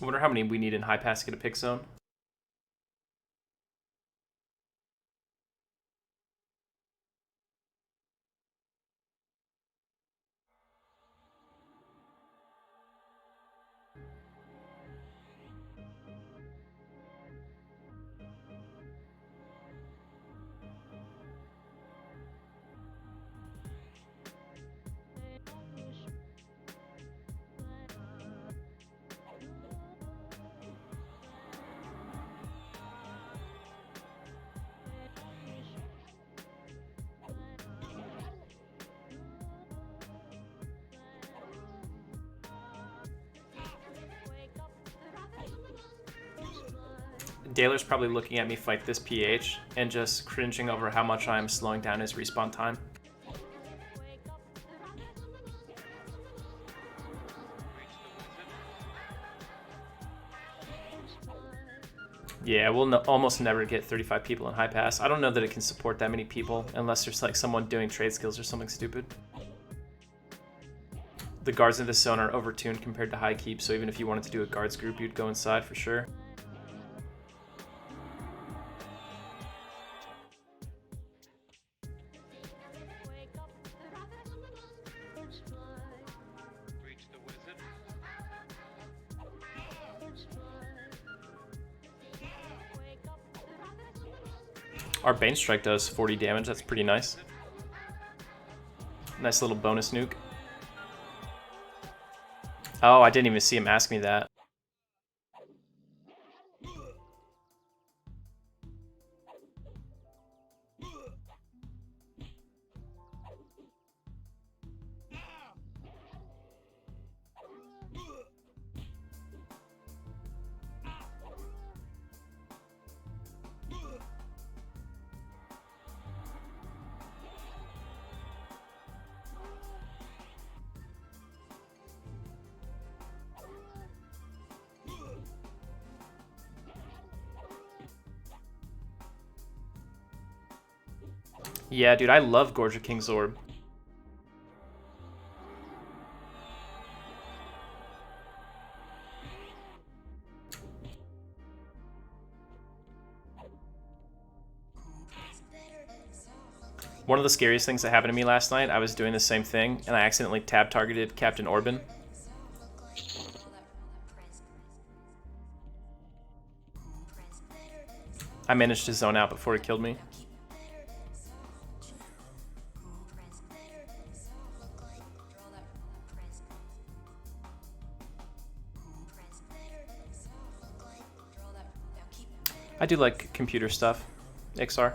I wonder how many we need in high pass to get a pick zone. Daler's probably looking at me fight this PH and just cringing over how much I'm slowing down his respawn time. Yeah, we'll almost never get 35 people in high pass. I don't know that it can support that many people unless there's like someone doing trade skills or something stupid. The guards in this zone are overtuned compared to high keep, so even if you wanted to do a guards group, you'd go inside for sure. Our Bane Strike does 40 damage, that's pretty nice. Nice little bonus nuke. Oh, I didn't even see him ask me that. Yeah, dude, I love Gorgia King's Orb. One of the scariest things that happened to me last night, I was doing the same thing, and I accidentally tab targeted Captain Orban. I managed to zone out before he killed me. I do like computer stuff, XR.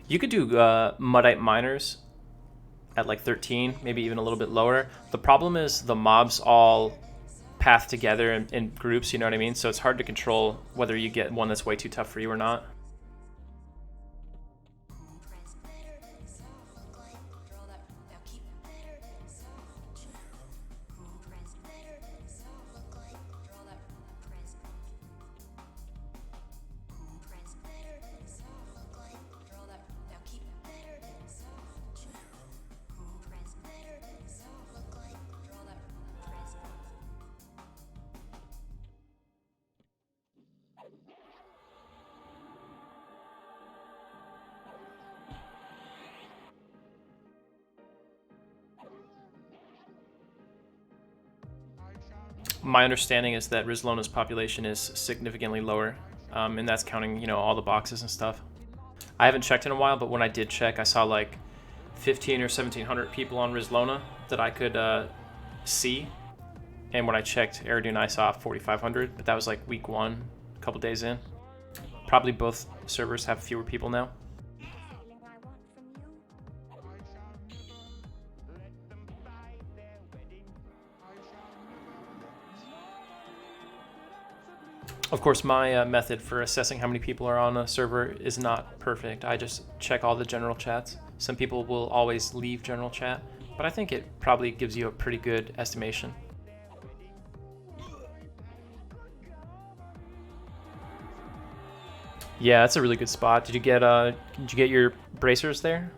You could do Muddite Miners at like 13, maybe even a little bit lower. The problem is the mobs all path together in groups, you know what I mean? So it's hard to control whether you get one that's way too tough for you or not. My understanding is that Rizlona's population is significantly lower, and that's counting, you know, all the boxes and stuff. I haven't checked in a while, but when I did check, I saw like 15 or 1,700 people on Rizlona that I could see. And when I checked Eridu, I saw 4,500, but that was like week 1, a couple days in. Probably both servers have fewer people now. Of course, my method for assessing how many people are on a server is not perfect. I just check all the general chats. Some people will always leave general chat, but I think it probably gives you a pretty good estimation. Yeah, that's a really good spot. Did you get your bracers there?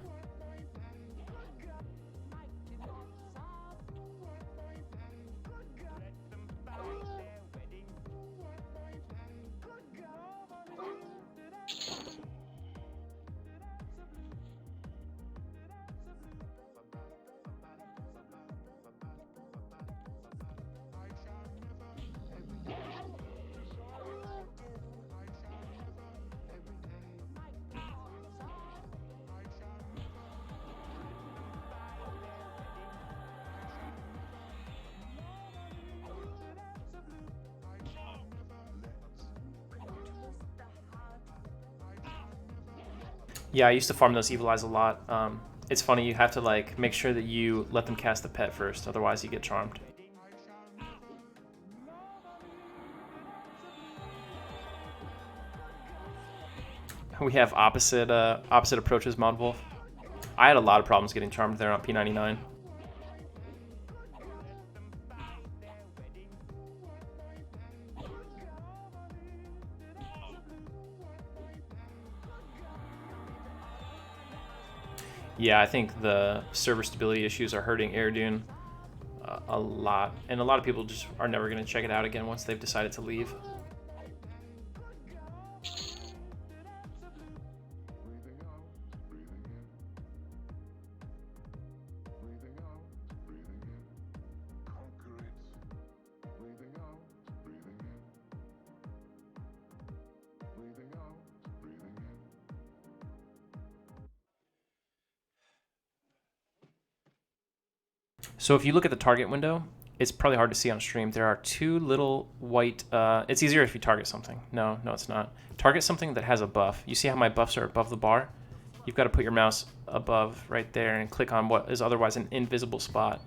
Yeah, I used to farm those evil eyes a lot. It's funny, you have to like make sure that you let them cast the pet first, otherwise you get charmed. We have opposite approaches, Mod Wolf. I had a lot of problems getting charmed there on P99. Yeah, I think the server stability issues are hurting Airdoon a lot, and a lot of people just are never going to check it out again once they've decided to leave. So if you look at the target window, it's probably hard to see on stream. There are two little white, it's easier if you target something. No, it's not. Target something that has a buff. You see how my buffs are above the bar? You've got to put your mouse above right there and click on what is otherwise an invisible spot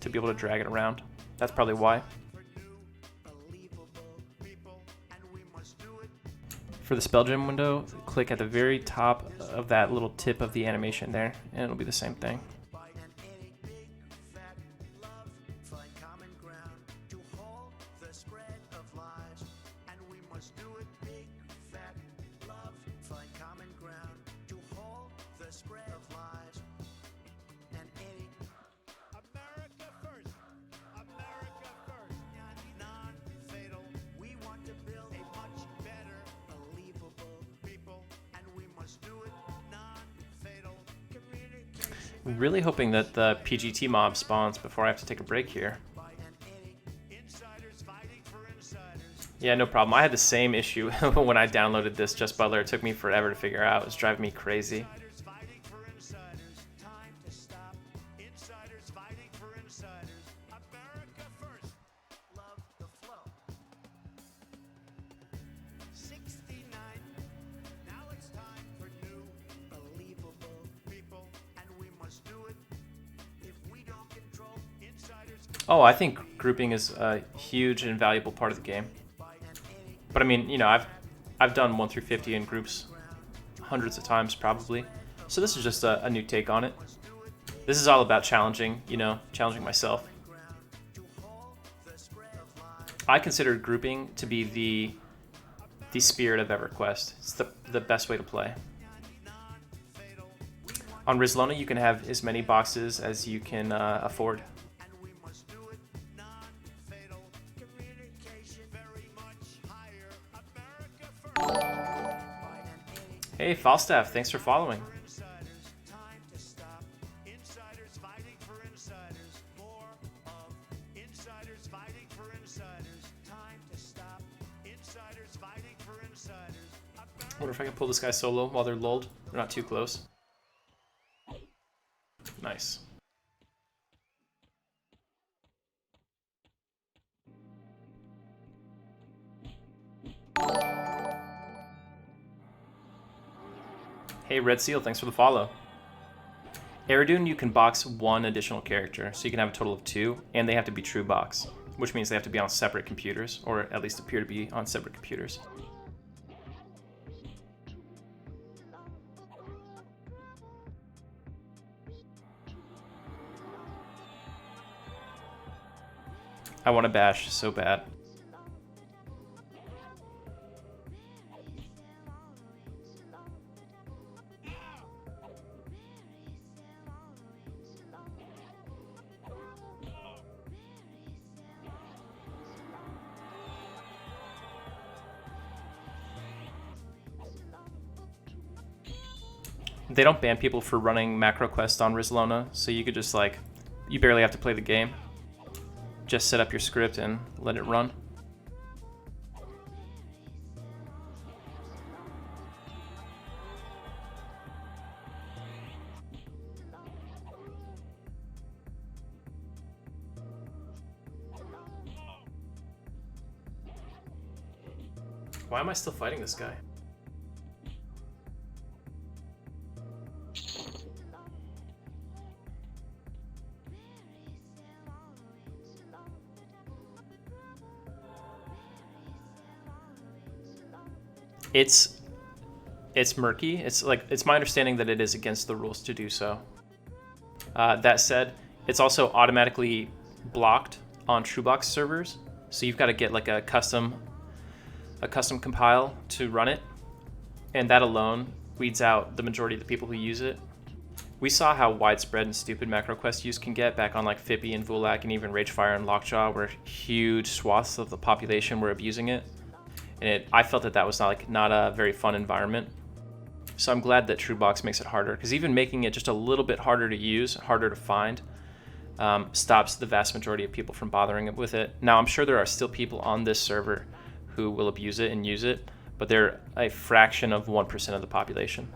to be able to drag it around. That's probably why. For the spell gem window, click at the very top of that little tip of the animation there, and it'll be the same thing. Really hoping that the PGT mob spawns before I have to take a break here. Yeah, no problem. I had the same issue when I downloaded this Just Butler. It took me forever to figure out. It was driving me crazy. Oh, I think grouping is a huge and valuable part of the game. But I mean, you know, I've done 1 through 50 in groups hundreds of times probably. So this is just a new take on it. This is all about challenging, you know, challenging myself. I consider grouping to be the spirit of Everquest. It's the best way to play. On Rizlona, you can have as many boxes as you can afford. Hey, Falstaff, thanks for following. I wonder if I can pull this guy solo while they're lulled. They're not too close. Nice. Hey, Red Seal, thanks for the follow. Eridun, you can box 1 additional character, so you can have a total of 2, and they have to be true box, which means they have to be on separate computers, or at least appear to be on separate computers. I want to bash so bad. They don't ban people for running macro quests on Rizlona, so you could just like, you barely have to play the game. Just set up your script and let it run. Why am I still fighting this guy? It's murky. It's my understanding that it is against the rules to do so. That said, it's also automatically blocked on TrueBox servers, so you've got to get like a custom compile to run it, and that alone weeds out the majority of the people who use it. We saw how widespread and stupid macro quest use can get back on like Fippy and Vulak and even Ragefire and Lockjaw, where huge swaths of the population were abusing it. And I felt that was not a very fun environment. So I'm glad that TrueBox makes it harder, because even making it just a little bit harder to use, harder to find, stops the vast majority of people from bothering with it. Now, I'm sure there are still people on this server who will abuse it and use it, but they're a fraction of 1% of the population.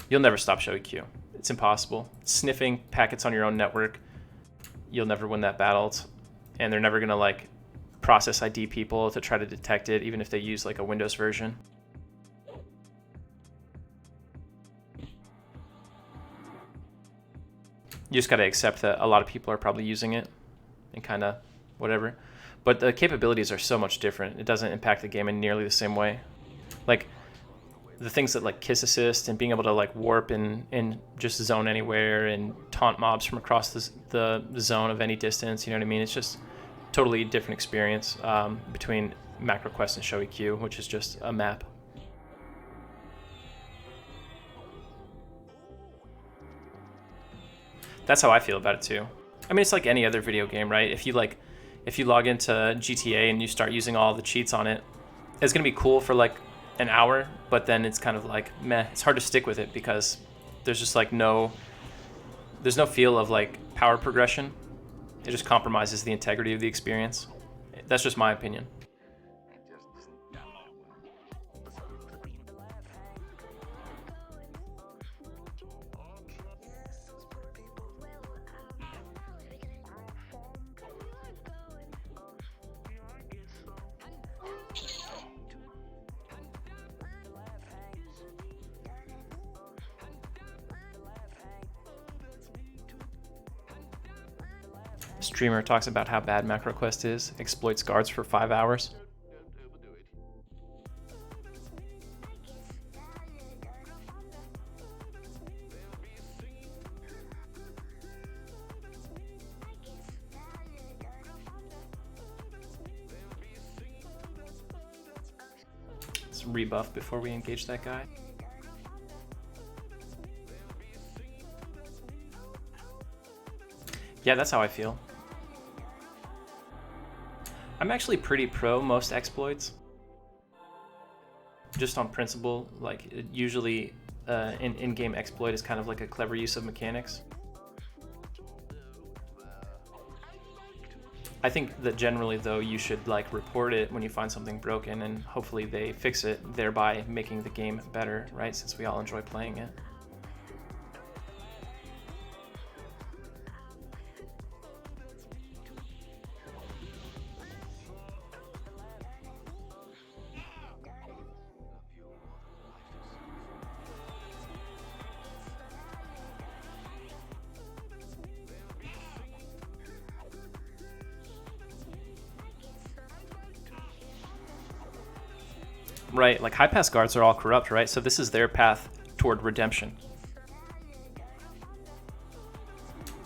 You'll never stop show EQ. It's impossible. Sniffing packets on your own network you'll never win that battle, and they're never gonna like process ID people to try to detect it, even if they use like a Windows version. You just gotta accept that a lot of people are probably using it and kind of whatever. But the capabilities are so much different. It doesn't impact the game in nearly the same way. Like the things that like kiss assist and being able to like warp and just zone anywhere and taunt mobs from across the zone of any distance, you know what I mean? It's just totally different experience between MacroQuest and Showy Q, which is just a map. That's how I feel about it too. I mean, it's like any other video game, right? If you log into GTA and you start using all the cheats on it, it's gonna be cool for like an hour, but then it's kind of like meh. It's hard to stick with it because there's just like there's no feel of like power progression. It just compromises the integrity of the experience. That's just my opinion. Streamer talks about how bad MacroQuest is, exploits guards for 5 hours. Let's rebuff before we engage that guy. Yeah, that's how I feel. I'm actually pretty pro most exploits. Just on principle, like usually an in-game exploit is kind of like a clever use of mechanics. I think that generally though you should like report it when you find something broken and hopefully they fix it, thereby making the game better, right? Since we all enjoy playing it. Right, like high pass guards are all corrupt, right? So this is their path toward redemption.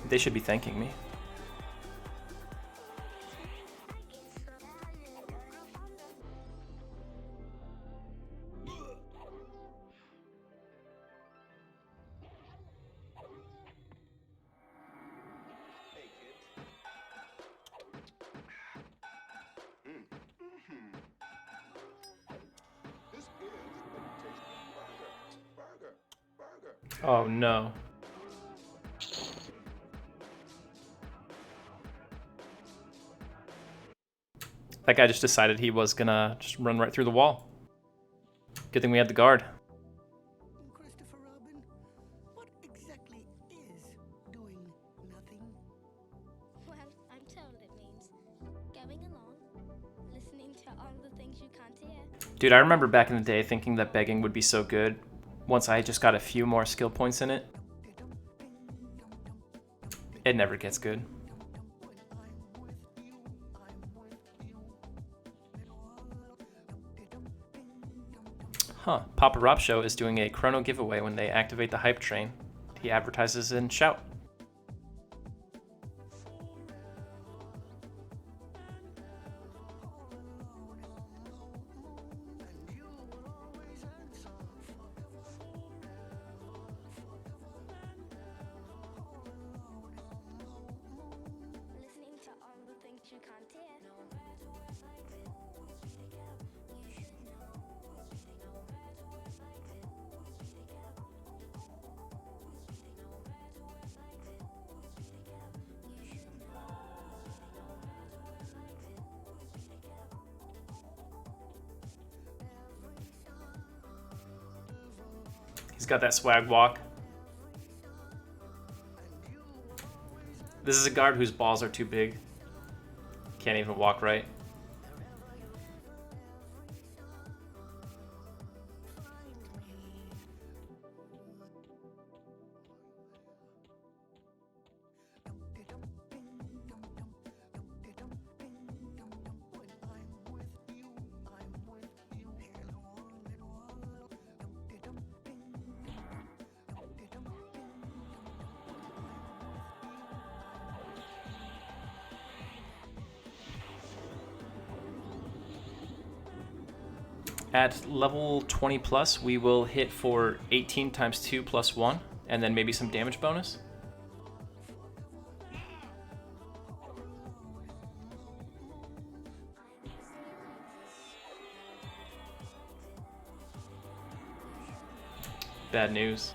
They should be thanking me. Oh no. That guy just decided he was gonna just run right through the wall. Good thing we had the guard. Christopher Robin, what exactly is doing nothing? Well, I'm told it means going along, listening to all the things you can't hear. Dude, I remember back in the day thinking that begging would be so good once I just got a few more skill points in it. It never gets good. Huh, Papa Rob Show is doing a chrono giveaway when they activate the hype train. He advertises in Shout. Listening to all the things you can't hear. He's got that swag walk. This is a guard whose balls are too big. Can't even walk right. At level 20 plus, we will hit for 18 times 2 plus 1, and then maybe some damage bonus. Bad news.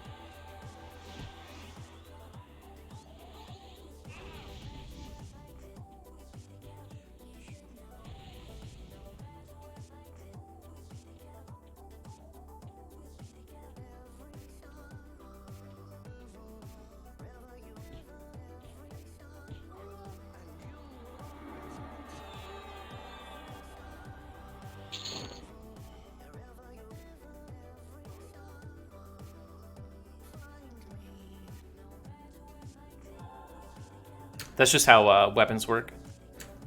That's just how weapons work.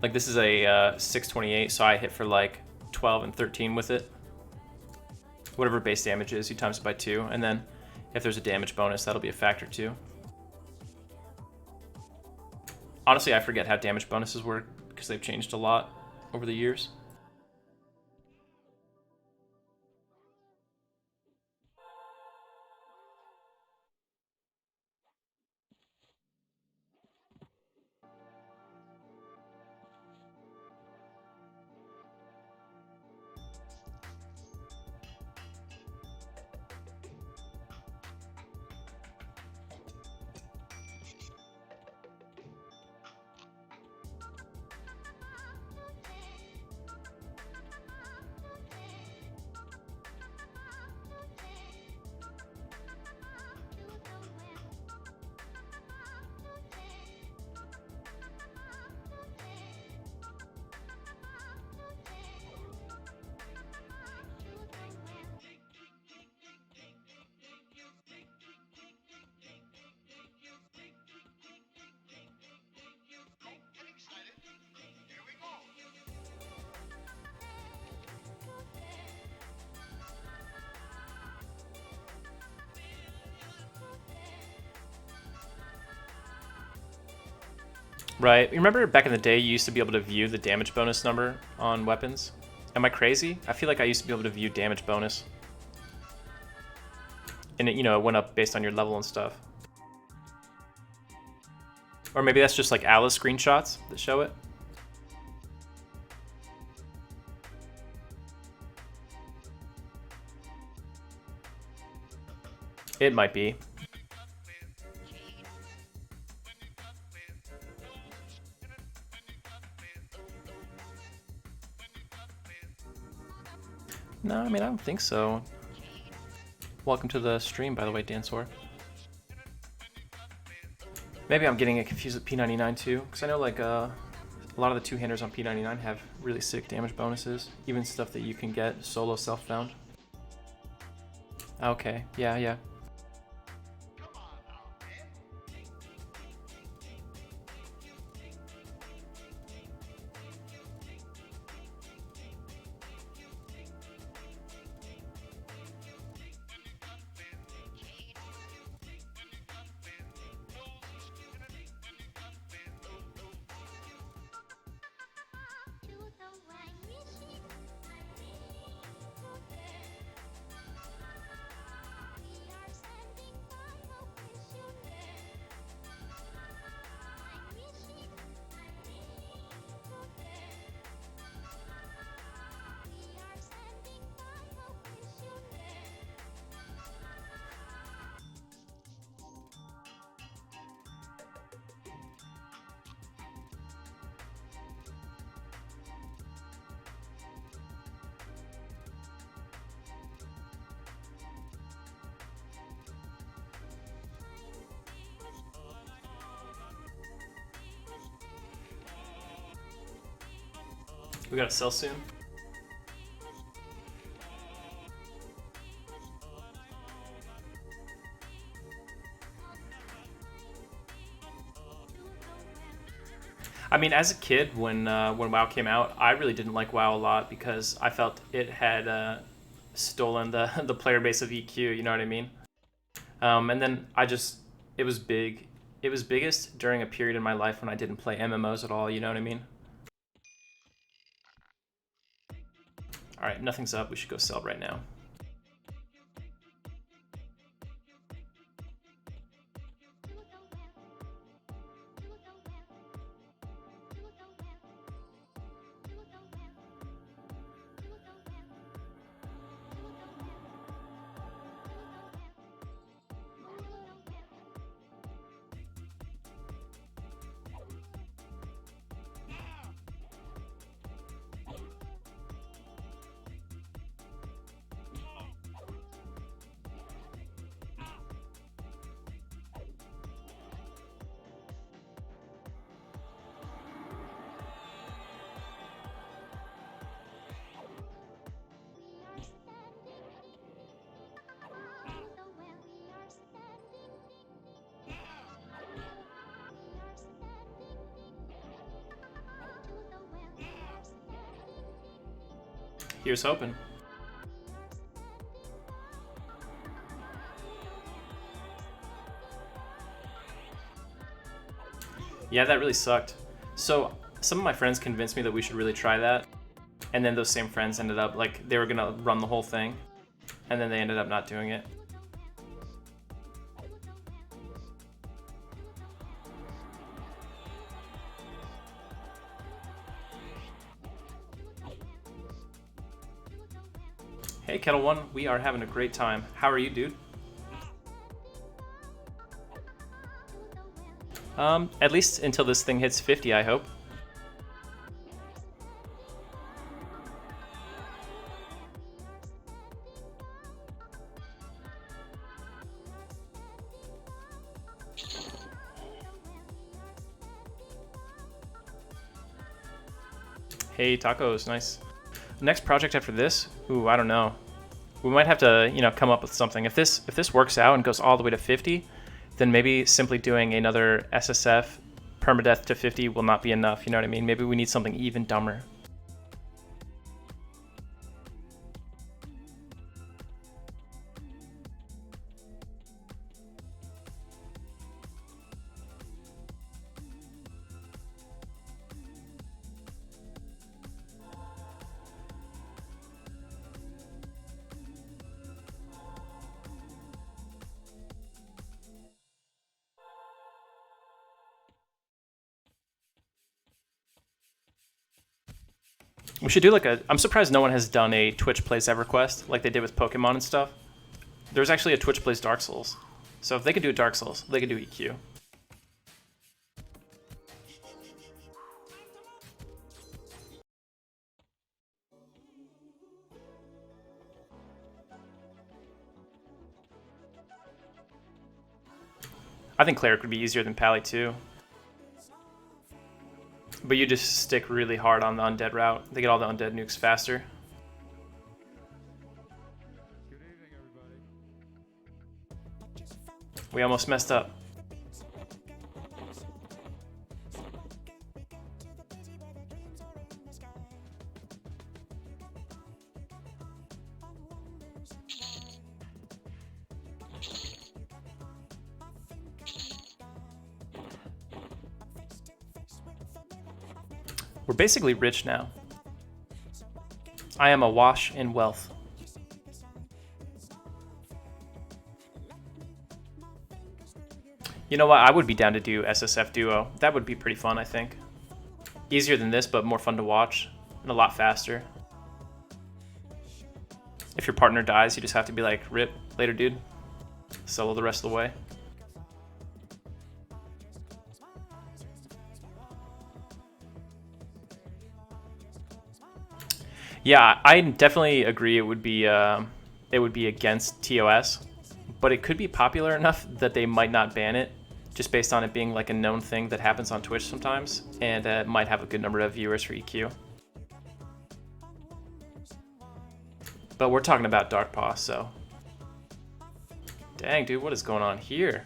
Like this is a 628, so I hit for like 12 and 13 with it. Whatever base damage is, you times it by 2, and then if there's a damage bonus, that'll be a factor too. Honestly, I forget how damage bonuses work because they've changed a lot over the years. Right. Remember back in the day, you used to be able to view the damage bonus number on weapons? Am I crazy? I feel like I used to be able to view damage bonus. And it, you know, it went up based on your level and stuff. Or maybe that's just like Alice screenshots that show it. It might be. No, I mean, I don't think so. Welcome to the stream, by the way, Dansor. Maybe I'm getting it confused with P99 too, because I know like a lot of the two-handers on P99 have really sick damage bonuses, even stuff that you can get solo self-found. Okay, yeah. We gotta sell soon. I mean, as a kid, when WoW came out, I really didn't like WoW a lot because I felt it had stolen the player base of EQ. You know what I mean? And then it was big. It was biggest during a period in my life when I didn't play MMOs at all. You know what I mean? All right, nothing's up. We should go sell right now. Here's hoping. Yeah, that really sucked. So some of my friends convinced me that we should really try that. And then those same friends ended up, like, they were gonna run the whole thing. And then they ended up not doing it. Hey Kettle One, we are having a great time. How are you, dude? At least until this thing hits 50, I hope. Hey, tacos, nice. Next project after this? Ooh, I don't know. We might have to, you know, come up with something. If this works out and goes all the way to 50, then maybe simply doing another SSF permadeath to 50 will not be enough, you know what I mean? Maybe we need something even dumber. We should do like I'm surprised no one has done a Twitch plays Everquest like they did with Pokemon and stuff. There's actually a Twitch plays Dark Souls. So if they can do Dark Souls, they can do EQ. I think Cleric would be easier than Pally too. But you just stick really hard on the undead route. They get all the undead nukes faster. Good evening, everybody. We almost messed up. We're basically rich now. I am awash in wealth. You know what? I would be down to do SSF Duo. That would be pretty fun, I think. Easier than this, but more fun to watch and a lot faster. If your partner dies, you just have to be like, rip, later dude. Solo the rest of the way. Yeah, I definitely agree it would be against TOS, but it could be popular enough that they might not ban it, just based on it being like a known thing that happens on Twitch sometimes, and it might have a good number of viewers for EQ. But we're talking about Dark Paw, so. Dang, dude, what is going on here?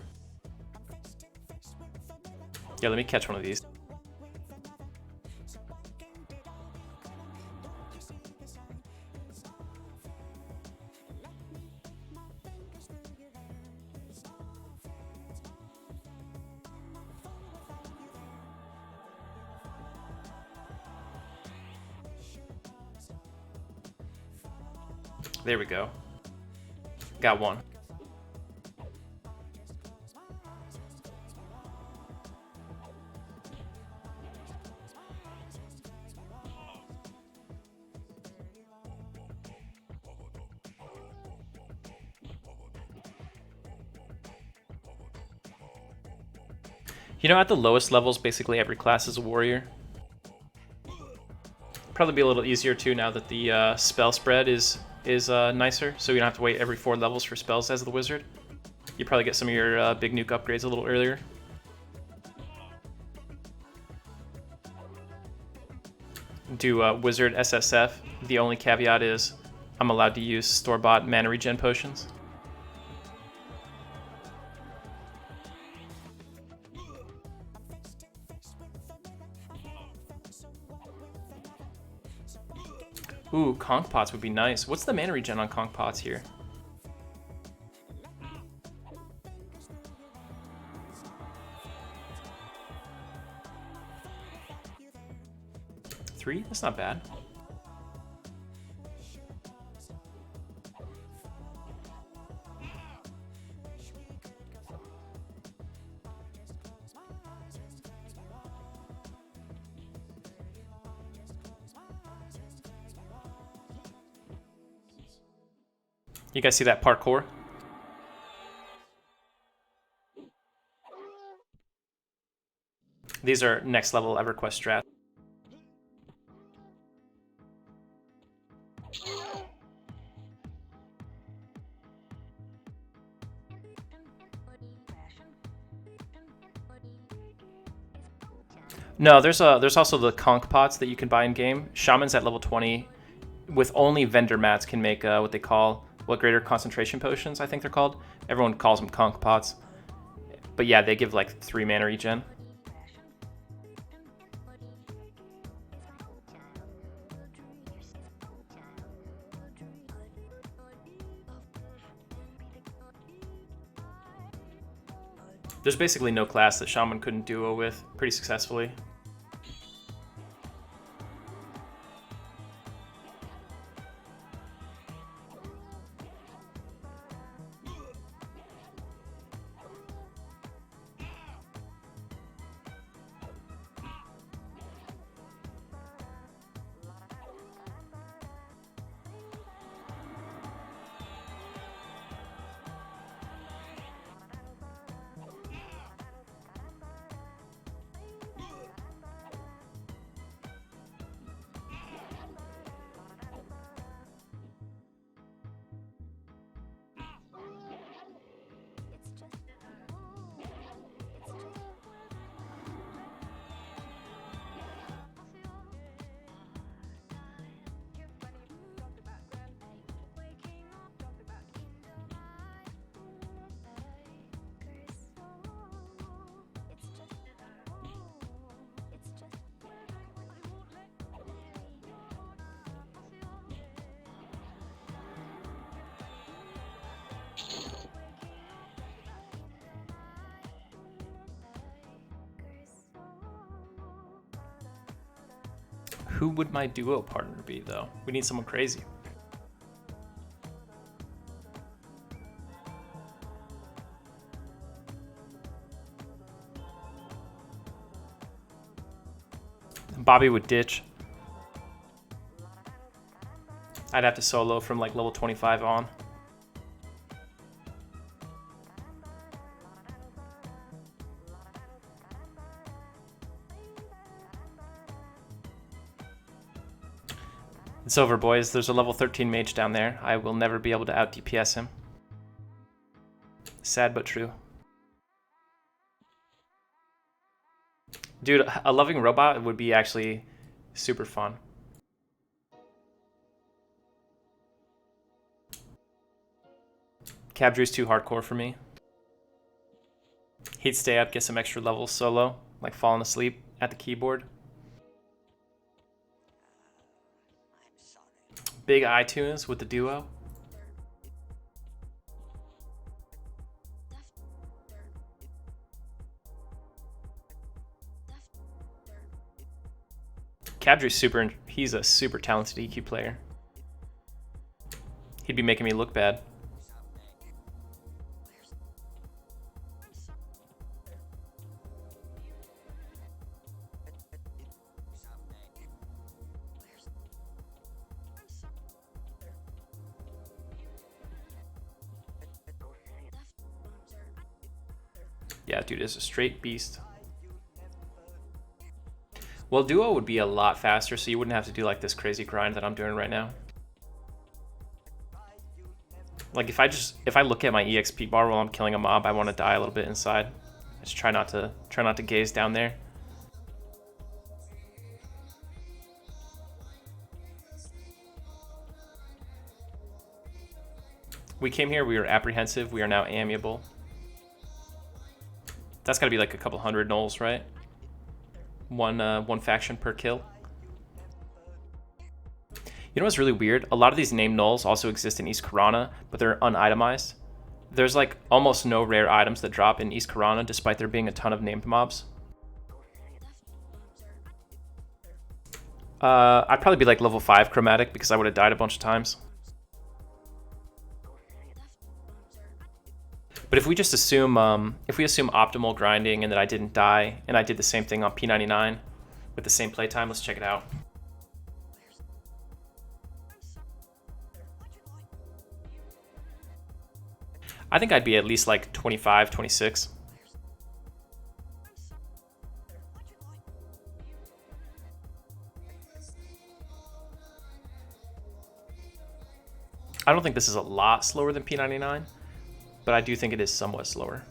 Yeah, let me catch one of these. There we go. Got one. You know, at the lowest levels, basically every class is a warrior. Probably be a little easier too now that the spell spread is nicer, so you don't have to wait every 4 levels for spells as the wizard. You probably get some of your big nuke upgrades a little earlier. Do wizard SSF. The only caveat is I'm allowed to use store-bought mana regen potions. Ooh, conch pots would be nice. What's the mana regen on conch pots here? 3? That's not bad. You guys see that parkour? These are next level EverQuest strats. No, there's also the conch pots that you can buy in game. Shamans at level 20 with only vendor mats can make what they call greater concentration potions, I think they're called. Everyone calls them conch pots. But yeah, they give like 3 mana regen. There's basically no class that Shaman couldn't duo with pretty successfully. Who would my duo partner be, though? We need someone crazy. Bobby would ditch. I'd have to solo from like level 25 on. It's over, boys. There's a level 13 mage down there. I will never be able to out DPS him. Sad but true. Dude, a loving robot would be actually super fun. Cabdrew's too hardcore for me. He'd stay up, get some extra levels solo, like falling asleep at the keyboard. Big iTunes with the duo. Cabdrew's he's a super talented EQ player. He'd be making me look bad. Yeah, dude is a straight beast. Well, duo would be a lot faster, so you wouldn't have to do like this crazy grind that I'm doing right now. Like if I look at my EXP bar while I'm killing a mob, I want to die a little bit inside. I just try not to gaze down there. We came here, we were apprehensive, we are now amiable. That's gotta be like a couple hundred gnolls, right? One faction per kill. You know what's really weird? A lot of these named gnolls also exist in East Karana, but they're unitemized. There's like almost no rare items that drop in East Karana, despite there being a ton of named mobs. I'd probably be like level 5 chromatic because I would have died a bunch of times. But if we just assume, optimal grinding and that I didn't die, and I did the same thing on P99 with the same playtime, let's check it out. I think I'd be at least like 25, 26. I don't think this is a lot slower than P99, but I do think it is somewhat slower.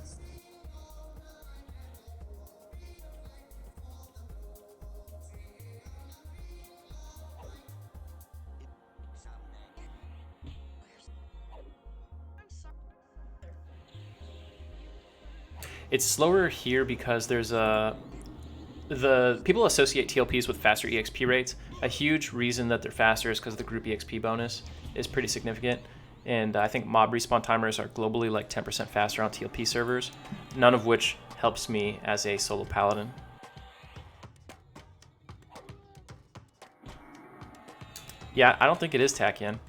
It's slower here because there's the people associate TLPs with faster EXP rates. A huge reason that they're faster is because of the group EXP bonus is pretty significant. And I think mob respawn timers are globally like 10% faster on TLP servers, none of which helps me as a solo paladin. Yeah, I don't think it is Tachyon.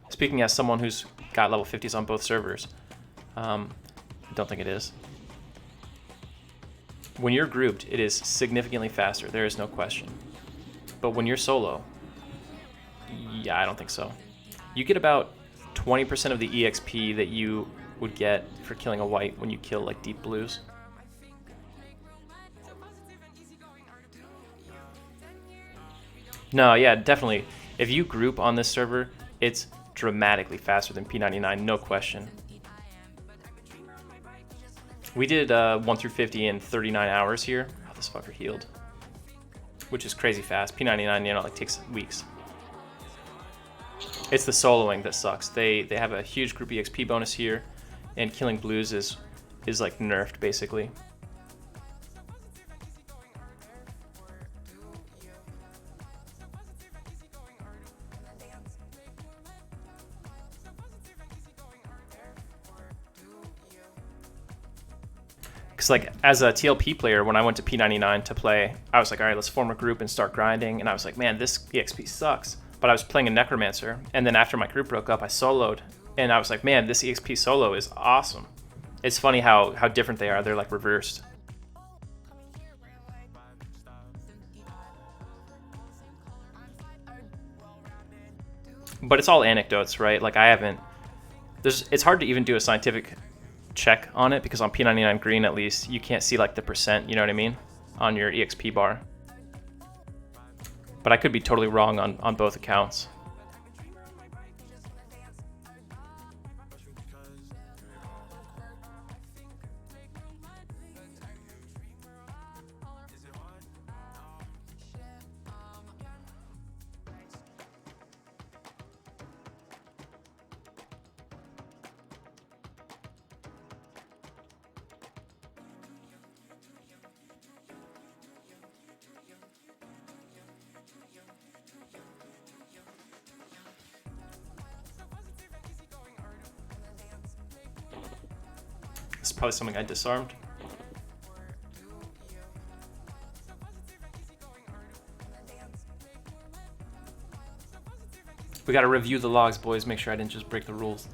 Speaking as someone who's got level 50s on both servers, I don't think it is. When you're grouped, it is significantly faster, there is no question. But when you're solo, yeah, I don't think so. You get about 20% of the EXP that you would get for killing a white when you kill like deep blues. No, yeah, definitely. If you group on this server, it's dramatically faster than P99, no question. We did 1 through 50 in 39 hours here. Oh, this fucker healed. Which is crazy fast. P99, you know, like takes weeks. It's the soloing that sucks. They have a huge group EXP bonus here, and killing blues is like nerfed basically. Because like as a TLP player, when I went to P99 to play, I was like, all right, let's form a group and start grinding. And I was like, man, this EXP sucks. But I was playing a Necromancer, and then after my group broke up, I soloed, and I was like, man, this EXP solo is awesome. It's funny how different they are. They're like reversed. But it's all anecdotes, right? Like it's hard to even do a scientific check on it because on P99 green, at least, you can't see like the percent, you know what I mean, on your EXP bar. But I could be totally wrong on both accounts. probably something I disarmed. We gotta review the logs, boys, make sure I didn't just break the rules.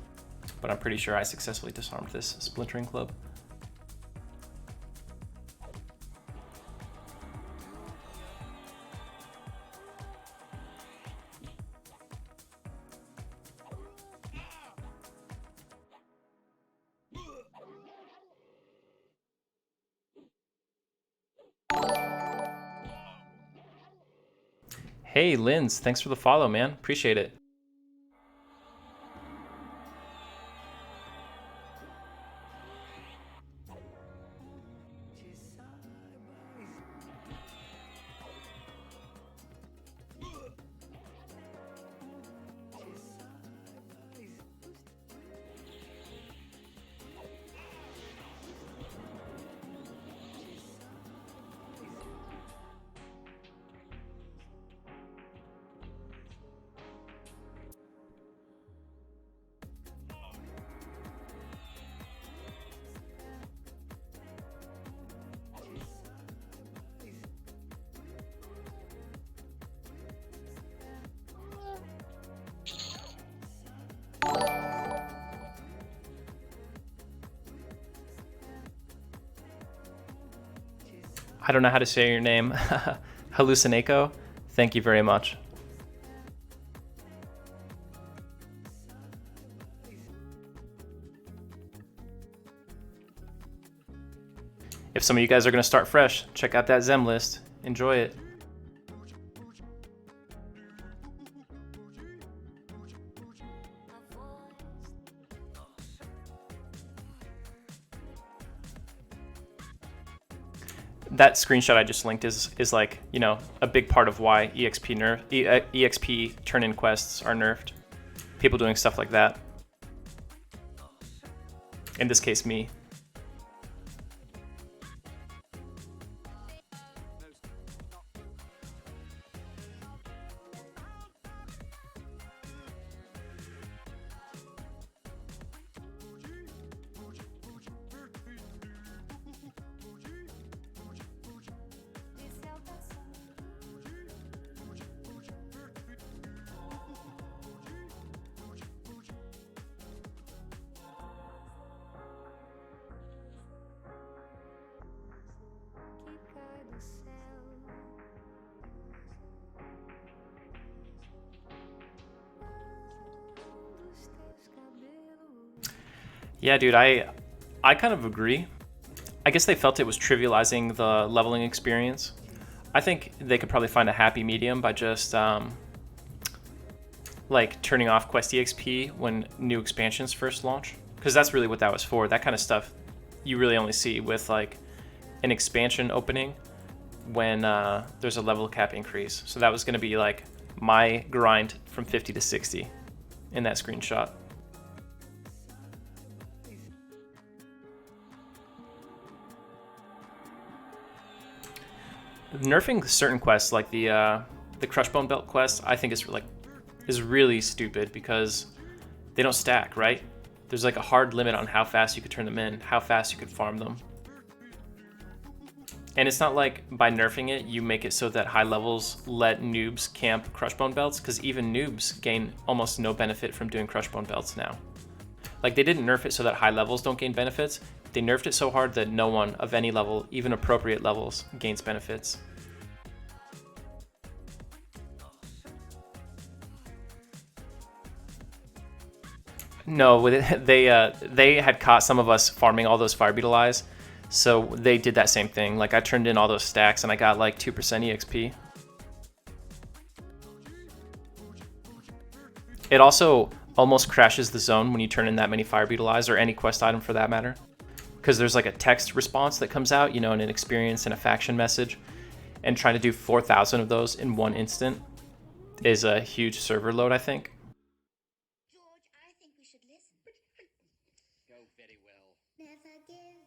But I'm pretty sure I successfully disarmed this splintering club. Hey, Linz, thanks for the follow, man. Appreciate it. I don't know how to say your name. Hallucinaco, thank you very much. If some of you guys are going to start fresh, check out that Zem list. Enjoy it. That screenshot I just linked is like, you know, a big part of why EXP turn-in quests are nerfed. People doing stuff like that. In this case, me. Yeah, dude, I kind of agree. I guess they felt it was trivializing the leveling experience. I think they could probably find a happy medium by just like turning off Quest EXP when new expansions first launch, because that's really what that was for. That kind of stuff you really only see with like an expansion opening when there's a level cap increase. So that was going to be like my grind from 50 to 60 in that screenshot. Nerfing certain quests like the Crushbone Belt quest, I think is really stupid because they don't stack, right? There's like a hard limit on how fast you could turn them in, how fast you could farm them. And it's not like by nerfing it, you make it so that high levels let noobs camp Crushbone Belts, because even noobs gain almost no benefit from doing Crushbone Belts now. Like, they didn't nerf it so that high levels don't gain benefits. They nerfed it so hard that no one of any level, even appropriate levels, gains benefits. No, they had caught some of us farming all those Fire Beetle eyes, so they did that same thing. Like, I turned in all those stacks and I got like 2% EXP. It also almost crashes the zone when you turn in that many Fire Beetle eyes, or any quest item for that matter, because there's like a text response that comes out, you know, in an experience and a faction message, and trying to do 4,000 of those in one instant is a huge server load, I think. George, I think we should listen. Go very well. Never give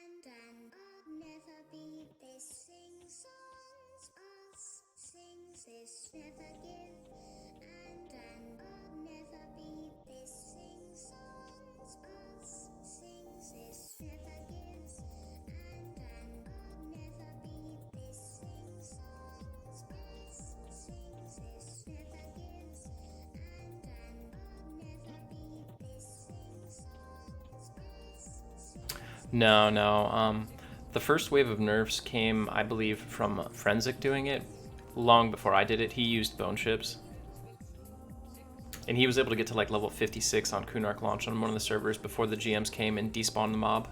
and I'll never be this. Sing songs, us sings this. Never give and I'll never be this. Sing songs, us sings this. No, no. The first wave of nerfs came, I believe, from Forensic doing it. Long before I did it, he used bone chips. And he was able to get to like level 56 on Kunark launch on one of the servers before the GMs came and despawned the mob.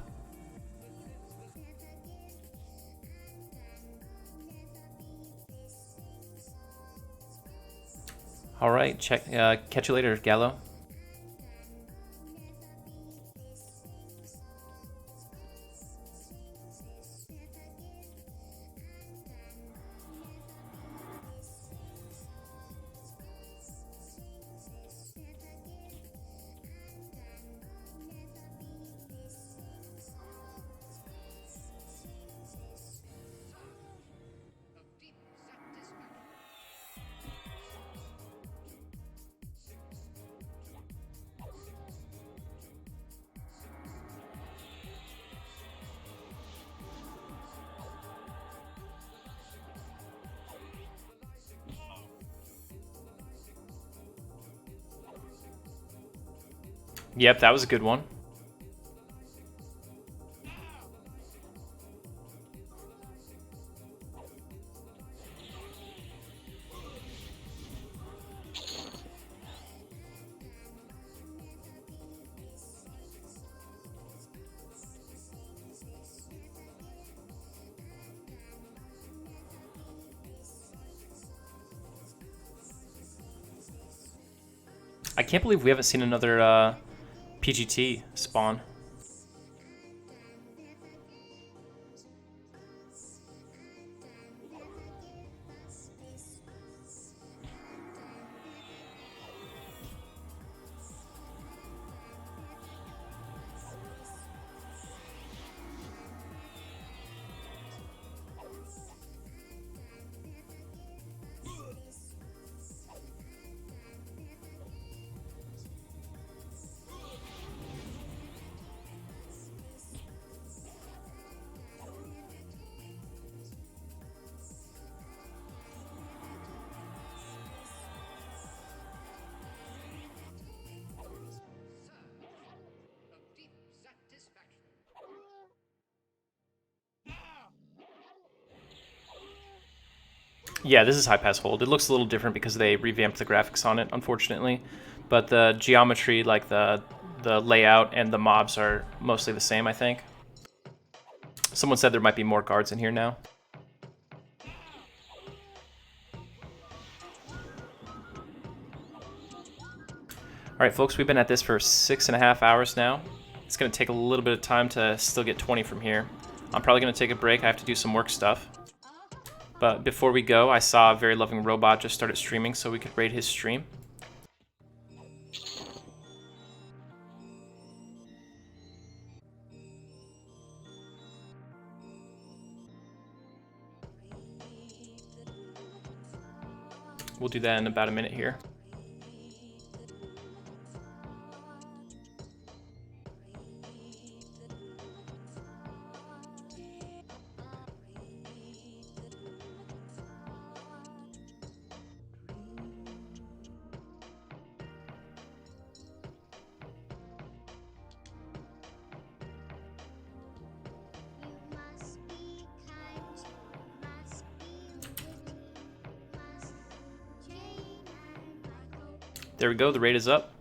Alright, catch you later, Gallo. Yep, that was a good one. I can't believe we haven't seen another PGT spawn. Yeah, this is high pass hold. It looks a little different because they revamped the graphics on it, unfortunately. But the geometry, like the layout and the mobs are mostly the same, I think. Someone said there might be more guards in here now. Alright folks, we've been at this for 6.5 hours now. It's going to take a little bit of time to still get 20 from here. I'm probably going to take a break. I have to do some work stuff. But before we go, I saw a Very Loving Robot just started streaming, so we could raid his stream. We'll do that in about a minute here. There we go, the raid is up.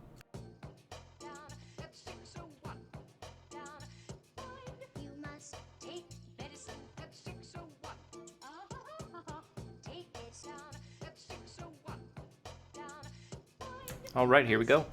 All right, here we go.